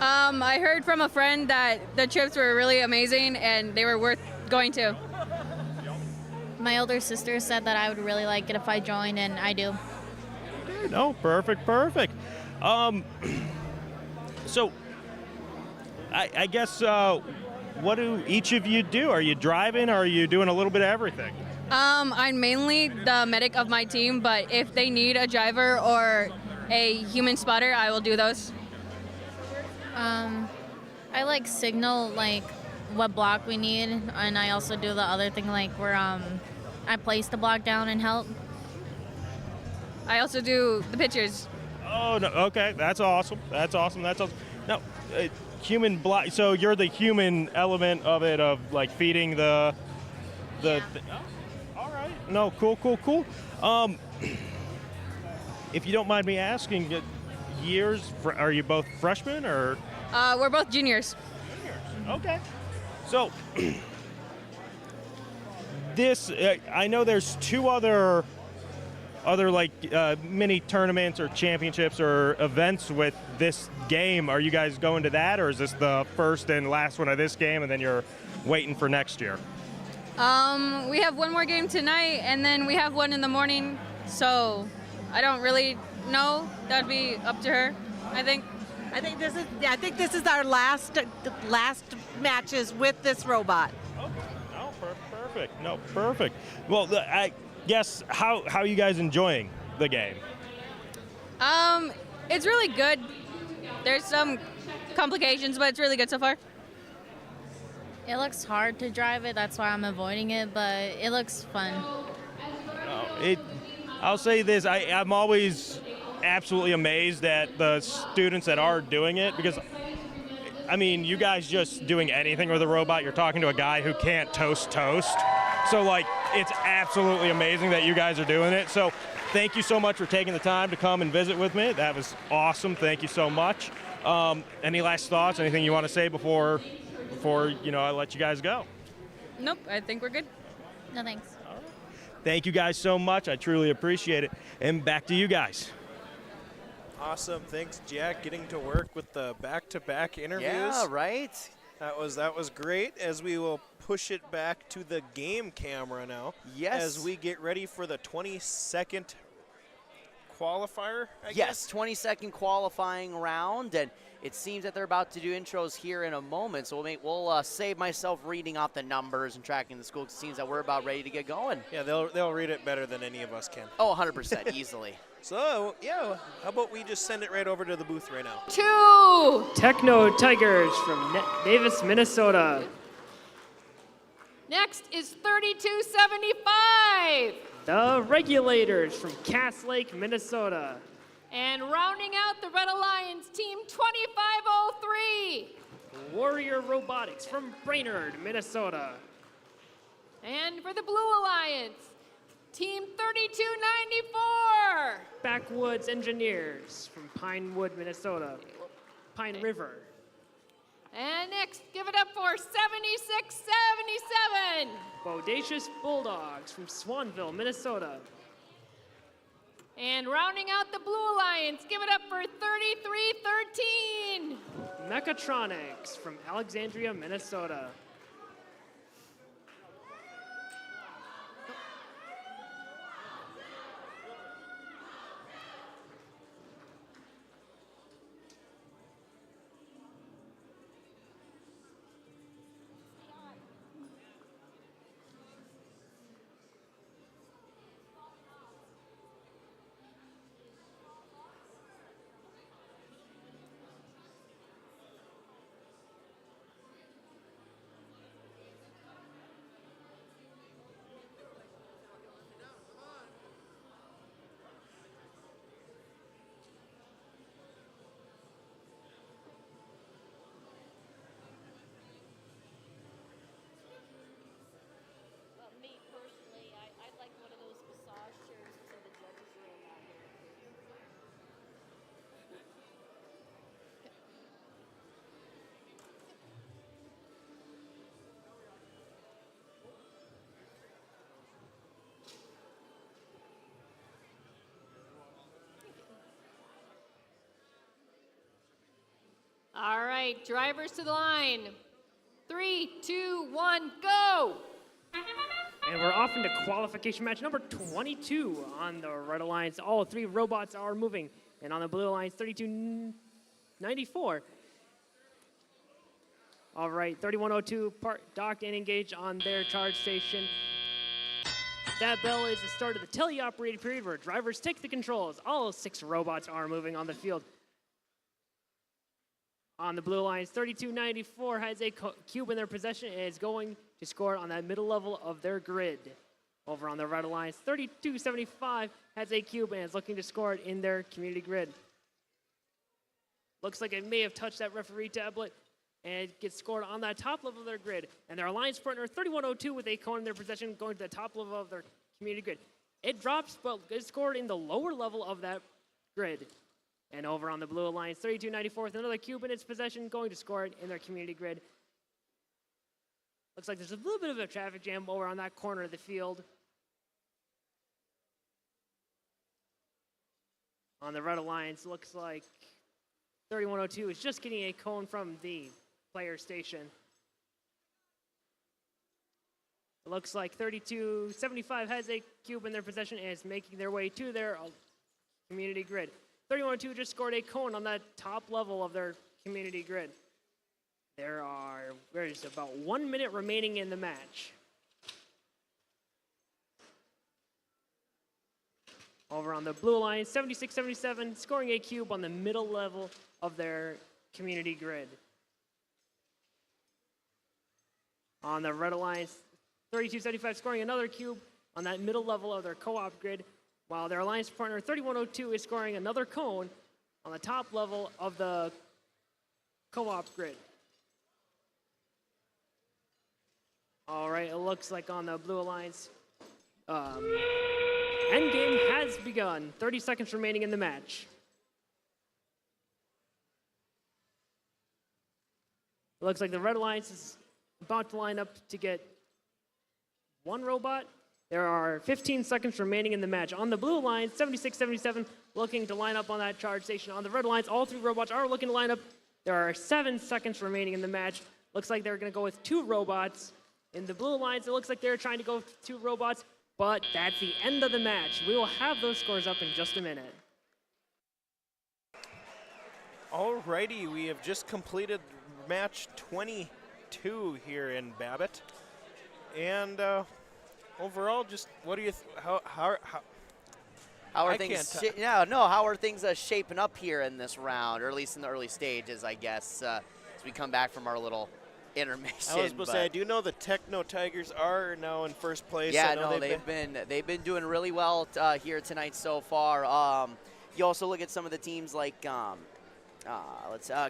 I heard from a friend that the trips were really amazing and they were worth going to. My older sister said that I would really like it if I joined, and I do. No, perfect. So, I guess, what do each of you do? Are you driving, or are you doing a little bit of everything? I'm mainly the medic of my team, but if they need a driver or a human spotter, I will do those. I I like signal like what block we need, and I also do the other thing like where I place the block down and help. I also do the pitchers. Oh, no. Okay. That's awesome. That's awesome. That's awesome. Now, human block. So you're the human element of it, of like feeding the. Oh, all right. No. Cool. If you don't mind me asking, years. Are you both freshmen or? We're both juniors. Okay. So this, I know there's two other like mini tournaments or championships or events with this game. Are you guys going to that, or is this the first and last one of this game, and then you're waiting for next year? We have one more game tonight, and then we have one in the morning. So I don't really know. That'd be up to her, I think. I think this is our last matches with this robot. Okay. No, perfect. No, perfect. Well, I guess how are you guys enjoying the game? It's really good. There's some complications, but it's really good so far. It looks hard to drive it, that's why I'm avoiding it, but it looks fun. I'll say this, I'm always absolutely amazed at the students that are doing it, because I mean, you guys just doing anything with a robot, you're talking to a guy who can't toast. So like, it's absolutely amazing that you guys are doing it. So thank you so much for taking the time to come and visit with me. That was awesome. Thank you so much. Any last thoughts, anything you want to say before I let you guys go? Nope, I think we're good. No thanks. Thank you guys so much. I truly appreciate it. And back to you guys. Awesome. Thanks, Jack, getting to work with the back-to-back interviews. Yeah, right? That was great, as we will push it back to the game camera now. Yes. As we get ready for the 22nd qualifier, I Yes, guess? 22nd qualifying round, and it seems that they're about to do intros here in a moment, so we'll save myself reading off the numbers and tracking the school, 'cause it seems that we're about ready to get going. Yeah, they'll read it better than any of us can. Oh, 100%, easily. So, yeah, how about we just send it right over to the booth right now? 2 Techno Tigers from Davis, Minnesota. Next is 3275. The Regulators from Cass Lake, Minnesota. And rounding out the Red Alliance, team 2503. Warrior Robotics from Brainerd, Minnesota. And for the Blue Alliance, team 3294. Backwoods Engineers from Pinewood, Minnesota. Pine River. And next, give it up for 7677. Bodacious Bulldogs from Swanville, Minnesota. And rounding out the Blue Alliance, give it up for 3313. Mechatronics from Alexandria, Minnesota. All right, drivers to the line. 3, 2, 1, go! And we're off into qualification match number 22 on the Red Alliance. All 3 robots are moving. And on the Blue Alliance, 3294. All right, 3102 docked and engaged on their charge station. That bell is the start of the teleoperated period where drivers take the controls. All 6 robots are moving on the field. On the blue lines, 3294 has a cube in their possession and is going to score on that middle level of their grid. Over on the red lines, 3275 has a cube and is looking to score it in their community grid. Looks like it may have touched that referee tablet and it gets scored on that top level of their grid. And their alliance partner, 3102, with a cone in their possession, going to the top level of their community grid. It drops, but it's scored in the lower level of that grid. And over on the blue alliance, 3294 with another cube in its possession, going to score it in their community grid. Looks like there's a little bit of a traffic jam over on that corner of the field. On the red alliance, looks like 3102 is just getting a cone from the player station. It looks like 3275 has a cube in their possession and is making their way to their community grid. 3102 just scored a cone on that top level of their community grid. There's about 1 minute remaining in the match. Over on the blue line, 7677 scoring a cube on the middle level of their community grid. On the red alliance, 3275 scoring another cube on that middle level of their co-op grid, while their alliance partner 3102 is scoring another cone on the top level of the co-op grid. All right, it looks like on the blue alliance, endgame has begun. 30 seconds remaining in the match. It looks like the red alliance is about to line up to get one robot. There are 15 seconds remaining in the match. On the blue line, 7677 looking to line up on that charge station. On the red lines, all three robots are looking to line up. There are 7 seconds remaining in the match. Looks like they're going to go with 2 robots. In the blue lines, it looks like they're trying to go with 2 robots, but that's the end of the match. We will have those scores up in just a minute. Alrighty, we have just completed match 22 here in Babbitt. And overall, just what do you, how How are I things? can't How are things shaping up here in this round, or at least in the early stages, I guess, as we come back from our little intermission? I was supposed to say, I do know the Techno Tigers are now in first place. Yeah, I know they've been doing really well here tonight so far. You also look at some of the teams like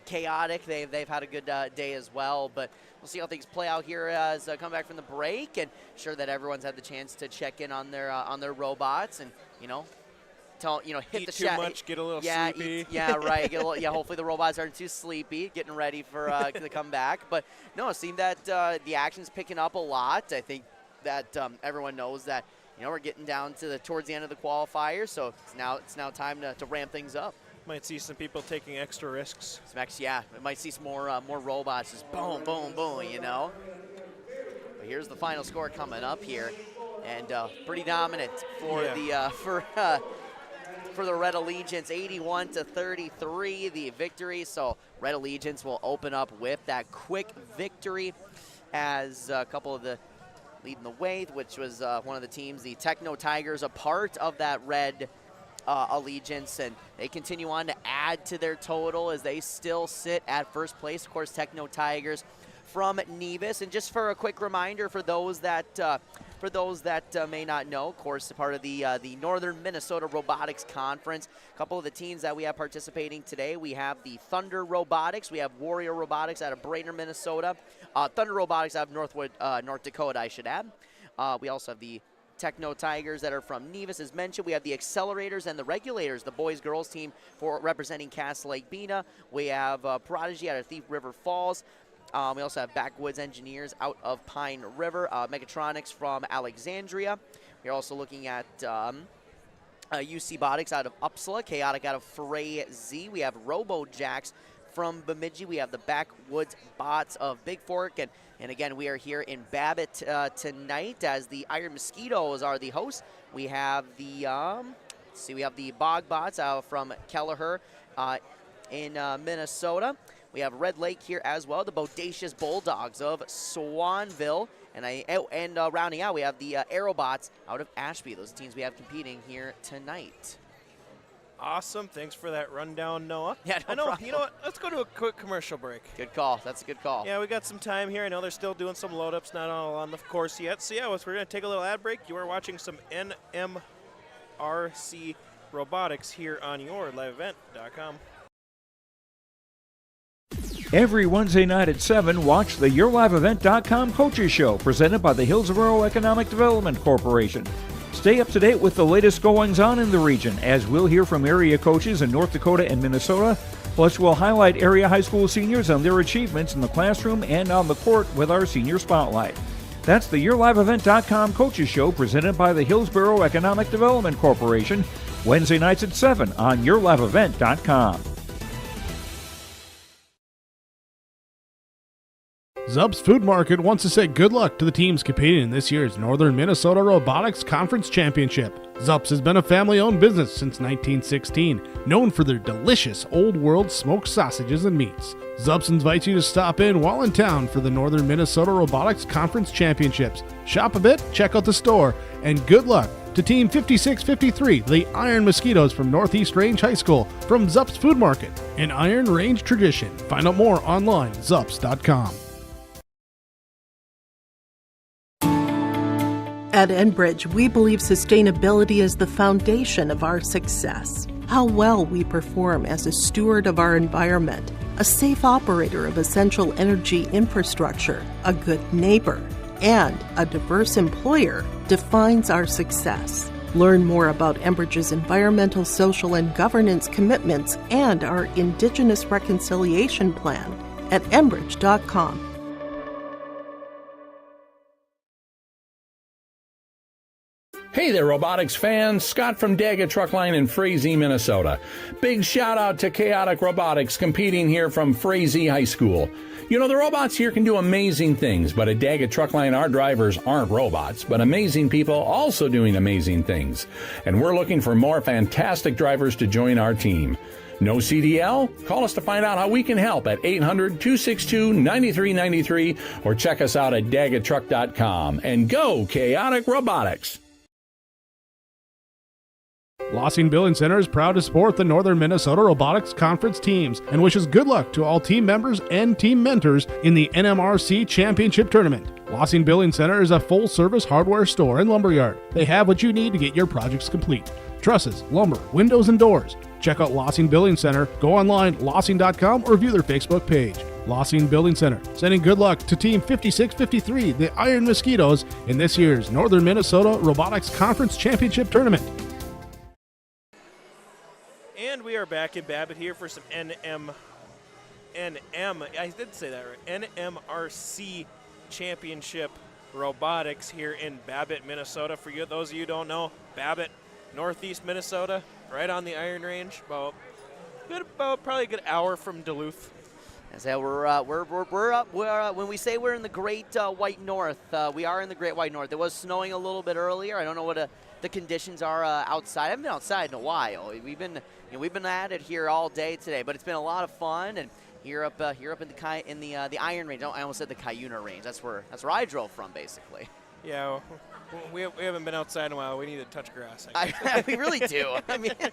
Chaotic. They've had a good day as well, but we'll see how things play out here as come back from the break, and sure that everyone's had the chance to check in on their robots, and hit eat the too much, get a little sleepy. Right. Hopefully the robots aren't too sleepy, getting ready for to come back. But no, it seemed that the action's picking up a lot. I think that everyone knows that we're getting down to towards the end of the qualifier, so it's now time to ramp things up. Might see some people taking extra risks. We might see some more robots just boom, boom, boom. But here's the final score coming up here, and pretty dominant for for the Red Allegiance, 81-33, the victory. So Red Allegiance will open up with that quick victory, as a couple of the leading the way, which was one of the teams, the Techno Tigers, a part of that Red Allegiance, and they continue on to add to their total as they still sit at first place. Of course, Techno Tigers from Nevis. And just for a quick reminder for those that may not know, of course, part of the Northern Minnesota Robotics Conference. A couple of the teams that we have participating today, we have the Thunder Robotics, we have Warrior Robotics out of Brainerd, Minnesota, Thunder Robotics out of North Dakota, I should add. We also have the Techno Tigers that are from Nevis, as mentioned. We have the Accelerators and the Regulators, the boys-girls team for representing Castle Lake Bena. We have Prodigy out of Thief River Falls. We also have Backwoods Engineers out of Pine River, Mechatronics from Alexandria. We're also looking at UC Botics out of Uppsala, Chaotic out of Frazee. We have RoboJax from Bemidji. We have the Backwoods Bots of Big Fork. And again, we are here in Babbitt tonight as the Iron Mosquitoes are the hosts. We have the, we have the Bog Bots from Kelleher in Minnesota. We have Red Lake here as well, the Bodacious Bulldogs of Swanville. And rounding out, we have the Aerobots out of Ashby. Those teams we have competing here tonight. Awesome. Thanks for that rundown, Noah. Yeah, no I know. problem. You know what? Let's go to a quick commercial break. Good call. That's a good call. Yeah, we got some time here. I know they're still doing some load-ups, not all on the course yet. So, yeah, we're going to take a little ad break. You are watching some NMRC Robotics here on yourliveevent.com. Every Wednesday night at 7, watch the YourLiveEvent.com Coaches Show, presented by the Hillsborough Economic Development Corporation. Stay up to date with the latest goings-on in the region, as we'll hear from area coaches in North Dakota and Minnesota. Plus, we'll highlight area high school seniors and their achievements in the classroom and on the court with our Senior Spotlight. That's the YourLiveEvent.com Coaches Show, presented by the Hillsborough Economic Development Corporation, Wednesday nights at 7 on YourLiveEvent.com. Zup's Food Market wants to say good luck to the teams competing in this year's Northern Minnesota Robotics Conference Championship. Zup's has been a family-owned business since 1916, known for their delicious old-world smoked sausages and meats. Zup's invites you to stop in while in town for the Northern Minnesota Robotics Conference Championships. Shop a bit, check out the store, and good luck to Team 5653, the Iron Mosquitoes from Northeast Range High School, from Zup's Food Market, an Iron Range tradition. Find out more online, zups.com. At Enbridge, we believe sustainability is the foundation of our success. How well we perform as a steward of our environment, a safe operator of essential energy infrastructure, a good neighbor, and a diverse employer defines our success. Learn more about Enbridge's environmental, social, and governance commitments and our Indigenous Reconciliation Plan at enbridge.com. Hey there, robotics fans. Scott from Daggett Truck Line in Frazee, Minnesota. Big shout out to Chaotic Robotics competing here from Frazee High School. You know, the robots here can do amazing things, but at Daggett Truck Line, our drivers aren't robots, but amazing people also doing amazing things. And we're looking for more fantastic drivers to join our team. No CDL? Call us to find out how we can help at 800-262-9393 or check us out at daggettruck.com. And go Chaotic Robotics! Lossing Billing Center is proud to support the Northern Minnesota Robotics Conference teams and wishes good luck to all team members and team mentors in the NMRC Championship Tournament. Lossing Billing Center is a full-service hardware store and lumberyard. They have what you need to get your projects complete. Trusses, lumber, windows, and doors. Check out Lossing Billing Center, go online, lossing.com, or view their Facebook page. Lossing Billing Center, sending good luck to Team 5653, the Iron Mosquitoes, in this year's Northern Minnesota Robotics Conference Championship Tournament. And we are back in Babbitt here for some I did say that right, NMRC Championship Robotics here in Babbitt, Minnesota. For you, those of you who don't know, Babbitt, Northeast Minnesota, right on the Iron Range, probably a good hour from Duluth. So we're up. When we say we're in the Great White North, we are in the Great White North. It was snowing a little bit earlier. I don't know what the conditions are outside. I haven't been outside in a while. We've been at it here all day today, but it's been a lot of fun. And here up in the Iron Range. I almost said the Cuyuna Range. That's where I drove from, basically. Yeah, we haven't been outside in a while. We need to touch grass. We really do. I mean, I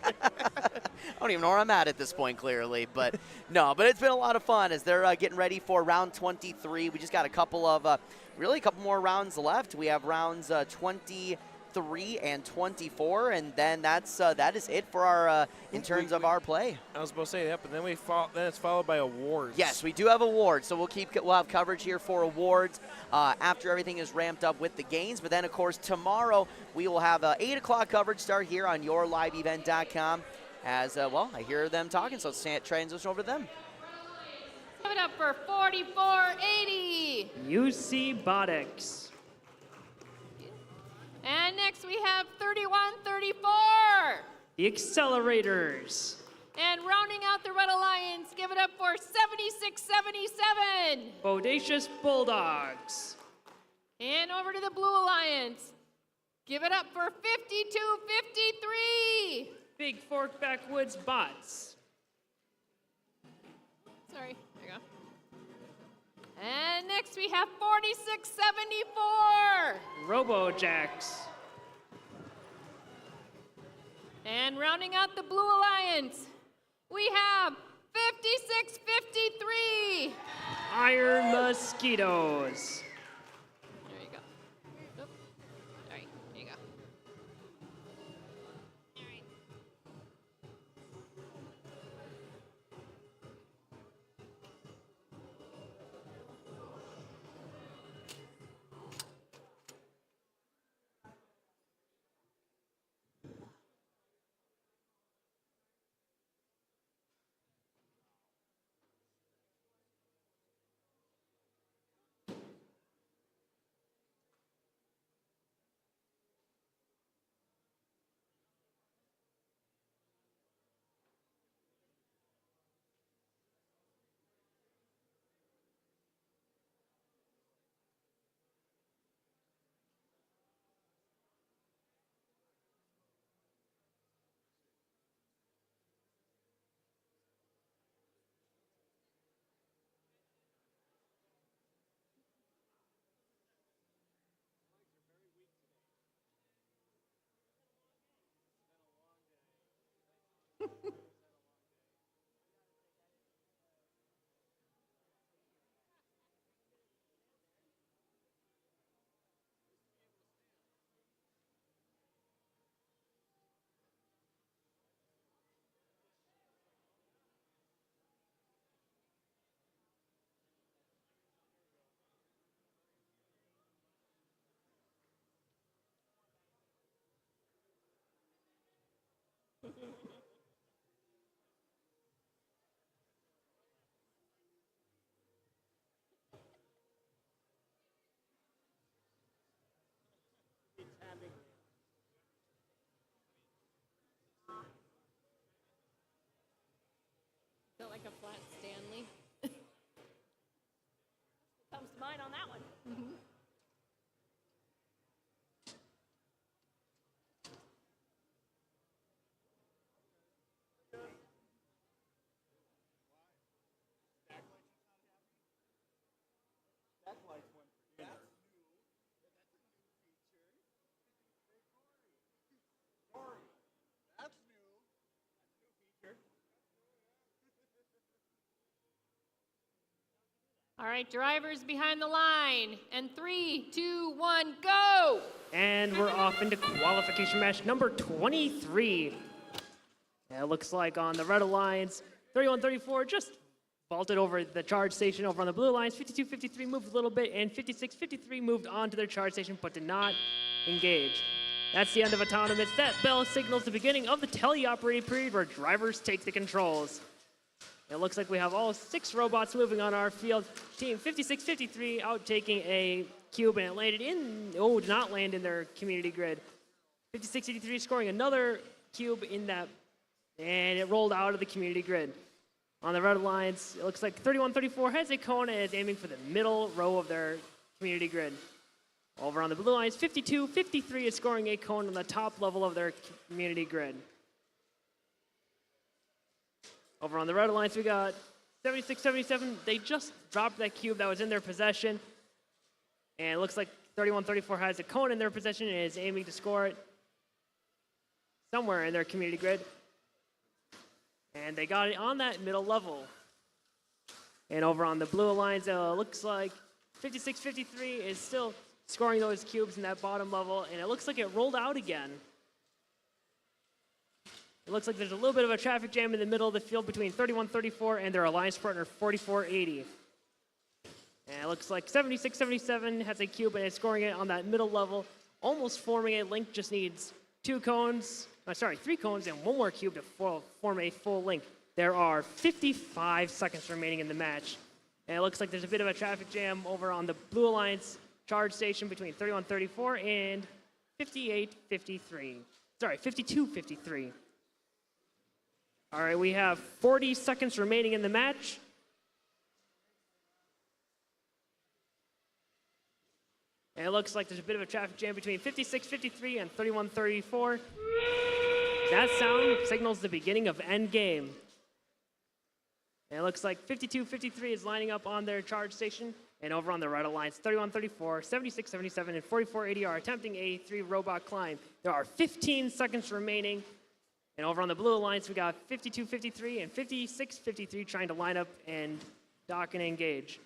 don't even know where I'm at this point, clearly. But no, but it's been a lot of fun as they're getting ready for round 23. We just got a couple more rounds left. We have rounds 23 and 24, and then that is it for our in terms of our play. I was supposed to say that, but then it's followed by awards. Yes, we do have awards, so we'll have coverage here for awards after everything is ramped up with the games. But then, of course, tomorrow we will have 8 o'clock coverage start here on yourliveevent.com. As I hear them talking, so let's transition over to them. Give it up for 4480. UC Botics. And next we have 3134. The Accelerators. And rounding out the Red Alliance, give it up for 7677. Bodacious Bulldogs. And over to the Blue Alliance. Give it up for 5253. Big Fork Backwoods Bots. Sorry, there you go. And next we have 4674. Robojacks. And rounding out the Blue Alliance, we have 5653. Iron Mosquitoes. There you go. Oop. All right, there you go. Felt like a flat Stanley. Comes to mind on that one. All right, drivers behind the line. And 3, 2, 1, go! And we're off into qualification match number 23. And it looks like on the Red Alliance, 31-34 just vaulted over the charge station. Over on the Blue Alliance, 52-53 moved a little bit, and 56-53 moved on to their charge station but did not engage. That's the end of autonomous. That bell signals the beginning of the teleoperated period where drivers take the controls. It looks like we have all 6 robots moving on our field. Team 56-53 out taking a cube, and it landed in, did not land in their community grid. 56-53 scoring another cube in that, and it rolled out of the community grid. On the Red Alliance, it looks like 31-34 has a cone and is aiming for the middle row of their community grid. Over on the Blue Alliance, 52-53 is scoring a cone on the top level of their community grid. Over on the Red Alliance, we got 76-77. They just dropped that cube that was in their possession. And it looks like 31-34 has a cone in their possession and is aiming to score it somewhere in their community grid. And they got it on that middle level. And over on the Blue Alliance, it looks like 56-53 is still scoring those cubes in that bottom level. And it looks like it rolled out again. It looks like there's a little bit of a traffic jam in the middle of the field between 31-34 and their alliance partner 44-80. And it looks like 76-77 has a cube and is scoring it on that middle level, almost forming a link. Just needs 3 cones and 1 more cube to form a full link. There are 55 seconds remaining in the match. And it looks like there's a bit of a traffic jam over on the Blue Alliance charge station between 31-34 and 52-53. All right, we have 40 seconds remaining in the match. And it looks like there's a bit of a traffic jam between 56-53 and 31-34. That sound signals the beginning of end game. And it looks like 52-53 is lining up on their charge station. And over on the Red Alliance, 31-34, 76-77, and 44-80 are attempting a 3 robot climb. There are 15 seconds remaining. And over on the Blue Alliance, we got 5253 and 5653 trying to line up and dock and engage.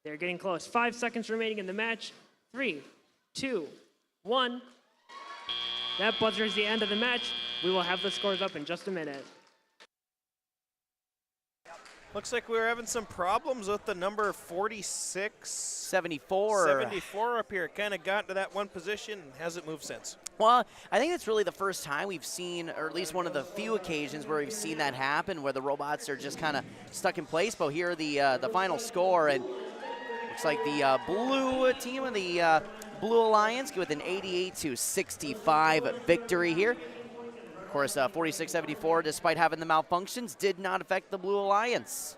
They're getting close. 5 seconds remaining in the match. 3, 2, 1. That buzzer is the end of the match. We will have the scores up in just a minute. Looks like we're having some problems with the number 46. 74. 74 up here. Kind of got to that one position and hasn't moved since. Well, I think it's really the first time we've seen, or at least one of the few occasions where we've seen that happen, where the robots are just kind of stuck in place. But here the final score, and looks like the blue team of the Blue Alliance with an 88-65 victory here. Of course, 46-74, despite having the malfunctions, did not affect the Blue Alliance.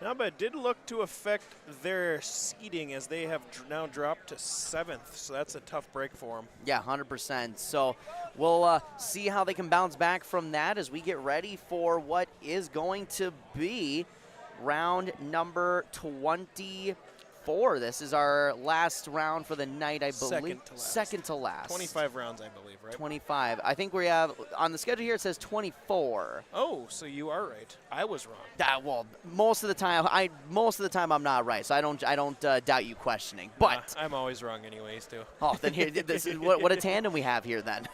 No, but it did look to affect their seeding as they have now dropped to 7th, so that's a tough break for them. Yeah, 100%. So we'll see how they can bounce back from that as we get ready for what is going to be round number 24. This is our last round for the night, I believe. Second to last. 25 rounds, I believe, right? 25. I think we have, on the schedule here, it says 24. Oh, so you are right. I was wrong. Well, most of the time I'm not right, so I don't doubt you questioning. But I'm always wrong anyways, too. Oh, then here, this is what a tandem we have here then.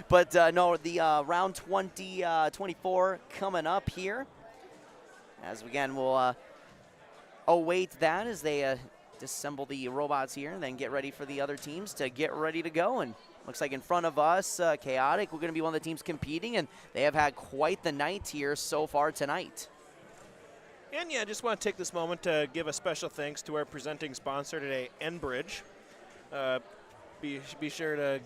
But no, the round 24 coming up here. As again, we'll await that as they disassemble the robots here and then get ready for the other teams to get ready to go. And looks like in front of us, Chaotic, we're going to be one of the teams competing, and they have had quite the night here so far tonight. And yeah, I just want to take this moment to give a special thanks to our presenting sponsor today, Enbridge. Be sure to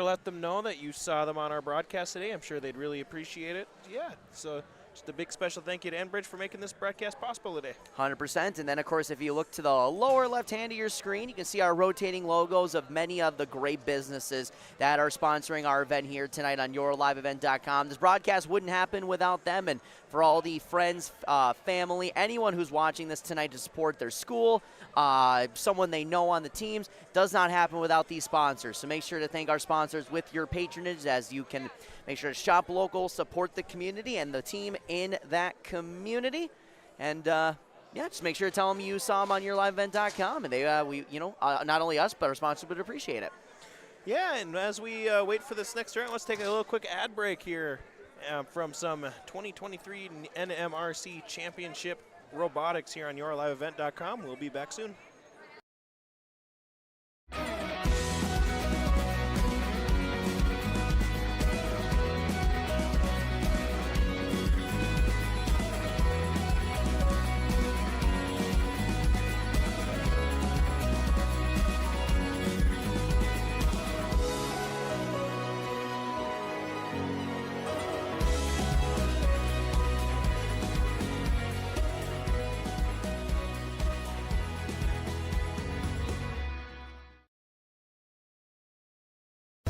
let them know that you saw them on our broadcast today. I'm sure they'd really appreciate it. Yeah, so just a big special thank you to Enbridge for making this broadcast possible today. 100%. And then, of course, if you look to the lower left hand of your screen, you can see our rotating logos of many of the great businesses that are sponsoring our event here tonight on yourliveevent.com. This broadcast wouldn't happen without them. And for all the friends, family, anyone who's watching this tonight to support their school, someone they know on the teams, does not happen without these sponsors. So make sure to thank our sponsors with your patronage, as you can make sure to shop local, support the community and the team in that community. And yeah, just make sure to tell them you saw them on yourliveevent.com, and they, not only us, but our sponsors would appreciate it. Yeah, and as we wait for this next round, let's take a little quick ad break here from some 2023 NMRC Championship Robotics here on yourliveevent.com. We'll be back soon.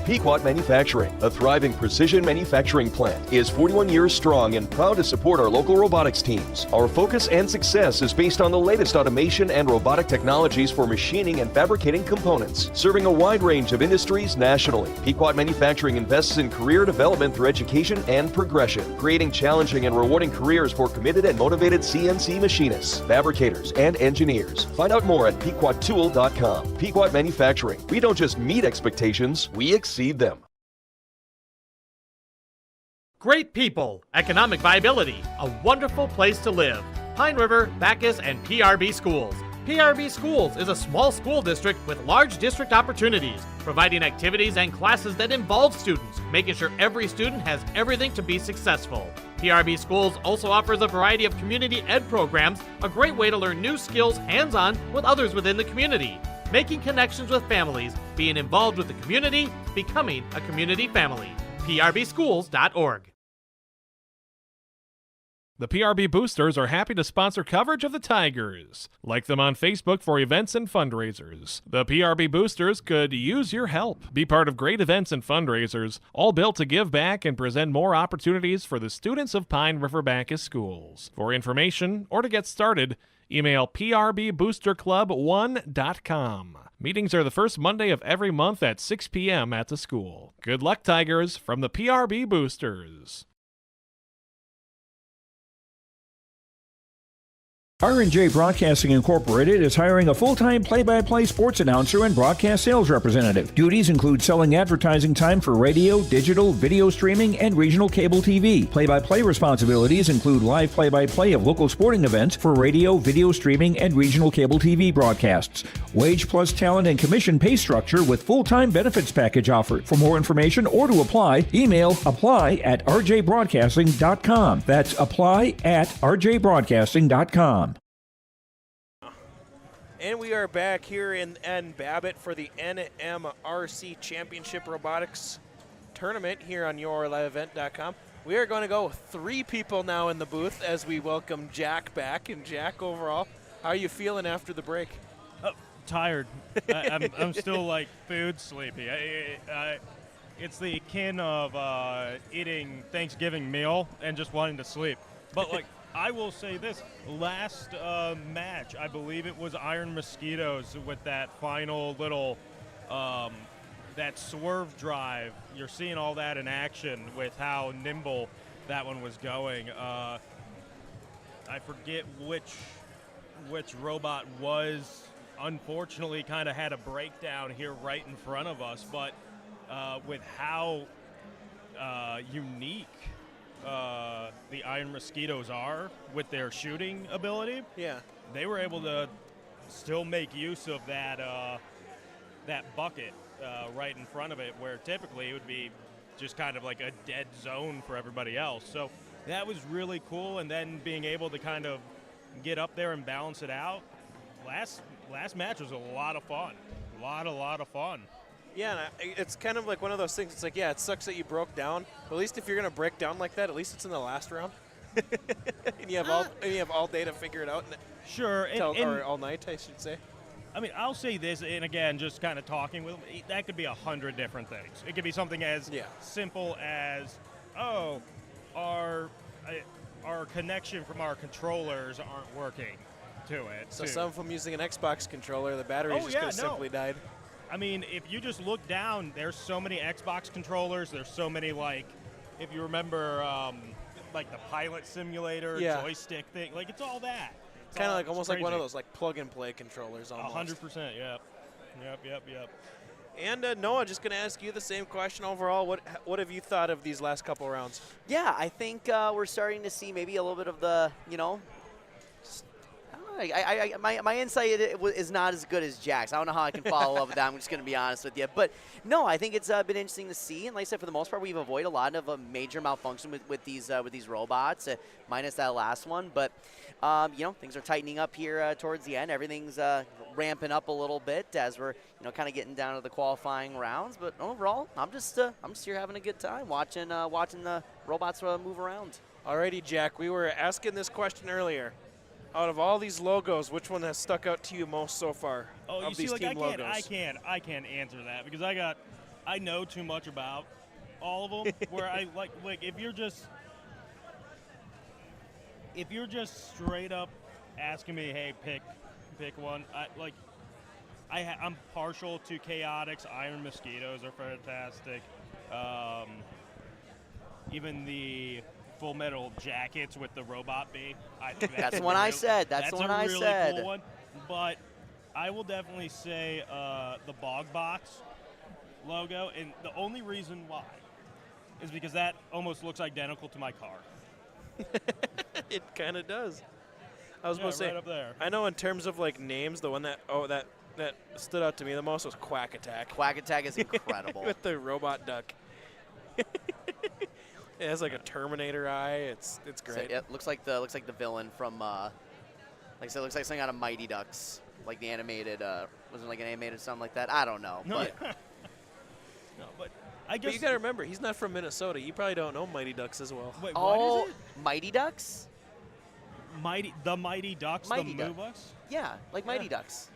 Pequot Manufacturing, a thriving precision manufacturing plant, is 41 years strong and proud to support our local robotics teams. Our focus and success is based on the latest automation and robotic technologies for machining and fabricating components, serving a wide range of industries nationally. Pequot Manufacturing invests in career development through education and progression, creating challenging and rewarding careers for committed and motivated CNC machinists, fabricators, and engineers. Find out more at pequottool.com. Pequot Manufacturing. We don't just meet expectations, we exceed them. Great people, economic viability, a wonderful place to live. Pine River, Bacchus, and PRB Schools. PRB Schools is a small school district with large district opportunities, providing activities and classes that involve students, making sure every student has everything to be successful. PRB Schools also offers a variety of community ed programs, a great way to learn new skills hands-on with others within the community, making connections with families, being involved with the community, becoming a community family. PRBschools.org. The PRB Boosters are happy to sponsor coverage of the Tigers. Like them on Facebook for events and fundraisers. The PRB Boosters could use your help. Be part of great events and fundraisers, all built to give back and present more opportunities for the students of Pine River Backus schools. For information or to get started, email prboosterclub1.com. Meetings are the first Monday of every month at 6 p.m. at the school. Good luck, Tigers, from the PRB Boosters. R&J Broadcasting Incorporated is hiring a full-time play-by-play sports announcer and broadcast sales representative. Duties include selling advertising time for radio, digital, video streaming, and regional cable TV. Play-by-play responsibilities include live play-by-play of local sporting events for radio, video streaming, and regional cable TV broadcasts. Wage plus talent and commission pay structure with full-time benefits package offered. For more information or to apply, email apply@rjbroadcasting.com. That's apply@rjbroadcasting.com. And we are back here in Babbitt for the NMRC Championship Robotics Tournament here on yourliveevent.com. We are going to go 3 people now in the booth as we welcome Jack back. And Jack, overall, how are you feeling after the break? Tired. I'm still like food sleepy. It's the akin of eating Thanksgiving meal and just wanting to sleep. But like, I will say this, last match, I believe it was Iron Mosquitoes with that final little, that swerve drive. You're seeing all that in action with how nimble that one was going. I forget which robot was, unfortunately kind of had a breakdown here right in front of us, but with how unique the Iron Mosquitoes are with their shooting ability. Yeah. They were able to still make use of that that bucket right in front of it, where typically it would be just kind of like a dead zone for everybody else. So that was really cool, and then being able to kind of get up there and balance it out. Last match was a lot of fun. A lot of fun. Yeah, and it's kind of like one of those things. It's like, yeah, it sucks that you broke down. But at least if you're going to break down like that, at least it's in the last round. and you have all day to figure it out. Sure. Or all night, I should say. I mean, I'll say this, and again, just kind of talking with them, that could be 100 different things. It could be something as simple as, oh, our connection from our controllers aren't working to it. So some of them using an Xbox controller, the batteries just could have simply died. I mean, if you just look down, there's so many Xbox controllers. There's so many, like, if you remember, like the pilot simulator, joystick thing. Like, it's all that. Kind of like almost like one of those like plug-and-play controllers almost. 100%, yep. And Noah, just going to ask you the same question overall. What have you thought of these last couple rounds? Yeah, I think we're starting to see maybe a little bit of the, my insight is not as good as Jack's. I don't know how I can follow up with that. I'm just going to be honest with you. But, no, I think it's been interesting to see. And like I said, for the most part, we've avoided a lot of a major malfunction with these robots, minus that last one. But, things are tightening up here towards the end. Everything's ramping up a little bit as we're, kind of getting down to the qualifying rounds. But overall, I'm just here having a good time watching the robots move around. Alrighty, Jack. We were asking this question earlier. Out of all these logos, which one has stuck out to you most so far? Oh, of you these see, team logos? I can't answer that because I know too much about all of them. Where I like if you're just straight up asking me, hey, pick one. I'm partial to Chaotix. Iron Mosquitoes are fantastic. Even the Full Metal Jackets with the robot bee. That's the one I said. That's the one I said. That's a really cool one. But I will definitely say the Bog Box logo, and the only reason why is because that almost looks identical to my car. It kind of does. I was going to say, right up there. I know in terms of like names, the one that stood out to me the most was Quack Attack. Quack Attack is incredible. With the robot duck. It has like a Terminator eye. It's great. So it looks like the villain from like I said, it looks like something out of Mighty Ducks, like the animated. Wasn't it like an animated something like that? I don't know. No, but no, but I guess. But you got to remember, he's not from Minnesota. You probably don't know Mighty Ducks as well. Wait, oh, what is it? Mighty Ducks? The Mighty Ducks, Mighty the Duck. Moobus? Yeah, like Mighty Ducks.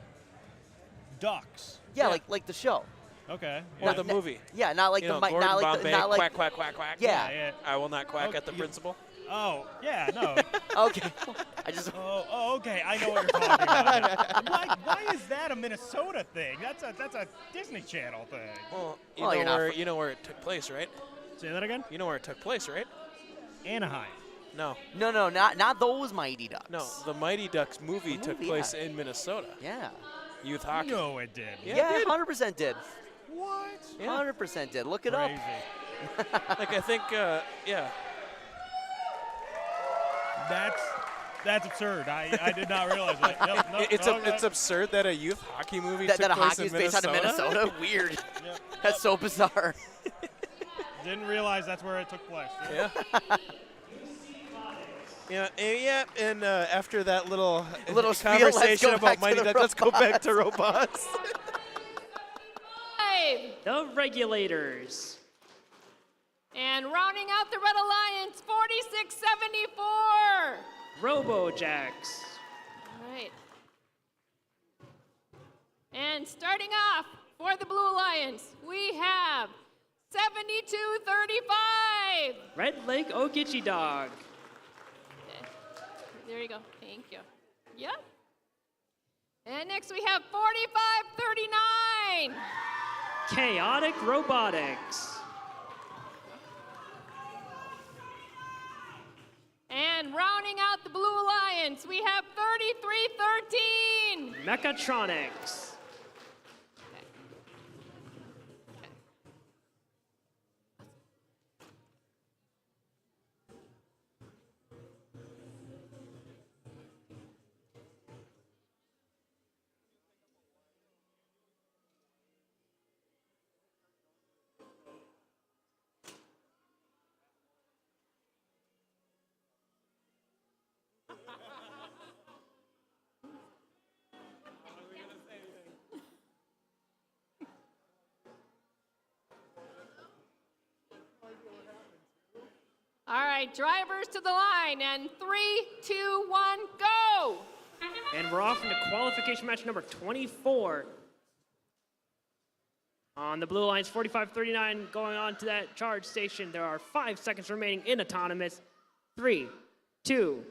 Ducks. Yeah, like the show. Okay. Or the movie. Yeah, not like You the know, mi- Gordon not like Bombay, the, not like quack, quack, quack, quack. Yeah. I will not quack at the principal. Oh, yeah, no. Okay. I just. Oh, okay. I know what you're talking about. Why is that a Minnesota thing? That's a Disney Channel thing. Well, you know where it took place, right? Say that again? You know where it took place, right? Anaheim. No. No, not those Mighty Ducks. No, the Mighty Ducks movie took place in Minnesota. Yeah. Youth hockey. No, it did. Yeah, 100% did. What? Yeah. 100% did. Look it Crazy. up. Like I think, yeah. That's absurd. I did not realize that. Yep, no, It's absurd that a youth hockey movie that took a place hockey in is based out of Minnesota? Weird. Yep. That's so bizarre. Didn't realize that's where it took place. Yeah. Yeah, and after that little spiel, let's conversation go about back to Mighty the Ducks, let's go back to robots. robots. The Regulators. And rounding out the Red Alliance, 4674. Robojacks. All right. And starting off for the Blue Alliance, we have 7235. Red Lake Okichi Dog. There you go. Thank you. Yep. And next we have 4539. Chaotic Robotics. And rounding out the Blue Alliance, we have 3313. Mechatronics. All right, drivers to the line, and 3, 2, 1, go! And we're off into qualification match number 24. On the Blue Alliance, 4539 going on to that charge station. There are 5 seconds remaining in autonomous. 3, 2,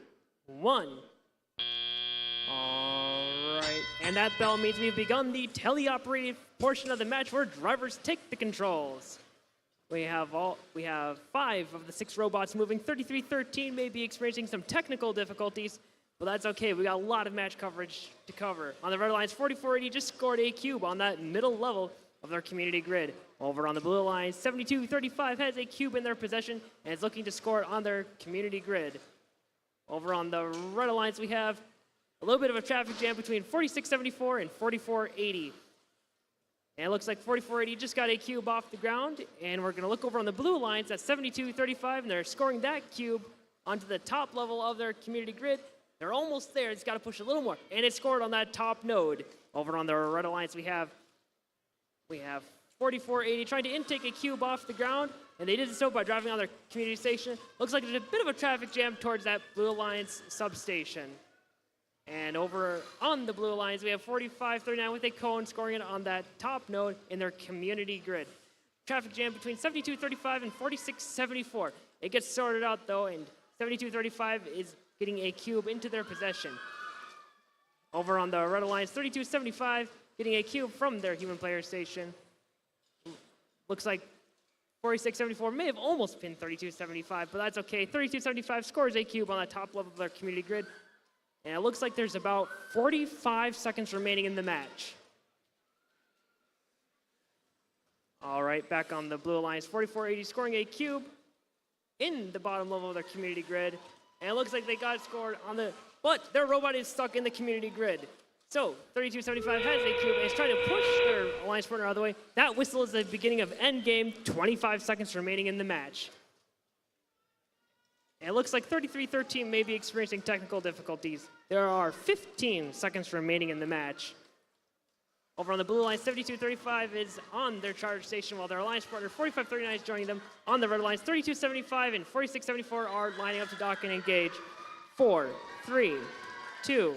1. All right, and that bell means we've begun the teleoperated portion of the match where drivers take the controls. We have 5 of the 6 robots moving. 3313 may be experiencing some technical difficulties, but that's okay. We got a lot of match coverage to cover. On the Red Alliance, 4480 just scored a cube on that middle level of their community grid. Over on the Blue Alliance, 7235 has a cube in their possession and is looking to score it on their community grid. Over on the Red Alliance, we have a little bit of a traffic jam between 4674 and 4480. And it looks like 4480 just got a cube off the ground, and we're going to look over on the Blue Alliance at 7235, and they're scoring that cube onto the top level of their community grid. They're almost there. It's got to push a little more, and it's scored on that top node. Over on the Red Alliance, we have 4480 trying to intake a cube off the ground, and they did so by driving on their community station. Looks like there's a bit of a traffic jam towards that Blue Alliance substation. And over on the Blue Alliance, we have 4539 with a cone scoring it on that top node in their community grid. Traffic jam between 7235 and 4674. It gets sorted out though, and 7235 is getting a cube into their possession. Over on the Red Alliance, 3275 getting a cube from their human player station. Looks like 4674 may have almost pinned 3275, but that's okay. 3275 scores a cube on the top level of their community grid. And it looks like there's about 45 seconds remaining in the match. All right, back on the Blue Alliance, 4480 scoring a cube in the bottom level of their community grid. And it looks like they got scored on the, but their robot is stuck in the community grid. So 3275 has a cube and is trying to push their alliance partner out of the way. That whistle is the beginning of end game, 25 seconds remaining in the match. And it looks like 3313 may be experiencing technical difficulties. There are 15 seconds remaining in the match. Over on the Blue Alliance, 7235 is on their charge station while their alliance partner 4539 is joining them. On the Red Alliance, 3275 and 4674 are lining up to dock and engage. 4, 3, 2,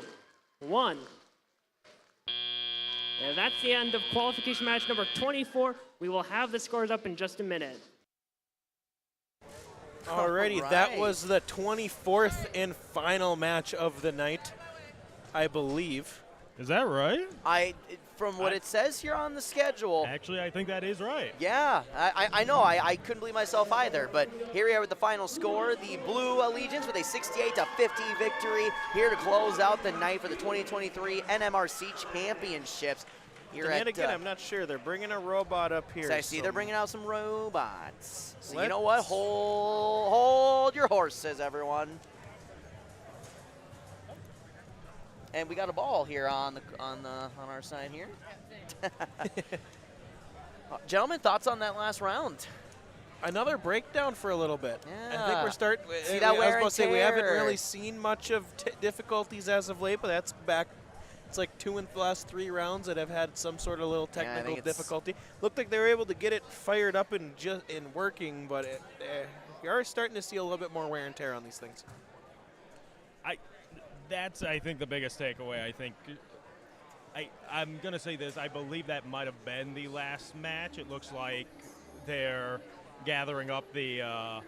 1. And that's the end of qualification match number 24. We will have the scores up in just a minute. Alrighty, All that right. was the 24th and final match of the night, I believe. Is that right? From what it says here on the schedule. Actually, I think that is right. Yeah, I know. I couldn't believe myself either. But here we are with the final score. The Blue Allegiance with a 68-50 victory here to close out the night for the 2023 NMRC Championships. Here And at, yet again, I'm not sure. They're bringing a robot up here. so I see they're bringing out some robots. So you Let's- know what? Hold your horses, everyone. And we got a ball here on our side here. Gentlemen, thoughts on that last round? Another breakdown for a little bit. Yeah. I think we're starting. See that I was wear about and to say we haven't tear. really seen much of difficulties as of late, but that's back. It's like 2 in the last 3 rounds that have had some sort of little Yeah, I technical think it's- difficulty. Looked like they were able to get it fired up and working, but you are starting to see a little bit more wear and tear on these things. That's, I think, the biggest takeaway. I think I'm going to say this. I believe that might have been the last match. It looks like they're gathering up the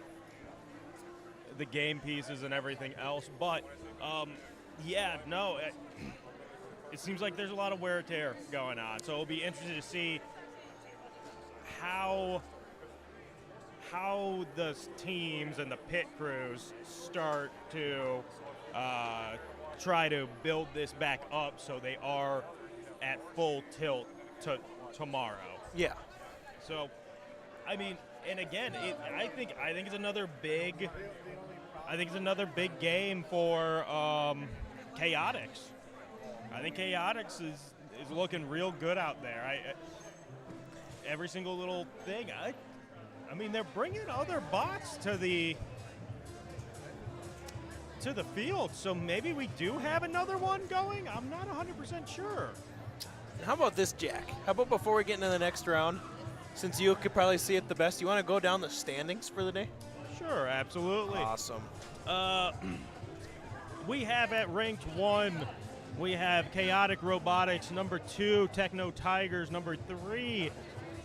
game pieces and everything else. But, it seems like there's a lot of wear and tear going on. So it'll be interesting to see how the teams and the pit crews start to try to build this back up so they are at full tilt tomorrow. Yeah. So, I mean, and again, I think it's another big. I think it's another big game for Chaotix. I think Chaotix is looking real good out there. Every single little thing. I mean, they're bringing other bots to the field, so maybe we do have another one going. I'm not 100% sure. How about this, Jack? How about before we get into the next round, since you could probably see it the best, you want to go down the standings for the day? Sure, absolutely. Awesome. We have at ranked 1, we have Chaotic Robotics. Number 2, Techno Tigers. Number 3,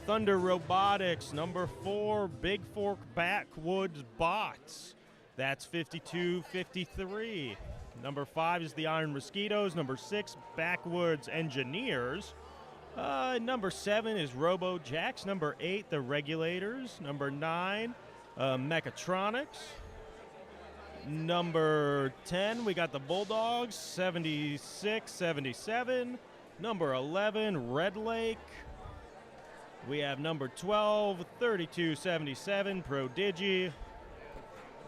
Thunder Robotics. Number 4, Big Fork Backwoods Bots. That's 52-53. Number 5 is the Iron Mosquitoes. Number 6, Backwoods Engineers. Number 7 is Robo Jacks. Number 8, the Regulators. Number 9, Mechatronics. Number 10, we got the Bulldogs, 76-77. Number 11, Red Lake. We have number 12, 32-77, Prodigi.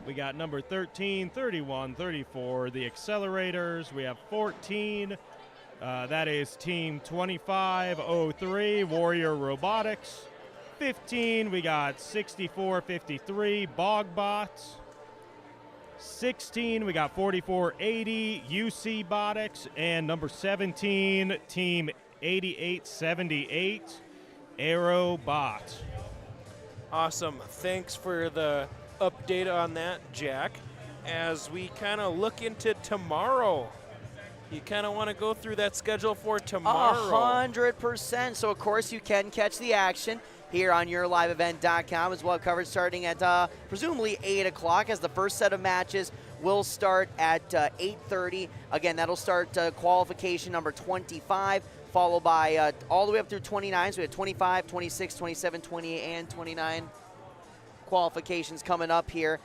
We got number 13, 31-34, the Accelerators. We have 14, that is Team 2503, Warrior Robotics. 15, we got 64-53, Bogbots. 16, we got 4480, UC Botics. And number 17, Team 8878, Aerobot. Awesome. Thanks for the update on that, Jack. As we kind of look into tomorrow, you kind of want to go through that schedule for tomorrow. 100%. So, of course, you can catch the action here on yourliveevent.com as well. Coverage starting at presumably 8 o'clock as the first set of matches will start at 8:30. Again, that'll start qualification number 25, followed by all the way up through 29. So we have 25, 26, 27, 28, and 29 qualifications coming up here.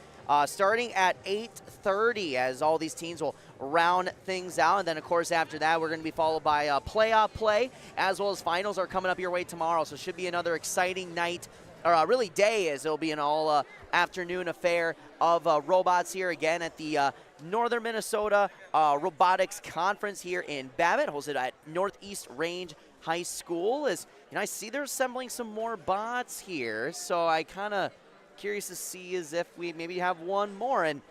Starting at 8:30 as all these teams will round things out. And then, of course, after that, we're going to be followed by playoff play, as well as finals are coming up your way tomorrow. So it should be another exciting night, or really day, as it'll be an all afternoon affair of robots here again at the Northern Minnesota Robotics Conference here in Babbitt, hosted at Northeast Range High School. As you know, I see they're assembling some more bots here, so I kind of curious to see as if we maybe have one more. And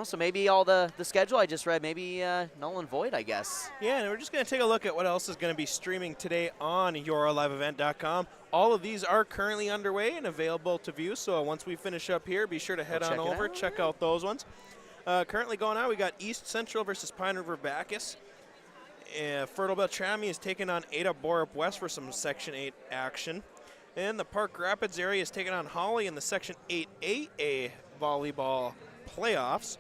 so maybe all the schedule I just read, maybe null and void, I guess. Yeah, and we're just going to take a look at what else is going to be streaming today on yourliveevent.com. All of these are currently underway and available to view, so once we finish up here, be sure to head on over, check out those ones. Currently going on, we got East Central versus Pine River Bacchus. Fertile Beltrami is taking on Ada Borup West for some Section 8 action. And the Park Rapids area is taking on Holly in the Section 8AA volleyball playoffs.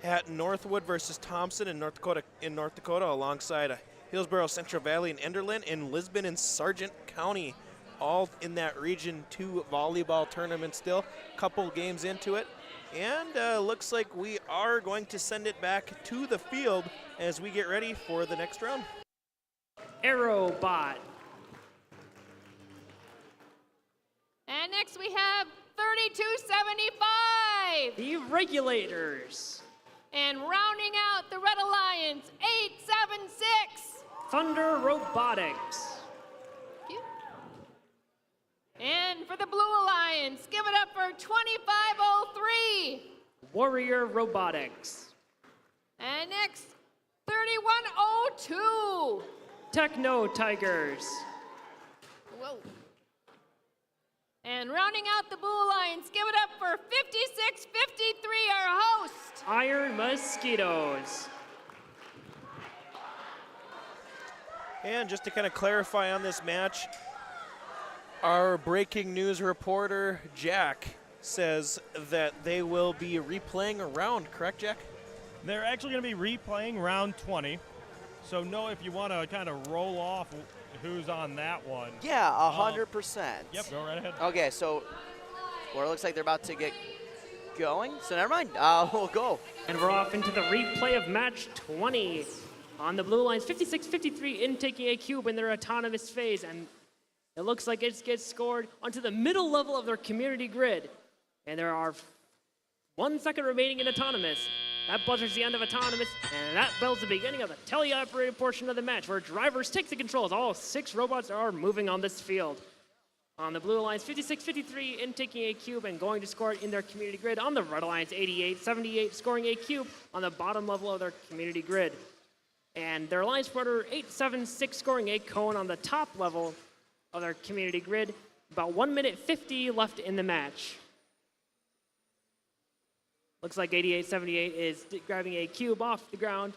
At Northwood versus Thompson in North Dakota, alongside Hillsborough, Central Valley, and Enderlin, and Lisbon and Sargent County, all in that Region 2 volleyball tournament still. Couple games into it. And looks like we are going to send it back to the field as we get ready for the next round. Aerobot. And next we have 3275. The Regulators. And rounding out the Red Alliance, 876. Thunder Robotics. And for the Blue Alliance, give it up for 2503. Warrior Robotics. And next, 3102. Techno Tigers. Whoa. And rounding out the Blue Alliance, give it up for 5653, our host. Iron Mosquitoes. And just to kind of clarify on this match, our breaking news reporter, Jack, says that they will be replaying a round, correct, Jack? They're actually going to be replaying round 20. So, no, if you want to kind of roll off who's on that one. Yeah, 100%. Yep, go right ahead. Okay, so well, it looks like they're about to get going. So, never mind. We'll go. And we're off into the replay of match 20. On the Blue Alliance, 56-53 in taking a cube in their autonomous phase. And it looks like it gets scored onto the middle level of their community grid. And there are 1 second remaining in autonomous. That buzzers the end of autonomous, and that bells the beginning of the teleoperated portion of the match, where drivers take the controls. All 6 robots are moving on this field. On the Blue Alliance, 56-53 in taking a cube and going to score it in their community grid. On the Red Alliance, 88-78 scoring a cube on the bottom level of their community grid. And their Alliance partner, 876 scoring a cone on the top level of their community grid. About 1 minute 50 left in the match. Looks like 88-78 is grabbing a cube off the ground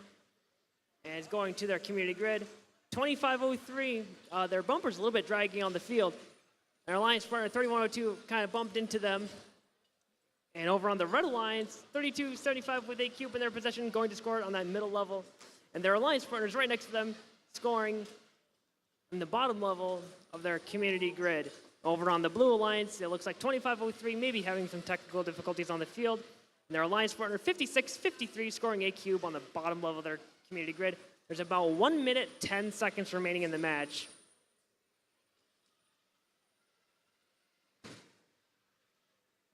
and is going to their community grid. 25-03, their bumper's a little bit dragging on the field. Their Alliance partner, 31-02, kind of bumped into them. And over on the Red Alliance, 32-75 with a cube in their possession, going to score it on that middle level. And their Alliance partners right next to them, scoring in the bottom level of their community grid. Over on the Blue Alliance, it looks like 25-03, maybe having some technical difficulties on the field. And their Alliance partner, 56-53, scoring a cube on the bottom level of their community grid. There's about 1 minute, 10 seconds remaining in the match.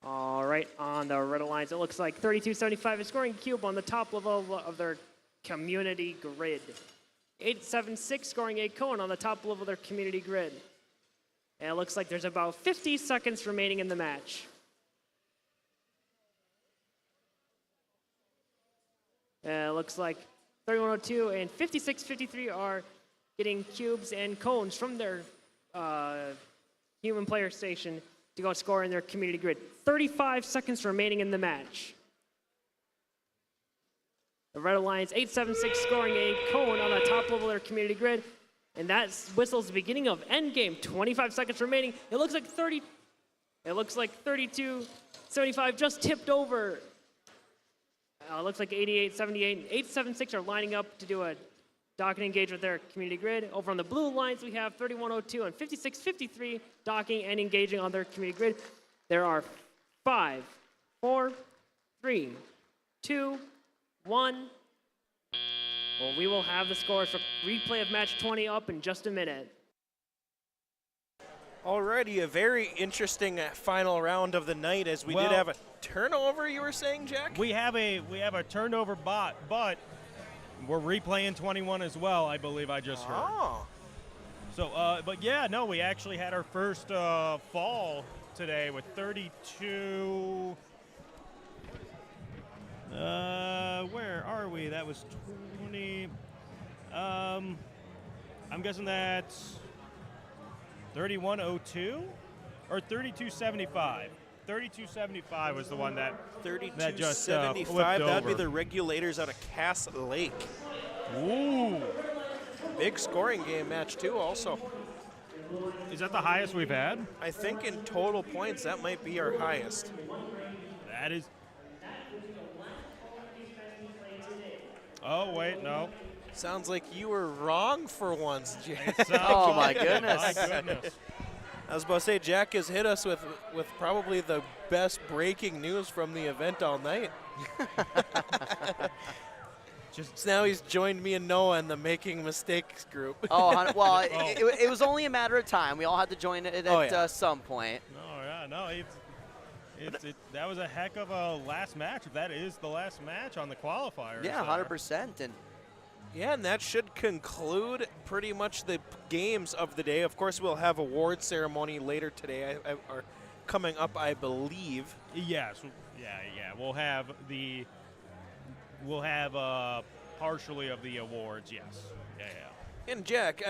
All right, on the Red Alliance, it looks like 32-75 is scoring a cube on the top level of their community grid. 876 scoring a cone on the top level of their community grid. And it looks like there's about 50 seconds remaining in the match. It looks like 3102 and 56-53 are getting cubes and cones from their human player station to go score in their community grid. 35 seconds remaining in the match. The Red Alliance, 876 scoring a cone on the top level of their community grid. And that whistles the beginning of end game. 25 seconds remaining. It looks like 32-75 just tipped over. It looks like 88-78 and 876 are lining up to do a docking engage with their community grid. Over on the Blue Alliance, we have 3102 and 56-53 docking and engaging on their community grid. There are 5, 4, 3, 2, 1. Well, we will have the scores for replay of match 20 up in just a minute. Alrighty, a very interesting final round of the night, as we did have a turnover, you were saying, Jack? We have a turnover bot, but we're replaying 21 as well, I believe I just heard. Oh. So, but yeah, no, we actually had our first fall today with 32. Where are we? That was 20. I'm guessing that's 3102 or 3275. 3275 was the one that that just 32-75. That would be over. the Regulators out of Cass Lake. Ooh. Big scoring game match, too, also. Is that the highest we've had? I think in total points, that might be our highest. That is. Oh, wait, no. Sounds like you were wrong for once, Jack. Oh, my goodness. My goodness. I was about to say, Jack has hit us with probably the best breaking news from the event all night. Just now he's joined me and Noah in the Making Mistakes group. Oh, well, it was only a matter of time. We all had to join it at some point. Oh, yeah, no, that was a heck of a last match. If that is the last match on the qualifiers. Yeah, 100%. And that should conclude pretty much the games of the day. Of course, we'll have award ceremony later today, or coming up, I believe. Yes, yeah. We'll have partially of the awards. Yes, yeah. And Jack,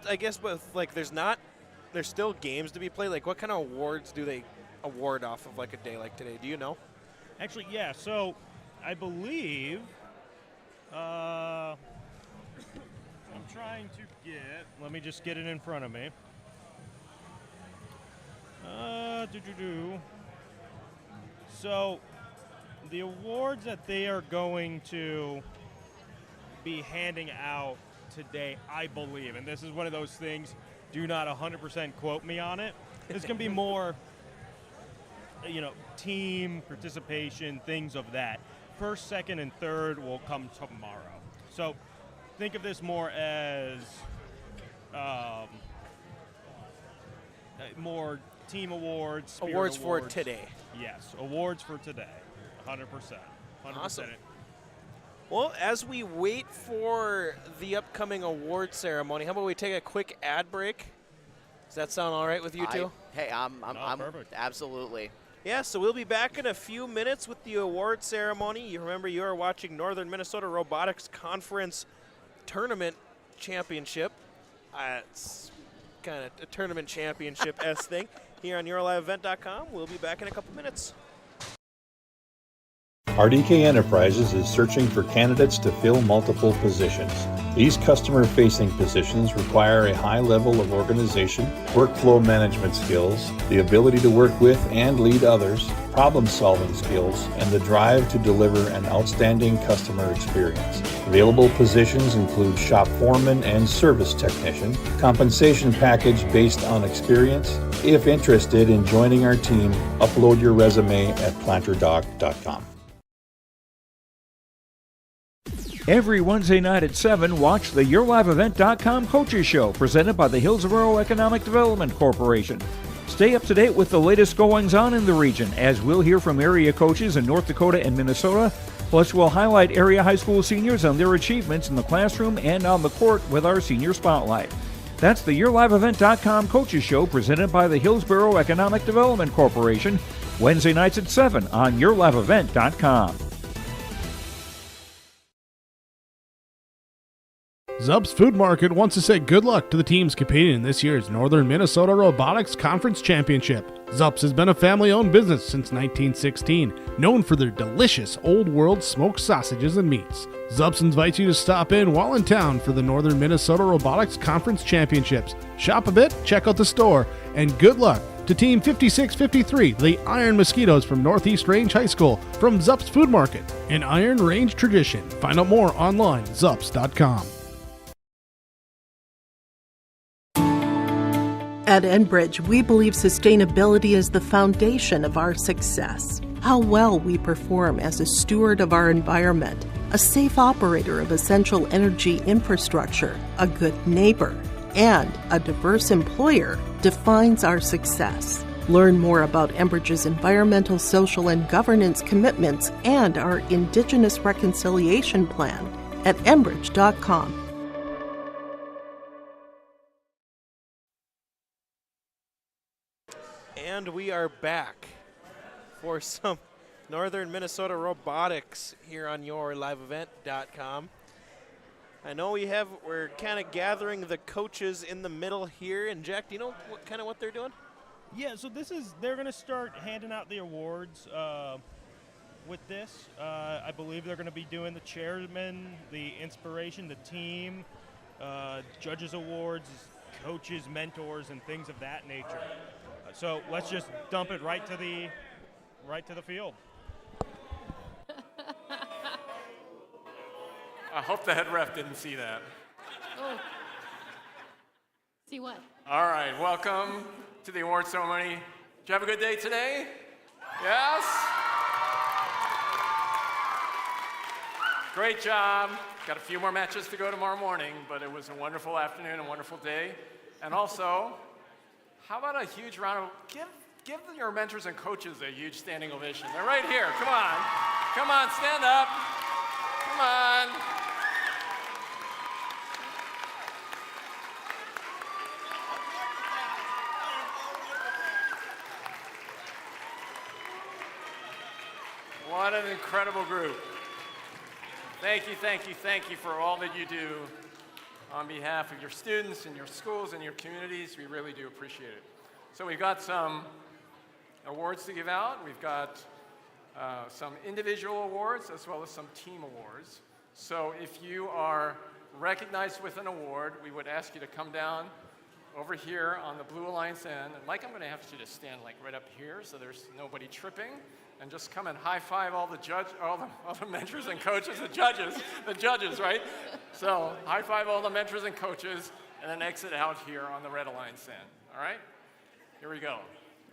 I guess with there's still games to be played. Like, what kind of awards do they award off of like a day like today? Do you know? Actually, yeah. So, I believe. I'm trying to get. Let me just get it in front of me. So, the awards that they are going to be handing out today, I believe, and this is one of those things, do not 100% quote me on it. It's going to be more, team participation, things of that. First, second, and third will come tomorrow. So think of this more as more team awards. Awards for today. Yes, awards for today. 100%. 100%. Awesome. Well, as we wait for the upcoming award ceremony, how about we take a quick ad break? Does that sound all right with you two? I'm perfect. Absolutely. Yeah, so we'll be back in a few minutes with the award ceremony. You remember you are watching Northern Minnesota Robotics Conference Tournament Championship. It's kind of a tournament championship-esque thing here on YourLiveEvent.com. We'll be back in a couple minutes. RDK Enterprises is searching for candidates to fill multiple positions. These customer-facing positions require a high level of organization, workflow management skills, the ability to work with and lead others, problem-solving skills, and the drive to deliver an outstanding customer experience. Available positions include shop foreman and service technician. Compensation package based on experience. If interested in joining our team, upload your resume at planterdoc.com. Every Wednesday night at 7, watch the YourLiveEvent.com Coaches Show, presented by the Hillsborough Economic Development Corporation. Stay up to date with the latest goings-on in the region, as we'll hear from area coaches in North Dakota and Minnesota. Plus, we'll highlight area high school seniors and their achievements in the classroom and on the court with our Senior Spotlight. That's the YourLiveEvent.com Coaches Show, presented by the Hillsborough Economic Development Corporation, Wednesday nights at 7 on YourLiveEvent.com. Zup's Food Market wants to say good luck to the teams competing in this year's Northern Minnesota Robotics Conference Championship. Zup's has been a family-owned business since 1916, known for their delicious old-world smoked sausages and meats. Zup's invites you to stop in while in town for the Northern Minnesota Robotics Conference Championships. Shop a bit, check out the store, and good luck to Team 5653, the Iron Mosquitoes from Northeast Range High School, from Zup's Food Market, an Iron Range tradition. Find out more online, zups.com. At Enbridge, we believe sustainability is the foundation of our success. How well we perform as a steward of our environment, a safe operator of essential energy infrastructure, a good neighbor, and a diverse employer defines our success. Learn more about Enbridge's environmental, social, and governance commitments and our Indigenous Reconciliation Plan at Enbridge.com. And we are back for some Northern Minnesota Robotics here on YourLiveEvent.com. I know we're kind of gathering the coaches in the middle here. And Jack, do you know what they're doing? Yeah, so they're going to start handing out the awards with this. I believe they're going to be doing the chairman, the inspiration, the team, judges awards, coaches, mentors, and things of that nature. So let's just dump it right to the field. I hope the head ref didn't see that. Oh. See what? All right, welcome to the award ceremony. Did you have a good day today? Yes? Great job. Got a few more matches to go tomorrow morning, but it was a wonderful afternoon, a wonderful day. And also, how about a huge round of, give your mentors and coaches a huge standing ovation. They're right here, come on. Come on, stand up. Come on. What an incredible group. Thank you, thank you, thank you for all that you do on behalf of your students and your schools and your communities. We really do appreciate it. So we've got some awards to give out. We've got some individual awards as well as some team awards. So if you are recognized with an award, we would ask you to come down over here on the Blue Alliance end. And Mike, I'm going to have you to stand like right up here so there's nobody tripping. And just come and high five all the mentors and coaches, the judges, right? So high five all the mentors and coaches, and then exit out here on the Red Alliance end. All right? Here we go.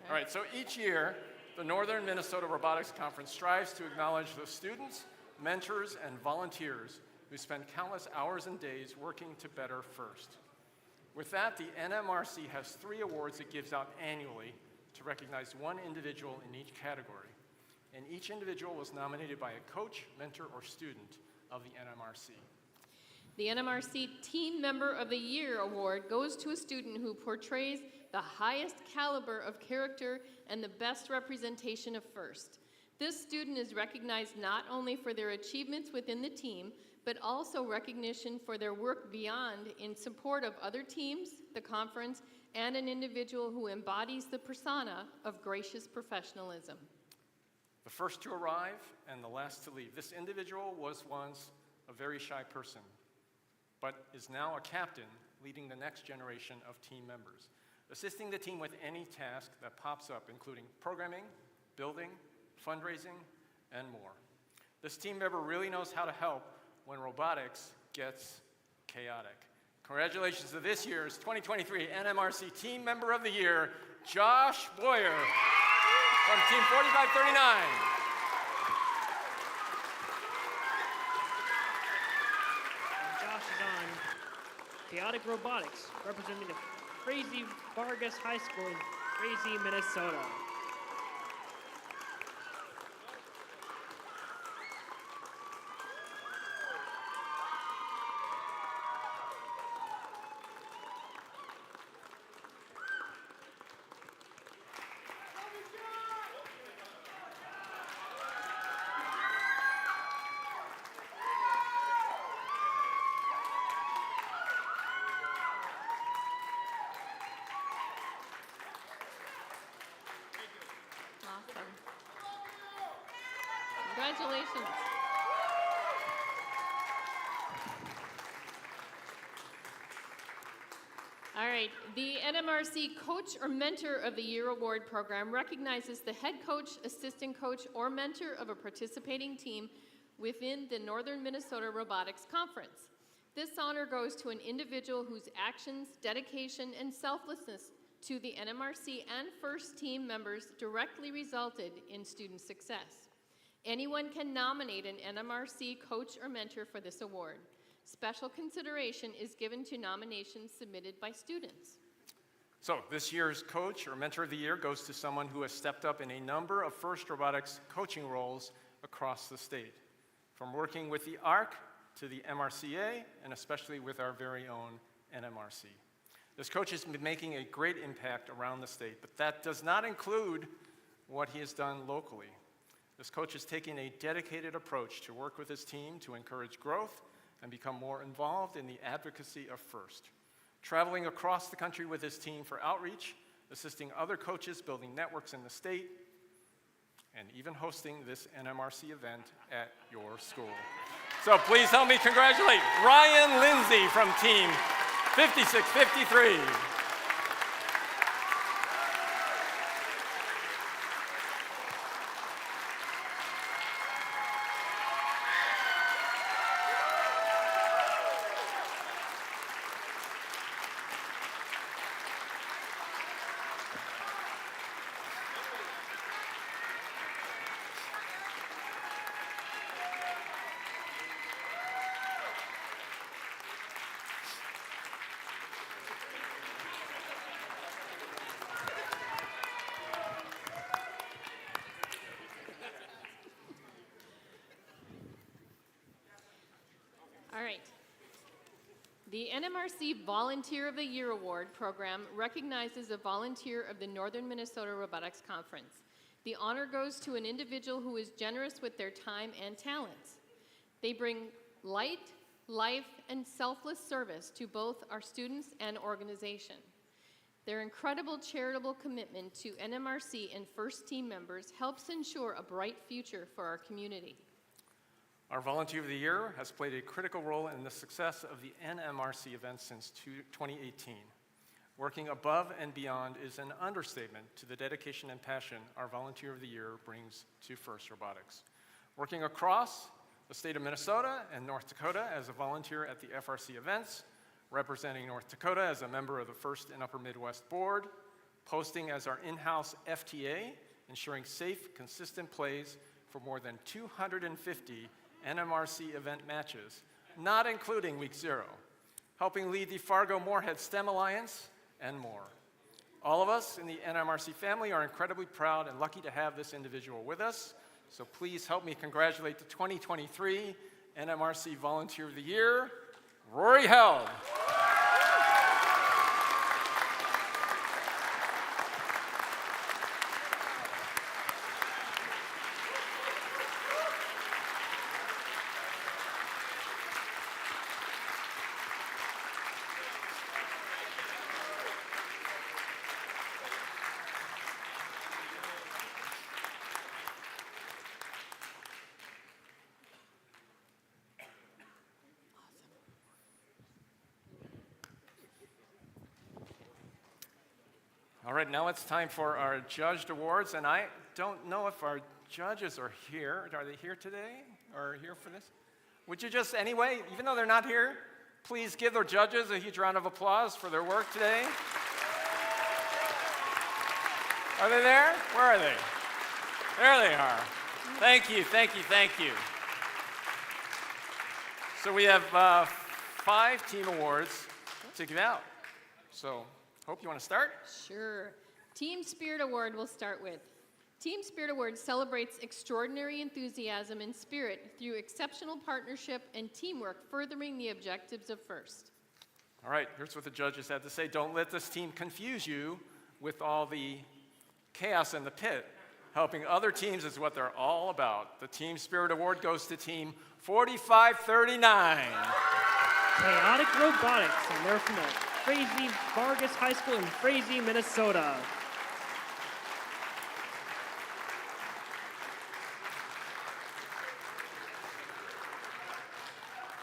All right. So each year, the Northern Minnesota Robotics Conference strives to acknowledge the students, mentors, and volunteers who spend countless hours and days working to better FIRST. With that, the NMRC has 3 awards it gives out annually to recognize one individual in each category. And each individual was nominated by a coach, mentor, or student of the NMRC. The NMRC Team Member of the Year award goes to a student who portrays the highest caliber of character and the best representation of FIRST. This student is recognized not only for their achievements within the team, but also recognition for their work beyond in support of other teams, the conference, and an individual who embodies the persona of gracious professionalism. The first to arrive and the last to leave. This individual was once a very shy person, but is now a captain leading the next generation of team members, assisting the team with any task that pops up, including programming, building, fundraising, and more. This team member really knows how to help when robotics gets chaotic. Congratulations to this year's 2023 NMRC Team Member of the Year, Josh Boyer from Team 4539. Josh is on Chaotic Robotics, representing the Crazy Vargas High School in Crazy, Minnesota. Awesome. Congratulations. All right, the NMRC Coach or Mentor of the Year Award program recognizes the head coach, assistant coach, or mentor of a participating team within the Northern Minnesota Robotics Conference. This honor goes to an individual whose actions, dedication, and selflessness to the NMRC and FIRST team members directly resulted in student success. Anyone can nominate an NMRC coach or mentor for this award. Special consideration is given to nominations submitted by students. So this year's Coach or Mentor of the Year goes to someone who has stepped up in a number of FIRST robotics coaching roles across the state, from working with the ARC to the MRCA, and especially with our very own NMRC. This coach has been making a great impact around the state, but that does not include what he has done locally. This coach is taking a dedicated approach to work with his team to encourage growth and become more involved in the advocacy of FIRST, traveling across the country with his team for outreach assisting other coaches building networks in the state, and even hosting this NMRC event at your school. So please help me congratulate Ryan Lindsay from Team 5653. All right. The NMRC Volunteer of the Year Award program recognizes a volunteer of the Northern Minnesota Robotics Conference. The honor goes to an individual who is generous with their time and talents. They bring light, life, and selfless service to both our students and organization. Their incredible charitable commitment to NMRC and first team members helps ensure a bright future for our community. Our Volunteer of the Year has played a critical role in the success of the NMRC event since 2018. Working above and beyond is an understatement to the dedication and passion our Volunteer of the Year brings to FIRST Robotics. Working across the state of Minnesota and North Dakota as a volunteer at the FRC events, representing North Dakota as a member of the First and Upper Midwest Board, posting as our in-house FTA, ensuring safe, consistent plays for more than 250 NMRC event matches, not including Week 0, helping lead the Fargo-Moorhead STEM Alliance, and more. All of us in the NMRC family are incredibly proud and lucky to have this individual with us, so please help me congratulate the 2023 NMRC Volunteer of the Year, Rory Held. All right, now it's time for our judged awards, and I don't know if our judges are here. Are they here today or here for this? Would you just, anyway, even though they're not here, please give their judges a huge round of applause for their work today. Are they there? Where are they? There they are. Thank you, thank you, thank you. So we have 5 team awards to give out. So, Hope, you want to start? Sure. Team Spirit Award we'll start with. Team Spirit Award celebrates extraordinary enthusiasm and spirit through exceptional partnership and teamwork, furthering the objectives of FIRST. All right, here's what the judges had to say. Don't let this team confuse you with all the chaos in the pit. Helping other teams is what they're all about. The Team Spirit Award goes to Team 4539. Chaotic Robotics, and they're from the Frazee Vargas High School in Frazee, Minnesota.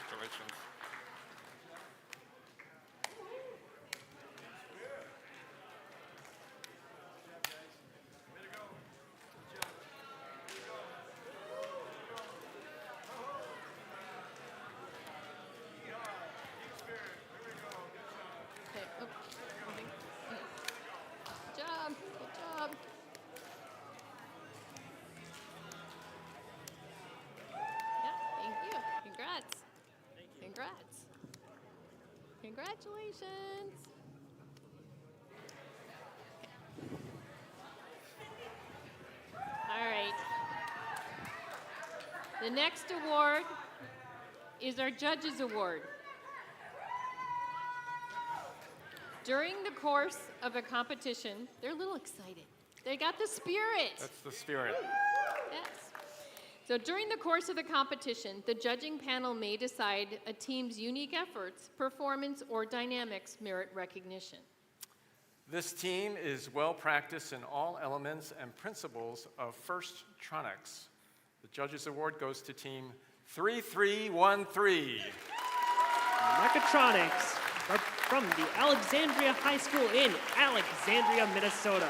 Congratulations. Congratulations. All right. The next award is our Judges Award. During the course of a competition, they're a little excited. They got the spirit. That's the spirit. Yes. So during the course of the competition, the judging panel may decide a team's unique efforts, performance, or dynamics merit recognition. This team is well practiced in all elements and principles of Firstronics. The Judges Award goes to team 3313. Mechatronics from the Alexandria High School in Alexandria, Minnesota.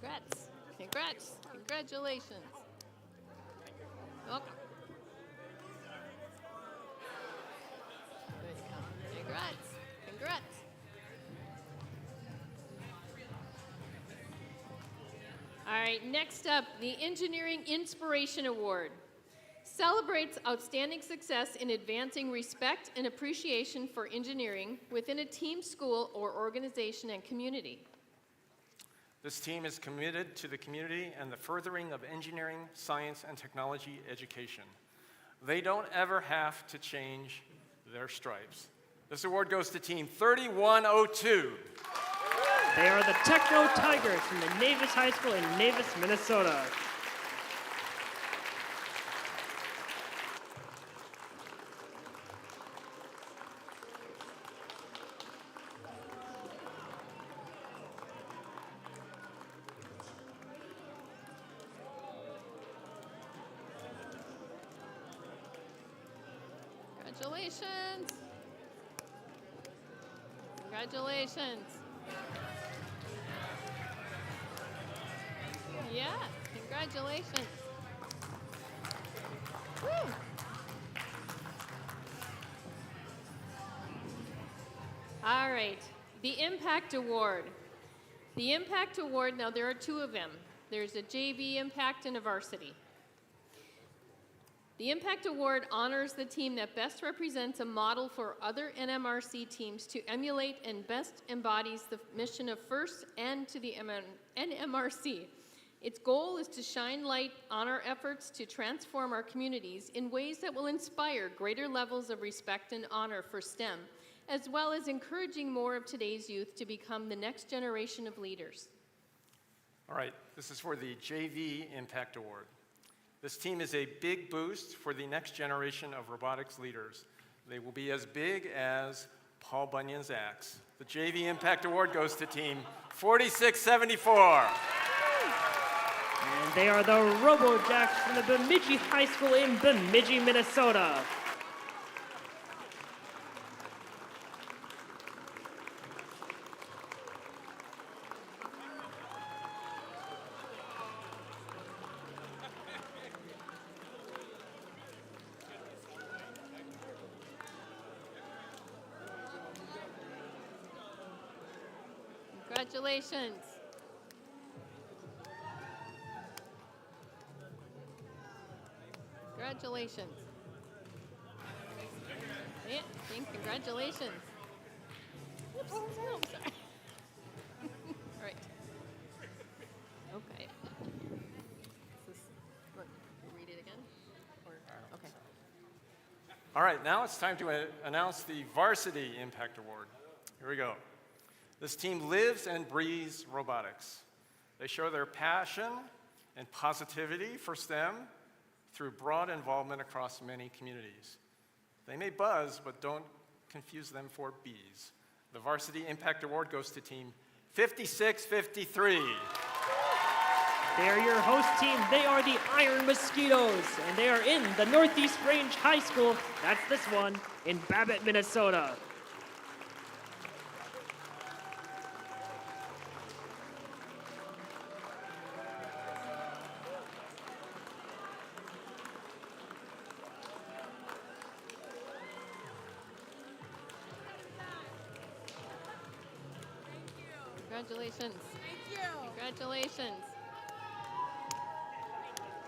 Congrats. Congrats. Congratulations. Welcome. There you go. Congrats. Congrats. All right, next up, the Engineering Inspiration Award. Celebrates outstanding success in advancing respect and appreciation for engineering within a team, school, or organization and community. This team is committed to the community and the furthering of engineering, science, and technology education. They don't ever have to change their stripes. This award goes to team 3102. They are the Techno Tigers from the Navis High School in Navis, Minnesota. Congratulations. Congratulations. Yeah, congratulations. Woo. All right, the Impact Award. The Impact Award, now there are two of them. There's a JV Impact and a varsity. The Impact Award honors the team that best represents a model for other NMRC teams to emulate and best embodies the mission of FIRST and to the NMRC. Its goal is to shine light on our efforts to transform our communities in ways that will inspire greater levels of respect and honor for STEM, as well as encouraging more of today's youth to become the next generation of leaders. All right, this is for the JV Impact Award. This team is a big boost for the next generation of robotics leaders. They will be as big as Paul Bunyan's axe. The JV Impact Award goes to team 4674. And they are the RoboJacks from the Bemidji High School in Bemidji, Minnesota. Congratulations. Congratulations. Yeah, congratulations. Oops. Oh, sorry. All right. Okay. Read it again? Or, okay. All right, now it's time to announce the Varsity Impact Award. Here we go. This team lives and breathes robotics. They show their passion and positivity for STEM through broad involvement across many communities. They may buzz, but don't confuse them for bees. The Varsity Impact Award goes to team 5653. They are your host team. They are the Iron Mosquitoes, and they are in the Northeast Range High School. That's this one in Babbitt, Minnesota. Congratulations. Thank you. Congratulations.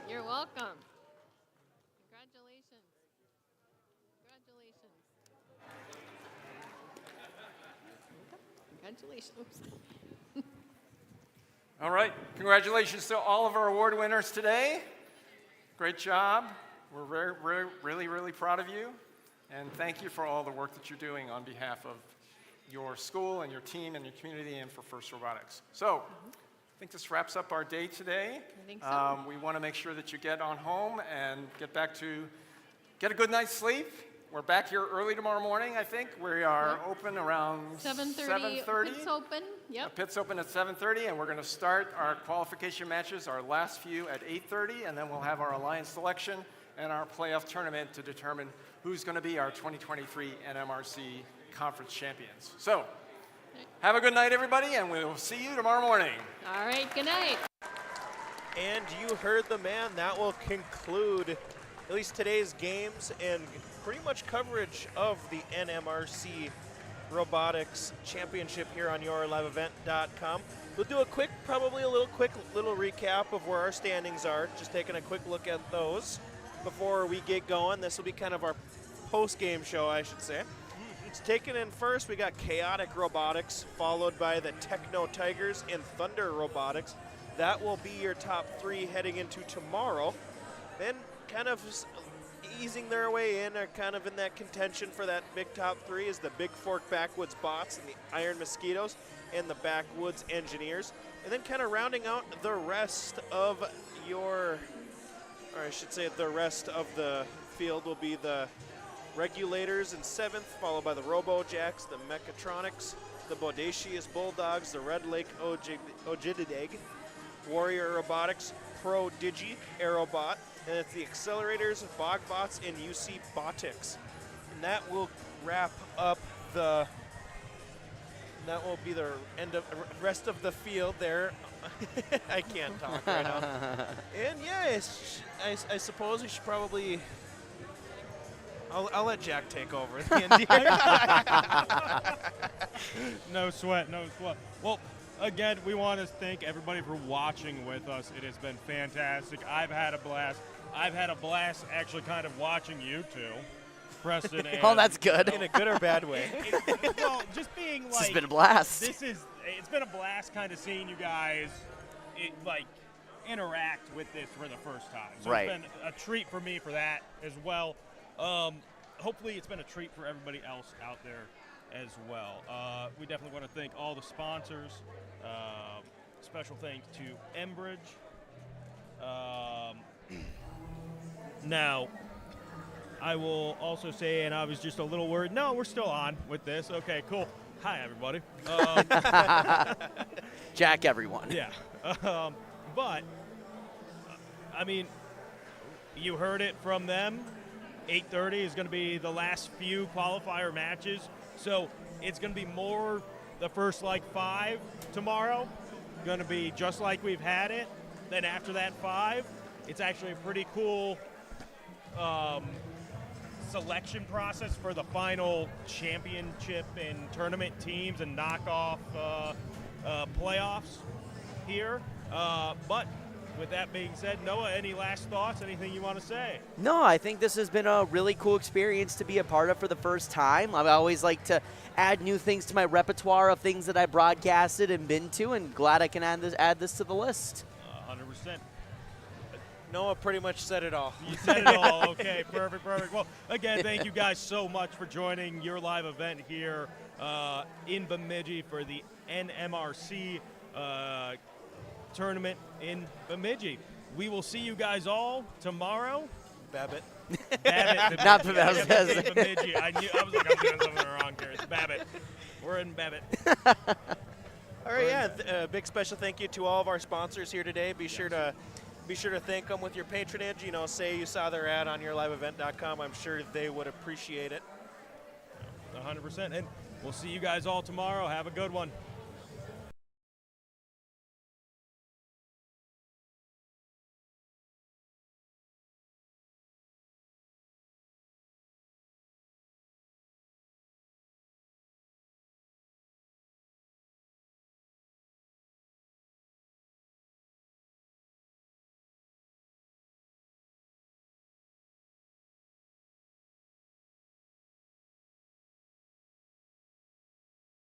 You're welcome. Congratulations. Congratulations. Congratulations. Oops. All right, congratulations to all of our award winners today. Great job. We're really proud of you. And thank you for all the work that you're doing on behalf of your school and your team and your community and for First Robotics. So I think this wraps up our day today. I think so. We want to make sure that you get on home and get a good night's sleep. We're back here early tomorrow morning, I think. We are open around 7:30. Pits open. Yep. The pits open at 7:30, and we're going to start our qualification matches, our last few at 8:30, and then we'll have our alliance selection and our playoff tournament to determine who's going to be our 2023 NMRC conference champions. So, have a good night, everybody, and we'll see you tomorrow morning. All right, good night. And you heard the man. That will conclude at least today's games and pretty much coverage of the NMRC Robotics Championship here on yourliveevent.com. We'll do probably a quick little recap of where our standings are, just taking a quick look at those before we get going. This will be kind of our post-game show, I should say. It's taken in first, we got Chaotic Robotics, followed by the Techno Tigers and Thunder Robotics. That will be your top three heading into tomorrow. Then kind of easing their way in, are kind of in that contention for that big top three, is the Big Fork Backwoods Bots and the Iron Mosquitoes and the Backwoods Engineers. And then kind of rounding out the rest of the rest of the field will be the Regulators in seventh, followed by the Robo-Jacks, the Mechatronics, the Bodacious Bulldogs, the Red Lake Ojididag, Warrior Robotics, Pro Digi, Aerobot, and it's the Accelerators, Bogbots, and UC Botics. And that will wrap up that will be the end of rest of the field there. I can't talk right now. And yeah, I suppose we should probably. I'll let Jack take over at the end here. No sweat. Well, again, we want to thank everybody for watching with us. It has been fantastic. I've had a blast actually kind of watching you two. Preston and oh, that's good. In a good or bad way. Well, just being like. This has been a blast. It's been a blast kind of seeing you guys interact with this for the first time. So right. It's been a treat for me for that as well. Hopefully it's been a treat for everybody else out there as well. We definitely want to thank all the sponsors. Special thanks to Enbridge. Now, I will also say, and I was just a little worried, no, we're still on with this. Okay, cool. Hi, everybody. Jack, everyone. Yeah. But, I mean, you heard it from them. 8:30 is going to be the last few qualifier matches. So it's going to be more the first 5 tomorrow. Going to be just like we've had it. Then after that 5, it's actually a pretty cool selection process for the final championship and tournament teams and knockoff playoffs here. But with that being said, Noah, any last thoughts, anything you want to say? No, I think this has been a really cool experience to be a part of for the first time. I always like to add new things to my repertoire of things that I broadcasted and been to, and glad I can add this to the list. 100%. Noah pretty much said it all. You said it all. Okay, perfect. Well, again, thank you guys so much for joining your live event here in Bemidji for the NMRC tournament in Bemidji. We will see you guys all tomorrow. Babbitt. Not Babbitt. Bemidji. I was like, I'm doing something wrong here. It's Babbitt. We're in Babbitt. All right, yeah. Big special thank you to all of our sponsors here today. Be sure to thank them with your patronage. Say you saw their ad on yourliveevent.com. I'm sure they would appreciate it. 100%. And we'll see you guys all tomorrow. Have a good one.